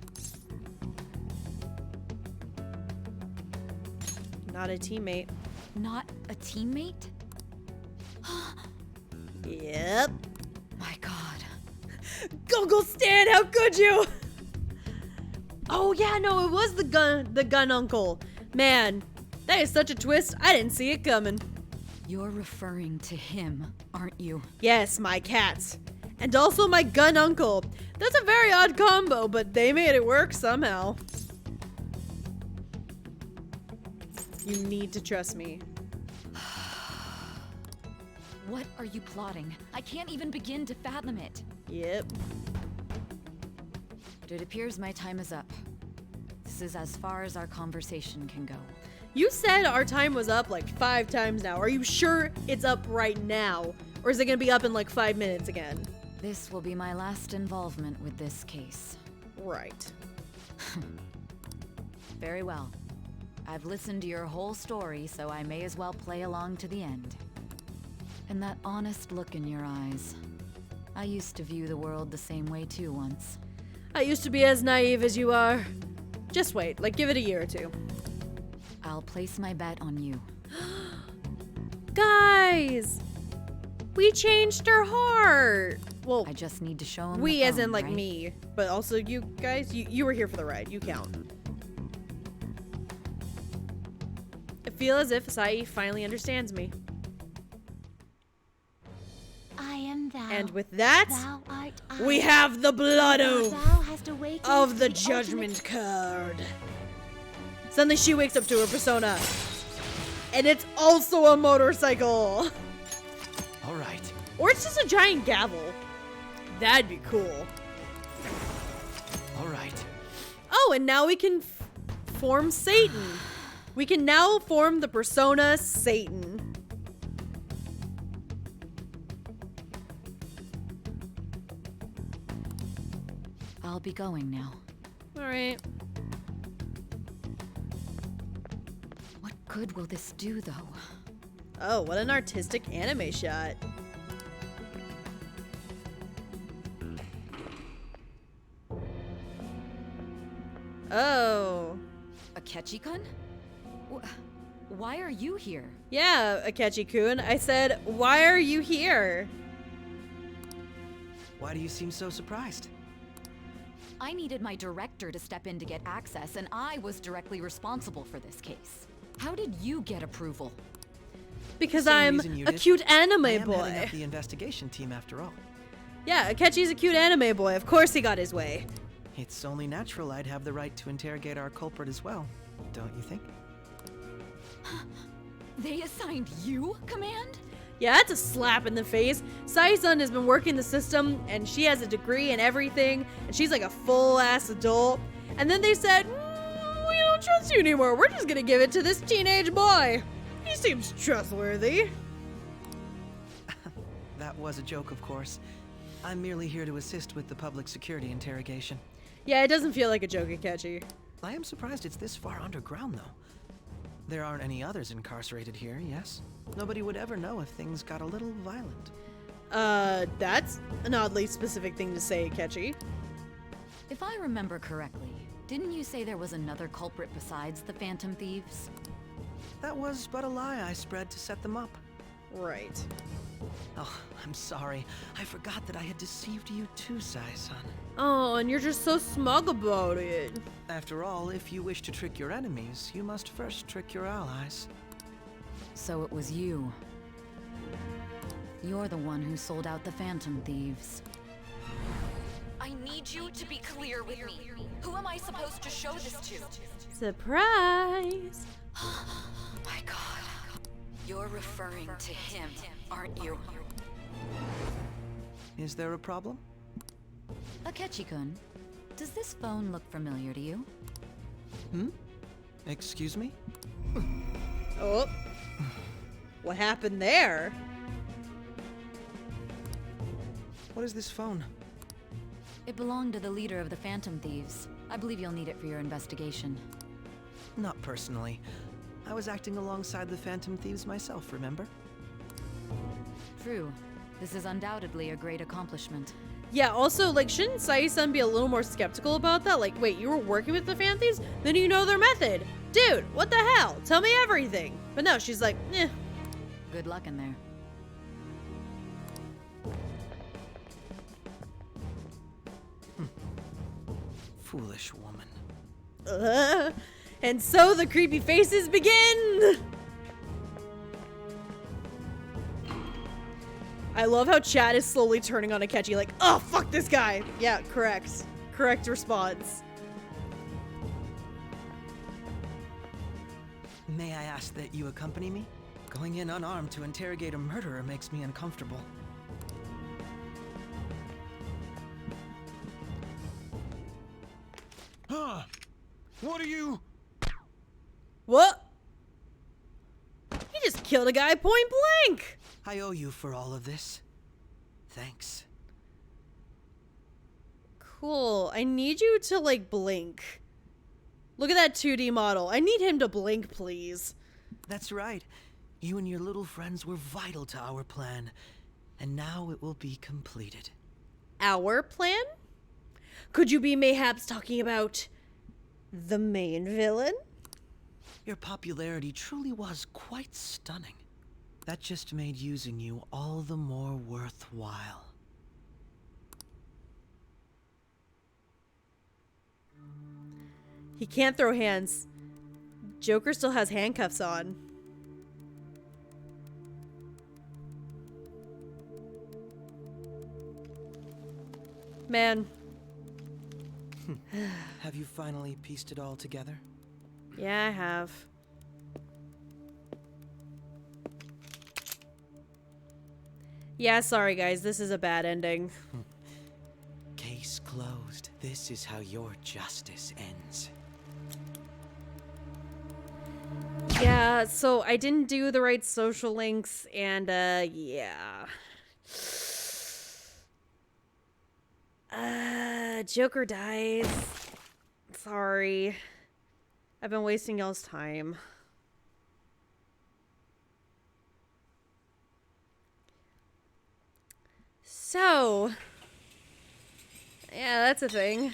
Not a teammate. Not a teammate? Yep. My God. Google Stan, how could you? Oh yeah, no, it was the gun uncle. Man, that is such a twist. I didn't see it coming. You're referring to him, aren't you? Yes, my cats. And also my gun uncle. That's a very odd combo, but they made it work somehow. You need to trust me. What are you plotting? I can't even begin to fathom it. Yep. But it appears my time is up. This is as far as our conversation can go. You said our time was up like 5 times now. Are you sure it's up right now? Or is it gonna be up in like 5 minutes again? This will be my last involvement with this case. Right. Very well. I've listened to your whole story, so I may as well play along to the end. And that honest look in your eyes. I used to view the world the same way too once. I used to be as naive as you are. Just wait, like give it a year or 2. I'll place my bet on you. Guys! We changed her heart! Well, I just need to show him we the as phone, in like right? me. But also you guys, you were here for the ride. You count. I feel as if Sai finally understands me. I am thou. And with that, Thou art I. we have the blood oath Thou hast awakened of the the judgment card. Suddenly she wakes up to her persona. And it's also a motorcycle. All right. Or it's just a giant gavel. That'd be cool. All right. Oh, and now we can form Satan. We can now form the persona Satan. I'll be going now. Alright. What good will this do, though? Oh, what an artistic anime shot. Oh. Akechi-kun? Why are you here? Yeah, Akechi-kun. I said, why are you here? Why do you seem so surprised? I needed my director to step in to get access, and I was directly responsible for this case. How did you get approval? Because Same I'm reason you a did. cute anime I am boy. heading up the investigation team after all. Yeah, Akechi's a cute anime boy. Of course he got his way. It's only natural I'd have the right to interrogate our culprit as well, don't you think? They assigned you command? Yeah, that's a slap in the face. Sai-sun has been working the system, and she has a degree and everything, and she's like a full-ass adult. And then they said, we don't trust you anymore. We're just gonna give it to this teenage boy. He seems trustworthy. That was a joke, of course. I'm merely here to assist with the public security interrogation. Yeah, it doesn't feel like a joke, Akechi. I am surprised it's this far underground, though. There aren't any others incarcerated here, yes? Nobody would ever know if things got a little violent. That's an oddly specific thing to say, Akechi. If I remember correctly, didn't you say there was another culprit besides the Phantom Thieves? That was but a lie I spread to set them up. Right. Oh, I'm sorry. I forgot that I had deceived you too, Sai-san. Oh, and you're just so smug about it. After all, if you wish to trick your enemies, you must first trick your allies. So it was you. You're the one who sold out the Phantom Thieves. I need you to be clear with me. Who am I supposed to show this to? Surprise! My god. You're referring to him, aren't you? Is there a problem? Akechi-kun, does this phone look familiar to you? Excuse me? Oh. What happened there? What is this phone? It belonged to the leader of the Phantom Thieves. I believe you'll need it for your investigation. Not personally. I was acting alongside the Phantom Thieves myself, remember? True. This is undoubtedly a great accomplishment. Yeah, also, like, shouldn't Sai-san be a little more skeptical about that? Like, wait, you were working with the Phantom Thieves? Then you know their method. Dude, what the hell? Tell me everything. But no, she's like, eh. Good luck in there. Foolish woman. And so the creepy faces begin! I love how Chad is slowly turning on Akechi like, oh, fuck this guy! Yeah, correct. Correct response. May I ask that you accompany me? Going in unarmed to interrogate a murderer makes me uncomfortable. Huh? What are you? What? You just killed a guy point blank! I owe you for all of this. Thanks. Cool. I need you to, like, blink. Look at that 2D model. I need him to blink, please. That's right. You and your little friends were vital to our plan. And now it will be completed. Our plan? Could you be mayhaps talking about the main villain? Your popularity truly was quite stunning. That just made using you all the more worthwhile. He can't throw hands. Joker still has handcuffs on. Man. Have you finally pieced it all together? Yeah, I have. Yeah, sorry guys, this is a bad ending. Case closed. This is how your justice ends. Yeah, so I didn't do the right social links, and, yeah. Joker dies. Sorry. I've been wasting y'all's time. So, yeah, that's a thing.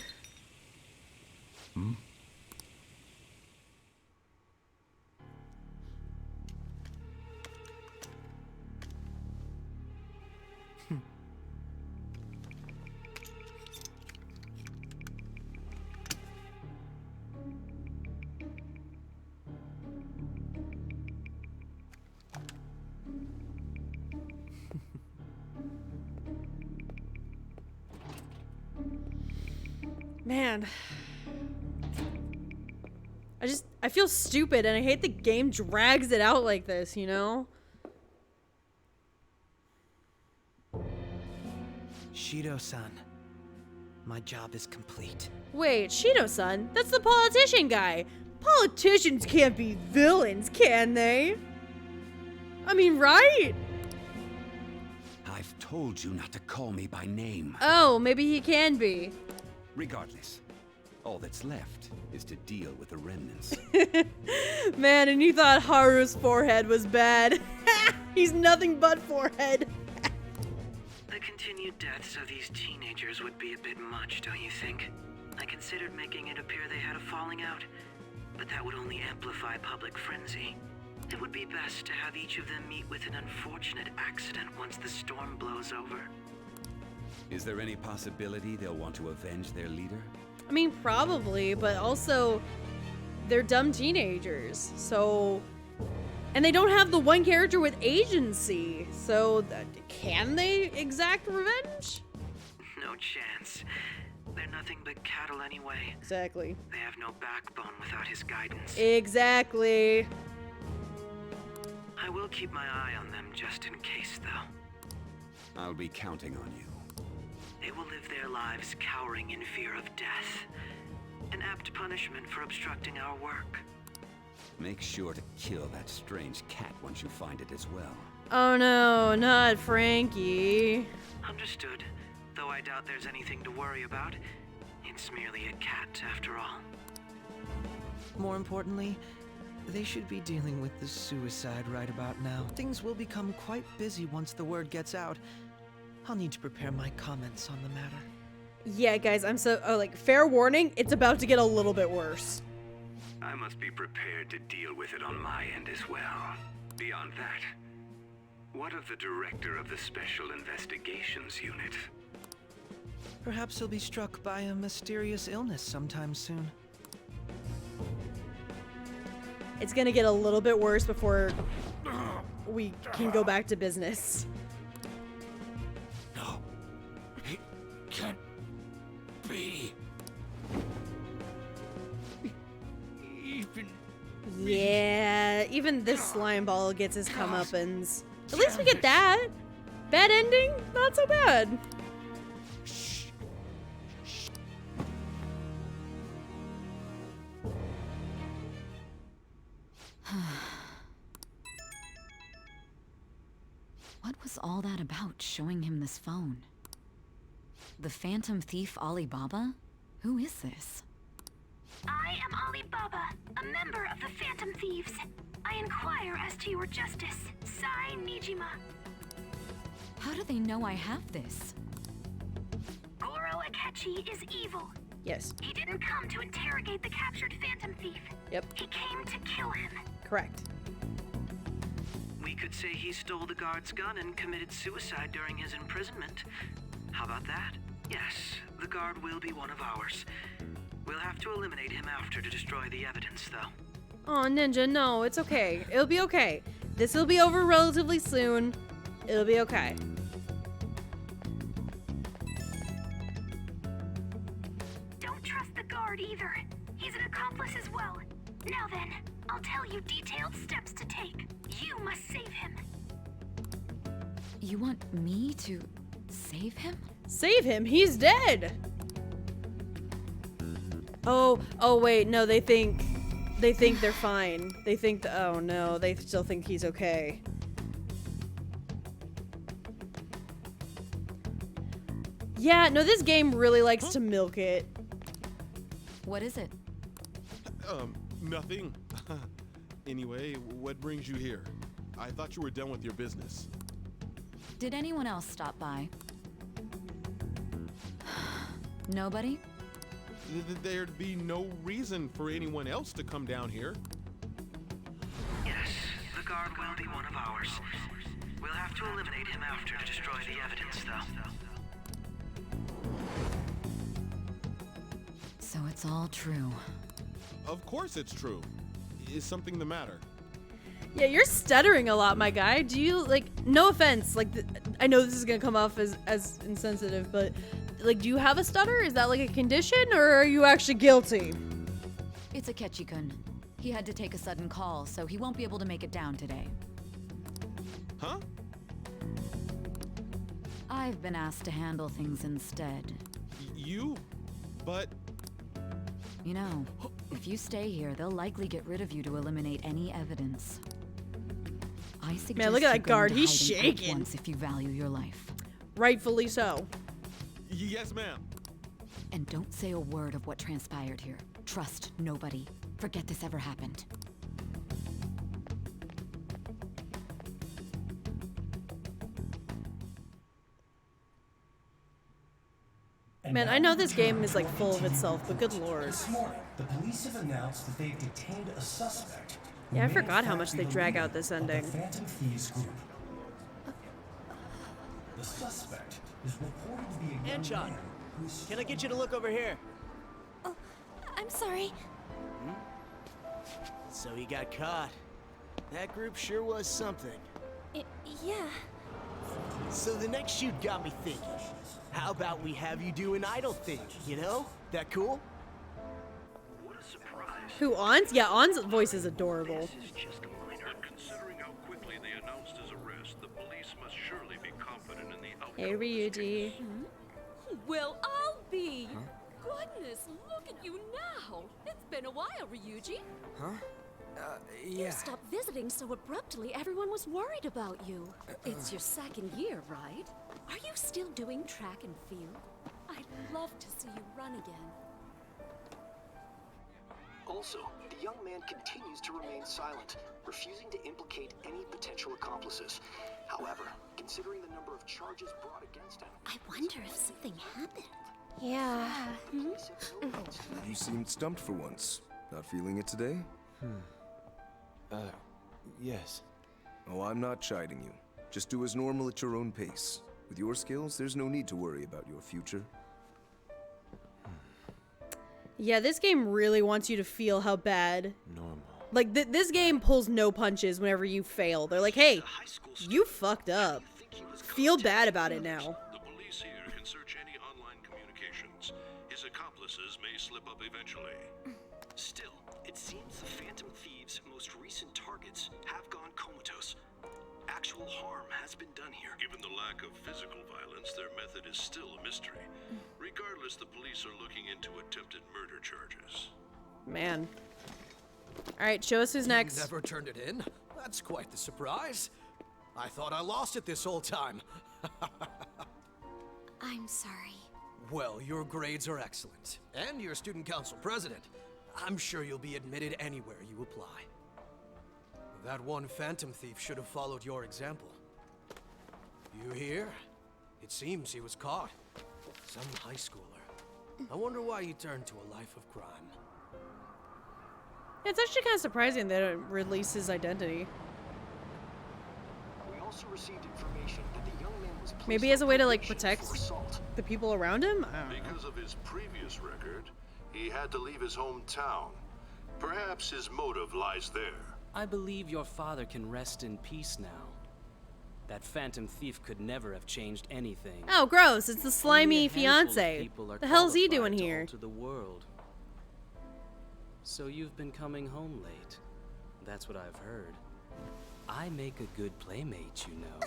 Man. I feel stupid and I hate the game drags it out like this, you know? Shido-san, my job is complete. Wait, Shido-san? That's the politician guy! Politicians can't be villains, can they? I mean, right? I've told you not to call me by name. Oh, maybe he can be. Regardless, all that's left is to deal with the remnants. Man, and you thought Haru's forehead was bad. He's nothing but forehead. The continued deaths of these teenagers would be a bit much, don't you think? I considered making it appear they had a falling out, but that would only amplify public frenzy. It would be best to have each of them meet with an unfortunate accident once the storm blows over. Is there any possibility they'll want to avenge their leader? I mean, probably, but also they're dumb teenagers, so... And they don't have the one character with agency, so can they exact revenge? No chance. They're nothing but cattle anyway. Exactly. They have no backbone without his guidance. Exactly. I will keep my eye on them just in case, though. I'll be counting on you. They will live their lives cowering in fear of death. An apt punishment for obstructing our work. Make sure to kill that strange cat once you find it as well. Oh no, not Frankie. Understood. Though I doubt there's anything to worry about. It's merely a cat, after all. More importantly, they should be dealing with the suicide right about now. Things will become quite busy once the word gets out. I'll need to prepare my comments on the matter. Yeah, guys, fair warning, it's about to get a little bit worse. I must be prepared to deal with it on my end as well. Beyond that, what of the director of the Special Investigations Unit? Perhaps he'll be struck by a mysterious illness sometime soon. It's gonna get a little bit worse before we can go back to business. No, it can't be. Yeah, even this slime ball gets his comeuppance. At least we get that. Bad ending? Not so bad. What was all that about, showing him this phone? The Phantom Thief Alibaba? Who is this? I am Alibaba, a member of the Phantom Thieves. I inquire as to your justice, Sai Nijima. How do they know I have this? Goro Akechi is evil. Yes. He didn't come to interrogate the captured Phantom Thief. Yep. He came to kill him. Correct. We could say he stole the guard's gun and committed suicide during his imprisonment. How about that? Yes, the guard will be one of ours. We'll have to eliminate him after to destroy the evidence, though. Oh, Ninja, no, it's okay. It'll be okay. This will be over relatively soon. It'll be okay. Don't trust the guard either. He's an accomplice as well. Now then, I'll tell you detailed steps to take. You must save him. You want me to save him? Save him? He's dead! Oh, wait, no, they think they're fine. They think, oh no, they still think he's okay. Yeah, no, this game really likes to milk it. What is it? Nothing. Anyway, what brings you here? I thought you were done with your business. Did anyone else stop by? Nobody? There'd be no reason for anyone else to come down here. Yes, the guard will be one of ours. We'll have to eliminate him after to destroy the evidence, though. So it's all true. Of course it's true. Is something the matter? Yeah, you're stuttering a lot, my guy. Do you, no offense, I know this is gonna come off as insensitive, but, do you have a stutter? Is that, a condition, or are you actually guilty? It's Akechi-kun. He had to take a sudden call, so he won't be able to make it down today. Huh? I've been asked to handle things instead. You? But... You know, if you stay here, they'll likely get rid of you to eliminate any evidence. I suggest Man, look at that you go guard. into He's hiding at shaking. once if you value your life. Rightfully so. Yes, ma'am. And don't say a word of what transpired here. Trust nobody. Forget this ever happened. Man, I know this game is like full of itself, but good lord. This morning, the police have announced that they've detained a suspect. Yeah, I forgot how much they drag out this ending. Phantom Thieves group. The suspect is reported to be a young Anchon, man who's... can I get you to look over here? Oh, I'm sorry. So he got caught. That group sure was something. Yeah. So the next shoot got me thinking. How about we have you do an idol thing, you know? That cool? Who, On's? Yeah, On's voice is adorable. Considering how quickly they announced his arrest, the police must surely be confident in the outcome. Hey, Ryuji. Well, I'll be. Goodness, look at you now. It's been a while, Ryuji. Huh? You stopped visiting so abruptly, everyone was worried about you. It's your second year, right? Are you still doing track and field? I'd love to see you run again. Also, the young man continues to remain silent, refusing to implicate any potential accomplices. However, considering the number of charges brought against him... I wonder if something happened. Yeah. You seemed stumped for once. Not feeling it today? Yes. Oh, I'm not chiding you. Just do as normal at your own pace. With your skills, there's no need to worry about your future. Yeah, this game really wants you to feel how bad. Normal. Like, this game pulls no punches whenever you fail. They're like, hey, you fucked up. Feel bad about it now. The police here can search any online communications. His accomplices may slip up eventually. Still, it seems the Phantom Thieves' most recent targets have gone comatose. Actual harm has been done here. Given the lack of physical violence, their method is still a mystery. Regardless, the police are looking into attempted murder charges. Man. Alright, show us who's next. You never turned it in? That's quite the surprise. I thought I lost it this whole time. I'm sorry. Well, your grades are excellent. And you're student council president. I'm sure you'll be admitted anywhere you apply. That one Phantom Thief should have followed your example. You hear? It seems he was caught. Some high schooler. I wonder why he turned to a life of crime. It's actually kind of surprising that it released his identity. We also received information that the young man was Maybe as a way to, like, protect the people around him? I don't know. Because of his previous record, he had to leave his hometown. Perhaps his motive lies there. I believe your father can rest in peace now. That Phantom Thief could never have changed anything. Oh, gross. It's the slimy Only a handful of fiance. people are The hell's he qualified doing to here? alter the world. So you've been coming home late. That's what I've heard. I make a good playmate, you know.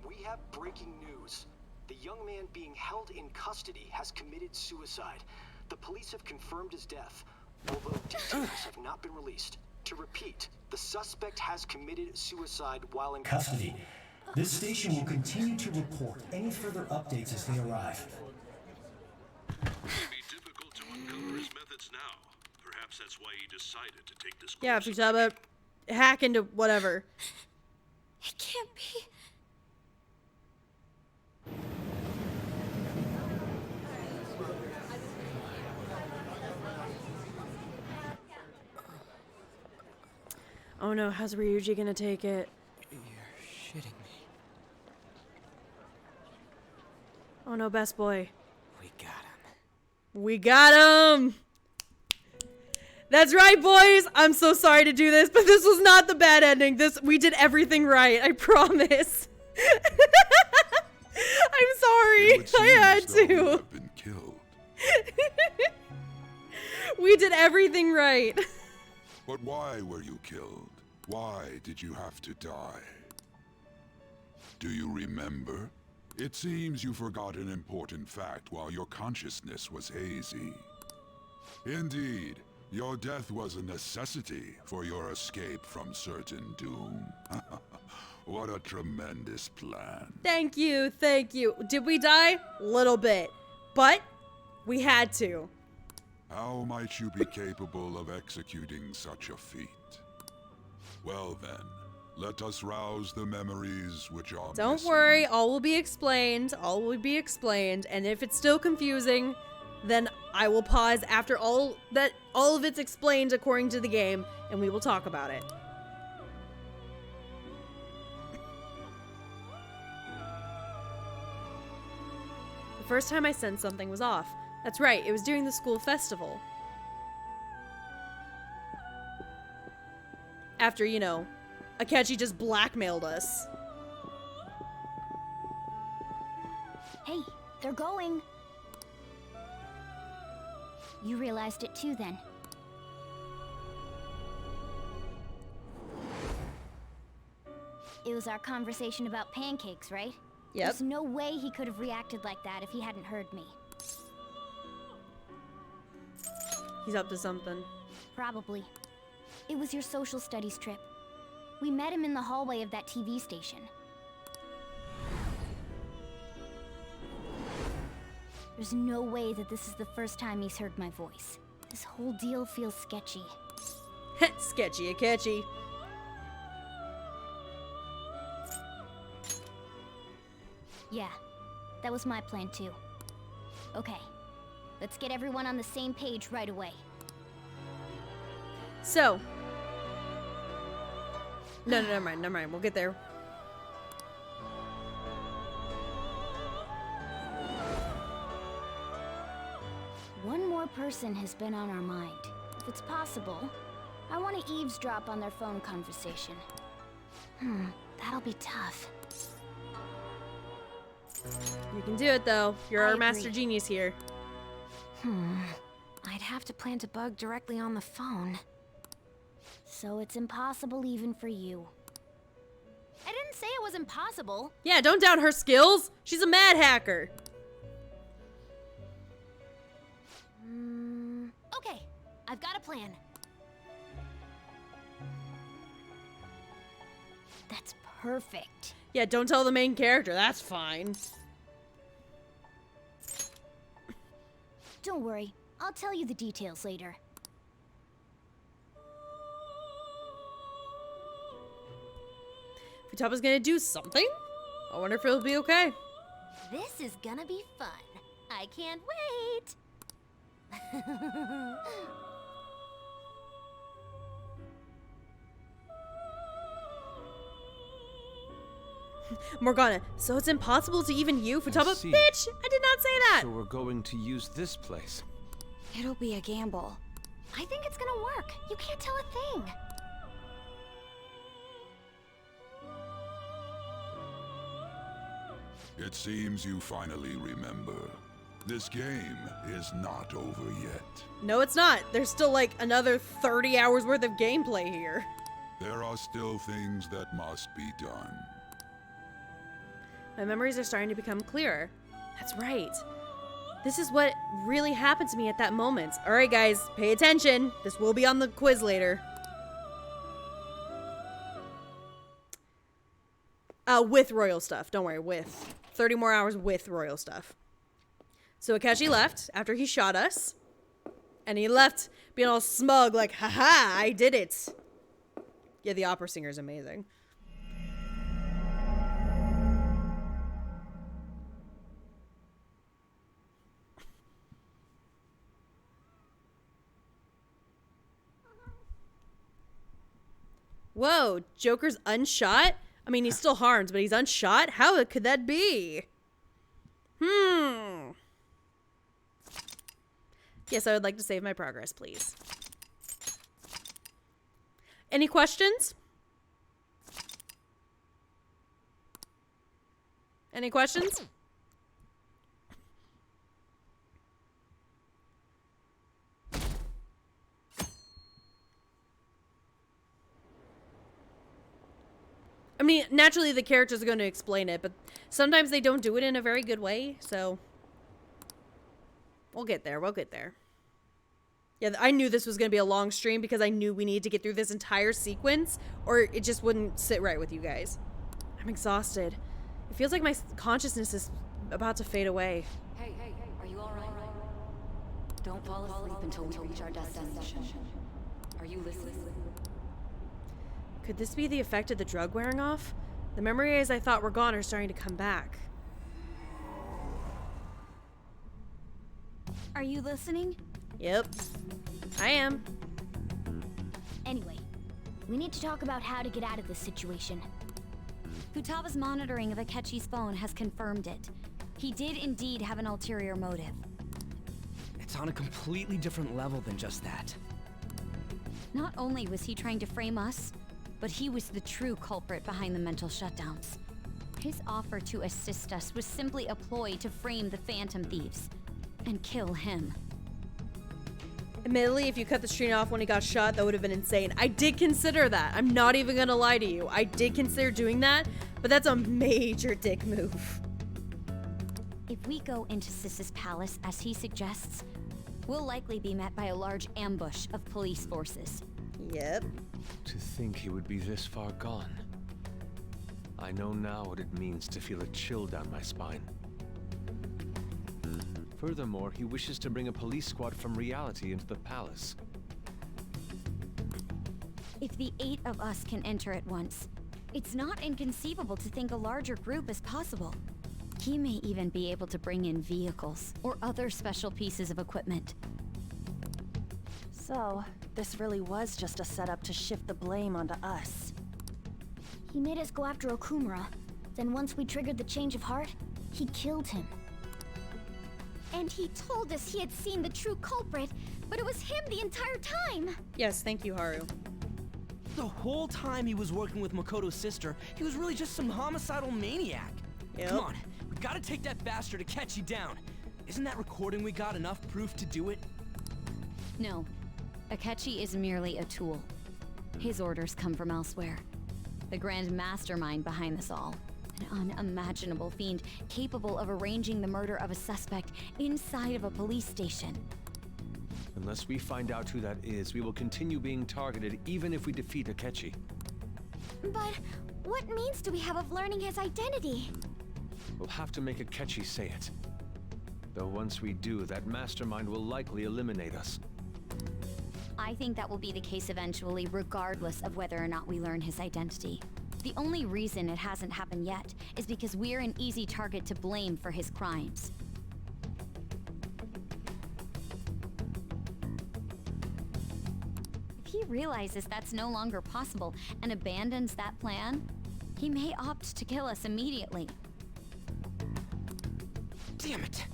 We have breaking news. The young man being held in custody has committed suicide. The police have confirmed his death, although details have not been released. To repeat, the suspect has committed suicide while in Custody. This station will continue to report any further updates as they arrive. It may be difficult to uncover his methods now. Perhaps that's why he decided to take this. Yeah, if you talk about hack into whatever. It can't be. Oh no, how's Ryuji gonna take it? You're shitting me. Oh no, best boy. We got him. We got him! That's right, boys! I'm so sorry to do this, but this was not the bad ending. We did everything right, I promise. I'm sorry. I had to. Been killed. We did everything right. But why were you killed? Why did you have to die? Do you remember? It seems you forgot an important fact while your consciousness was hazy. Indeed, your death was a necessity for your escape from certain doom. What a tremendous plan. Thank you, thank you. Did we die? Little bit. But we had to. How might you be capable of executing such a feat? Well then, let us rouse the memories which are Don't missing. worry, all will be explained. All will be explained. And if it's still confusing, then I will pause after all of it's explained according to the game, and we will talk about it. The first time I sensed something was off. That's right, it was during the school festival. After, you know, Akechi just blackmailed us. Hey, they're going. You realized it too, then. It was our conversation about pancakes, right? Yep. There's no way he could have reacted like that if he hadn't heard me. He's up to something. Probably. It was your social studies trip. We met him in the hallway of that TV station. There's no way that this is the first time he's heard my voice. This whole deal feels sketchy. Sketchy Akechi. Yeah, that was my plan too. Okay, let's get everyone on the same page right away. So. No, never mind. We'll get there. One more person has been on our mind. If it's possible, I want to eavesdrop on their phone conversation. That'll be tough. You can do it, though. You're I our agree. master genius here. I'd have to plant a bug directly on the phone. So it's impossible even for you. I didn't say it was impossible. Yeah, don't doubt her skills. She's a mad hacker. Okay, I've got a plan. That's perfect. Yeah, don't tell the main character. That's fine. Don't worry, I'll tell you the details later. Futaba's gonna do something? I wonder if it'll be okay. This is gonna be fun. I can't wait. Morgana, so it's impossible to even you, Futaba? see. Bitch, I did not say that. So we're going to use this place. It'll be a gamble. I think it's gonna work. You can't tell a thing. It seems you finally remember. This game is not over yet. No, it's not. There's still like another 30 hours worth of gameplay here. There are still things that must be done. My memories are starting to become clearer. That's right. This is what really happened to me at that moment. All right, guys, pay attention. This will be on the quiz later. With royal stuff. Don't worry, with. 30 more hours with royal stuff. So Akechi left after he shot us. And he left being all smug like, haha, I did it. Yeah, the opera singer is amazing. Whoa, Joker's unshot? I mean, he's still harmed, but he's unshot? How could that be? Yes, I would like to save my progress, please. Any questions? Any questions? I mean, naturally the characters are going to explain it, but sometimes they don't do it in a very good way, so we'll get there. We'll get there. Yeah, I knew this was going to be a long stream because I knew we needed to get through this entire sequence or it just wouldn't sit right with you guys. I'm exhausted. It feels like my consciousness is about to fade away. Hey, are you alright? Don't fall asleep until we reach our destination. Are you listening? Could this be the effect of the drug wearing off? The memories I thought were gone are starting to come back. Are you listening? Yep. I am. Anyway, we need to talk about how to get out of this situation. Futaba's monitoring of Akechi's phone has confirmed it. He did indeed have an ulterior motive. It's on a completely different level than just that. Not only was he trying to frame us, but he was the true culprit behind the mental shutdowns. His offer to assist us was simply a ploy to frame the Phantom Thieves and kill him. Admittedly, if you cut the screen off when he got shot, that would have been insane. I did consider that. I'm not even gonna lie to you. I did consider doing that, but that's a major dick move. If we go into Sis's palace as he suggests, we'll likely be met by a large ambush of police forces. Yep. To think he would be this far gone. I know now what it means to feel a chill down my spine. Furthermore, he wishes to bring a police squad from reality into the palace. If the 8 of us can enter at once, it's not inconceivable to think a larger group is possible. He may even be able to bring in vehicles or other special pieces of equipment. So, this really was just a setup to shift the blame onto us. He made us go after Okumura. Then once we triggered the change of heart, he killed him. And he told us he had seen the true culprit, but it was him the entire time! Yes, thank you, Haru. The whole time he was working with Makoto's sister, he was really just some homicidal maniac. Yep. Come on, we gotta take that bastard Akechi down. Isn't that recording we got enough proof to do it? No. Akechi is merely a tool. His orders come from elsewhere. The grand mastermind behind this all. An unimaginable fiend capable of arranging the murder of a suspect inside of a police station. Unless we find out who that is, we will continue being targeted even if we defeat Akechi. But what means do we have of learning his identity? We'll have to make Akechi say it. Though once we do, that mastermind will likely eliminate us. I think that will be the case eventually, regardless of whether or not we learn his identity. The only reason it hasn't happened yet is because we're an easy target to blame for his crimes. If he realizes that's no longer possible and abandons that plan, he may opt to kill us immediately. Damn it!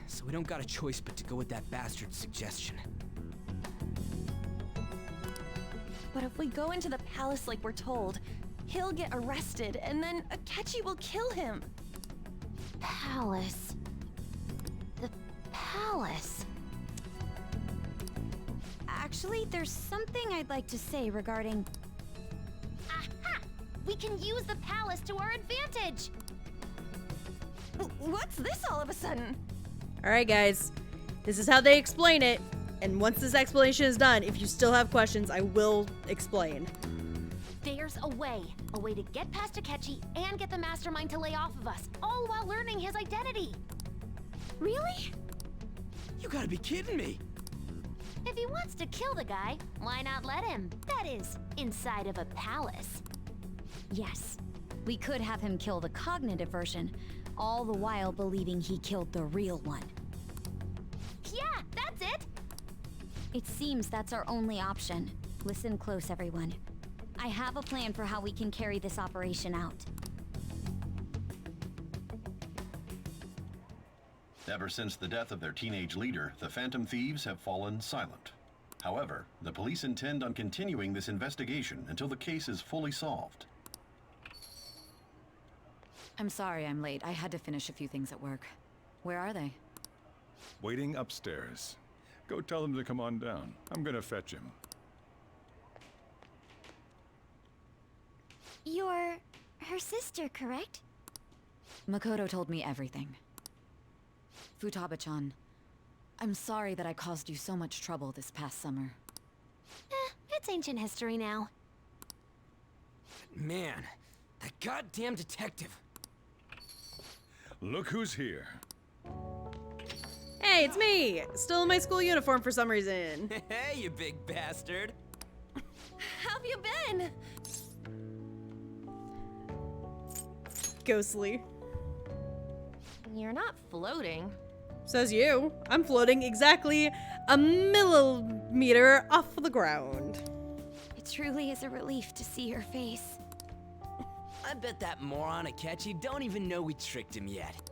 So we don't got a choice but to go with that bastard's suggestion. But if we go into the palace like we're told, he'll get arrested, and then Akechi will kill him. Palace. The palace. Actually, there's something I'd like to say regarding... Aha! We can use the palace to our advantage! What's this all of a sudden? Alright, guys. This is how they explain it. And once this explanation is done, if you still have questions, I will explain. There's a way to get past Akechi and get the mastermind to lay off of us, all while learning his identity. Really? You gotta be kidding me! If he wants to kill the guy, why not let him? That is, inside of a palace. Yes, we could have him kill the cognitive version, all the while believing he killed the real one. Yeah, that's it! It seems that's our only option. Listen close, everyone. I have a plan for how we can carry this operation out. Ever since the death of their teenage leader, the Phantom Thieves have fallen silent. However, the police intend on continuing this investigation until the case is fully solved. I'm sorry I'm late. I had to finish a few things at work. Where are they? Waiting upstairs. Go tell them to come on down. I'm gonna fetch him. You're her sister, correct? Makoto told me everything. Futaba-chan, I'm sorry that I caused you so much trouble this past summer. It's ancient history now. Man, That goddamn detective. Look who's here. Hey, it's me! Still in my school uniform for some reason. Hey, you big bastard. How have you been? Ghostly. You're not floating. Says you. I'm floating exactly a millimeter off the ground. It truly is a relief to see your face. I bet that moron Akechi don't even know we tricked him yet.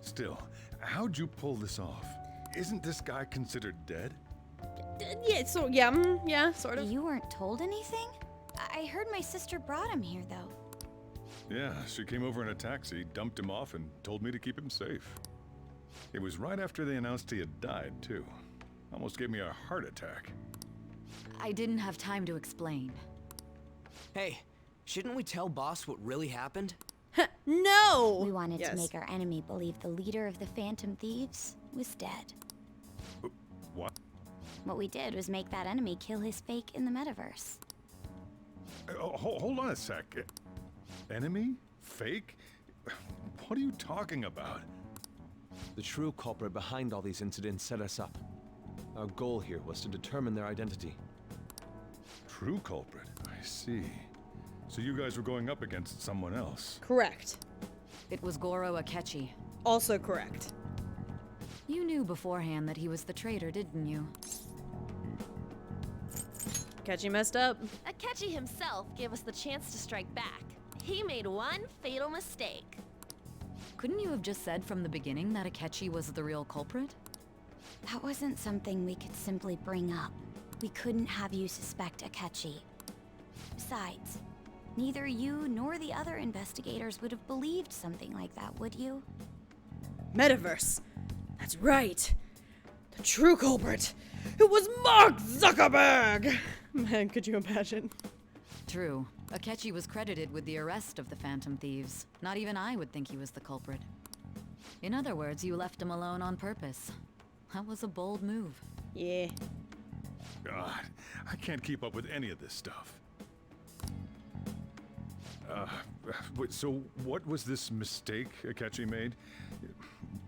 Still, how'd you pull this off? Isn't this guy considered dead? Yeah, yeah, sort of. You weren't told anything? I heard my sister brought him here, though. Yeah, she came over in a taxi, dumped him off, and told me to keep him safe. It was right after they announced he had died, too. Almost gave me a heart attack. I didn't have time to explain. Hey, shouldn't we tell boss what really happened? No! We wanted to make our enemy believe the leader of the Phantom Thieves was dead. What? What we did was make that enemy kill his fake in the metaverse. Hold on a sec. Enemy? Fake? What are you talking about? The true culprit behind all these incidents set us up. Our goal here was to determine their identity. True culprit? I see. So you guys were going up against someone else? Correct. It was Goro Akechi. Also correct. You knew beforehand that he was the traitor, didn't you? Akechi messed up. Akechi himself gave us the chance to strike back. He made one fatal mistake. Couldn't you have just said from the beginning that Akechi was the real culprit? That wasn't something we could simply bring up. We couldn't have you suspect Akechi. Besides, neither you nor the other investigators would have believed something like that, would you? Metaverse. That's right. The true culprit. It was Mark Zuckerberg! Man, could you imagine? True. Akechi was credited with the arrest of the Phantom Thieves. Not even I would think he was the culprit. In other words, you left him alone on purpose. That was a bold move. Yeah. God, I can't keep up with any of this stuff. Wait, so what was this mistake Akechi made?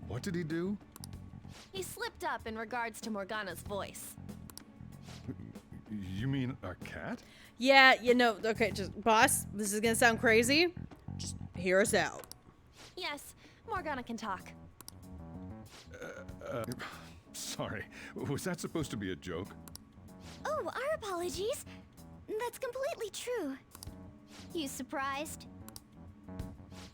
What did he do? He slipped up in regards to Morgana's voice. You mean a cat? Yeah, you know, okay, just, boss, this is gonna sound crazy. Just hear us out. Yes, Morgana can talk. Sorry, was that supposed to be a joke? Oh, our apologies. That's completely true. You surprised?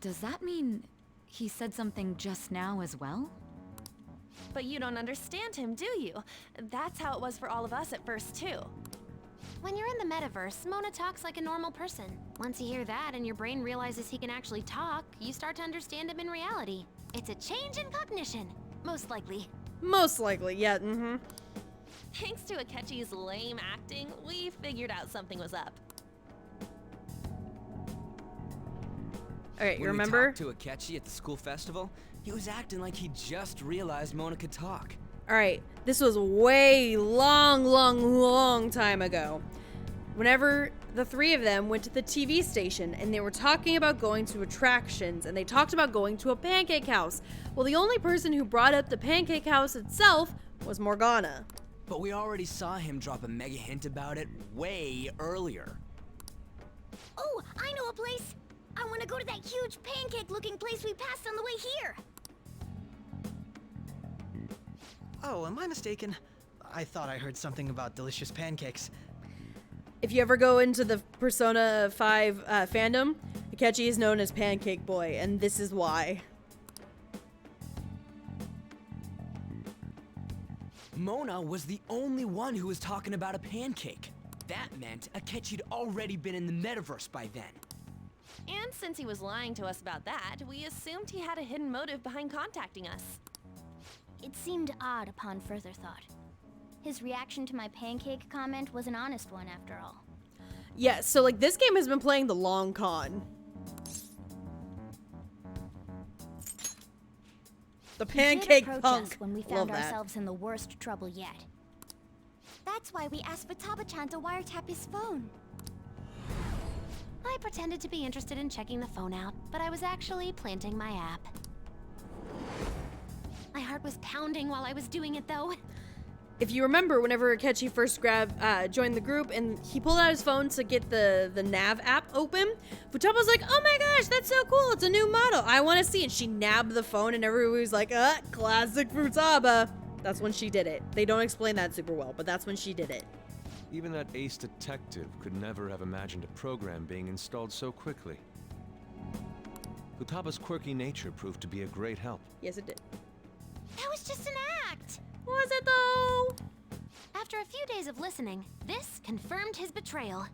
Does that mean he said something just now as well? But you don't understand him, do you? That's how it was for all of us at first, too. When you're in the metaverse, Mona talks like a normal person. Once you hear that and your brain realizes he can actually talk, you start to understand him in reality. It's a change in cognition, most likely. Most likely, yeah, Thanks to Akechi's lame acting, we figured out something was up. Alright, you When remember? we talked to Akechi at the school festival, he was acting like he just realized Mona could talk. Alright, this was way long time ago. Whenever the three of them went to the TV station and they were talking about going to attractions and they talked about going to a pancake house. Well, the only person who brought up the pancake house itself was Morgana. But we already saw him drop a mega hint about it way earlier. Oh, I know a place! I want to go to that huge pancake-looking place we passed on the way here! Oh, am I mistaken? I thought I heard something about delicious pancakes. If you ever go into the Persona 5 fandom, Akechi is known as Pancake Boy, and this is why. Mona was the only one who was talking about a pancake. That meant Akechi'd already been in the metaverse by then. And since he was lying to us about that, we assumed he had a hidden motive behind contacting us. It seemed odd upon further thought. His reaction to my pancake comment was an honest one, after all. Yeah, so like this game has been playing the long con. The pancake punk. Us when we found ourselves in the worst trouble yet. That's why we asked Futaba-chan to wiretap his phone. I pretended to be interested in checking the phone out, but I was actually planting my app. My heart was pounding while I was doing it, though. If you remember, whenever Akechi first joined the group and he pulled out his phone to get the nav app open, Futaba's like, oh my gosh, that's so cool. It's a new model. I want to see it. And she nabbed the phone and everybody was like, classic Futaba. That's when she did it. They don't explain that super well, but that's when she did it. Even that ace detective could never have imagined a program being installed so quickly. Futaba's quirky nature proved to be a great help. Yes, it did. That was just an act. Was it though? After a few days of listening, this confirmed his betrayal.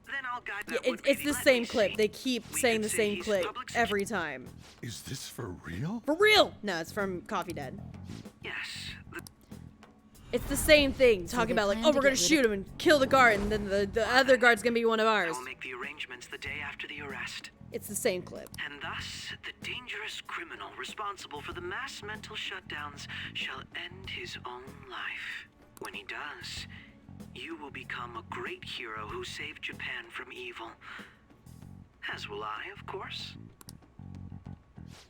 Then I'll guide Yeah, that would it's be the let same me clip. see. They keep We saying could the say same he's clip public every time. Is this for real? For real? No, it's from Coffee Dead. Yes. It's the same thing, So talking they about like, plan oh, to we're gonna get rid shoot him and kill the guard, and then the other guard's gonna be one of ours. I'll make the arrangements the day after the arrest. It's the same clip. And thus, the dangerous criminal responsible for the mass mental shutdowns shall end his own life. When he does, you will become a great hero who saved Japan from evil. As will I, of course.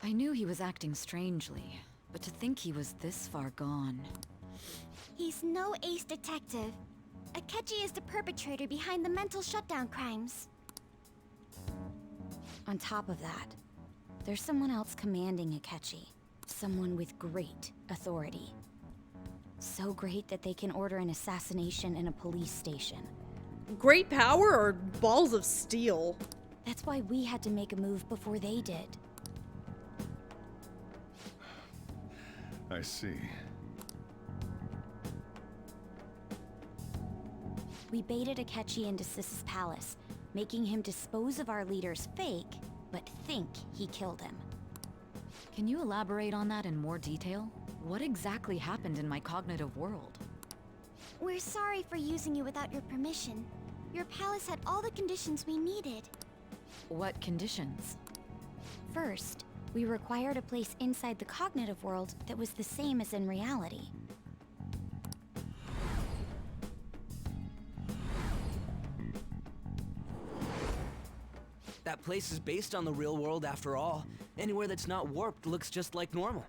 I knew he was acting strangely, but to think he was this far gone. He's no ace detective. Akechi is the perpetrator behind the mental shutdown crimes. On top of that, there's someone else commanding Akechi. Someone with great authority. So great that they can order an assassination in a police station. Great power or balls of steel? That's why we had to make a move before they did. I see. We baited Akechi into Sis's palace, making him dispose of our leader's fake, but think he killed him. Can you elaborate on that in more detail? What exactly happened in my cognitive world? We're sorry for using you without your permission. Your palace had all the conditions we needed. What conditions? First, we required a place inside the cognitive world that was the same as in reality. That place is based on the real world after all. Anywhere that's not warped looks just like normal.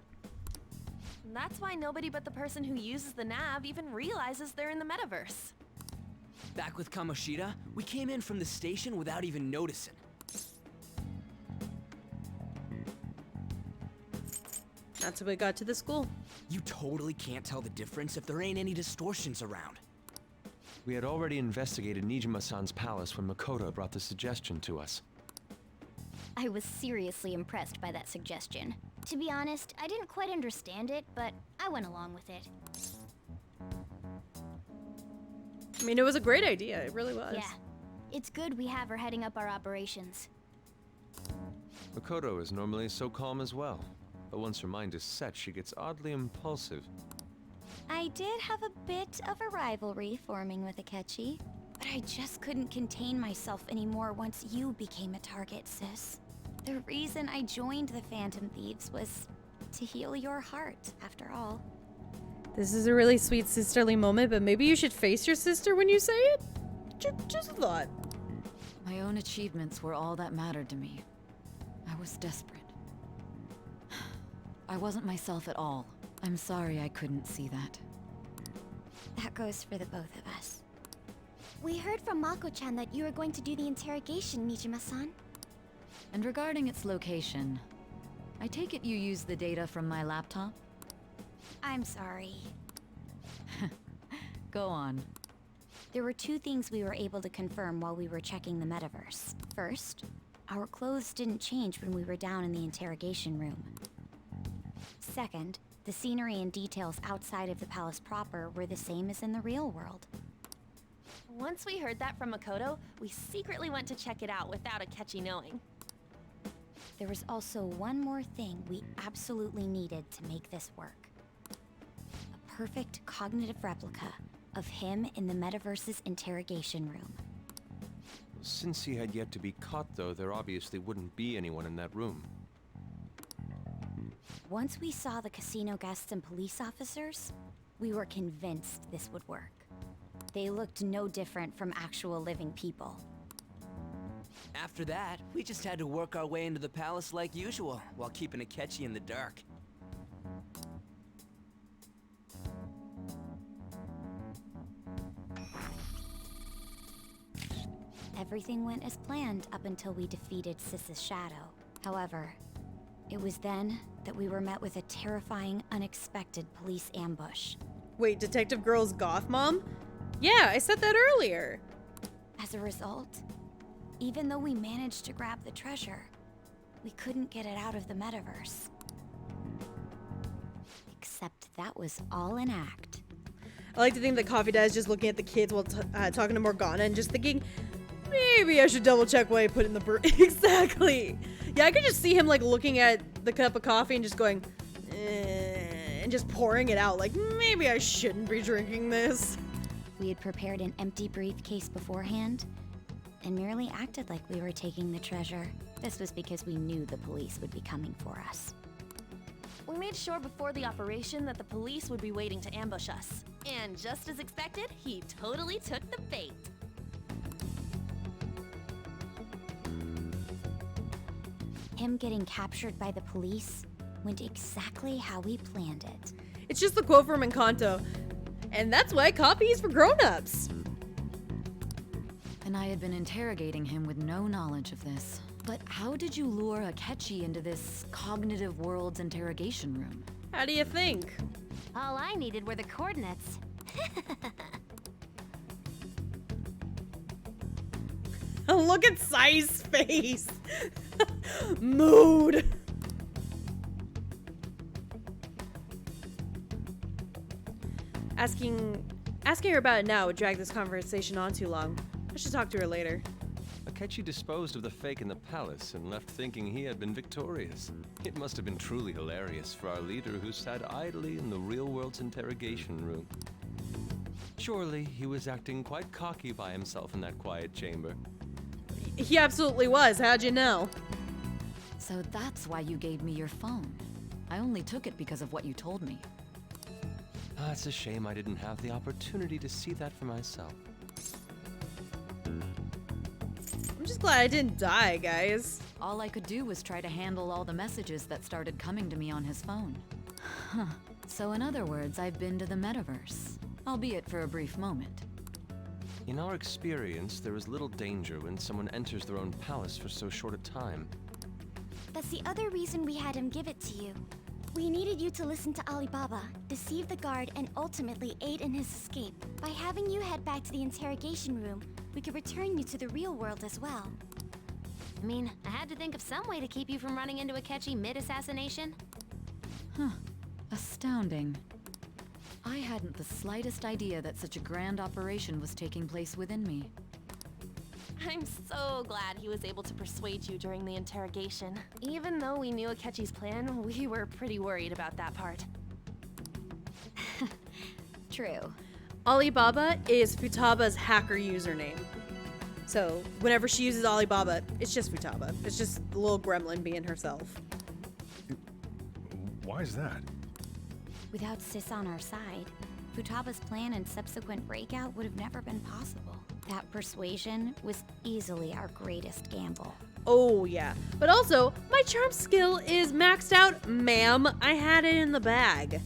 That's why nobody but the person who uses the nav even realizes they're in the metaverse. Back with Kamoshida, we came in from the station without even noticing. That's how we got to the school. You totally can't tell the difference if there ain't any distortions around. We had already investigated Nijima-san's palace when Makoto brought the suggestion to us. I was seriously impressed by that suggestion. To be honest, I didn't quite understand it, but I went along with it. I mean, it was a great idea. It really was. Yeah. It's good we have her heading up our operations. Makoto is normally so calm as well, but once her mind is set, she gets oddly impulsive. I did have a bit of a rivalry forming with Akechi, but I just couldn't contain myself anymore once you became a target, sis. The reason I joined the Phantom Thieves was to heal your heart, after all. This is a really sweet sisterly moment, but maybe you should face your sister when you say it? Just a thought. My own achievements were all that mattered to me. I was desperate. I wasn't myself at all. I'm sorry I couldn't see that. That goes for the both of us. We heard from Mako-chan that you were going to do the interrogation, Nijima-san. And regarding its location, I take it you used the data from my laptop? I'm sorry. Go on. There were two things we were able to confirm while we were checking the metaverse. First, our clothes didn't change when we were down in the interrogation room. Second, the scenery and details outside of the palace proper were the same as in the real world. Once we heard that from Makoto, we secretly went to check it out without Akechi knowing. There was also one more thing we absolutely needed to make this work. A perfect cognitive replica of him in the metaverse's interrogation room. Since he had yet to be caught, though, there obviously wouldn't be anyone in that room. Once we saw the casino guests and police officers, we were convinced this would work. They looked no different from actual living people. After that, we just had to work our way into the palace like usual, while keeping Akechi in the dark. Everything went as planned up until we defeated Sis's shadow. However, it was then that we were met with a terrifying, unexpected police ambush. Wait, Detective Girl's goth mom? Yeah, I said that earlier. As a result, even though we managed to grab the treasure, we couldn't get it out of the metaverse. Except that was all an act. I like to think that Coffee Dad is just looking at the kids while talking to Morgana and just thinking, maybe I should double check what I put in the Exactly. Yeah, I could just see him like looking at the cup of coffee and just going, and just pouring it out. Like, maybe I shouldn't be drinking this. We had prepared an empty briefcase beforehand and merely acted like we were taking the treasure. This was because we knew the police would be coming for us. We made sure before the operation that the police would be waiting to ambush us. And just as expected, he totally took the bait. Him getting captured by the police went exactly how we planned it. It's just the quote from Encanto. And that's why coffee is for grown-ups. And I had been interrogating him with no knowledge of this. But how did you lure Akechi into this cognitive world's interrogation room? How do you think? All I needed were the coordinates. Look at Sai's face. Mood. Asking her about it now would drag this conversation on too long. I should talk to her later. Akechi disposed of the fake in the palace and left thinking he had been victorious. It must have been truly hilarious for our leader who sat idly in the real world's interrogation room. Surely he was acting quite cocky by himself in that quiet chamber. He absolutely was. How'd you know? So that's why you gave me your phone. I only took it because of what you told me. It's a shame I didn't have the opportunity to see that for myself. I'm just glad I didn't die, guys. All I could do was try to handle all the messages that started coming to me on his phone. Huh. So in other words, I've been to the metaverse, albeit for a brief moment. In our experience, there is little danger when someone enters their own palace for so short a time. That's the other reason we had him give it to you. We needed you to listen to Alibaba, deceive the guard, and ultimately aid in his escape. By having you head back to the interrogation room, we could return you to the real world as well. I mean, I had to think of some way to keep you from running into Akechi mid-assassination. Huh. Astounding. I hadn't the slightest idea that such a grand operation was taking place within me. I'm so glad he was able to persuade you during the interrogation. Even though we knew Akechi's plan, we were pretty worried about that part. True. Alibaba is Futaba's hacker username. So whenever she uses Alibaba, it's just Futaba. It's just the little gremlin being herself. Why is that? Without Sis on our side, Futaba's plan and subsequent breakout would have never been possible. That persuasion was easily our greatest gamble. Oh yeah, but also, my charm skill is maxed out, ma'am. I had it in the bag.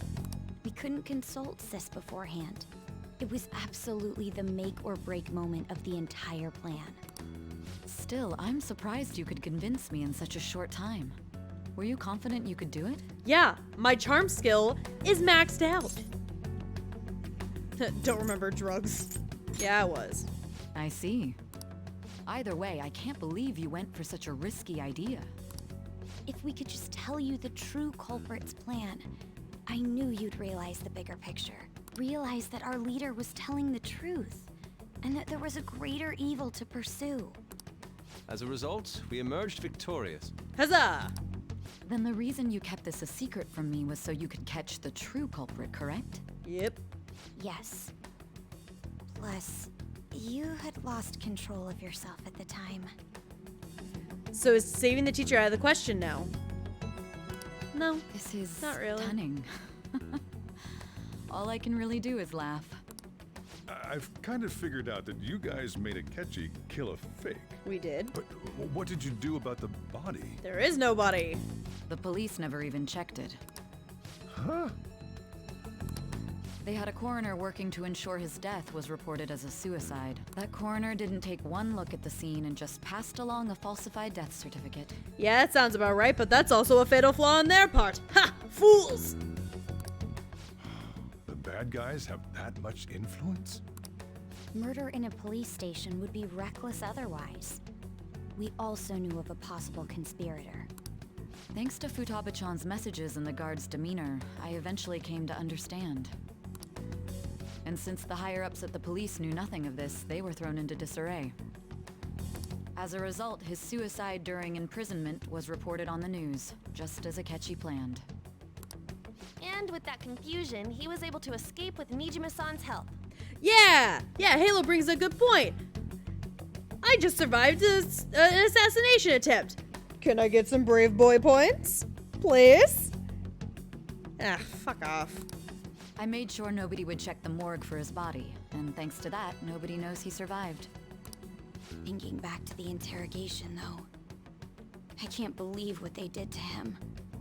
We couldn't consult Sis beforehand. It was absolutely the make or break moment of the entire plan. Still, I'm surprised you could convince me in such a short time. Were you confident you could do it? Yeah, my charm skill is maxed out. Don't remember drugs. Yeah, I was. I see. Either way, I can't believe you went for such a risky idea. If we could just tell you the true culprit's plan, I knew you'd realize the bigger picture. Realize that our leader was telling the truth, and that there was a greater evil to pursue. As a result, we emerged victorious. Huzzah! Then the reason you kept this a secret from me was so you could catch the true culprit, correct? Yep. Yes. Plus, you had lost control of yourself at the time. So is saving the teacher out of the question now? No. This is not really. Stunning. All I can really do is laugh. I've kind of figured out that you guys made Akechi kill a fake. We did. But what did you do about the body? There is no body. The police never even checked it. Huh? They had a coroner working to ensure his death was reported as a suicide. That coroner didn't take one look at the scene and just passed along a falsified death certificate. Yeah, that sounds about right, but that's also a fatal flaw on their part. Ha! Fools! The bad guys have that much influence? Murder in a police station would be reckless otherwise. We also knew of a possible conspirator. Thanks to Futaba-chan's messages and the guard's demeanor, I eventually came to understand. And since the higher-ups at the police knew nothing of this, they were thrown into disarray. As a result, his suicide during imprisonment was reported on the news, just as Akechi planned. And with that confusion, he was able to escape with Nijima-san's help. Yeah! Yeah, Halo brings a good point. I just survived an assassination attempt. Can I get some brave boy points? Please? Ah, fuck off. I made sure nobody would check the morgue for his body, and thanks to that, nobody knows he survived. Thinking back to the interrogation, though, I can't believe what they did to him.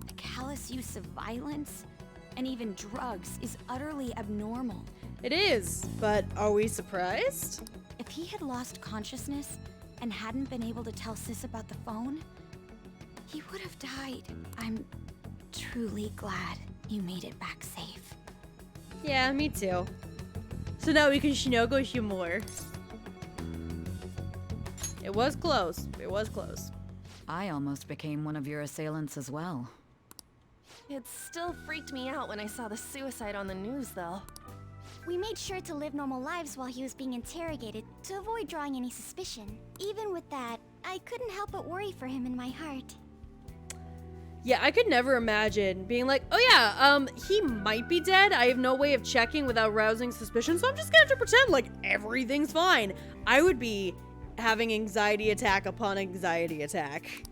The callous use of violence and even drugs is utterly abnormal. It is, but are we surprised? If he had lost consciousness and hadn't been able to tell Sis about the phone, he would have died. I'm truly glad you made it back safe. Yeah, me too. So now we can snuggle some more. It was close. It was close. I almost became one of your assailants as well. It still freaked me out when I saw the suicide on the news, though. We made sure to live normal lives while he was being interrogated to avoid drawing any suspicion. Even with that, I couldn't help but worry for him in my heart. Yeah, I could never imagine being like, oh yeah, he might be dead. I have no way of checking without rousing suspicion, so I'm just gonna have to pretend like everything's fine. I would be having anxiety attack upon anxiety attack.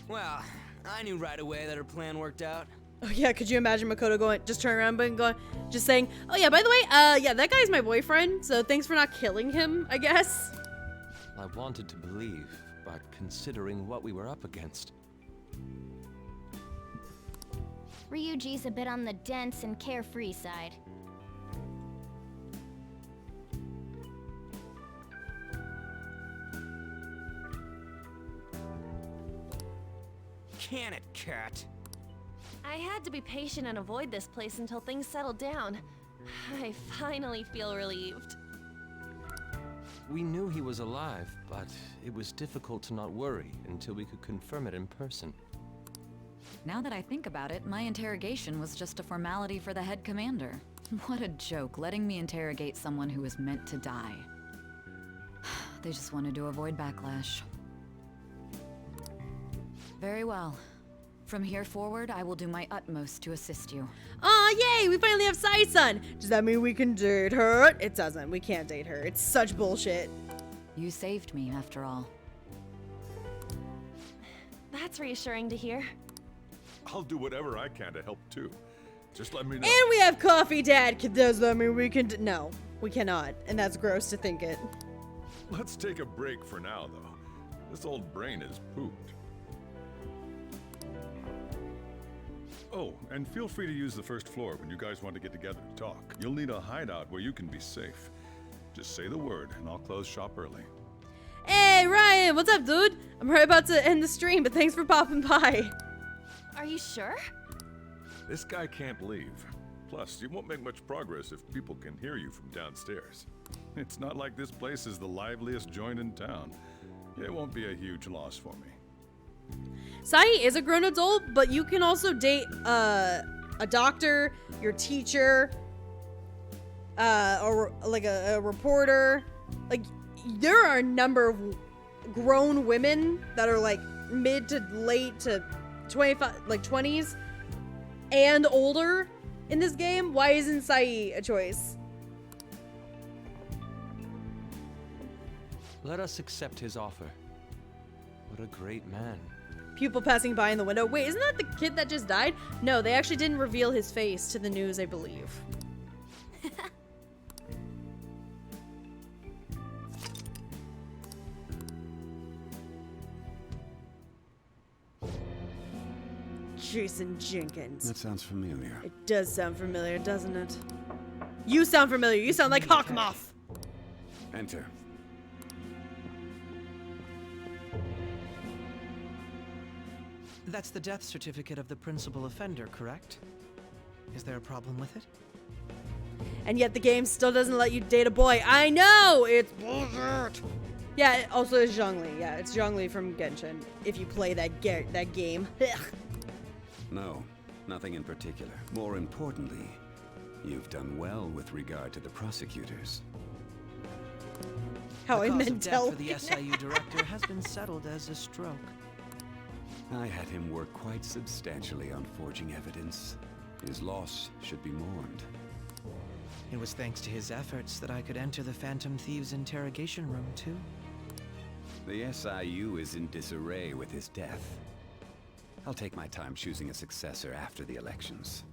Well, I knew right away that her plan worked out. Oh yeah, could you imagine Makoto going, just turn around and going, just saying, oh yeah, by the way, yeah, that guy's my boyfriend, so thanks for not killing him, I guess. I wanted to believe, but considering what we were up against. Ryuji's a bit on the dense and carefree side. Can it, cat? I had to be patient and avoid this place until things settled down. I finally feel relieved. We knew he was alive, but it was difficult to not worry until we could confirm it in person. Now that I think about it, my interrogation was just a formality for the head commander. What a joke, letting me interrogate someone who was meant to die. They just wanted to avoid backlash. Very well. From here forward, I will do my utmost to assist you. Aw, yay, we finally have Sai-sun. Does that mean we can date her? It doesn't, we can't date her. It's such bullshit. You saved me, after all. That's reassuring to hear. I'll do whatever I can to help too. Just let me know. And we have coffee, Dad. Does that mean we can no, we cannot. And that's gross to think it. Let's take a break for now, though. This old brain is pooped. Oh, and feel free to use the first floor when you guys want to get together and talk. You'll need a hideout where you can be safe. Just say the word, and I'll close shop early. Hey, Ryan, what's up, dude? I'm right about to end the stream, but thanks for popping by. Are you sure? This guy can't leave. Plus, you won't make much progress if people can hear you from downstairs. It's not like this place is the liveliest joint in town. It won't be a huge loss for me. Sai is a grown adult, but you can also date a doctor, your teacher, or like a reporter. Like, there are a number of grown women that are like mid to late to 25, like 20s and older in this game. Why isn't Sai a choice? Let us accept his offer. What a great man. Pupil passing by in the window. Wait, isn't that the kid that just died? No, they actually didn't reveal his face to the news, I believe. Jason Jenkins. That sounds familiar. It does sound familiar, doesn't it? You sound familiar. You sound like Hawkmoth. Enter. That's the death certificate of the principal offender, correct? Is there a problem with it? And yet the game still doesn't let you date a boy. I know! It's bullshit! Yeah, also it's Zhongli. Yeah, it's Zhongli from Genshin. If you play that game. No, nothing in particular. More importantly, you've done well with regard to the prosecutors. How I the cause meant of death for the SIU director has been settled as a stroke. I had him work quite substantially on forging evidence. His loss should be mourned. It was thanks to his efforts that I could enter the Phantom Thieves' interrogation room, too. The SIU is in disarray with his death. I'll take my time choosing a successor after the elections.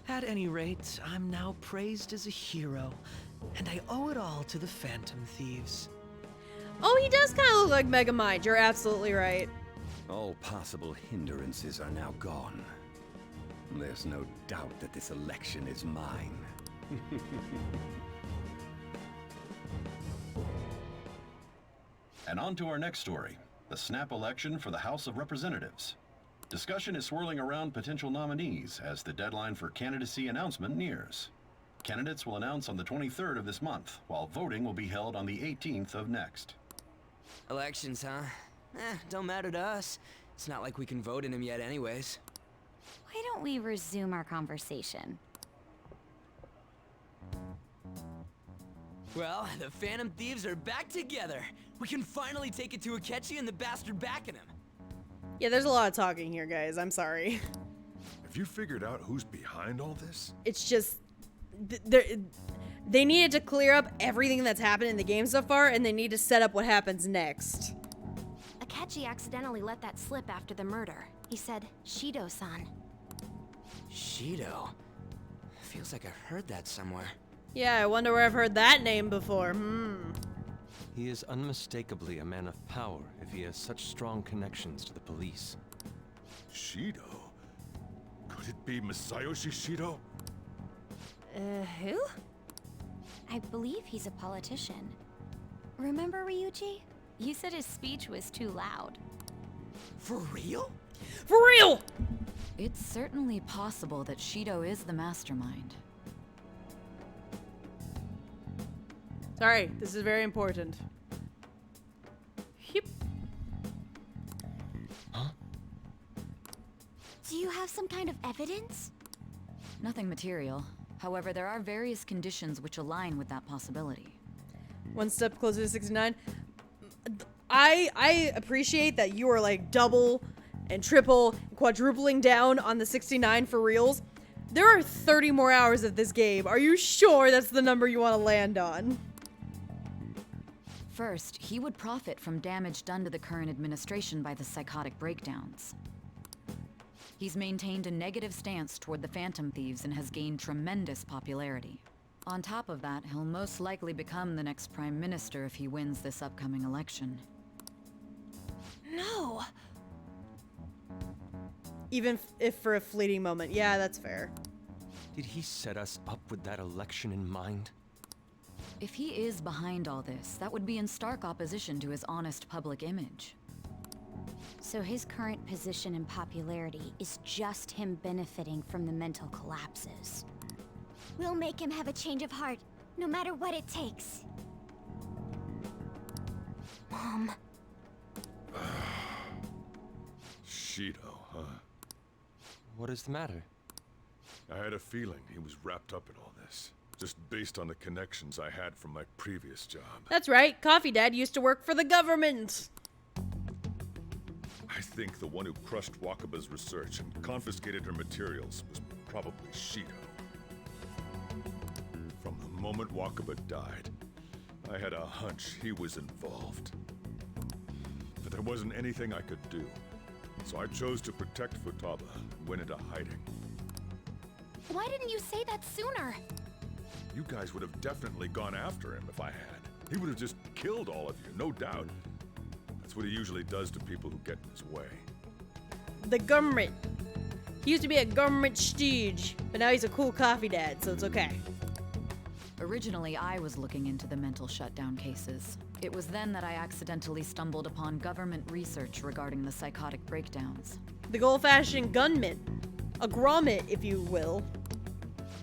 At any rate, I'm now praised as a hero, and I owe it all to the Phantom Thieves. Oh, he does kind of look like Megamind. You're absolutely right. All possible hindrances are now gone. There's no doubt that this election is mine. And on to our next story, the snap election for the House of Representatives. Discussion is swirling around potential nominees as the deadline for candidacy announcement nears. Candidates will announce on the 23rd of this month, while voting will be held on the 18th of next. Elections, huh? Don't matter to us. It's not like we can vote in them yet anyways. Why don't we resume our conversation? Well, the Phantom Thieves are back together. We can finally take it to Akechi and the bastard backing him. Yeah, there's a lot of talking here, guys. I'm sorry. Have you figured out who's behind all this? It's just... They needed to clear up everything that's happened in the game so far, and they need to set up what happens next. Akechi accidentally let that slip after the murder. He said, Shido-san. Shido? Feels like I've heard that somewhere. Yeah, I wonder where I've heard that name before. He is unmistakably a man of power if he has such strong connections to the police. Shido? Could it be Masayoshi Shido? Who? I believe he's a politician. Remember, Ryuji? You said his speech was too loud. For real? For real! It's certainly possible that Shido is the mastermind. Sorry, this is very important. Yep. Huh? Do you have some kind of evidence? Nothing material. However, there are various conditions which align with that possibility. One step closer to 69. I appreciate that you are like double and triple and quadrupling down on the 69 for reals. There are 30 more hours of this game. Are you sure that's the number you want to land on? First, he would profit from damage done to the current administration by the psychotic breakdowns. He's maintained a negative stance toward the Phantom Thieves and has gained tremendous popularity. On top of that, he'll most likely become the next Prime Minister if he wins this upcoming election. No! Even if for a fleeting moment. Yeah, that's fair. Did he set us up with that election in mind? If he is behind all this, that would be in stark opposition to his honest public image. So his current position and popularity is just him benefiting from the mental collapses. We'll make him have a change of heart, no matter what it takes. Mom. Shido, huh? What is the matter? I had a feeling he was wrapped up in all this, just based on the connections I had from my previous job. That's right. Coffee Dad used to work for the government. I think the one who crushed Wakaba's research and confiscated her materials was probably Shido. From the moment Wakaba died, I had a hunch he was involved. But there wasn't anything I could do, so I chose to protect Futaba and went into hiding. Why didn't you say that sooner? You guys would have definitely gone after him if I had. He would have just killed all of you, no doubt. That's what he usually does to people who get in his way. The government. He used to be a government stooge, but now he's a cool coffee dad, so it's okay. Originally, I was looking into the mental shutdown cases. It was then that I accidentally stumbled upon government research regarding the psychotic breakdowns. The old-fashioned gunman. A grommet, if you will.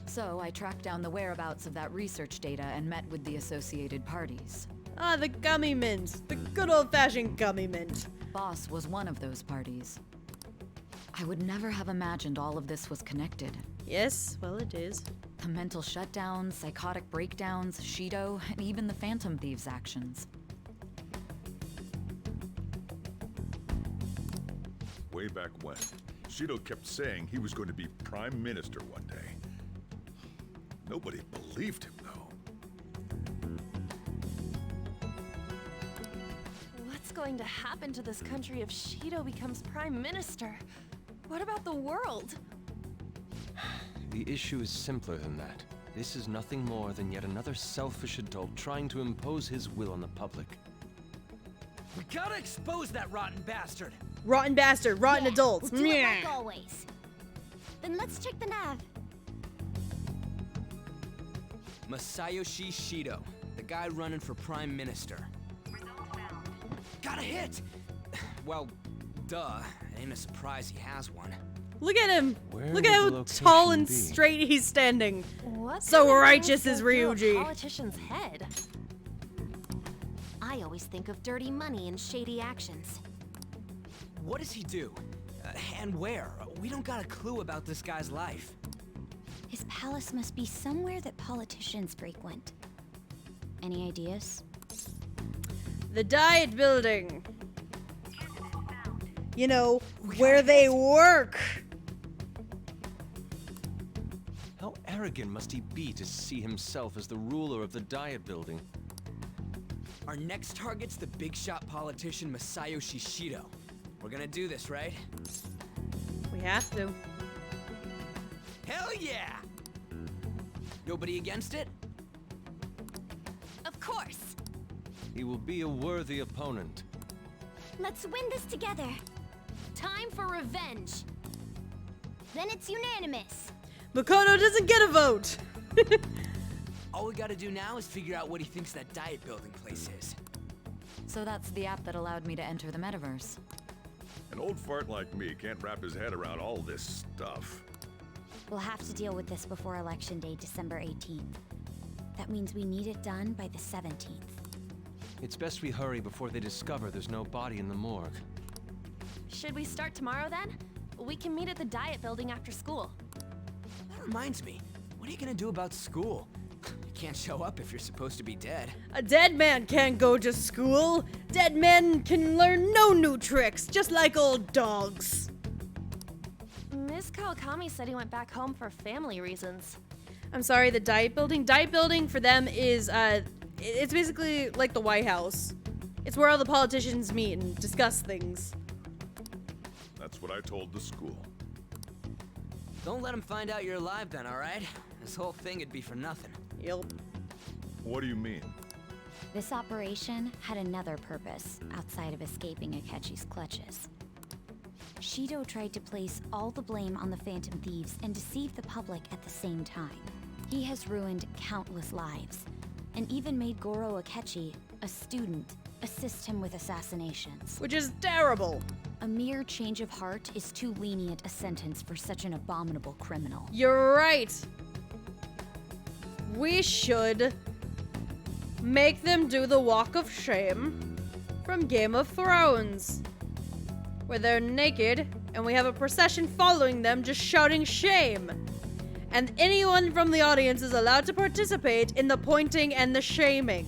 So I tracked down the whereabouts of that research data and met with the associated parties. Ah, the gummy mint. The good old-fashioned gummy mint. Boss was one of those parties. I would never have imagined all of this was connected. Yes, well it is. The mental shutdowns, psychotic breakdowns, Shido, and even the Phantom Thieves' actions. Way back when, Shido kept saying he was going to be Prime Minister one day. Nobody believed him, though. What's going to happen to this country if Shido becomes Prime Minister? What about the world? The issue is simpler than that. This is nothing more than yet another selfish adult trying to impose his will on the public. We gotta expose that rotten bastard! Rotten bastard, rotten adults. We'll do it like always. Then let's check the nav. Masayoshi Shido, the guy running for Prime Minister. Got a hit! Well, duh. It ain't a surprise he has one. Look at him! Where Look at how would the tall and location be? straight he's standing. What So kind of righteous things is go through a Ryuji. politician's head? I always think of dirty money and shady actions. What does he do? And where? We don't got a clue about this guy's life. His palace must be somewhere that politicians frequent. Any ideas? The Diet Building. You know, where they work. How arrogant must he be to see himself as the ruler of the Diet Building? Our next target's the big shot politician Masayoshi Shido. We're gonna do this, right? We have to. Hell yeah! Nobody against it? Of course! He will be a worthy opponent. Let's win this together. Time for revenge. Then it's unanimous. Makoto doesn't get a vote. All we gotta do now is figure out what he thinks that Diet Building place is. So that's the app that allowed me to enter the metaverse. An old fart like me can't wrap his head around all this stuff. We'll have to deal with this before Election Day, December 18th. That means we need it done by the 17th. It's best we hurry before they discover there's no body in the morgue. Should we start tomorrow then? We can meet at the Diet Building after school. That reminds me, what are you gonna do about school? You can't show up if you're supposed to be dead. A dead man can't go to school. Dead men can learn no new tricks, just like old dogs. Miss Kawakami said he went back home for family reasons. I'm sorry, the Diet Building? Diet Building for them is, it's basically like the White House. It's where all the politicians meet and discuss things. That's what I told the school. Don't let him find out you're alive then, alright? This whole thing would be for nothing. Yep. What do you mean? This operation had another purpose outside of escaping Akechi's clutches. Shido tried to place all the blame on the Phantom Thieves and deceive the public at the same time. He has ruined countless lives, and even made Goro Akechi, a student, assist him with assassinations. Which is terrible. A mere change of heart is too lenient a sentence for such an abominable criminal. You're right. We should make them do the Walk of Shame from Game of Thrones, where they're naked and we have a procession following them just shouting shame. And anyone from the audience is allowed to participate in the pointing and the shaming.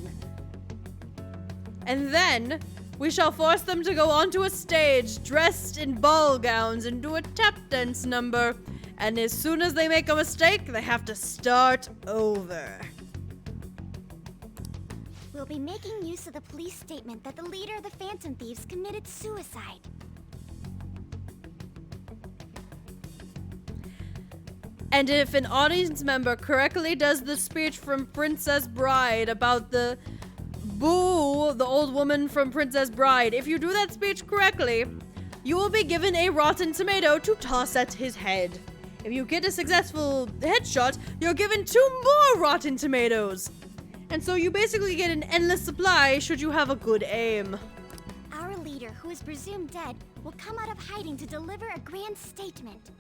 And then we shall force them to go onto a stage dressed in ball gowns and do a tap dance number. And as soon as they make a mistake, they have to start over. We'll be making use of the police statement that the leader of the Phantom Thieves committed suicide. And if an audience member correctly does the speech from Princess Bride about the Boo, the old woman from Princess Bride, if you do that speech correctly, you will be given a rotten tomato to toss at his head. If you get a successful headshot, you're given 2 more rotten tomatoes. And so you basically get an endless supply should you have a good aim. Our leader, who is presumed dead, will come out of hiding to deliver a grand statement.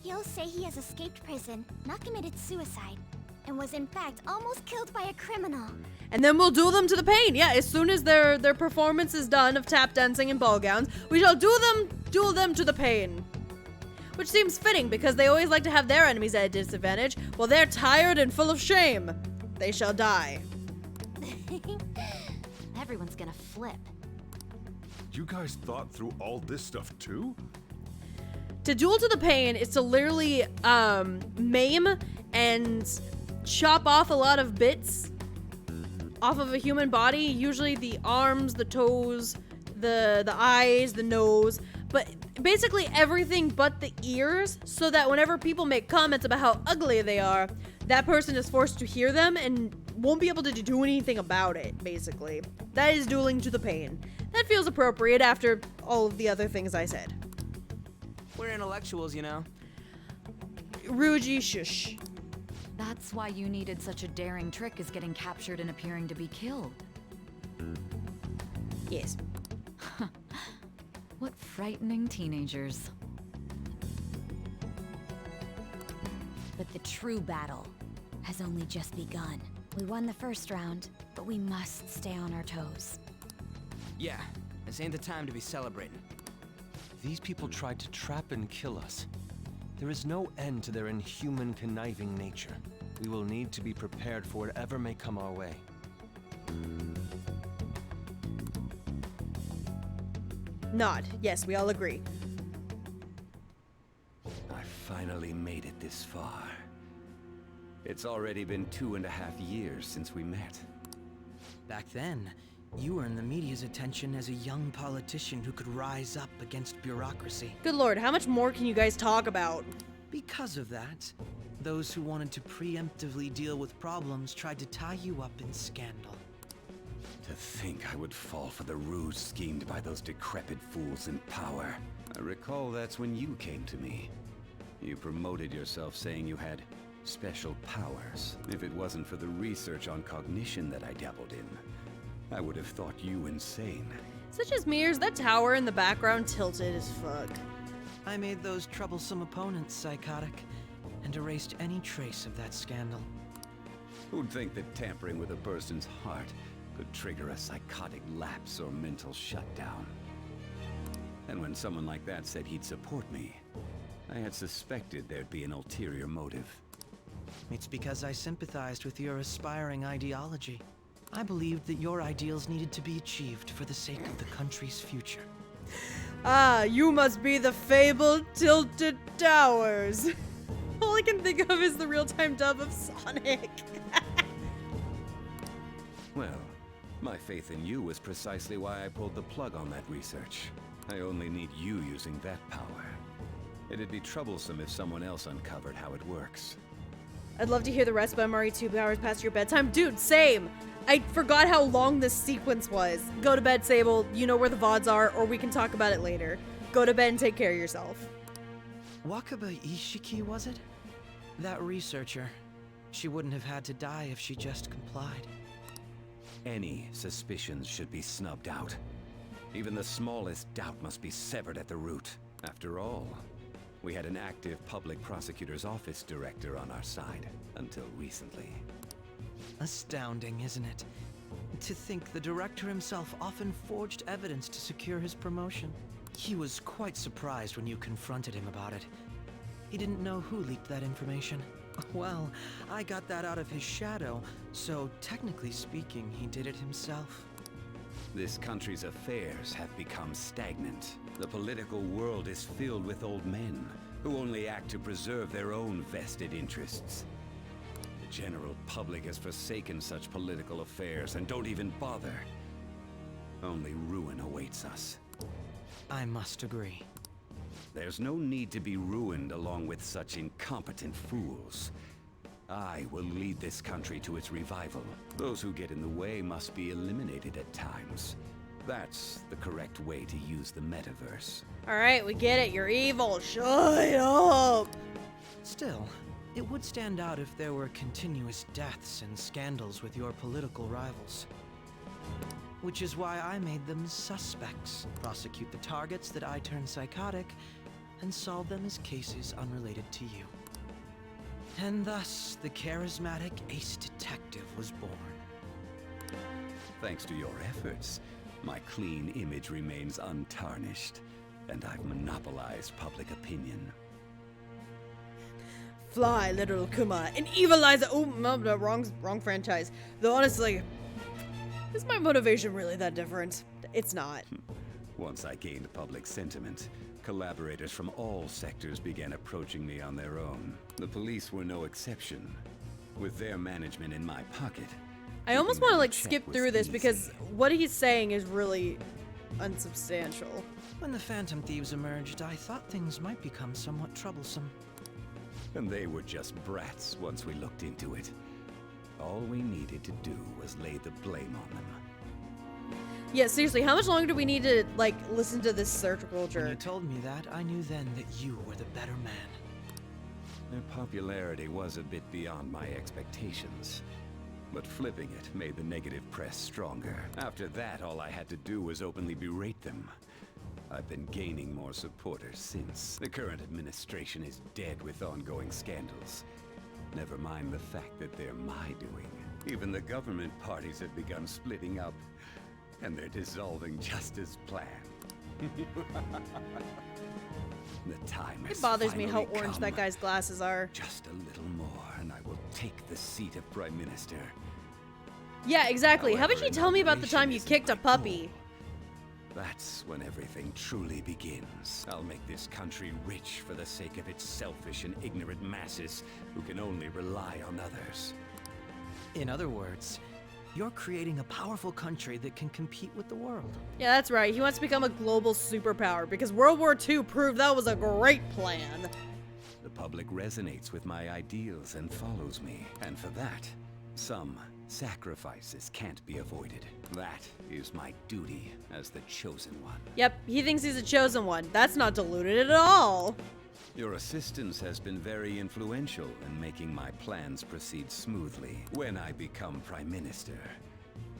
He'll say he has escaped prison, not committed suicide, and was in fact almost killed by a criminal. And then we'll duel them to the pain. Yeah, as soon as their performance is done of tap dancing and ball gowns, we shall duel them to the pain. Which seems fitting because they always like to have their enemies at a disadvantage. While they're tired and full of shame, they shall die. Everyone's gonna flip. You guys thought through all this stuff too? To duel to the pain is to literally maim and chop off a lot of bits off of a human body, usually the arms, the toes, the eyes, the nose, but basically everything but the ears, so that whenever people make comments about how ugly they are, that person is forced to hear them and won't be able to do anything about it, basically. That is dueling to the pain. That feels appropriate after all of the other things I said. We're intellectuals, you know. Ruji shush. That's why you needed such a daring trick as getting captured and appearing to be killed. Yes. What frightening teenagers. But the true battle has only just begun. We won the first round, but we must stay on our toes. Yeah, this ain't the time to be celebrating. These people tried to trap and kill us. There is no end to their inhuman, conniving nature. We will need to be prepared for whatever may come our way. Nod. Yes, we all agree. I finally made it this far. It's already been 2.5 years since we met. Back then, you earned the media's attention as a young politician who could rise up against bureaucracy. Good lord, how much more can you guys talk about? Because of that, those who wanted to preemptively deal with problems tried to tie you up in scandal. To think I would fall for the ruse schemed by those decrepit fools in power. I recall that's when you came to me. You promoted yourself saying you had special powers. If it wasn't for the research on cognition that I dabbled in, I would have thought you insane. Such as mirrors, that tower in the background tilted as fuck. I made those troublesome opponents psychotic and erased any trace of that scandal. Who'd think that tampering with a person's heart could trigger a psychotic lapse or mental shutdown? And when someone like that said he'd support me, I had suspected there'd be an ulterior motive. It's because I sympathized with your aspiring ideology. I believed that your ideals needed to be achieved for the sake of the country's future. Ah, you must be the fabled Tilted Towers. All I can think of is the real-time dub of Sonic. Well, my faith in you was precisely why I pulled the plug on that research. I only need you using that power. It'd be troublesome if someone else uncovered how it works. I'd love to hear the rest, but I'm already 2 hours past your bedtime. Dude, same. I forgot how long this sequence was. Go to bed, Sable. You know where the VODs are, or we can talk about it later. Go to bed and take care of yourself. Wakaba Ishiki, was it? That researcher. She wouldn't have had to die if she just complied. Any suspicions should be snubbed out. Even the smallest doubt must be severed at the root. After all, we had an active public prosecutor's office director on our side, until recently. Astounding, isn't it? To think the director himself often forged evidence to secure his promotion. He was quite surprised when you confronted him about it. He didn't know who leaked that information. Well, I got that out of his shadow, so technically speaking, he did it himself. This country's affairs have become stagnant. The political world is filled with old men who only act to preserve their own vested interests. The general public has forsaken such political affairs and don't even bother. Only ruin awaits us. I must agree. There's no need to be ruined along with such incompetent fools. I will lead this country to its revival. Those who get in the way must be eliminated at times. That's the correct way to use the metaverse. Alright, we get it. You're evil. Shut up! Still, it would stand out if there were continuous deaths and scandals with your political rivals. Which is why I made them suspects, prosecute the targets that I turn psychotic, and solve them as cases unrelated to you. And thus, the charismatic ace detective was born. Thanks to your efforts, my clean image remains untarnished, and I've monopolized public opinion. Fly, little Kuma, and evilize. Oh, no, wrong franchise. Though honestly, is my motivation really that different? It's not. Once I gained public sentiment, collaborators from all sectors began approaching me on their own. The police were no exception. With their management in my pocket, I almost want to like skip through this because what he's saying is really unsubstantial. When the Phantom Thieves emerged, I thought things might become somewhat troublesome. And they were just brats once we looked into it. All we needed to do was lay the blame on them. Yeah, seriously, how much longer do we need to, like, listen to this surgical jerk? When you told me that, I knew then that you were the better man. Their popularity was a bit beyond my expectations. But flipping it made the negative press stronger. After that, all I had to do was openly berate them. I've been gaining more supporters since. The current administration is dead with ongoing scandals. Never mind the fact that they're my doing. Even the government parties have begun splitting up, and they're dissolving just as planned. The time has It bothers me how finally orange come. that guy's glasses are. Just a little more, and I will take the seat of Prime Minister. Yeah, exactly. How However, about you tell me about the time you inauguration kicked a puppy? That's when everything truly begins. I'll make this country rich for the sake of its selfish and ignorant masses who can only rely on others. In other words, you're creating a powerful country that can compete with the world. Yeah, that's right. He wants to become a global superpower because World War II proved that was a great plan. The public resonates with my ideals and follows me. And for that, some sacrifices can't be avoided. That is my duty as the chosen one. Yep, he thinks he's a chosen one. That's not diluted at all. Your assistance has been very influential in making my plans proceed smoothly. When I become Prime Minister,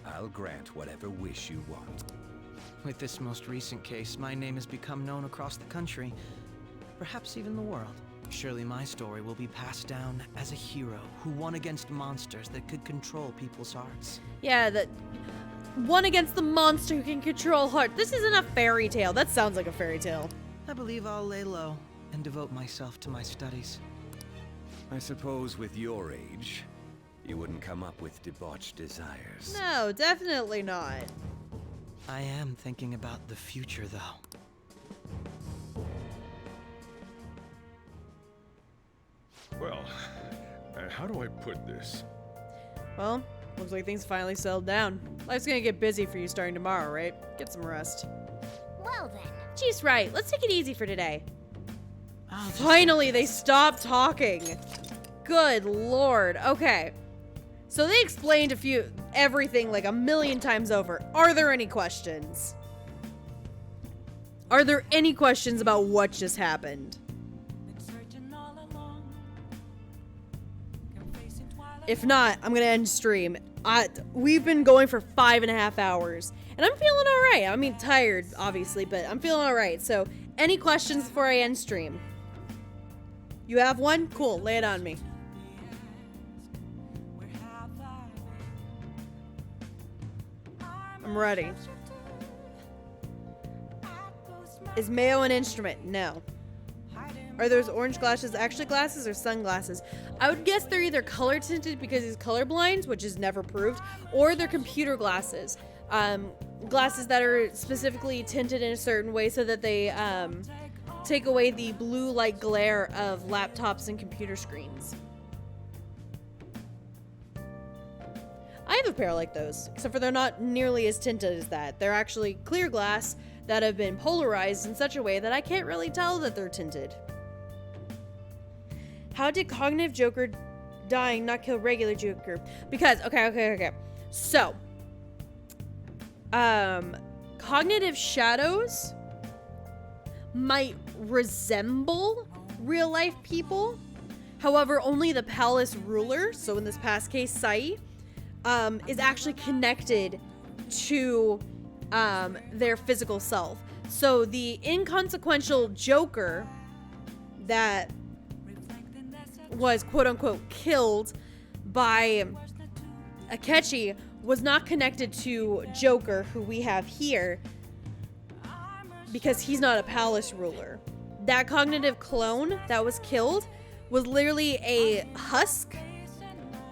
I'll grant whatever wish you want. With this most recent case, my name has become known across the country, perhaps even the world. Surely my story will be passed down as a hero who won against monsters that could control people's hearts. Yeah, that one against the monster who can control heart. This isn't a fairy tale. That sounds like a fairy tale. I believe I'll lay low and devote myself to my studies. I suppose with your age, you wouldn't come up with debauched desires. No, definitely not. I am thinking about the future, though. Well, how do I put this? Well, looks like things finally settled down. Life's gonna get busy for you starting tomorrow, right? Get some rest. Well then. She's right. Let's take it easy for today. Finally, they stopped talking. Good lord. Okay. So they explained everything like a million times over. Are there any questions? Are there any questions about what just happened? If not, I'm gonna end stream. We've been going for 5.5 hours, and I'm feeling all right. I mean, tired, obviously, but I'm feeling all right. So, any questions before I end stream? You have one? Cool. Lay it on me. I'm ready. Is mayo an instrument? No. Are those orange glasses actually glasses or sunglasses? I would guess they're either color tinted because he's colorblind, which is never proved, or they're computer glasses. Glasses that are specifically tinted in a certain way so that they take away the blue light glare of laptops and computer screens. I have a pair like those, except for they're not nearly as tinted as that. They're actually clear glass that have been polarized in such a way that I can't really tell that they're tinted. How did Cognitive Joker dying not kill regular Joker? Because, okay. So, cognitive shadows might resemble real life people. However, only the palace ruler, so in this past case, Sai, is actually connected to their physical self. So the inconsequential Joker that was quote unquote killed by Akechi was not connected to Joker, who we have here, because he's not a palace ruler. That cognitive clone that was killed was literally a husk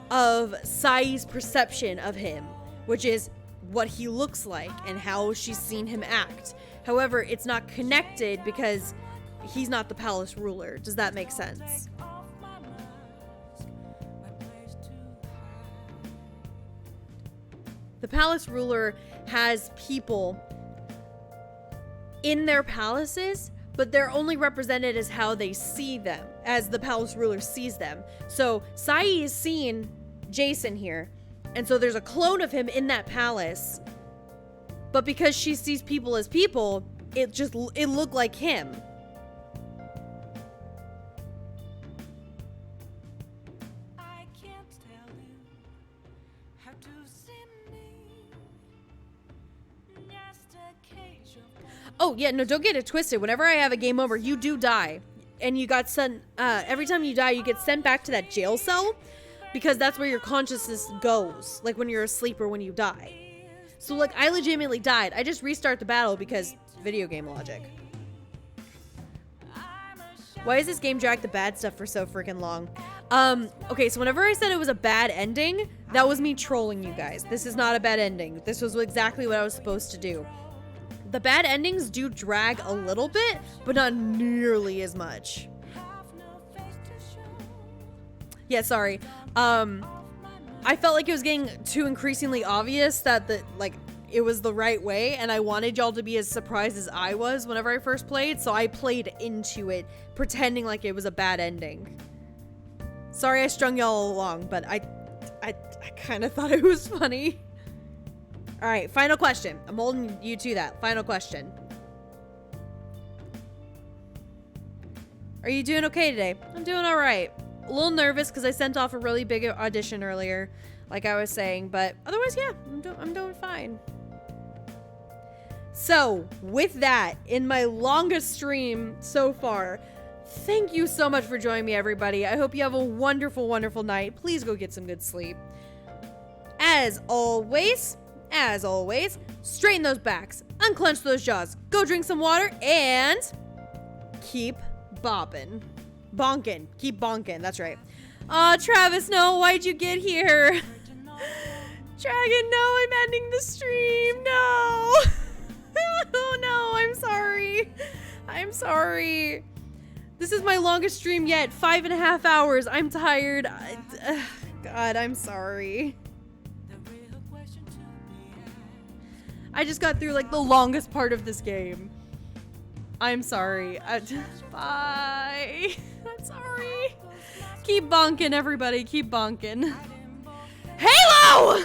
of Sai's perception of him, which is what he looks like and how she's seen him act. However, it's not connected because he's not the palace ruler. Does that make sense? The palace ruler has people in their palaces, but they're only represented as how they see them, as the palace ruler sees them. So Sai is seeing Jason here, and so there's a clone of him in that palace, but because she sees people as people, it looked like him. Oh, yeah, no, don't get it twisted. Whenever I have a game over, you do die. And you got sent, every time you die, you get sent back to that jail cell, because that's where your consciousness goes, like when you're asleep or when you die. So, like, I legitimately died. I just restart the battle because video game logic. Why does this game drag the bad stuff for so freaking long? Okay, so whenever I said it was a bad ending, that was me trolling you guys. This is not a bad ending. This was exactly what I was supposed to do. The bad endings do drag a little bit, but not nearly as much. Yeah, sorry. I felt like it was getting too increasingly obvious that it was the right way, and I wanted y'all to be as surprised as I was whenever I first played, so I played into it, pretending like it was a bad ending. Sorry I strung y'all along, but I kind of thought it was funny. All right, final question. I'm holding you to that. Final question. Are you doing okay today? I'm doing all right. A little nervous because I sent off a really big audition earlier, like I was saying, but otherwise, yeah, I'm doing fine. So, with that, in my longest stream so far, thank you so much for joining me, everybody. I hope you have a wonderful, wonderful night. Please go get some good sleep. As always, straighten those backs, unclench those jaws, go drink some water, and keep bopping. Bonkin'. Keep bonkin'. That's right. Aw, Travis, no, why'd you get here? Dragon, no, I'm ending the stream. No. Oh, no, I'm sorry. I'm sorry. This is my longest stream yet. 5.5 hours. I'm tired. God, I'm sorry. I just got through, like, the longest part of this game. I'm sorry. Bye. I'm sorry. Keep bonking, everybody. Keep bonking. Halo!